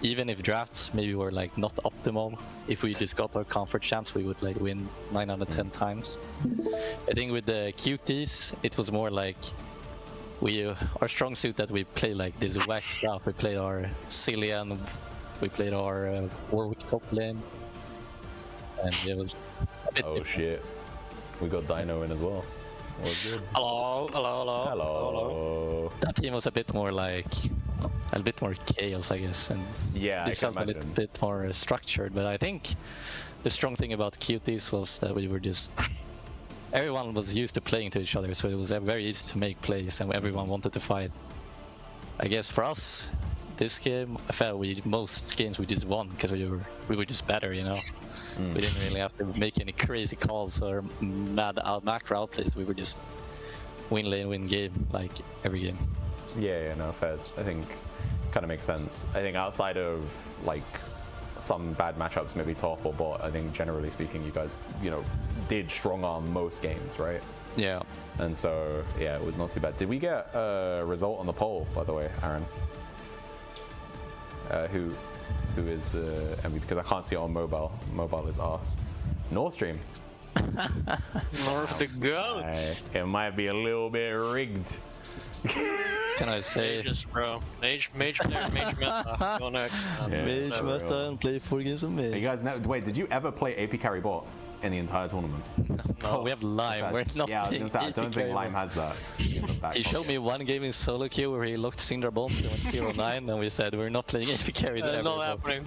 Speaker 4: even if drafts maybe were like not optimal, if we just got our comfort champs, we would like win 9 out of 10 times. I think with the Cuties, it was more like our strong suit that we play like this whack stuff. We played our Cillian, we played our Warwick top lane, and it was a bit different.
Speaker 3: Shit, we got Dino in as well. All good.
Speaker 4: Hello. That team was a bit more chaos, I guess, and
Speaker 3: Yeah,
Speaker 4: this felt a little bit more structured. But I think the strong thing about Cuties was that we were just everyone was used to playing to each other, so it was very easy to make plays, and everyone wanted to fight. I guess for us, this game, I felt most games we just won because we were just better, you know. We didn't really have to make any crazy calls or macro outplays. We were just win lane, win game, like every game.
Speaker 3: Yeah, no, fairs. I think kind of makes sense. I think outside of like some bad matchups, maybe top or bot, I think generally speaking, you guys, you know, did strong arm most games, right?
Speaker 4: Yeah.
Speaker 3: And so, yeah, it was not too bad. Did we get a result on the poll, by the way, Aaron? Who is the MVP? Because I can't see it on mobile. Mobile is arse. North Stream.
Speaker 5: North to go.
Speaker 3: It might be a little bit rigged.
Speaker 4: Can I say?
Speaker 5: Mages, bro. Mage player, mage meta. Go next.
Speaker 4: Mage meta and play 4 games of mage.
Speaker 3: You guys know, wait, did you ever play AP carry bot in the entire tournament?
Speaker 4: No, we have Lime. We're not.
Speaker 3: Yeah, I was gonna say, I don't think Lime has that.
Speaker 4: He showed me one game in solo queue where he looked Syndra bomb and went 0-9, and we said we're not playing AP carries ever.
Speaker 5: Not happening.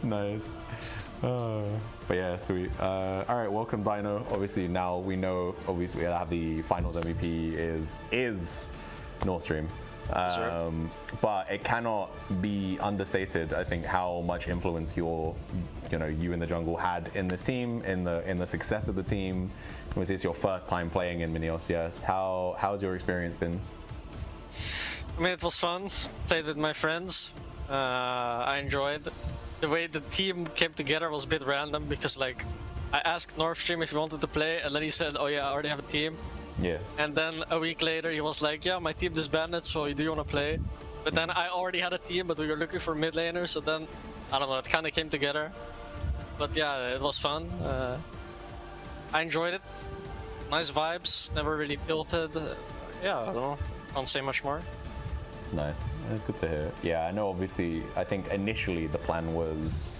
Speaker 3: Nice. But yeah, sweet. All right, welcome Dino. Obviously now we know. Obviously we have the finals MVP is North Stream.
Speaker 5: Sure.
Speaker 3: But it cannot be understated, I think, how much influence you in the jungle had in this team, in the success of the team. Obviously, it's your first time playing in MiniLCS. How's your experience been?
Speaker 5: I mean, it was fun. Played with my friends. I enjoyed. The way the team came together was a bit random because, like, I asked North Stream if he wanted to play, and then he said, "Oh yeah, I already have a team."
Speaker 3: Yeah.
Speaker 5: And then a week later, he was like, "Yeah, my team disbanded, so do you want to play?" But then I already had a team, but we were looking for mid laners, so then, I don't know, it kind of came together. But yeah, it was fun. I enjoyed it. Nice vibes, never really tilted. Yeah, I don't know, can't say much more.
Speaker 3: Nice, it's good to hear. Yeah, I know obviously, I think initially the plan was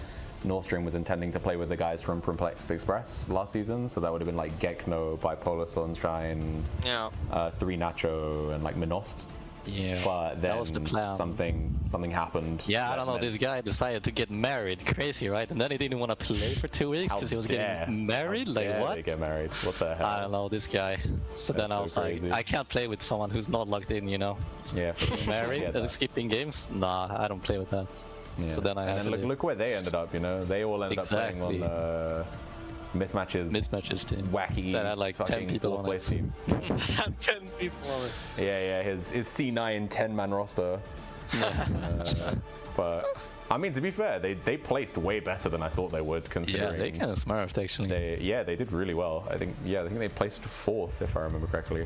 Speaker 3: North Stream was intending to play with the guys from Perplexed Express last season, so that would have been like Gekno, Bipolar Sunshine,
Speaker 5: Yeah.
Speaker 3: 3 Nacho, and like Minost.
Speaker 4: Yeah,
Speaker 3: But then
Speaker 4: that was the plan.
Speaker 3: something happened.
Speaker 4: Yeah, I don't know.
Speaker 3: that
Speaker 4: This guy decided to get married. Crazy, right? And then he didn't want to play for 2 weeks because he was getting married. Like
Speaker 3: dare
Speaker 4: what?
Speaker 3: they get married? What the hell?
Speaker 4: I don't know this guy. So then I was
Speaker 3: so crazy.
Speaker 4: like, I can't play with someone who's not logged in, you know.
Speaker 3: Yeah,
Speaker 4: Married
Speaker 3: get
Speaker 4: and
Speaker 3: that.
Speaker 4: skipping games? Nah, I don't play with that.
Speaker 3: Yeah.
Speaker 4: So then I had
Speaker 3: and
Speaker 4: to
Speaker 3: look where they ended up. You know, they all ended up playing
Speaker 4: Exactly.
Speaker 3: on
Speaker 4: mismatches team.
Speaker 3: wacky
Speaker 4: that had like 10
Speaker 3: fucking
Speaker 4: people
Speaker 3: fourth
Speaker 4: on
Speaker 3: place
Speaker 4: it.
Speaker 3: team.
Speaker 5: 10 people on it.
Speaker 3: Yeah, his C9 10-man roster. But I mean, to be fair, they placed way better than I thought they would,
Speaker 4: Yeah,
Speaker 3: considering.
Speaker 4: they kind of smurfed actually.
Speaker 3: They did really well. I think they placed 4th if I remember correctly.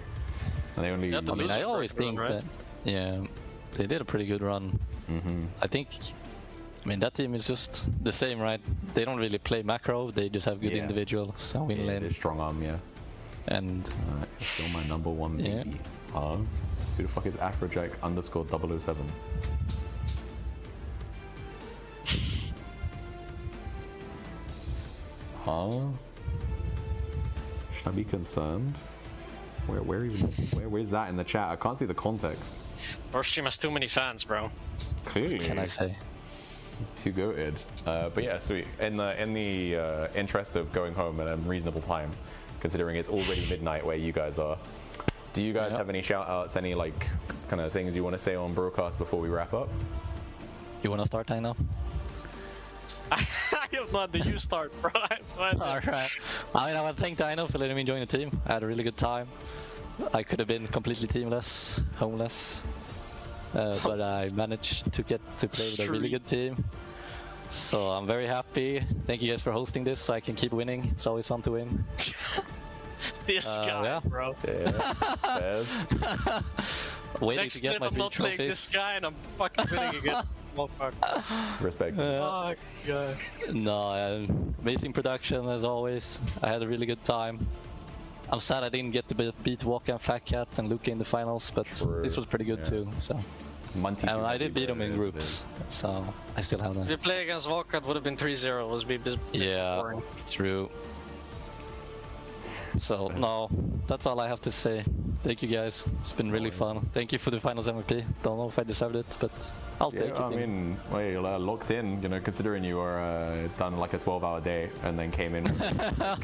Speaker 3: And they only.
Speaker 5: Yeah,
Speaker 4: I mean, I always think
Speaker 5: right?
Speaker 4: that, yeah, they did a pretty good run. I think, I mean, that team is just the same, right? They don't really play macro, they just have good
Speaker 3: Yeah.
Speaker 4: individuals, so win
Speaker 3: Yeah,
Speaker 4: lane.
Speaker 3: they're strong arm, yeah.
Speaker 4: And
Speaker 3: It's still my number 1
Speaker 4: Yeah.
Speaker 3: baby.
Speaker 2: Who the fuck is Afrojack_007? Huh? Should I be concerned? Where's that in the chat? I can't see the context.
Speaker 5: Our stream has too many fans, bro.
Speaker 2: Clearly.
Speaker 4: Can I say?
Speaker 2: It's too goated. But yeah, sweet. In the interest of going home at a reasonable time, considering it's already midnight where you guys are, do you guys have any shout outs, any like kind of things you want to say on broadcast before we wrap up?
Speaker 4: You wanna start, Dino?
Speaker 5: I have not the you start, bro.
Speaker 4: Alright. I want to thank Dino for letting me join the team. I had a really good time. I could have been completely teamless, homeless. But I managed to get to play with a really good team. So I'm very happy. Thank you guys for hosting this so I can keep winning. It's always fun to win.
Speaker 5: This guy, bro.
Speaker 2: Yeah.
Speaker 4: Waiting
Speaker 5: Next
Speaker 4: to get
Speaker 5: clip,
Speaker 4: my
Speaker 5: I'm
Speaker 4: 3
Speaker 5: not playing
Speaker 4: trophies.
Speaker 5: this guy and I'm fucking winning again. Motherfucker.
Speaker 2: Respect.
Speaker 5: Fuck, God.
Speaker 4: No, amazing production as always. I had a really good time. I'm sad I didn't get to beat Waka and Fat Cat and Luca in the finals, but this was pretty good too. So, and I did beat them in groups, so I still have
Speaker 5: If
Speaker 4: them.
Speaker 5: you play against Volka, it would have been 3-0. It was be
Speaker 4: Yeah,
Speaker 5: boring.
Speaker 4: true. So no, that's all I have to say. Thank you guys. It's been really fun. Thank you for the finals MVP. Don't know if I deserved it, but I'll take it.
Speaker 2: I mean, well, you're locked in, you know, considering you were done like a 12-hour day and then came in.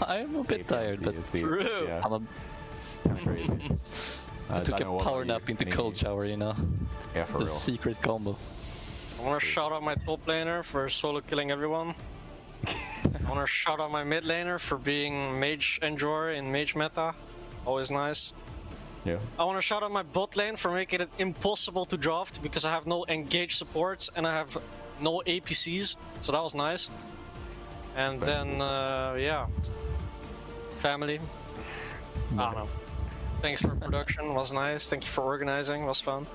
Speaker 4: I'm a bit tired, but
Speaker 5: True.
Speaker 2: Yeah,
Speaker 4: I'm a
Speaker 2: crazy.
Speaker 4: I took a
Speaker 2: Dino, what
Speaker 4: power
Speaker 2: about you?
Speaker 4: nap in the
Speaker 2: Any-
Speaker 4: cold shower, you know?
Speaker 2: Yeah, for
Speaker 4: The
Speaker 2: real.
Speaker 4: secret combo.
Speaker 5: I want to shout out my top laner for solo killing everyone. I want to shout out my mid laner for being mage enjoyer in mage meta. Always nice.
Speaker 2: Yeah.
Speaker 5: I want to shout out my bot lane for making it impossible to draft because I have no engaged supports and I have no APCs, so that was nice. And then, yeah, family. I don't know. Thanks for production, was nice. Thank you for organizing, was fun.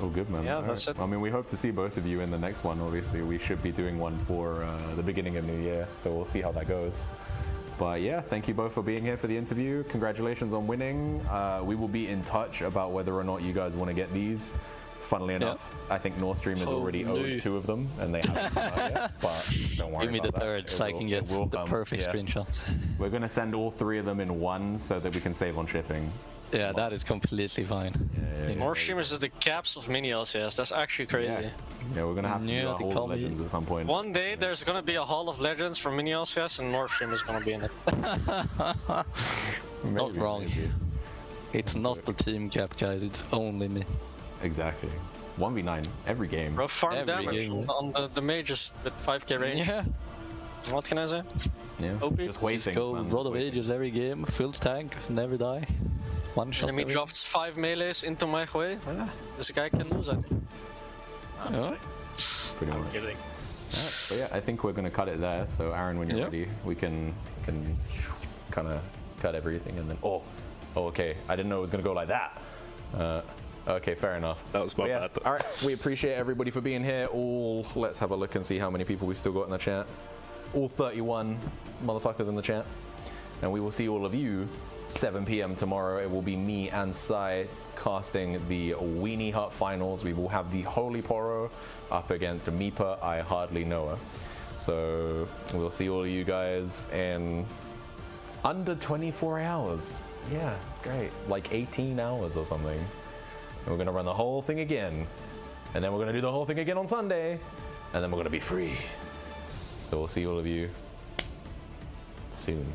Speaker 2: Oh, good, man.
Speaker 5: Yeah,
Speaker 2: All
Speaker 5: that's
Speaker 2: right.
Speaker 5: it.
Speaker 2: I mean, we hope to see both of you in the next one. Obviously, we should be doing one for the beginning of New Year, so we'll see how that goes. But yeah, thank you both for being here for the interview. Congratulations on winning. We will be in touch about whether or not you guys want to get these. Funnily enough, I think North Stream has already owed 2 of them, and they haven't come out yet. But don't worry
Speaker 4: Give me the
Speaker 2: about that.
Speaker 4: third so I can get the perfect screenshot.
Speaker 2: We're gonna send all 3 of them in one so that we can save on shipping.
Speaker 4: Yeah, that is completely fine.
Speaker 5: More streamers is the caps of MiniLCS. That's actually crazy.
Speaker 2: Yeah, we're gonna have to do
Speaker 4: Yeah,
Speaker 2: a
Speaker 4: they
Speaker 2: Hall
Speaker 4: call
Speaker 2: of
Speaker 4: me-
Speaker 2: Legends at some point.
Speaker 5: One day there's gonna be a Hall of Legends for MiniLCS and North Stream is gonna be in it.
Speaker 4: Not wrong.
Speaker 2: maybe.
Speaker 4: It's not the team cap, guys. It's only me.
Speaker 2: Exactly. 1v9 every game.
Speaker 5: Bro, farm
Speaker 4: Every
Speaker 5: damage
Speaker 4: game.
Speaker 5: on the mages with 5k range.
Speaker 4: Yeah.
Speaker 5: What can I say?
Speaker 2: Yeah.
Speaker 5: OP.
Speaker 2: Just wait
Speaker 4: Just
Speaker 2: things,
Speaker 4: go
Speaker 2: man.
Speaker 4: Rod
Speaker 2: Just
Speaker 4: of
Speaker 2: wait
Speaker 4: Ages every game, full tank, never die. One shot.
Speaker 5: Enemy
Speaker 4: every-
Speaker 5: drops 5 melees into my way. Yeah, this guy can lose, I think.
Speaker 4: Yeah.
Speaker 2: pretty much.
Speaker 5: Kidding.
Speaker 2: Alright, but yeah, I think we're gonna cut it there. So Aaron, when you're
Speaker 4: Yep.
Speaker 2: ready, we can kind of cut everything and then oh, okay. I didn't know it was gonna go like that. Okay, fair enough.
Speaker 1: That was my
Speaker 2: But yeah,
Speaker 1: bad.
Speaker 2: all right, we appreciate everybody for being here. Let's have a look and see how many people we still got in the chat. All 31 motherfuckers in the chat, and we will see all of you 7 p.m. tomorrow. It will be me and Sai casting the Weenie Hut finals. We will have the Holy Poro up against Meepa. I hardly know her. So we'll see all of you guys in under 24 hours. Yeah, great. Like 18 hours or something. And we're gonna run the whole thing again. And then we're gonna do the whole thing again on Sunday. And then we're gonna be free. So we'll see all of you soon.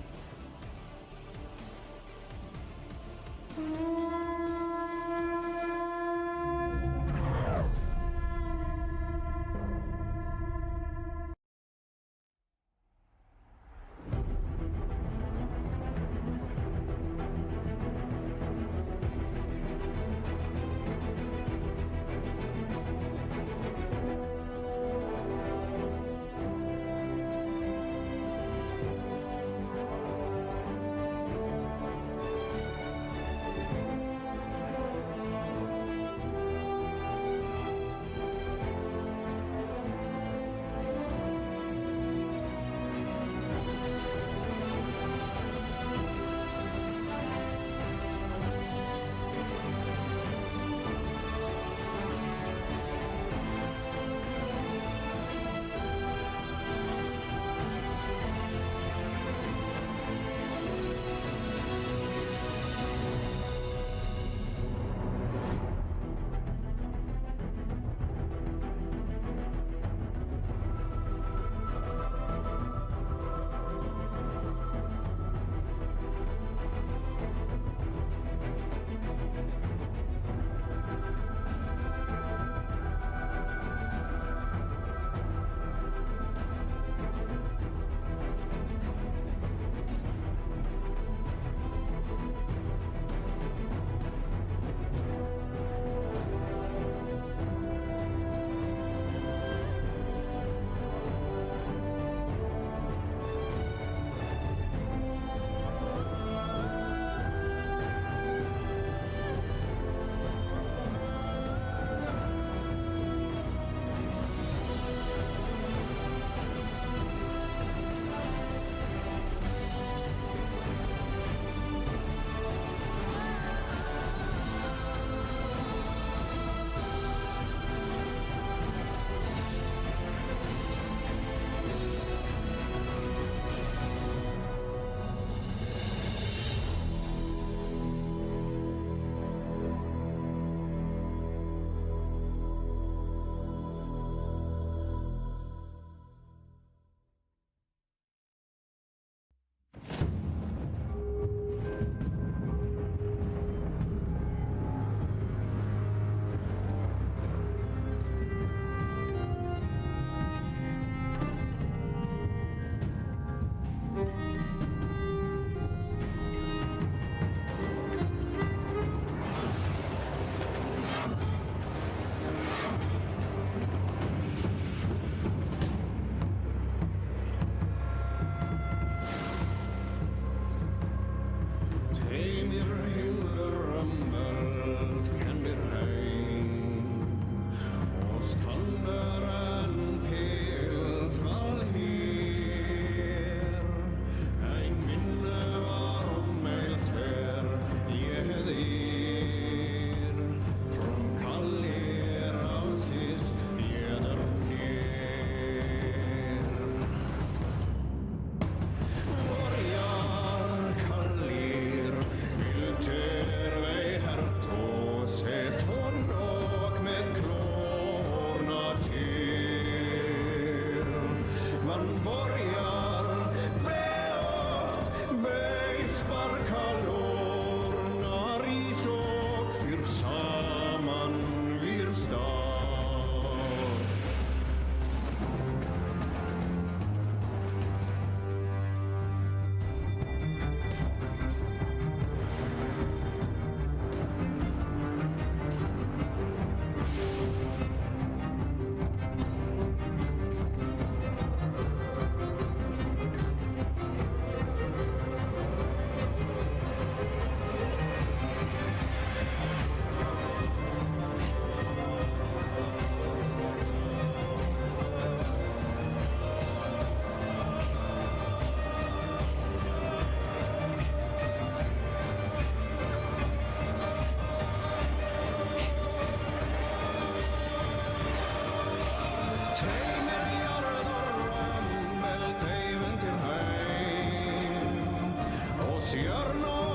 Speaker 6: Cierno